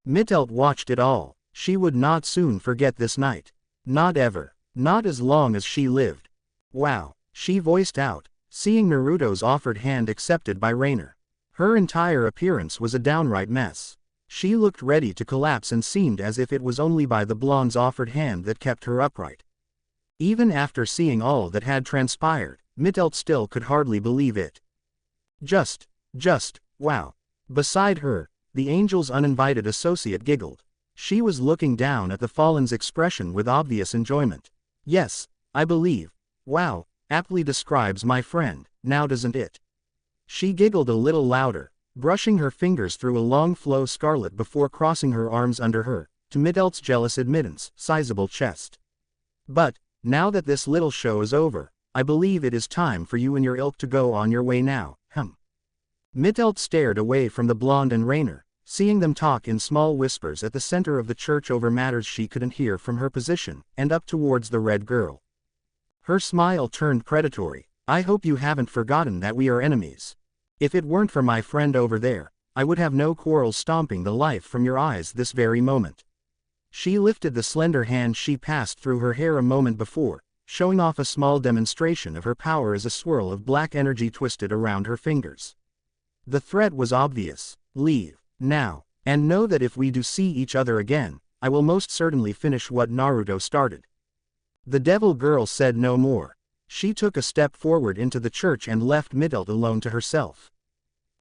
Mittelt watched it all. She would not soon forget this night. Not ever. Not as long as she lived. Wow, she voiced out, seeing Naruto's offered hand accepted by Rainer. Her entire appearance was a downright mess. She looked ready to collapse and seemed as if it was only by the blonde's offered hand that kept her upright. Even after seeing all that had transpired, Mittelt still could hardly believe it. Just, wow. Beside her, the angel's uninvited associate giggled. She was looking down at the fallen's expression with obvious enjoyment. Yes, I believe. Wow, aptly describes my friend, now doesn't it? She giggled a little louder, brushing her fingers through a long flow scarlet before crossing her arms under her, to Mittelt's jealous admittance, sizable chest. But, now that this little show is over, I believe it is time for you and your ilk to go on your way now, Mittelt stared away from the blonde and Rainer, seeing them talk in small whispers at the center of the church over matters she couldn't hear from her position, and up towards the red girl. Her smile turned predatory. I hope you haven't forgotten that we are enemies. If it weren't for my friend over there, I would have no quarrel stomping the life from your eyes this very moment. She lifted the slender hand she passed through her hair a moment before, showing off a small demonstration of her power as a swirl of black energy twisted around her fingers. The threat was obvious. Leave, now, and know that if we do see each other again, I will most certainly finish what Naruto started. The devil girl said no more. She took a step forward into the church and left Mittelt alone to herself.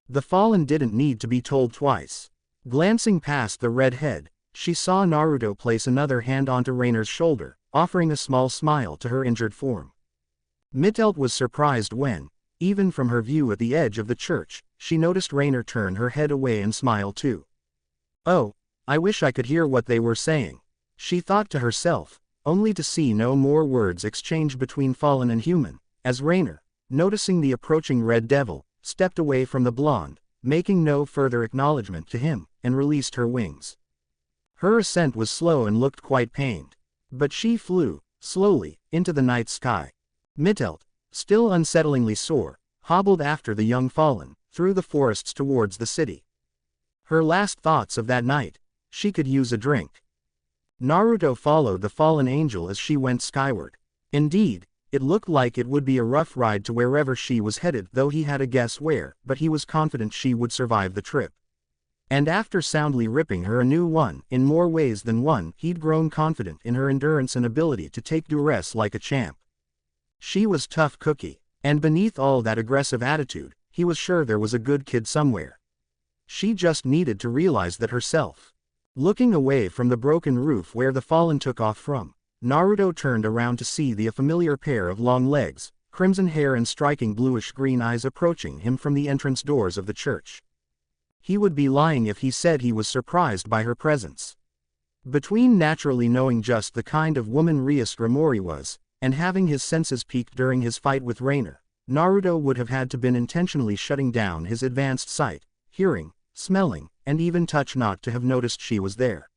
The fallen didn't need to be told twice. Glancing past the red head, she saw Naruto place another hand onto Rainer's shoulder, offering a small smile to her injured form. Mittelt was surprised when, even from her view at the edge of the church, she noticed Rainer turn her head away and smile too. Oh, I wish I could hear what they were saying, she thought to herself, only to see no more words exchanged between fallen and human, as Rainer, noticing the approaching red devil, stepped away from the blonde, making no further acknowledgement to him, and released her wings. Her ascent was slow and looked quite pained. But she flew, slowly, into the night sky. Mittelt, still unsettlingly sore, hobbled after the young fallen, through the forests towards the city. Her last thoughts of that night, she could use a drink. Naruto followed the fallen angel as she went skyward. Indeed, it looked like it would be a rough ride to wherever she was headed, though he had a guess where, but he was confident she would survive the trip. And after soundly ripping her a new one, in more ways than one, he'd grown confident in her endurance and ability to take duress like a champ. She was tough cookie, and beneath all that aggressive attitude, he was sure there was a good kid somewhere. She just needed to realize that herself. Looking away from the broken roof where the fallen took off from, Naruto turned around to see the familiar pair of long legs, crimson hair and striking bluish-green eyes approaching him from the entrance doors of the church. He would be lying if he said he was surprised by her presence. Between naturally knowing just the kind of woman Rias Grimori was, and having his senses piqued during his fight with Rainer, Naruto would have had to been intentionally shutting down his advanced sight, hearing, smelling, and even touch not to have noticed she was there.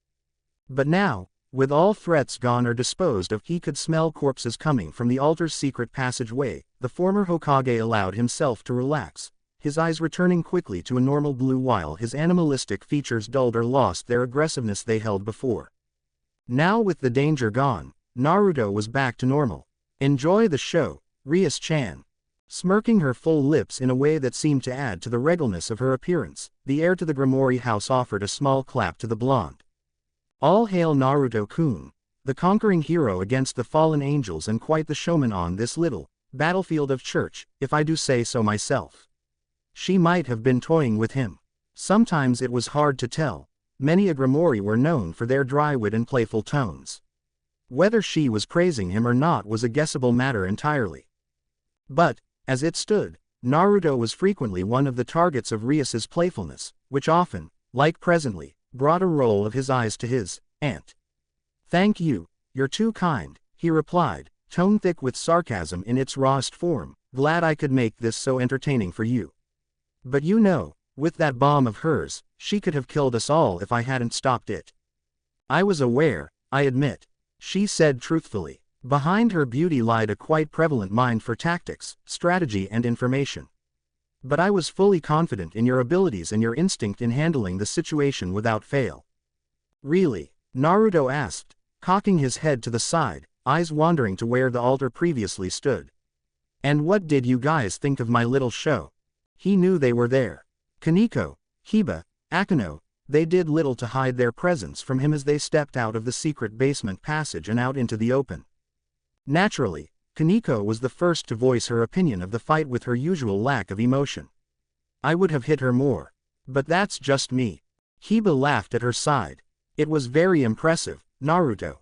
But now, with all threats gone or disposed of, he could smell corpses coming from the altar's secret passageway. The former Hokage allowed himself to relax, his eyes returning quickly to a normal blue while his animalistic features dulled or lost their aggressiveness they held before. Now with the danger gone, Naruto was back to normal. "Enjoy the show, Rias-chan." Smirking her full lips in a way that seemed to add to the regalness of her appearance, the heir to the Grimoire house offered a small clap to the blonde. "All hail Naruto-kun, the conquering hero against the fallen angels and quite the showman on this little battlefield of church, if I do say so myself." She might have been toying with him. Sometimes it was hard to tell. Many a Grimoire were known for their dry wit and playful tones. Whether she was praising him or not was a guessable matter entirely. But, as it stood, Naruto was frequently one of the targets of Rias's playfulness, which often, like presently, brought a roll of his eyes to his aunt. "Thank you, you're too kind," he replied, tone thick with sarcasm in its rawest form. "Glad I could make this so entertaining for you. But you know, with that bomb of hers, she could have killed us all if I hadn't stopped it." "I was aware, I admit," she said truthfully. Behind her beauty lied a quite prevalent mind for tactics, strategy and information. "But I was fully confident in your abilities and your instinct in handling the situation without fail." "Really?" Naruto asked, cocking his head to the side, eyes wandering to where the altar previously stood. "And what did you guys think of my little show?" He knew they were there. Kaneko, Kiba, Akeno, they did little to hide their presence from him as they stepped out of the secret basement passage and out into the open. Naturally, Kaneko was the first to voice her opinion of the fight with her usual lack of emotion. "I would have hit her more. But that's just me." Kiba laughed at her side. "It was very impressive, Naruto."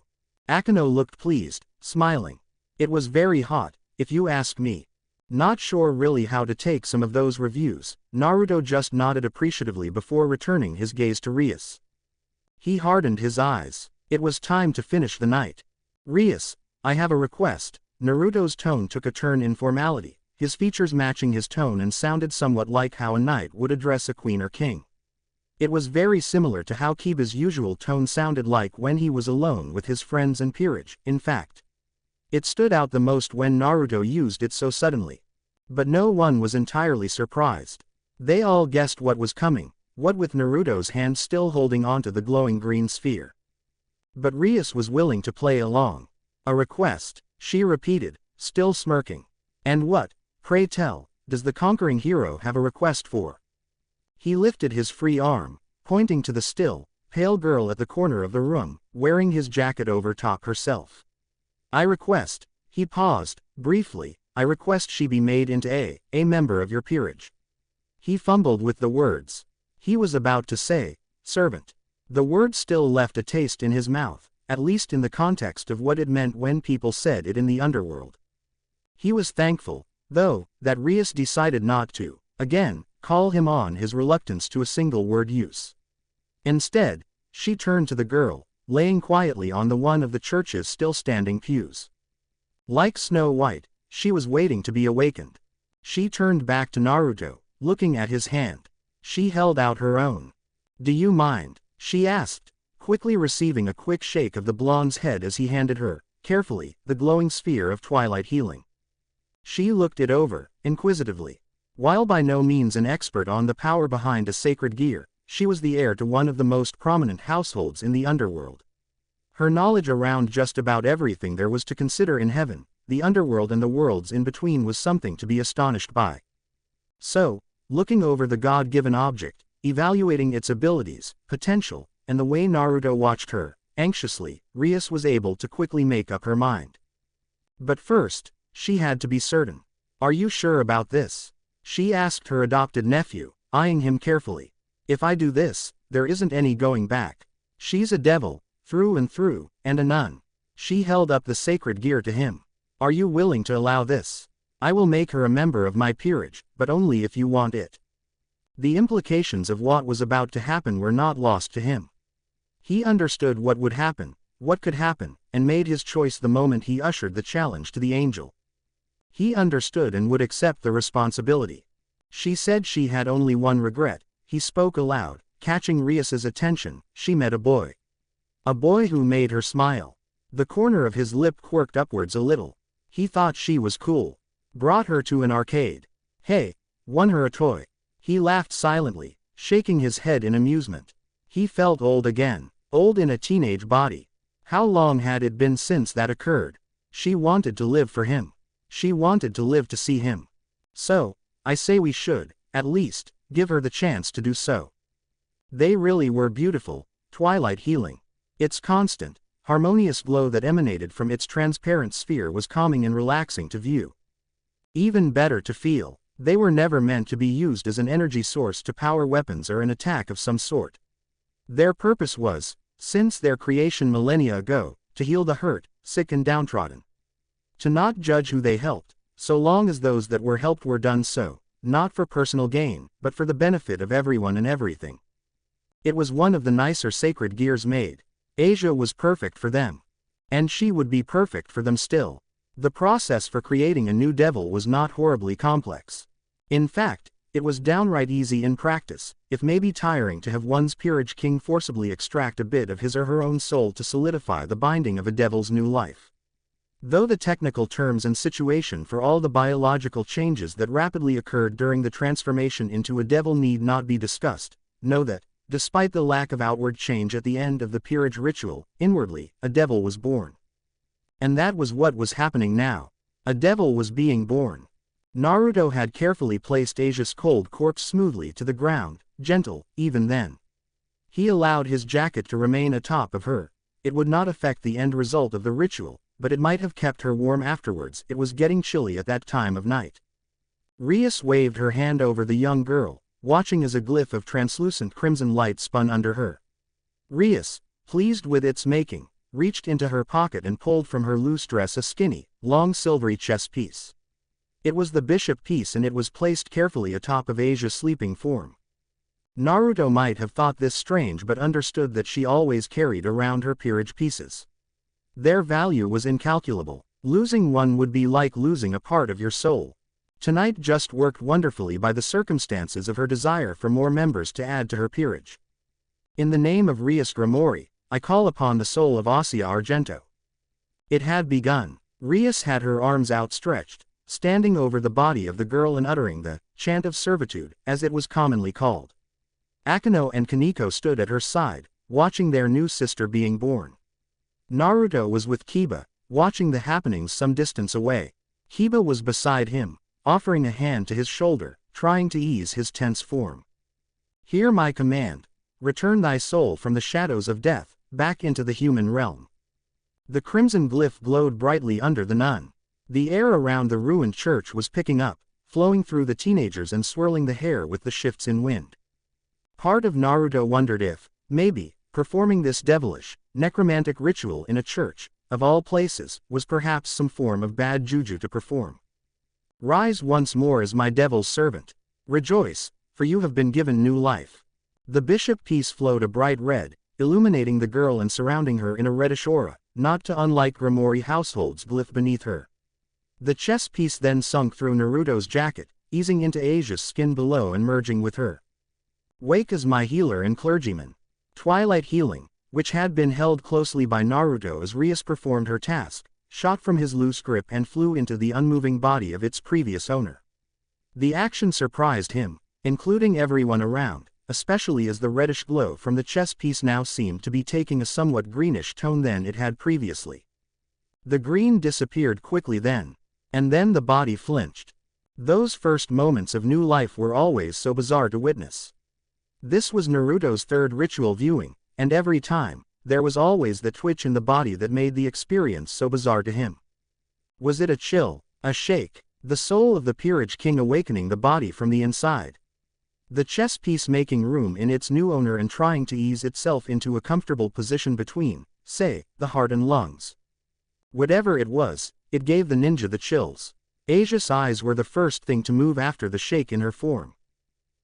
Akeno looked pleased, smiling. "It was very hot, if you ask me." Not sure really how to take some of those reviews, Naruto just nodded appreciatively before returning his gaze to Rias. He hardened his eyes. It was time to finish the night. "Rias, I have a request." Naruto's tone took a turn in formality, his features matching his tone and sounded somewhat like how a knight would address a queen or king. It was very similar to how Kiba's usual tone sounded like when he was alone with his friends and peerage. In fact, it stood out the most when Naruto used it so suddenly. But no one was entirely surprised. They all guessed what was coming, what with Naruto's hand still holding onto the glowing green sphere. But Rias was willing to play along. "A request," she repeated, still smirking. "And what, pray tell, does the conquering hero have a request for?" He lifted his free arm, pointing to the still, pale girl at the corner of the room, wearing his jacket over top herself. "I request," he paused, briefly, "I request she be made into a member of your peerage." He fumbled with the words. He was about to say, servant. The word still left a taste in his mouth, at least in the context of what it meant when people said it in the underworld. He was thankful, though, that Rias decided not to, again, call him on his reluctance to a single word use. Instead, she turned to the girl, laying quietly on the one of the church's still standing pews. Like Snow White, she was waiting to be awakened. She turned back to Naruto, looking at his hand. She held out her own. "Do you mind?" she asked, quickly receiving a quick shake of the blonde's head as he handed her, carefully, the glowing sphere of twilight healing. She looked it over, inquisitively. While by no means an expert on the power behind a sacred gear, she was the heir to one of the most prominent households in the underworld. Her knowledge around just about everything there was to consider in heaven, the underworld and the worlds in between was something to be astonished by. So, looking over the God-given object, evaluating its abilities, potential, and the way Naruto watched her, anxiously, Rias was able to quickly make up her mind. But first, she had to be certain. "Are you sure about this?" she asked her adopted nephew, eyeing him carefully. "If I do this, there isn't any going back. She's a devil, through and through, and a nun." She held up the sacred gear to him. "Are you willing to allow this? I will make her a member of my peerage, but only if you want it." The implications of what was about to happen were not lost to him. He understood what would happen, what could happen, and made his choice the moment he ushered the challenge to the angel. He understood and would accept the responsibility. She said she had only one regret. He spoke aloud, catching Rias's attention. She met a boy. A boy who made her smile. The corner of his lip quirked upwards a little. He thought she was cool. Brought her to an arcade. Hey, won her a toy. He laughed silently, shaking his head in amusement. He felt old again, old in a teenage body. How long had it been since that occurred? She wanted to live for him. She wanted to live to see him. So, I say we should, at least, give her the chance to do so. They really were beautiful, twilight healing. Its constant, harmonious glow that emanated from its transparent sphere was calming and relaxing to view. Even better to feel. They were never meant to be used as an energy source to power weapons or an attack of some sort. Their purpose was, since their creation millennia ago, to heal the hurt, sick and downtrodden. To not judge who they helped, so long as those that were helped were done so, not for personal gain, but for the benefit of everyone and everything. It was one of the nicer sacred gears made. Asia was perfect for them. And she would be perfect for them still. The process for creating a new devil was not horribly complex. In fact, it was downright easy in practice, if maybe tiring to have one's peerage king forcibly extract a bit of his or her own soul to solidify the binding of a devil's new life. Though the technical terms and situation for all the biological changes that rapidly occurred during the transformation into a devil need not be discussed, know that, despite the lack of outward change at the end of the peerage ritual, inwardly, a devil was born. And that was what was happening now. A devil was being born. Naruto had carefully placed Asia's cold corpse smoothly to the ground, gentle, even then. He allowed his jacket to remain atop of her. It would not affect the end result of the ritual, but it might have kept her warm afterwards. It was getting chilly at that time of night. Rias waved her hand over the young girl, watching as a glyph of translucent crimson light spun under her. Rias, pleased with its making, reached into her pocket and pulled from her loose dress a skinny, long silvery chess piece. It was the bishop piece and it was placed carefully atop of Asia's sleeping form. Naruto might have thought this strange but understood that she always carried around her peerage pieces. Their value was incalculable. Losing one would be like losing a part of your soul. Tonight just worked wonderfully by the circumstances of her desire for more members to add to her peerage. In the name of Rias Grimori, I call upon the soul of Asia Argento. It had begun. Rias had her arms outstretched, standing over the body of the girl and uttering the chant of servitude, as it was commonly called. Akeno and Kaneko stood at her side, watching their new sister being born. Naruto was with Kiba, watching the happenings some distance away. Kiba was beside him, offering a hand to his shoulder, trying to ease his tense form. Hear my command. Return thy soul from the shadows of death, back into the human realm. The crimson glyph glowed brightly under the nun. The air around the ruined church was picking up, flowing through the teenagers and swirling the hair with the shifts in wind. Part of Naruto wondered if, maybe, performing this devilish, necromantic ritual in a church, of all places, was perhaps some form of bad juju to perform. Rise once more as my devil's servant. Rejoice, for you have been given new life. The bishop piece flowed a bright red, illuminating the girl and surrounding her in a reddish aura, not to unlike Grimori household's glyph beneath her. The chess piece then sunk through Naruto's jacket, easing into Asia's skin below and merging with her. Wake as my healer and clergyman. Twilight healing, which had been held closely by Naruto as Rias performed her task, shot from his loose grip and flew into the unmoving body of its previous owner. The action surprised him, including everyone around, especially as the reddish glow from the chess piece now seemed to be taking a somewhat greenish tone than it had previously. The green disappeared quickly then, and then the body flinched. Those first moments of new life were always so bizarre to witness. This was Naruto's third ritual viewing, and every time, there was always the twitch in the body that made the experience so bizarre to him. Was it a chill, a shake, the soul of the peerage king awakening the body from the inside? The chess piece making room in its new owner and trying to ease itself into a comfortable position between, say, the heart and lungs. Whatever it was, it gave the ninja the chills. Asia's eyes were the first thing to move after the shake in her form.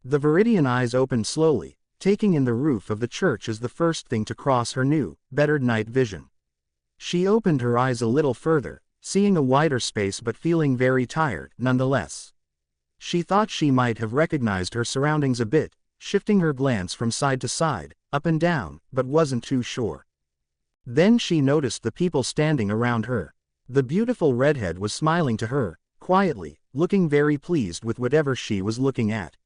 The Viridian eyes opened slowly, taking in the roof of the church as the first thing to cross her new, bettered night vision. She opened her eyes a little further, seeing a wider space but feeling very tired nonetheless. She thought she might have recognized her surroundings a bit, shifting her glance from side to side, up and down, but wasn't too sure. Then she noticed the people standing around her. The beautiful redhead was smiling to her, quietly, looking very pleased with whatever she was looking at.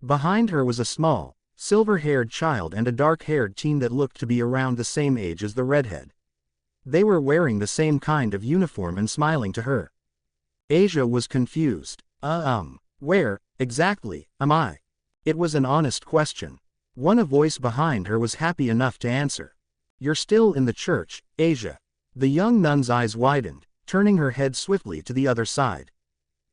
Behind her was a small, silver-haired child and a dark-haired teen that looked to be around the same age as the redhead. They were wearing the same kind of uniform and smiling to her. Asia was confused. Where, exactly, am I? It was an honest question. A voice behind her was happy enough to answer. You're still in the church, Asia. The young nun's eyes widened, turning her head swiftly to the other side.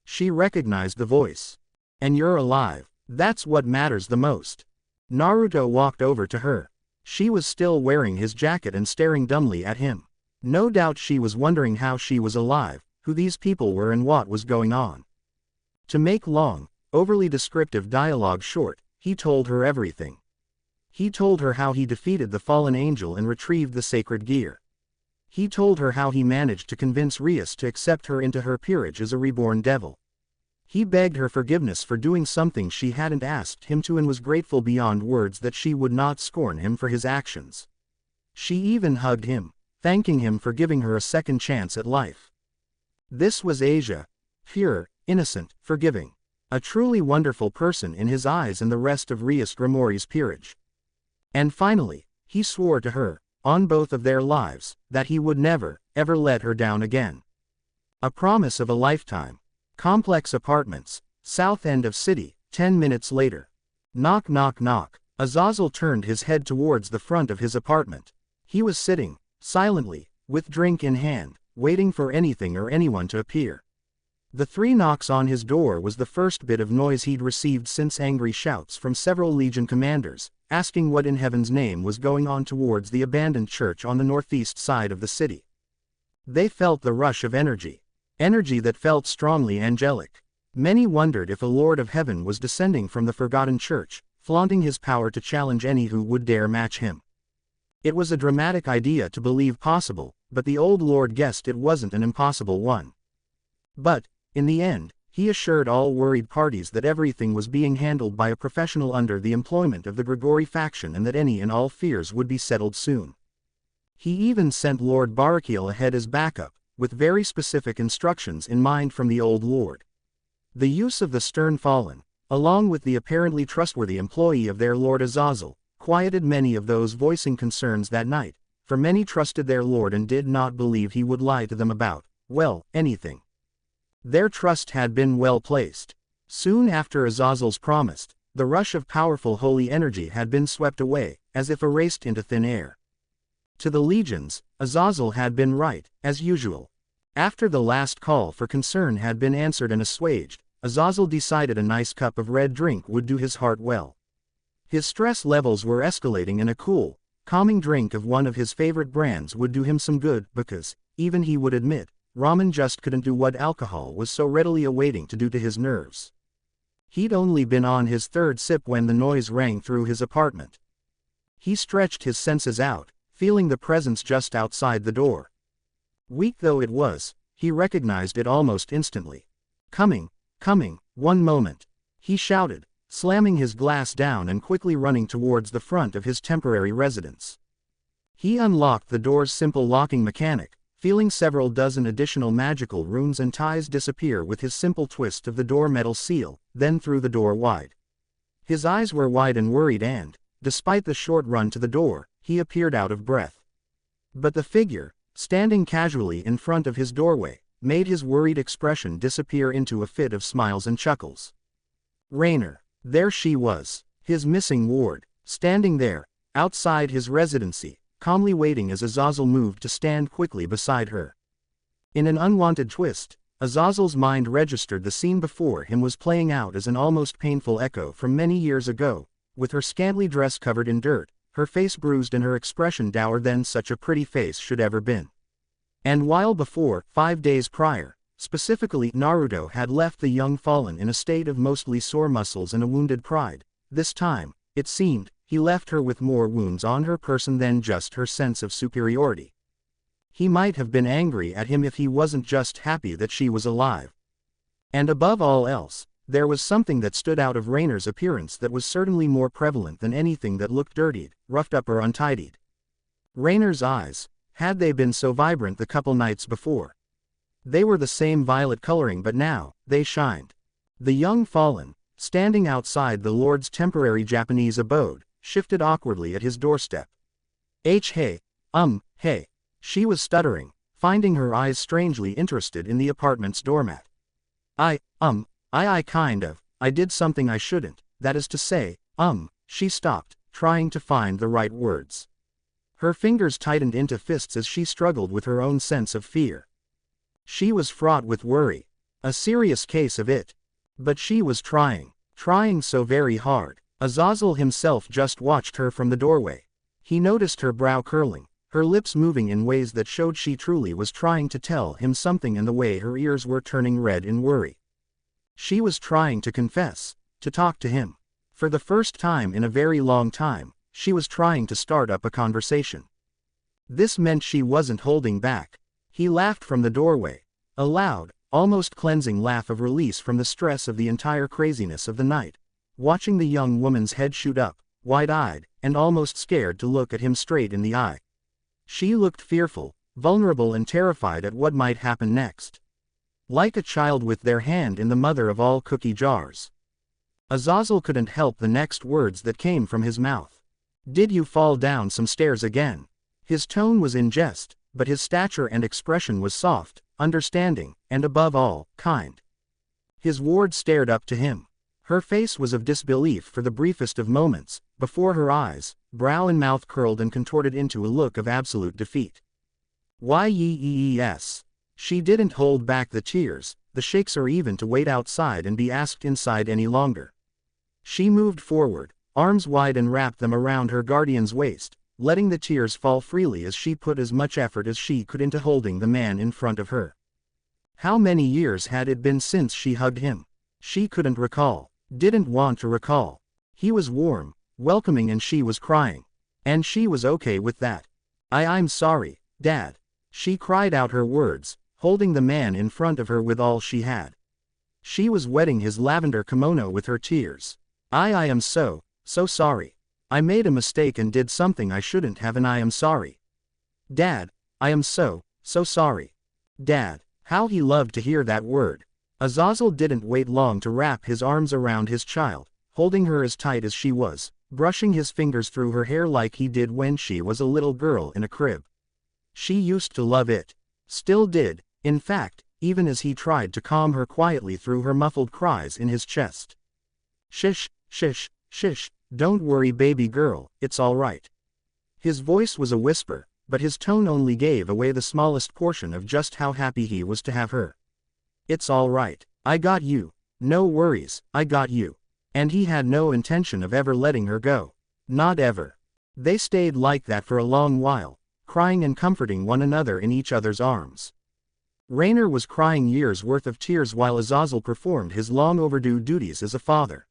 She recognized the voice. And you're alive. That's what matters the most. Naruto walked over to her. She was still wearing his jacket and staring dumbly at him. No doubt she was wondering how she was alive, who these people were and what was going on. To make long, overly descriptive dialogue short, he told her everything. He told her how he defeated the fallen angel and retrieved the sacred gear. He told her how he managed to convince Rias to accept her into her peerage as a reborn devil. He begged her forgiveness for doing something she hadn't asked him to and was grateful beyond words that she would not scorn him for his actions. She even hugged him, thanking him for giving her a second chance at life. This was Asia, pure, innocent, forgiving. A truly wonderful person in his eyes and the rest of Rias Grimori's peerage. And finally, he swore to her, on both of their lives, that he would never, ever let her down again. A promise of a lifetime. Complex apartments, south end of city, 10 minutes later. Knock knock knock. Azazel turned his head towards the front of his apartment. He was sitting, silently, with drink in hand, waiting for anything or anyone to appear. The 3 knocks on his door was the first bit of noise he'd received since angry shouts from several Legion commanders, asking what in heaven's name was going on towards the abandoned church on the northeast side of the city. They felt the rush of energy. Energy that felt strongly angelic. Many wondered if a Lord of Heaven was descending from the forgotten church, flaunting his power to challenge any who would dare match him. It was a dramatic idea to believe possible, but the old Lord guessed it wasn't an impossible one. But, in the end, he assured all worried parties that everything was being handled by a professional under the employment of the Grigori faction and that any and all fears would be settled soon. He even sent Lord Barakiel ahead as backup, with very specific instructions in mind from the old Lord. The use of the stern fallen, along with the apparently trustworthy employee of their Lord Azazel, quieted many of those voicing concerns that night, for many trusted their Lord and did not believe he would lie to them about, well, anything. Their trust had been well placed. Soon after Azazel's promised, the rush of powerful holy energy had been swept away, as if erased into thin air. To the legions, Azazel had been right, as usual. After the last call for concern had been answered and assuaged, Azazel decided a nice cup of red drink would do his heart well. His stress levels were escalating and a cool, calming drink of one of his favorite brands would do him some good because, even he would admit, ramen just couldn't do what alcohol was so readily awaiting to do to his nerves. He'd only been on his 3rd sip when the noise rang through his apartment. He stretched his senses out, feeling the presence just outside the door. Weak though it was, he recognized it almost instantly. Coming, one moment, he shouted, slamming his glass down and quickly running towards the front of his temporary residence. He unlocked the door's simple locking mechanic, feeling several dozen additional magical runes and ties disappear with his simple twist of the door metal seal, then threw the door wide. His eyes were wide and worried and, despite the short run to the door, he appeared out of breath. But the figure, standing casually in front of his doorway, made his worried expression disappear into a fit of smiles and chuckles. Raynor. There she was, his missing ward, standing there, outside his residency, calmly waiting as Azazel moved to stand quickly beside her. In an unwanted twist, Azazel's mind registered the scene before him was playing out as an almost painful echo from many years ago, with her scantily dress covered in dirt, her face bruised and her expression dour than such a pretty face should ever been. And while before, 5 days prior, specifically Naruto had left the young fallen in a state of mostly sore muscles and a wounded pride, this time, it seemed, he left her with more wounds on her person than just her sense of superiority. He might have been angry at him if he wasn't just happy that she was alive. And above all else, there was something that stood out of Rainer's appearance that was certainly more prevalent than anything that looked dirtied, roughed up or untidied. Rainer's eyes, had they been so vibrant the couple nights before? They were the same violet coloring, but now, they shined. The young fallen, standing outside the Lord's temporary Japanese abode, shifted awkwardly at his doorstep. Hey. Hey. She was stuttering, finding her eyes strangely interested in the apartment's doormat. I did something I shouldn't, that is to say, she stopped, trying to find the right words. Her fingers tightened into fists as she struggled with her own sense of fear. She was fraught with worry. A serious case of it. But she was trying so very hard. Azazel himself just watched her from the doorway. He noticed her brow curling, her lips moving in ways that showed she truly was trying to tell him something, and the way her ears were turning red in worry. She was trying to confess, to talk to him. For the first time in a very long time, she was trying to start up a conversation. This meant she wasn't holding back. He laughed from the doorway, a loud, almost cleansing laugh of release from the stress of the entire craziness of the night, watching the young woman's head shoot up, wide-eyed, and almost scared to look at him straight in the eye. She looked fearful, vulnerable and terrified at what might happen next. Like a child with their hand in the mother of all cookie jars. Azazel couldn't help the next words that came from his mouth. Did you fall down some stairs again? His tone was in jest, but his stature and expression was soft, understanding, and above all, kind. His ward stared up to him. Her face was of disbelief for the briefest of moments, before her eyes, brow and mouth curled and contorted into a look of absolute defeat. Yes. She didn't hold back the tears, the shakes, or even to wait outside and be asked inside any longer. She moved forward, arms wide, and wrapped them around her guardian's waist, letting the tears fall freely as she put as much effort as she could into holding the man in front of her. How many years had it been since she hugged him? She couldn't recall, didn't want to recall. He was warm, welcoming, and she was crying. And she was okay with that. I'm sorry, Dad. She cried out her words, holding the man in front of her with all she had. She was wetting his lavender kimono with her tears. I am so sorry. I made a mistake and did something I shouldn't have, and I am sorry. Dad, I am so sorry. Dad, how he loved to hear that word. Azazel didn't wait long to wrap his arms around his child, holding her as tight as she was, brushing his fingers through her hair like he did when she was a little girl in a crib. She used to love it. Still did, in fact, even as he tried to calm her quietly through her muffled cries in his chest. Shish, don't worry baby girl, it's all right. His voice was a whisper, but his tone only gave away the smallest portion of just how happy he was to have her. It's all right, I got you. No worries, I got you. And he had no intention of ever letting her go. Not ever. They stayed like that for a long while, crying and comforting one another in each other's arms. Rainer was crying years' worth of tears while Azazel performed his long overdue duties as a father.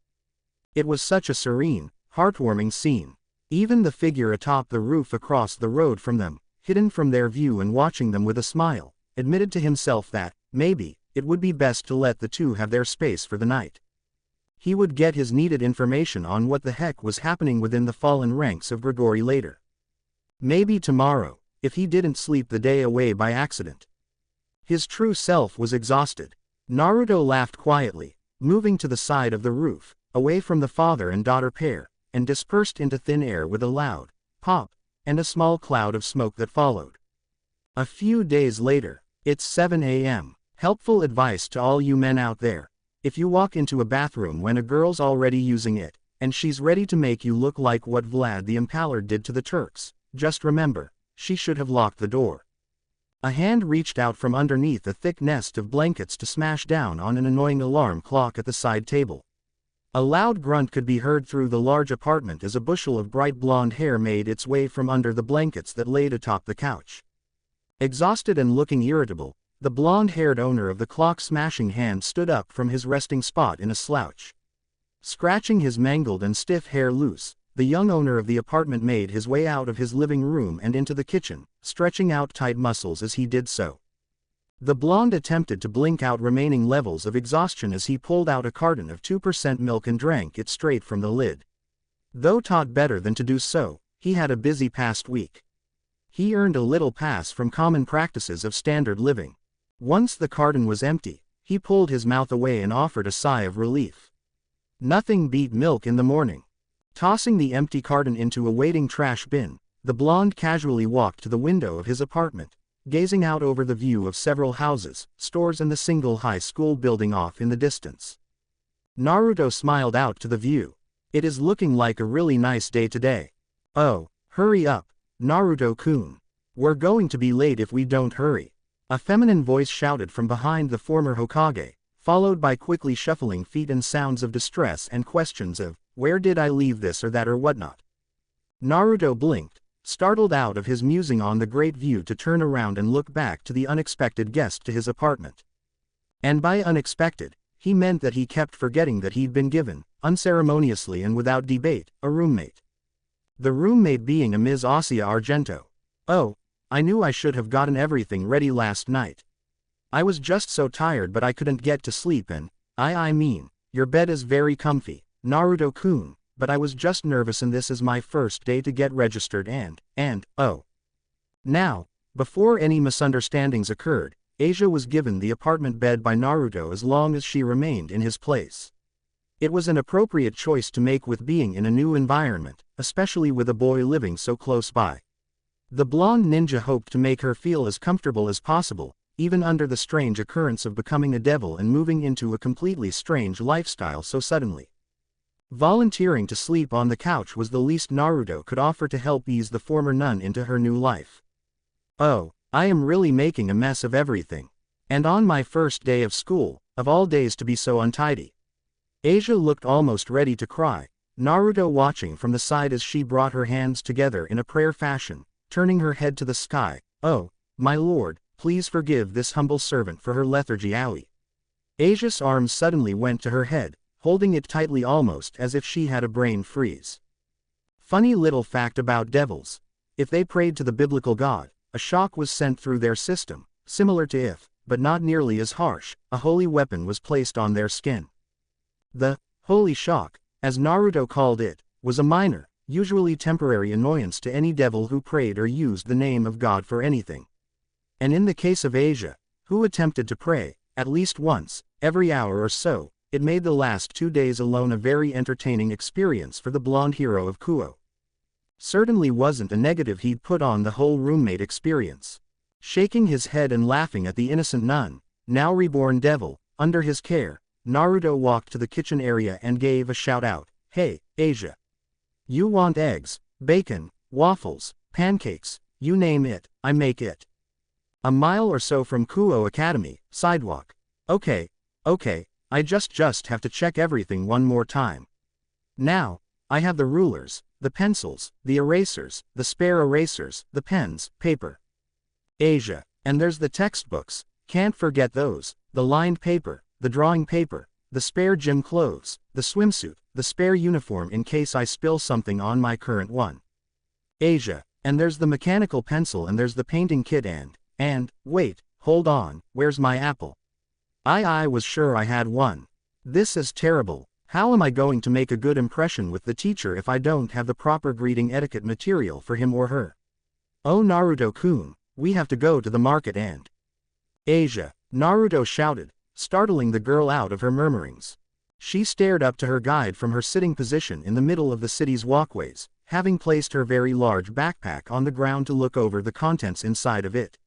It was such a serene, heartwarming scene. Even the figure atop the roof across the road from them, hidden from their view and watching them with a smile, admitted to himself that, maybe, it would be best to let the two have their space for the night. He would get his needed information on what the heck was happening within the fallen ranks of Grigori later. Maybe tomorrow, if he didn't sleep the day away by accident. His true self was exhausted. Naruto laughed quietly, moving to the side of the roof, away from the father and daughter pair, and dispersed into thin air with a loud pop, and a small cloud of smoke that followed. A few days later, it's 7 a.m. Helpful advice to all you men out there. If you walk into a bathroom when a girl's already using it, and she's ready to make you look like what Vlad the Impaler did to the Turks, just remember, she should have locked the door. A hand reached out from underneath a thick nest of blankets to smash down on an annoying alarm clock at the side table. A loud grunt could be heard through the large apartment as a bushel of bright blonde hair made its way from under the blankets that laid atop the couch. Exhausted and looking irritable, the blonde-haired owner of the clock-smashing hand stood up from his resting spot in a slouch. Scratching his mangled and stiff hair loose, the young owner of the apartment made his way out of his living room and into the kitchen, stretching out tight muscles as he did so. The blonde attempted to blink out remaining levels of exhaustion as he pulled out a carton of 2% milk and drank it straight from the lid. Though taught better than to do so, he had a busy past week. He earned a little pass from common practices of standard living. Once the carton was empty, he pulled his mouth away and offered a sigh of relief. Nothing beat milk in the morning. Tossing the empty carton into a waiting trash bin, the blonde casually walked to the window of his apartment, gazing out over the view of several houses, stores and the single high school building off in the distance. Naruto smiled out to the view. It is looking like a really nice day today. Oh, hurry up, Naruto-kun. We're going to be late if we don't hurry. A feminine voice shouted from behind the former Hokage, followed by quickly shuffling feet and sounds of distress and questions of, where did I leave this or that or whatnot? Naruto blinked, startled out of his musing on the great view to turn around and look back to the unexpected guest to his apartment. And by unexpected, he meant that he kept forgetting that he'd been given, unceremoniously and without debate, a roommate. The roommate being a Ms. Asia Argento. Oh, I knew I should have gotten everything ready last night. I was just so tired but I couldn't get to sleep and, I mean, your bed is very comfy, Naruto-kun, but I was just nervous and this is my first day to get registered and, oh. Now, before any misunderstandings occurred, Asia was given the apartment bed by Naruto as long as she remained in his place. It was an appropriate choice to make with being in a new environment, especially with a boy living so close by. The blonde ninja hoped to make her feel as comfortable as possible, even under the strange occurrence of becoming a devil and moving into a completely strange lifestyle so suddenly. Volunteering to sleep on the couch was the least Naruto could offer to help ease the former nun into her new life. Oh, I am really making a mess of everything. And on my first day of school, of all days to be so untidy. Asia looked almost ready to cry, Naruto watching from the side as she brought her hands together in a prayer fashion, turning her head to the sky. Oh, my lord, please forgive this humble servant for her lethargy. Owie. Asia's arms suddenly went to her head, holding it tightly almost as if she had a brain freeze. Funny little fact about devils. If they prayed to the biblical god, a shock was sent through their system, similar to if, but not nearly as harsh, a holy weapon was placed on their skin. The holy shock, as Naruto called it, was a minor, usually temporary annoyance to any devil who prayed or used the name of God for anything. And in the case of Asia, who attempted to pray, at least once, every hour or so, it made the last 2 days alone a very entertaining experience for the blonde hero of Kuo. Certainly wasn't a negative he'd put on the whole roommate experience. Shaking his head and laughing at the innocent nun, now reborn devil, under his care, Naruto walked to the kitchen area and gave a shout out, "Hey, Asia. You want eggs, bacon, waffles, pancakes, you name it, I make it." A mile or so from Kuo Academy, sidewalk. Okay, I just have to check everything one more time. Now, I have the rulers, the pencils, the erasers, the spare erasers, the pens, paper. Asia, and there's the textbooks, can't forget those, the lined paper, the drawing paper, the spare gym clothes, the swimsuit, the spare uniform in case I spill something on my current one. Asia, and there's the mechanical pencil and there's the painting kit and, wait, hold on, where's my apple? I was sure I had one. This is terrible. How am I going to make a good impression with the teacher if I don't have the proper greeting etiquette material for him or her? Oh Naruto-kun, we have to go to the market and... Asia, Naruto shouted, startling the girl out of her murmurings. She stared up to her guide from her sitting position in the middle of the city's walkways, having placed her very large backpack on the ground to look over the contents inside of it.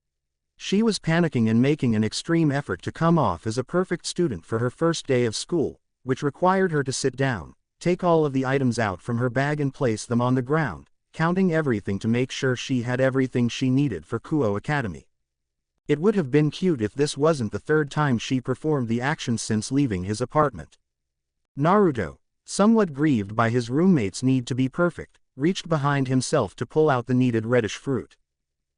She was panicking and making an extreme effort to come off as a perfect student for her first day of school, which required her to sit down, take all of the items out from her bag and place them on the ground, counting everything to make sure she had everything she needed for Kuo Academy. It would have been cute if this wasn't the third time she performed the action since leaving his apartment. Naruto, somewhat grieved by his roommate's need to be perfect, reached behind himself to pull out the needed reddish fruit.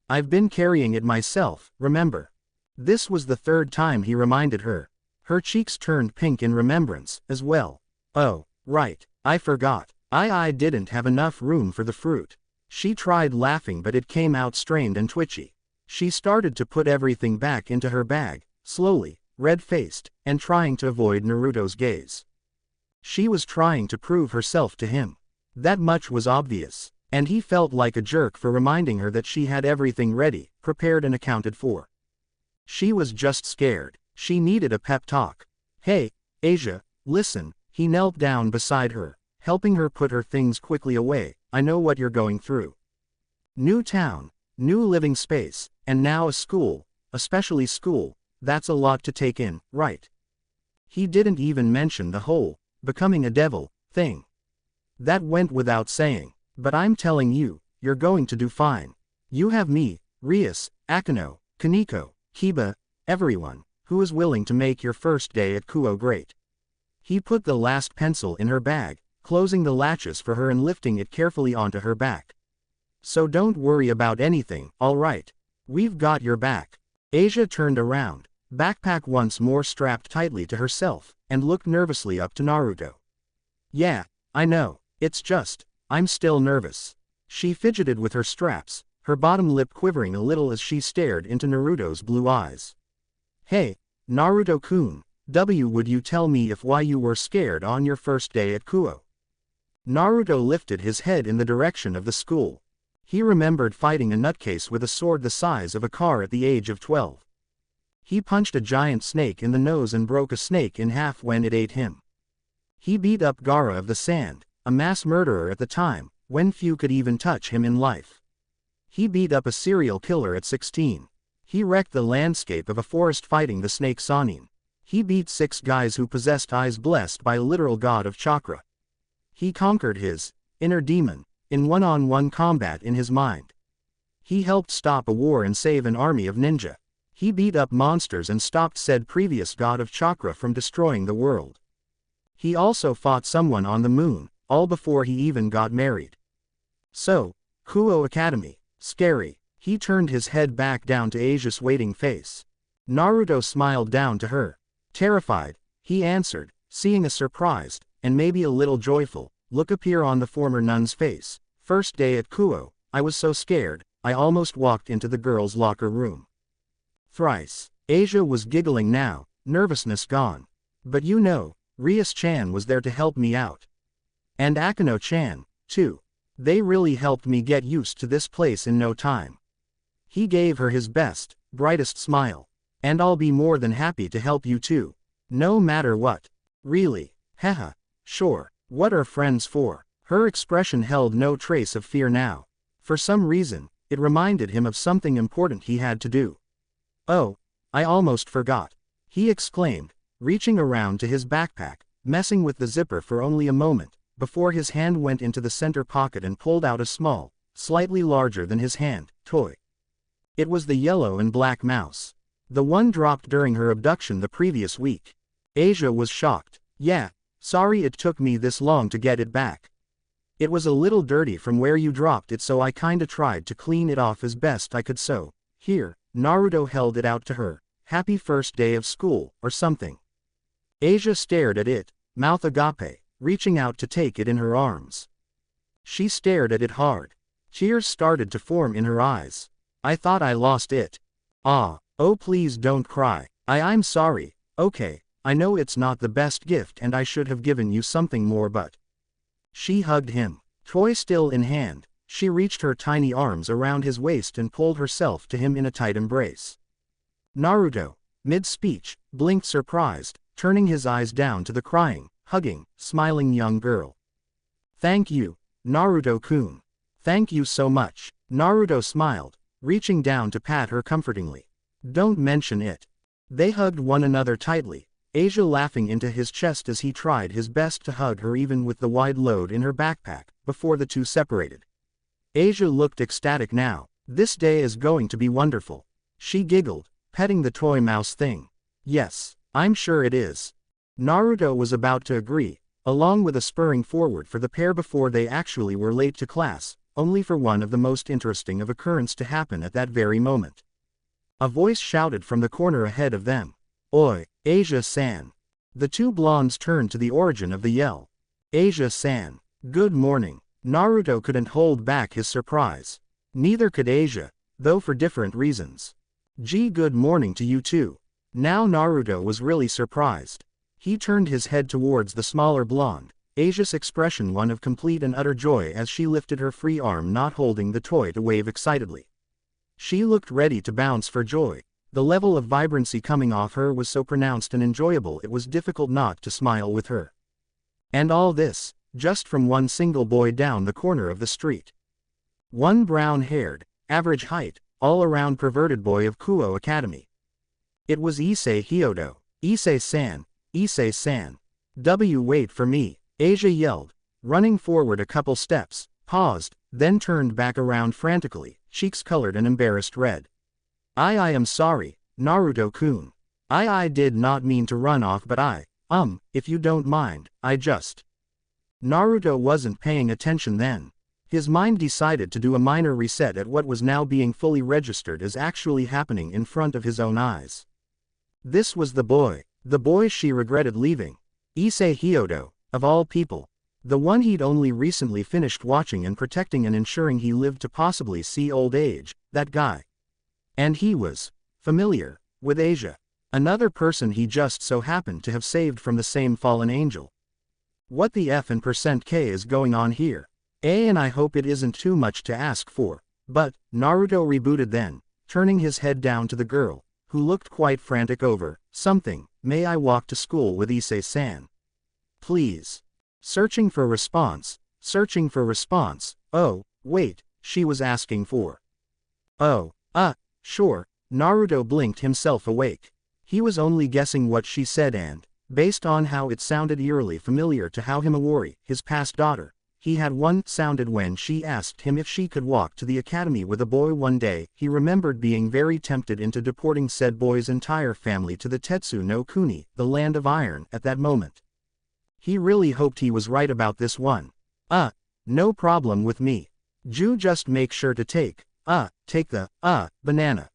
I've been carrying it myself, remember? This was the third time he reminded her. Her cheeks turned pink in remembrance, as well. Oh, right, I forgot. I didn't have enough room for the fruit. She tried laughing but it came out strained and twitchy. She started to put everything back into her bag, slowly, red-faced, and trying to avoid Naruto's gaze. She was trying to prove herself to him. That much was obvious, and he felt like a jerk for reminding her that she had everything ready, prepared and accounted for. She was just scared. She needed a pep talk. Hey, Asia, listen. He knelt down beside her, helping her put her things quickly away. I know what you're going through. New town, new living space, and now a school, especially school, that's a lot to take in, right? He didn't even mention the whole, becoming a devil, thing. That went without saying, but I'm telling you, you're going to do fine. You have me, Rias, Akano, Kaneko, Kiba, everyone, who is willing to make your first day at Kuo great. He put the last pencil in her bag, closing the latches for her and lifting it carefully onto her back. So don't worry about anything, alright? We've got your back. Asia turned around, backpack once more strapped tightly to herself, and looked nervously up to Naruto. Yeah, I know, it's just, I'm still nervous. She fidgeted with her straps, her bottom lip quivering a little as she stared into Naruto's blue eyes. Hey, Naruto-kun, would you tell me why you were scared on your first day at Kuo? Naruto lifted his head in the direction of the school. He remembered fighting a nutcase with a sword the size of a car at the age of 12. He punched a giant snake in the nose and broke a snake in half when it ate him. He beat up Gaara of the Sand, a mass murderer at the time, when few could even touch him in life. He beat up a serial killer at 16. He wrecked the landscape of a forest fighting the snake Sanin. He beat 6 guys who possessed eyes blessed by a literal god of chakra. He conquered his inner demon in one-on-one combat in his mind. He helped stop a war and save an army of ninja. He beat up monsters and stopped said previous god of chakra from destroying the world. He also fought someone on the moon, all before he even got married. So, Kuo Academy, scary. He turned his head back down to Asia's waiting face. Naruto smiled down to her. Terrified, he answered, seeing a surprised, and maybe a little joyful, look appear on the former nun's face. First day at Kuo, I was so scared, I almost walked into the girls' locker room. Thrice. Asia was giggling now, nervousness gone. But you know, Rias-chan was there to help me out. And Akano-chan, too. They really helped me get used to this place in no time. He gave her his best, brightest smile. And I'll be more than happy to help you too. No matter what. Really. Haha. Sure. What are friends for? Her expression held no trace of fear now. For some reason, it reminded him of something important he had to do. Oh, I almost forgot. He exclaimed, reaching around to his backpack, messing with the zipper for only a moment, before his hand went into the center pocket and pulled out a small, slightly larger than his hand, toy. It was the yellow and black mouse. The one dropped during her abduction the previous week. Asia was shocked. Yeah, sorry it took me this long to get it back. It was a little dirty from where you dropped it, so I kinda tried to clean it off as best I could. So, here, Naruto held it out to her. Happy first day of school, or something. Asia stared at it, mouth agape, reaching out to take it in her arms. She stared at it hard. Tears started to form in her eyes. I thought I lost it. Ah, oh please don't cry. I'm sorry. Okay, I know it's not the best gift and I should have given you something more, but... She hugged him, toy still in hand. She reached her tiny arms around his waist and pulled herself to him in a tight embrace. Naruto, mid-speech, blinked surprised, turning his eyes down to the crying, hugging, smiling young girl. Thank you, Naruto-kun. Thank you so much. Naruto smiled, reaching down to pat her comfortingly. Don't mention it. They hugged one another tightly, Asia laughing into his chest as he tried his best to hug her even with the wide load in her backpack, before the two separated. Asia looked ecstatic now. This day is going to be wonderful. She giggled, petting the toy mouse thing. Yes, I'm sure it is. Naruto was about to agree, along with a spurring forward for the pair before they actually were late to class, only for one of the most interesting of occurrence to happen at that very moment. A voice shouted from the corner ahead of them. Oi, Asia-san. The two blondes turned to the origin of the yell. Asia-san. Good morning. Naruto couldn't hold back his surprise. Neither could Asia, though for different reasons. Gee, good morning to you too. Now Naruto was really surprised. He turned his head towards the smaller blonde, Asia's expression one of complete and utter joy as she lifted her free arm not holding the toy to wave excitedly. She looked ready to bounce for joy. The level of vibrancy coming off her was so pronounced and enjoyable it was difficult not to smile with her. And all this, just from one single boy down the corner of the street. One brown-haired, average height, all-around perverted boy of Kuo Academy. It was Issei Hyodo. Issei-san, Issei-san. Wait for me, Asia yelled, running forward a couple steps, paused, then turned back around frantically, cheeks colored an embarrassed red. I am sorry, Naruto-kun. I did not mean to run off but if you don't mind, I just... Naruto wasn't paying attention then. His mind decided to do a minor reset at what was now being fully registered as actually happening in front of his own eyes. This was the boy she regretted leaving. Issei Hyodo, of all people. The one he'd only recently finished watching and protecting and ensuring he lived to possibly see old age, that guy. And he was familiar with Asia. Another person he just so happened to have saved from the same fallen angel. What the F and %K is going on here? And I hope it isn't too much to ask for, but, Naruto rebooted then, turning his head down to the girl, who looked quite frantic over something. May I walk to school with Issei-san? Please. Searching for response. Oh, wait, she was asking for. Oh, sure. Naruto blinked himself awake. He was only guessing what she said and, based on how it sounded eerily familiar to how Himawari, his past daughter, he had once sounded when she asked him if she could walk to the academy with a boy one day, he remembered being very tempted into deporting said boy's entire family to the Tetsu no Kuni, the land of iron, at that moment. He really hoped he was right about this one. No problem with me. Just make sure to take the, banana.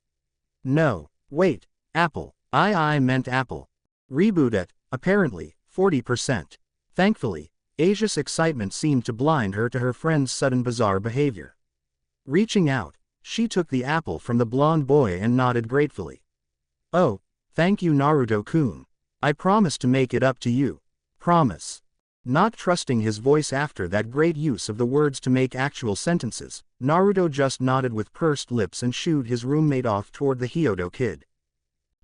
No, wait, apple. I meant apple. Reboot at, apparently, 40%. Thankfully, Asia's excitement seemed to blind her to her friend's sudden bizarre behavior. Reaching out, she took the apple from the blonde boy and nodded gratefully. Oh, thank you Naruto-kun. I promise to make it up to you. Promise. Not trusting his voice after that great use of the words to make actual sentences, Naruto just nodded with pursed lips and shooed his roommate off toward the Hyodo kid.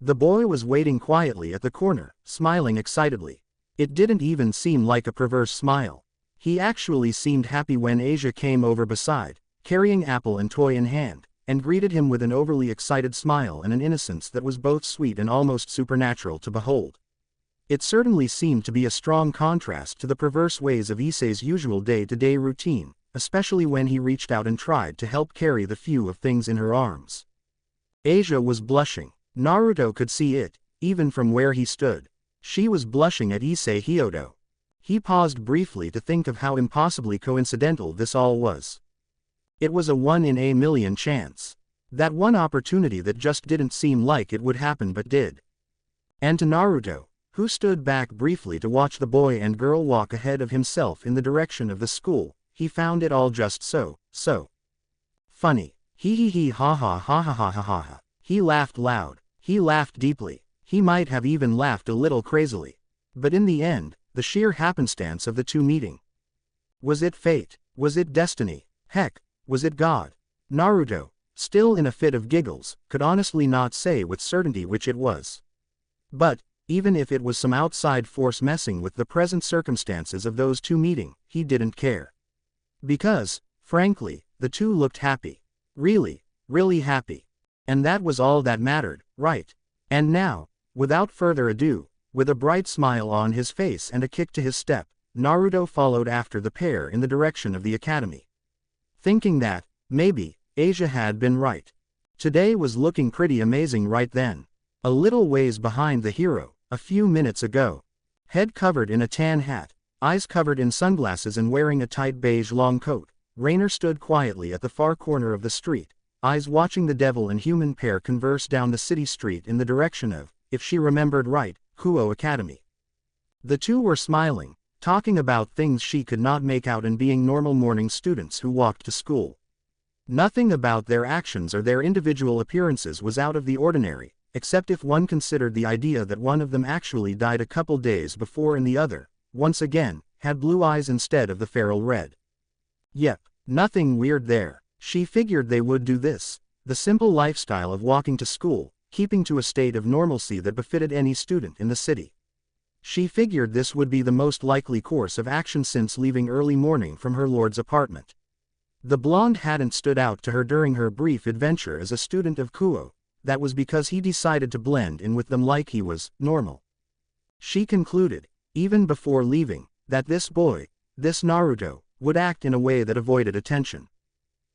The boy was waiting quietly at the corner, smiling excitedly. It didn't even seem like a perverse smile. He actually seemed happy when Asia came over beside, carrying apple and toy in hand, and greeted him with an overly excited smile and an innocence that was both sweet and almost supernatural to behold. It certainly seemed to be a strong contrast to the perverse ways of Issei's usual day-to-day routine, especially when he reached out and tried to help carry the few of things in her arms. Asia was blushing. Naruto could see it, even from where he stood. She was blushing at Issei Hyodo. He paused briefly to think of how impossibly coincidental this all was. It was a 1 in a million chance. That one opportunity that just didn't seem like it would happen but did. And to Naruto, who stood back briefly to watch the boy and girl walk ahead of himself in the direction of the school, he found it all just so funny. He ha ha ha ha ha ha ha. He laughed loud. He laughed deeply. He might have even laughed a little crazily. But in the end, the sheer happenstance of the two meeting. Was it fate? Was it destiny? Heck, was it God? Naruto, still in a fit of giggles, could honestly not say with certainty which it was. But, even if it was some outside force messing with the present circumstances of those two meeting, he didn't care. Because, frankly, the two looked happy. Really, really happy. And that was all that mattered, right? And now, without further ado, with a bright smile on his face and a kick to his step, Naruto followed after the pair in the direction of the academy. Thinking that, maybe, Asia had been right. Today was looking pretty amazing right then. A little ways behind the hero, a few minutes ago. Head covered in a tan hat, eyes covered in sunglasses and wearing a tight beige long coat, Rainer stood quietly at the far corner of the street, eyes watching the devil and human pair converse down the city street in the direction of, if she remembered right, Kuo Academy. The two were smiling, talking about things she could not make out and being normal morning students who walked to school. Nothing about their actions or their individual appearances was out of the ordinary, except if one considered the idea that one of them actually died a couple days before and the other, once again, had blue eyes instead of the feral red. Yep, nothing weird there. She figured they would do this, the simple lifestyle of walking to school, keeping to a state of normalcy that befitted any student in the city. She figured this would be the most likely course of action since leaving early morning from her lord's apartment. The blonde hadn't stood out to her during her brief adventure as a student of Kuo. That was because he decided to blend in with them like he was normal. She concluded, even before leaving, that this boy, this Naruto, would act in a way that avoided attention.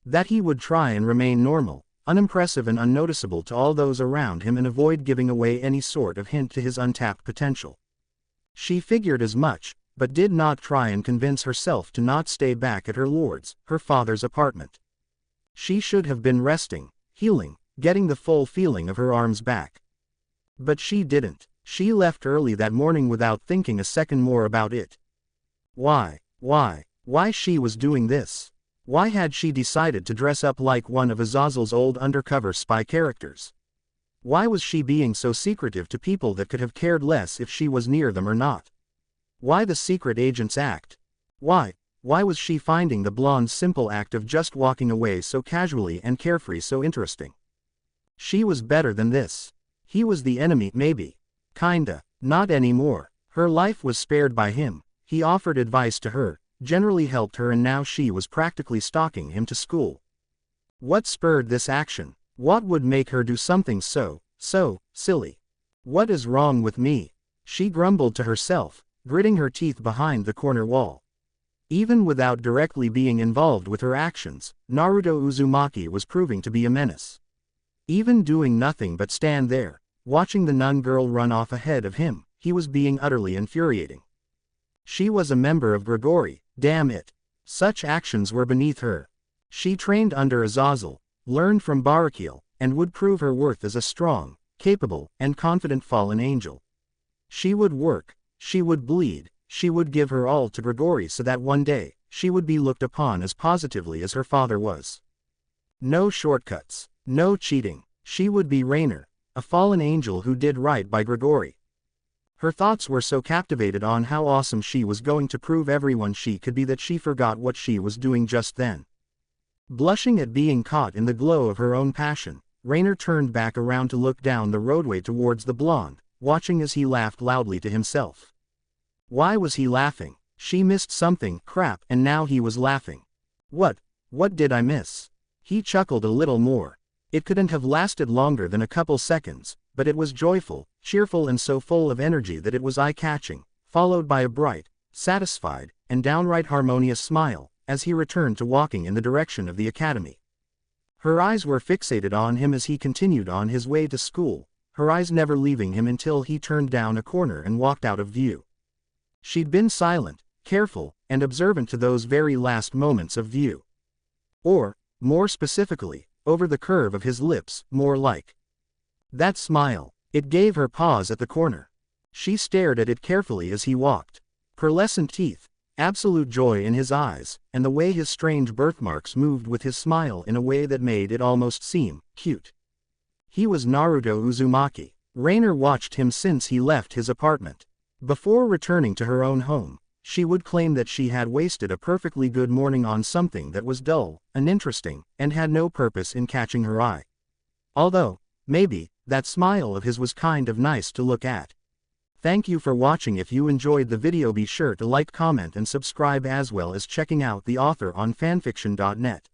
That he would try and remain normal, unimpressive and unnoticeable to all those around him and avoid giving away any sort of hint to his untapped potential. She figured as much, but did not try and convince herself to not stay back at her lord's, her father's apartment. She should have been resting, healing, getting the full feeling of her arms back. But she didn't. She left early that morning without thinking a second more about it. Why she was doing this? Why had she decided to dress up like one of Azazel's old undercover spy characters? Why was she being so secretive to people that could have cared less if she was near them or not? Why the secret agent's act? Why was she finding the blonde's simple act of just walking away so casually and carefree so interesting? She was better than this. He was the enemy, maybe. Kinda. Not anymore. Her life was spared by him. He offered advice to her, generally helped her, and now she was practically stalking him to school. What spurred this action? What would make her do something so silly? What is wrong with me? She grumbled to herself, gritting her teeth behind the corner wall. Even without directly being involved with her actions, Naruto Uzumaki was proving to be a menace. Even doing nothing but stand there, watching the nun girl run off ahead of him, he was being utterly infuriating. She was a member of Grigori, damn it. Such actions were beneath her. She trained under Azazel, learned from Barakiel, and would prove her worth as a strong, capable, and confident fallen angel. She would work, she would bleed, she would give her all to Grigori so that one day, she would be looked upon as positively as her father was. No shortcuts, no cheating. She would be Rainer, a fallen angel who did right by Grigori. Her thoughts were so captivated on how awesome she was going to prove everyone she could be that she forgot what she was doing just then. Blushing at being caught in the glow of her own passion, Rainer turned back around to look down the roadway towards the blonde, watching as he laughed loudly to himself. Why was he laughing? She missed something, crap, and now he was laughing. What did I miss? He chuckled a little more. It couldn't have lasted longer than a couple seconds, but it was joyful, cheerful, and so full of energy that it was eye-catching, followed by a bright, satisfied, and downright harmonious smile, as he returned to walking in the direction of the academy. Her eyes were fixated on him as he continued on his way to school, her eyes never leaving him until he turned down a corner and walked out of view. She'd been silent, careful, and observant to those very last moments of view. Or, more specifically, over the curve of his lips, more like. That smile, it gave her pause at the corner. She stared at it carefully as he walked. Pearlescent teeth, absolute joy in his eyes, and the way his strange birthmarks moved with his smile in a way that made it almost seem cute. He was Naruto Uzumaki. Rainer watched him since he left his apartment. Before returning to her own home, she would claim that she had wasted a perfectly good morning on something that was dull, uninteresting, and had no purpose in catching her eye. Although, maybe, that smile of his was kind of nice to look at. Thank you for watching. If you enjoyed the video, be sure to like, comment, and subscribe, as well as checking out the author on fanfiction.net.